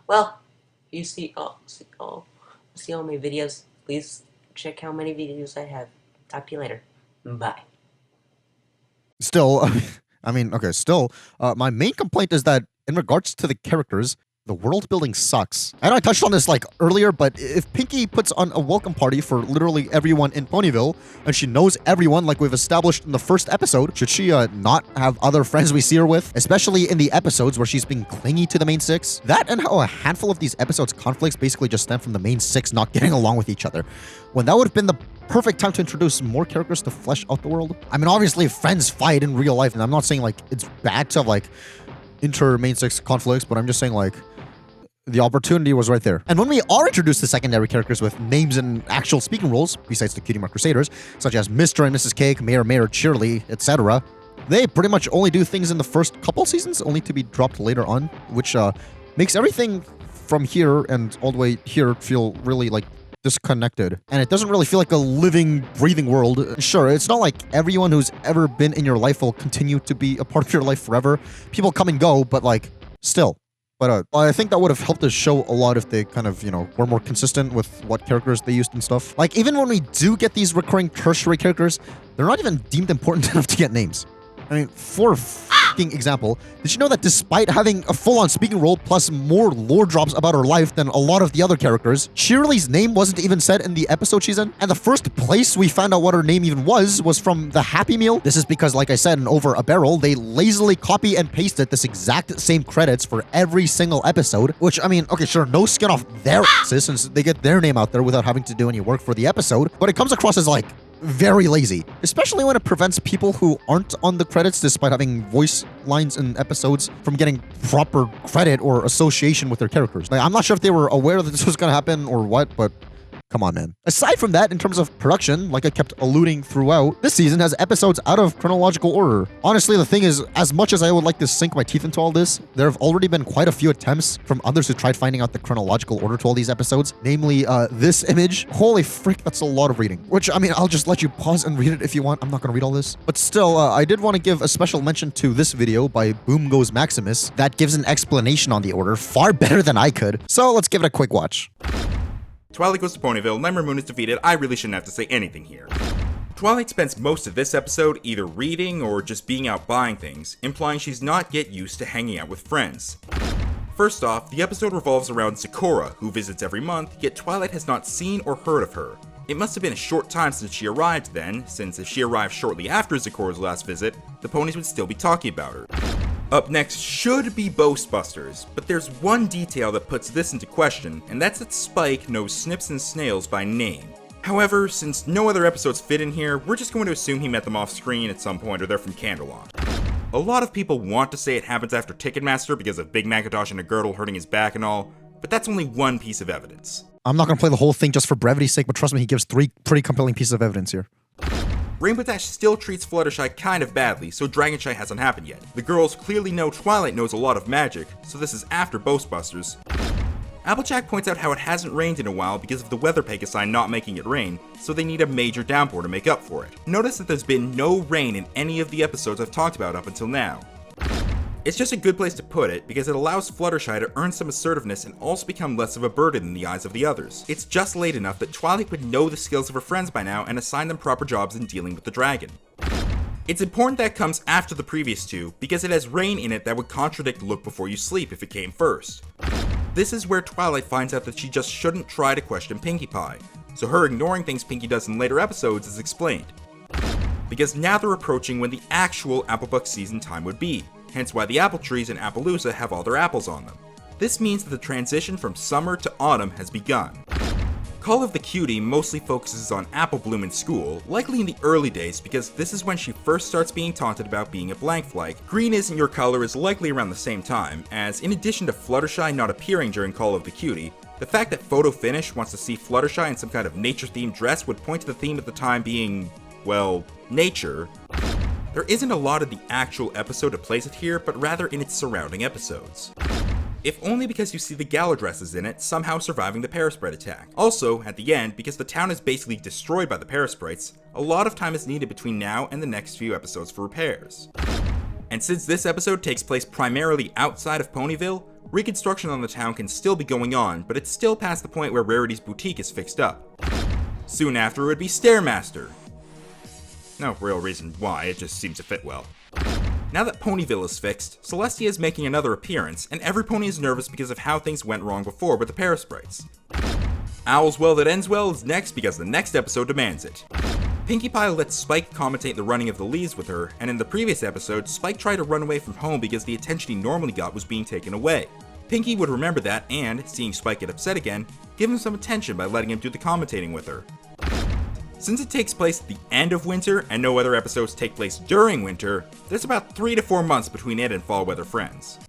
Well, you see all my videos. Please check how many videos I have. Talk to you later. Bye.
Still, my main complaint is that in regards to the characters, the world building sucks. I know I touched on this like earlier, but if Pinkie puts on a welcome party for literally everyone in Ponyville, and she knows everyone like we've established in the first episode, should she not have other friends we see her with? Especially in the episodes where she's being clingy to the main six? That and how a handful of these episodes' conflicts basically just stem from the main six not getting along with each other. When that would have been the perfect time to introduce more characters to flesh out the world. I mean, obviously friends fight in real life, and I'm not saying like it's bad to have like inter-main six conflicts, but I'm just saying like the opportunity was right there. And when we are introduced to secondary characters with names and actual speaking roles, besides the Cutie Mark Crusaders, such as Mr. and Mrs. Cake, Mayor, Cheerly, etc., they pretty much only do things in the first couple seasons, only to be dropped later on, which makes everything from here and all the way here feel really like disconnected. And it doesn't really feel like a living, breathing world. Sure, it's not like everyone who's ever been in your life will continue to be a part of your life forever. People come and go, but like, still. But I think that would have helped us show a lot if they kind of, were more consistent with what characters they used and stuff. Like, even when we do get these recurring tertiary characters, they're not even deemed important enough to get names. I mean, for fucking example, did you know that despite having a full-on speaking role plus more lore drops about her life than a lot of the other characters, Cheerly's name wasn't even said in the episode she's in? And the first place we found out what her name even was from the Happy Meal. This is because, like I said, in Over a Barrel, they lazily copy and pasted this exact same credits for every single episode, which, I mean, okay, sure, no skin off their asses since they get their name out there without having to do any work for the episode, but it comes across as, like, very lazy, especially when it prevents people who aren't on the credits despite having voice lines in episodes from getting proper credit or association with their characters. Like, I'm not sure if they were aware that this was going to happen or what, but come on, man. Aside from that, in terms of production, like I kept alluding throughout, this season has episodes out of chronological order. Honestly, the thing is, as much as I would like to sink my teeth into all this, there have already been quite a few attempts from others who tried finding out the chronological order to all these episodes, namely this image. Holy frick, that's a lot of reading. Which, I mean, I'll just let you pause and read it if you want. I'm not going to read all this. But still, I did want to give a special mention to this video by Boom Goes Maximus that gives an explanation on the order far better than I could. So let's give it a quick watch.
Twilight goes to Ponyville, Lemur Moon is defeated. I really shouldn't have to say anything here. Twilight spends most of this episode either reading or just being out buying things, implying she's not yet used to hanging out with friends. First off, the episode revolves around Sakura, who visits every month, yet Twilight has not seen or heard of her. It must have been a short time since she arrived then, since if she arrived shortly after Sakura's last visit, the ponies would still be talking about her. Up next should be Boast Busters, but there's one detail that puts this into question, and that's that Spike knows Snips and Snails by name. However, since no other episodes fit in here, we're just going to assume he met them off screen at some point or they're from Canterlot. A lot of people want to say it happens after Ticketmaster because of Big Macintosh and a girdle hurting his back and all, but that's only one piece of evidence.
I'm not going to play the whole thing just for brevity's sake, but trust me, he gives 3 pretty compelling pieces of evidence here.
Rainbow Dash still treats Fluttershy kind of badly, so Dragonshy hasn't happened yet. The girls clearly know Twilight knows a lot of magic, so this is after Boast Busters. Applejack points out how it hasn't rained in a while because of the weather Pegasi not making it rain, so they need a major downpour to make up for it. Notice that there's been no rain in any of the episodes I've talked about up until now. It's just a good place to put it because it allows Fluttershy to earn some assertiveness and also become less of a burden in the eyes of the others. It's just late enough that Twilight would know the skills of her friends by now and assign them proper jobs in dealing with the dragon. It's important that comes after the previous two because it has rain in it that would contradict Look Before You Sleep if it came first. This is where Twilight finds out that she just shouldn't try to question Pinkie Pie, so her ignoring things Pinkie does in later episodes is explained. Because now they're approaching when the actual Applebuck season time would be, hence why the apple trees in Appaloosa have all their apples on them. This means that the transition from summer to autumn has begun. Call of the Cutie mostly focuses on Apple Bloom in school, likely in the early days because this is when she first starts being taunted about being a blank flag. Green Isn't Your Color is likely around the same time, as in addition to Fluttershy not appearing during Call of the Cutie, the fact that Photo Finish wants to see Fluttershy in some kind of nature-themed dress would point to the theme at the time being, well, nature. There isn't a lot of the actual episode that plays it here, but rather in its surrounding episodes. If only because you see the gala dresses in it somehow surviving the Parasprite attack. Also, at the end, because the town is basically destroyed by the Parasprites, a lot of time is needed between now and the next few episodes for repairs. And since this episode takes place primarily outside of Ponyville, reconstruction on the town can still be going on, but it's still past the point where Rarity's boutique is fixed up. Soon after it would be Stairmaster. No real reason why, it just seems to fit well. Now that Ponyville is fixed, Celestia is making another appearance, and every pony is nervous because of how things went wrong before with the Parasprites. Owl's Well That Ends Well is next because the next episode demands it. Pinkie Pie lets Spike commentate the running of the leaves with her, and in the previous episode, Spike tried to run away from home because the attention he normally got was being taken away. Pinkie would remember that and, seeing Spike get upset again, give him some attention by letting him do the commentating with her. Since it takes place at the end of winter and no other episodes take place during winter, there's about 3 to 4 months between it and Fall Weather Friends.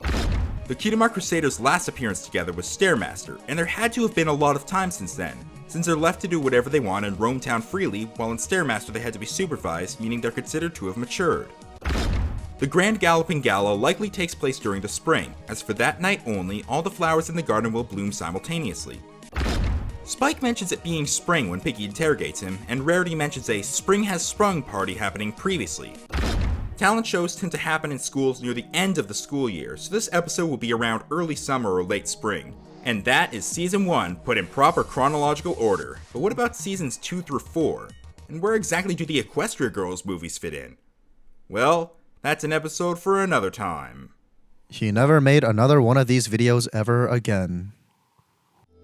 The Cutie Crusaders' last appearance together was Stairmaster, and there had to have been a lot of time since then, since they're left to do whatever they want and roam town freely, while in Stairmaster they had to be supervised, meaning they're considered to have matured. The Grand Galloping Gala likely takes place during the spring, as for that night only, all the flowers in the garden will bloom simultaneously. Spike mentions it being spring when Pinkie interrogates him, and Rarity mentions a Spring Has Sprung party happening previously. Talent shows tend to happen in schools near the end of the school year, so this episode will be around early summer or late spring. And that is Season 1, put in proper chronological order. But what about Seasons 2 through 4? And where exactly do the Equestria Girls movies fit in? Well, that's an episode for another time.
He never made another one of these videos ever again.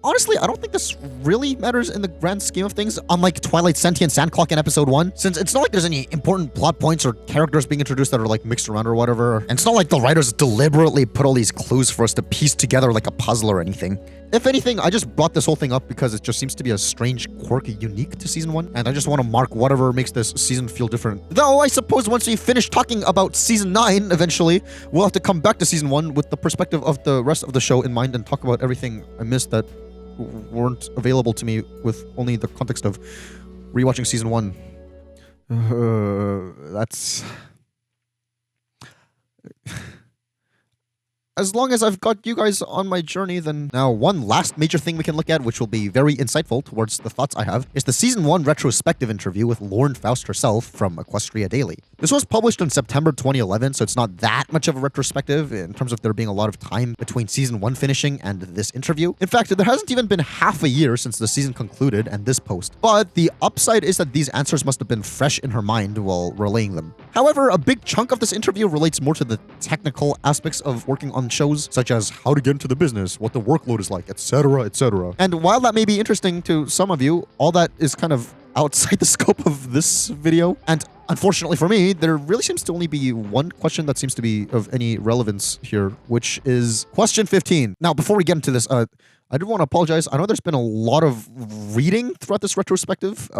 Honestly, I don't think this really matters in the grand scheme of things, unlike Twilight's Sentient Sand Clock in episode 1, since it's not like there's any important plot points or characters being introduced that are like mixed around or whatever, and it's not like the writers deliberately put all these clues for us to piece together like a puzzle or anything. If anything, I just brought this whole thing up because it just seems to be a strange quirk unique to season 1, and I just want to mark whatever makes this season feel different. Though I suppose once we finish talking about season 9, eventually, we'll have to come back to season 1 with the perspective of the rest of the show in mind and talk about everything I missed that weren't available to me with only the context of rewatching season 1. That's... As long as I've got you guys on my journey, then... Now, one last major thing we can look at, which will be very insightful towards the thoughts I have, is the Season 1 retrospective interview with Lauren Faust herself from Equestria Daily. This was published in September 2011, so it's not that much of a retrospective in terms of there being a lot of time between Season 1 finishing and this interview. In fact, there hasn't even been half a year since the season concluded and this post. But the upside is that these answers must have been fresh in her mind while relaying them. However, a big chunk of this interview relates more to the technical aspects of working on shows, such as how to get into the business, what the workload is like, etc., etc. And while that may be interesting to some of you, all that is kind of outside the scope of this video. And unfortunately for me, there really seems to only be one question that seems to be of any relevance here, which is question 15. Now, before we get into this, I do want to apologize. I know there's been a lot of reading throughout this retrospective.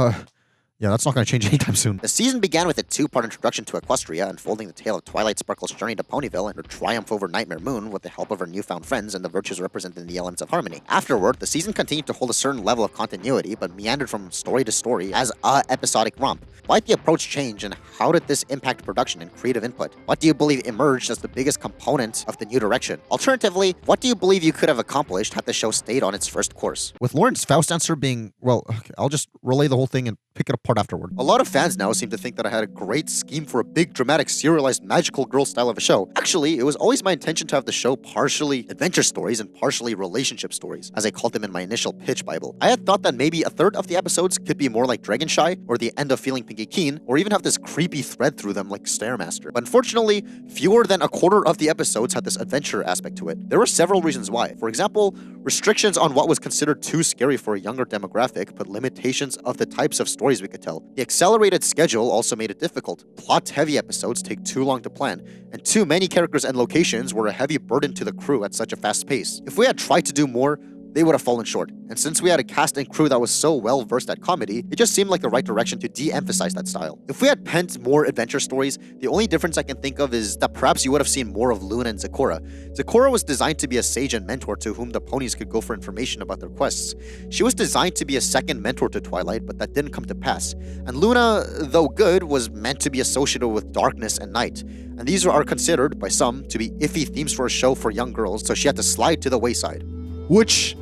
Yeah, that's not going to change anytime soon.
The season began with a two-part introduction to Equestria, unfolding the tale of Twilight Sparkle's journey to Ponyville and her triumph over Nightmare Moon with the help of her newfound friends and the virtues represented in the elements of harmony. Afterward, the season continued to hold a certain level of continuity, but meandered from story to story as a episodic romp. Why did the approach change, and how did this impact production and creative input? What do you believe emerged as the biggest component of the new direction? Alternatively, what do you believe you could have accomplished had the show stayed on its first course?
With Lauren's Faust answer being, well, okay, I'll just relay the whole thing and pick it apart afterward.
A lot of fans now seem to think that I had a great scheme for a big, dramatic, serialized, magical girl style of a show. Actually, it was always my intention to have the show partially adventure stories and partially relationship stories, as I called them in my initial pitch bible. I had thought that maybe a third of the episodes could be more like Dragonshy, or the end of Feeling Pinkie Keen, or even have this creepy thread through them like Stairmaster. But unfortunately, fewer than a quarter of the episodes had this adventure aspect to it. There were several reasons why. For example, restrictions on what was considered too scary for a younger demographic put limitations of the types of stories we could tell. The accelerated schedule also made it difficult. Plot-heavy episodes take too long to plan, and too many characters and locations were a heavy burden to the crew at such a fast pace. If we had tried to do more, they would have fallen short. And since we had a cast and crew that was so well versed at comedy, it just seemed like the right direction to de-emphasize that style. If we had penned more adventure stories, the only difference I can think of is that perhaps you would have seen more of Luna and Zecora. Zecora was designed to be a sage and mentor to whom the ponies could go for information about their quests. She was designed to be a second mentor to Twilight, but that didn't come to pass. And Luna, though good, was meant to be associated with darkness and night. And these are considered, by some, to be iffy themes for a show for young girls, so she had to slide to the wayside.
Which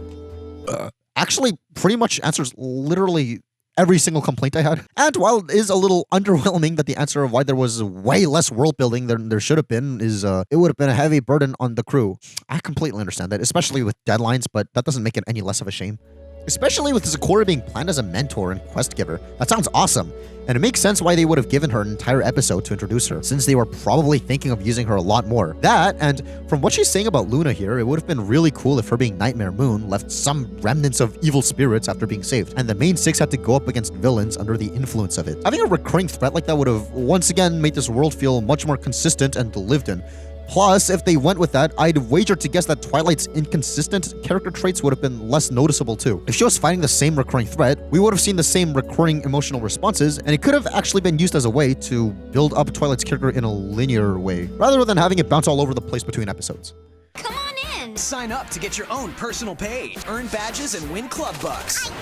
actually pretty much answers literally every single complaint I had. And while it is a little underwhelming that the answer of why there was way less world building than there should have been is it would have been a heavy burden on the crew. I completely understand that, especially with deadlines, but that doesn't make it any less of a shame. Especially with Zecora being planned as a mentor and quest giver. That sounds awesome. And it makes sense why they would have given her an entire episode to introduce her, since they were probably thinking of using her a lot more. That, and from what she's saying about Luna here, it would have been really cool if her being Nightmare Moon left some remnants of evil spirits after being saved, and the main six had to go up against villains under the influence of it. Having a recurring threat like that would have once again made this world feel much more consistent and lived in. Plus, if they went with that, I'd wager to guess that Twilight's inconsistent character traits would have been less noticeable too. If she was fighting the same recurring threat, we would have seen the same recurring emotional responses, and it could have actually been used as a way to build up Twilight's character in a linear way, rather than having it bounce all over the place between episodes.
Come on in! Sign up to get your own personal page, earn badges, and win club bucks.
I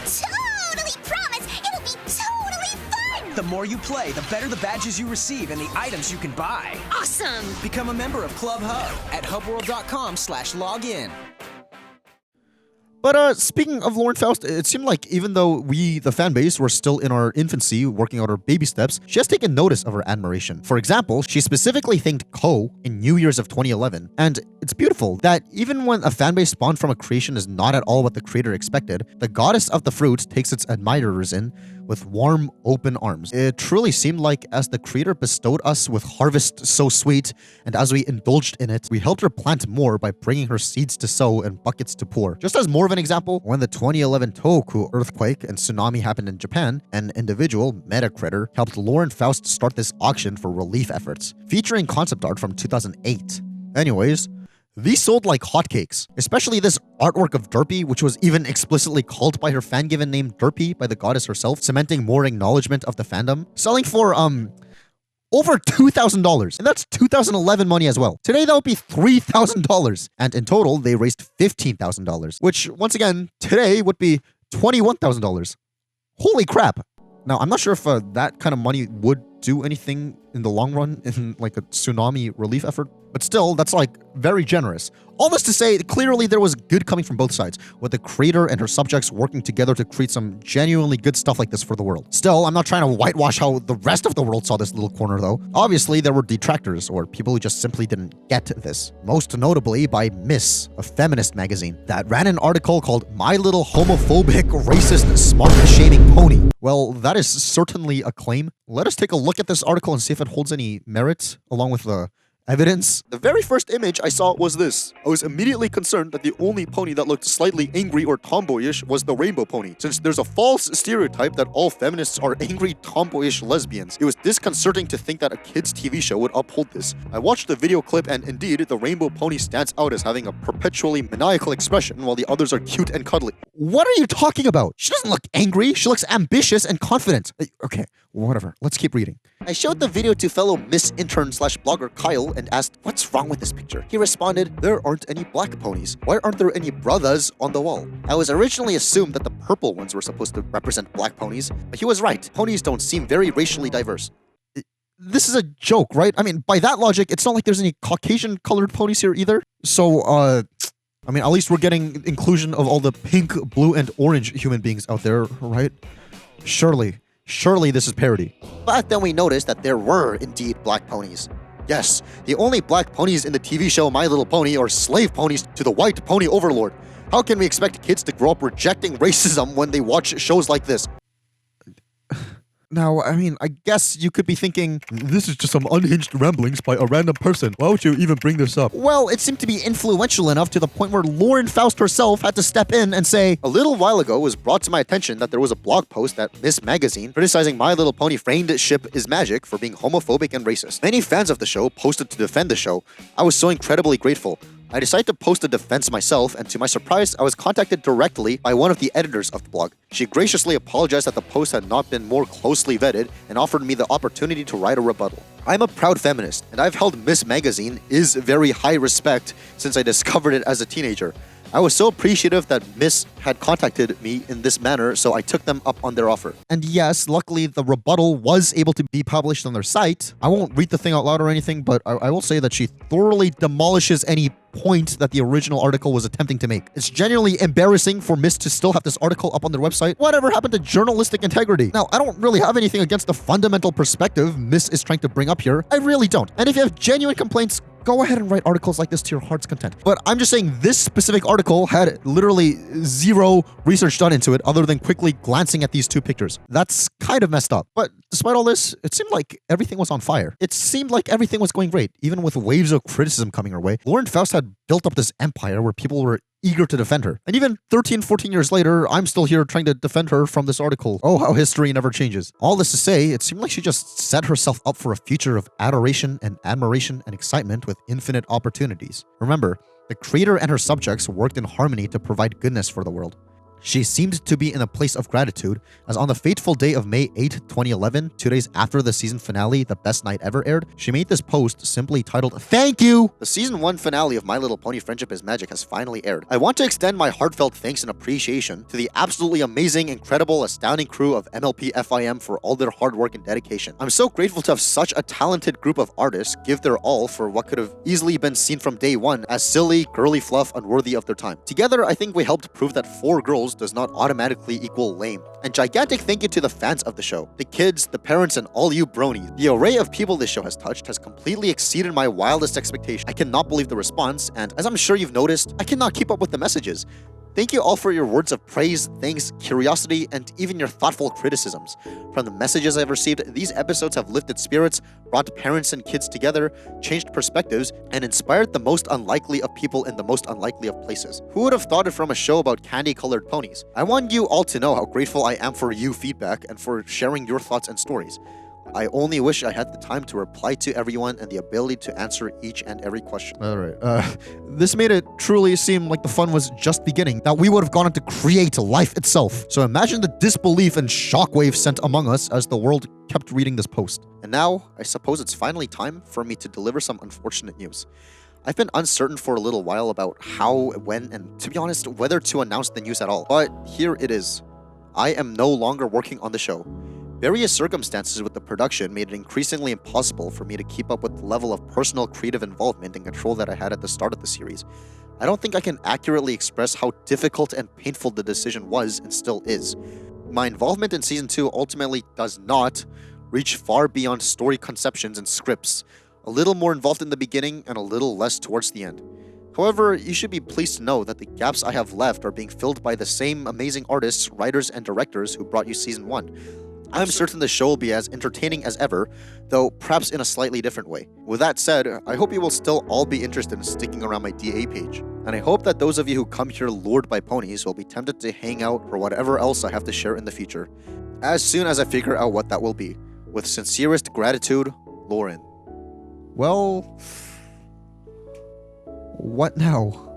totally promise it'll be totally fun!
The more you play, the better the badges you receive and the items you can buy.
Awesome!
Become a member of Club Hub at hubworld.com/login.
But speaking of Lauren Faust, it seemed like even though we, the fan base, were still in our infancy, working out our baby steps, she has taken notice of her admiration. For example, she specifically thanked Ko in New Year's of 2011. And it's beautiful that even when a fan base spawned from a creation is not at all what the creator expected, the goddess of the fruit takes its admirers in with warm, open arms. It truly seemed like as the creator bestowed us with harvest so sweet, and as we indulged in it, we helped her plant more by bringing her seeds to sow and buckets to pour. Just as more of an example, when the 2011 Tohoku earthquake and tsunami happened in Japan, an individual, Metacritter, helped Lauren Faust start this auction for relief efforts, featuring concept art from 2008. Anyways, these sold like hotcakes, especially this artwork of Derpy, which was even explicitly called by her fan-given name Derpy by the goddess herself, cementing more acknowledgement of the fandom, selling for, over $2,000, and that's 2011 money as well. Today, that would be $3,000, and in total, they raised $15,000, which, once again, today would be $21,000. Holy crap. Now, I'm not sure if that kind of money would do anything in the long run in like a tsunami relief effort, but still, that's like very generous. All this to say, clearly there was good coming from both sides, with the creator and her subjects working together to create some genuinely good stuff like this for the world. Still, I'm not trying to whitewash how the rest of the world saw this little corner though. Obviously, there were detractors, or people who just simply didn't get this. Most notably by Miss, a feminist magazine, that ran an article called My Little Homophobic, Racist, Smart-Shaming Pony. Well, that is certainly a claim. Let us take a look at this article and see if it holds any merit, along with the evidence?
The very first image I saw was this. I was immediately concerned that the only pony that looked slightly angry or tomboyish was the rainbow pony, since there's a false stereotype that all feminists are angry, tomboyish lesbians. It was disconcerting to think that a kids' TV show would uphold this. I watched the video clip and indeed, the rainbow pony stands out as having a perpetually maniacal expression while the others are cute and cuddly.
What are you talking about? She doesn't look angry. She looks ambitious and confident. Okay, whatever. Let's keep reading.
I showed the video to fellow Miss Intern / blogger Kyle and asked, what's wrong with this picture? He responded, there aren't any black ponies. Why aren't there any brothers on the wall? I was originally assumed that the purple ones were supposed to represent black ponies, but he was right. Ponies don't seem very racially diverse.
This is a joke, right? I mean, by that logic, it's not like there's any Caucasian colored ponies here either. So, I mean, at least we're getting inclusion of all the pink, blue, and orange human beings out there, right? Surely this is parody.
But then we noticed that there were indeed black ponies.
Yes, the only black ponies in the TV show My Little Pony are slave ponies to the white pony overlord. How can we expect kids to grow up rejecting racism when they watch shows like this?
Now, I mean, I guess you could be thinking, this is just some unhinged ramblings by a random person. Why would you even bring this up?
Well, it seemed to be influential enough to the point where Lauren Faust herself had to step in and say,
a little while ago it was brought to my attention that there was a blog post at Miss Magazine criticizing My Little Pony Friendship is Magic for being homophobic and racist. Many fans of the show posted to defend the show. I was so incredibly grateful. I decided to post a defense myself, and to my surprise, I was contacted directly by one of the editors of the blog. She graciously apologized that the post had not been more closely vetted and offered me the opportunity to write a rebuttal. I'm a proud feminist, and I've held Miss Magazine is very high respect since I discovered it as a teenager. I was so appreciative that Miss had contacted me in this manner, so I took them up on their offer.
And yes, luckily the rebuttal was able to be published on their site. I won't read the thing out loud or anything, but I will say that she thoroughly demolishes any point that the original article was attempting to make. It's genuinely embarrassing for Miss to still have this article up on their website. Whatever happened to journalistic integrity? Now, I don't really have anything against the fundamental perspective Miss is trying to bring up here. I really don't. And if you have genuine complaints, go ahead and write articles like this to your heart's content. But I'm just saying this specific article had literally zero research done into it other than quickly glancing at these two pictures. That's kind of messed up. But despite all this, it seemed like everything was on fire. It seemed like everything was going great, even with waves of criticism coming her way. Lauren Faust had built up this empire where people were eager to defend her. And even 13, 14 years later, I'm still here trying to defend her from this article. Oh, how history never changes. All this to say, it seemed like she just set herself up for a future of adoration and admiration and excitement with infinite opportunities. Remember, the creator and her subjects worked in harmony to provide goodness for the world. She seemed to be in a place of gratitude, as on the fateful day of May 8, 2011, 2 days after the season finale, The Best Night Ever, aired, she made this post simply titled, "Thank you!"
The season 1 finale of My Little Pony Friendship is Magic has finally aired. I want to extend my heartfelt thanks and appreciation to the absolutely amazing, incredible, astounding crew of MLP FIM for all their hard work and dedication. I'm so grateful to have such a talented group of artists give their all for what could have easily been seen from day one as silly, girly fluff unworthy of their time. Together, I think we helped prove that 4 girls does not automatically equal lame. And gigantic thank you to the fans of the show, the kids, the parents, and all you bronies. The array of people this show has touched has completely exceeded my wildest expectations. I cannot believe the response, and as I'm sure you've noticed, I cannot keep up with the messages. Thank you all for your words of praise, thanks, curiosity, and even your thoughtful criticisms. From the messages I've received, these episodes have lifted spirits, brought parents and kids together, changed perspectives, and inspired the most unlikely of people in the most unlikely of places. Who would have thought it from a show about candy-colored ponies? I want you all to know how grateful I am for you feedback and for sharing your thoughts and stories. I only wish I had the time to reply to everyone and the ability to answer each and every question.
Alright, this made it truly seem like the fun was just beginning, that we would have gone on to create life itself. So imagine the disbelief and shockwave sent among us as the world kept reading this post.
And now, I suppose it's finally time for me to deliver some unfortunate news. I've been uncertain for a little while about how, when, and to be honest, whether to announce the news at all. But here it is. I am no longer working on the show. Various circumstances with the production made it increasingly impossible for me to keep up with the level of personal creative involvement and control that I had at the start of the series. I don't think I can accurately express how difficult and painful the decision was and still is. My involvement in Season 2 ultimately does not reach far beyond story conceptions and scripts, a little more involved in the beginning and a little less towards the end. However, you should be pleased to know that the gaps I have left are being filled by the same amazing artists, writers, and directors who brought you Season 1.
I'm certain the show will be as entertaining as ever, though perhaps in a slightly different way. With that said, I hope you will still all be interested in sticking around my DA page. And I hope that those of you who come here lured by ponies will be tempted to hang out for whatever else I have to share in the future, as soon as I figure out what that will be. With sincerest gratitude, Lauren.
Well, what now?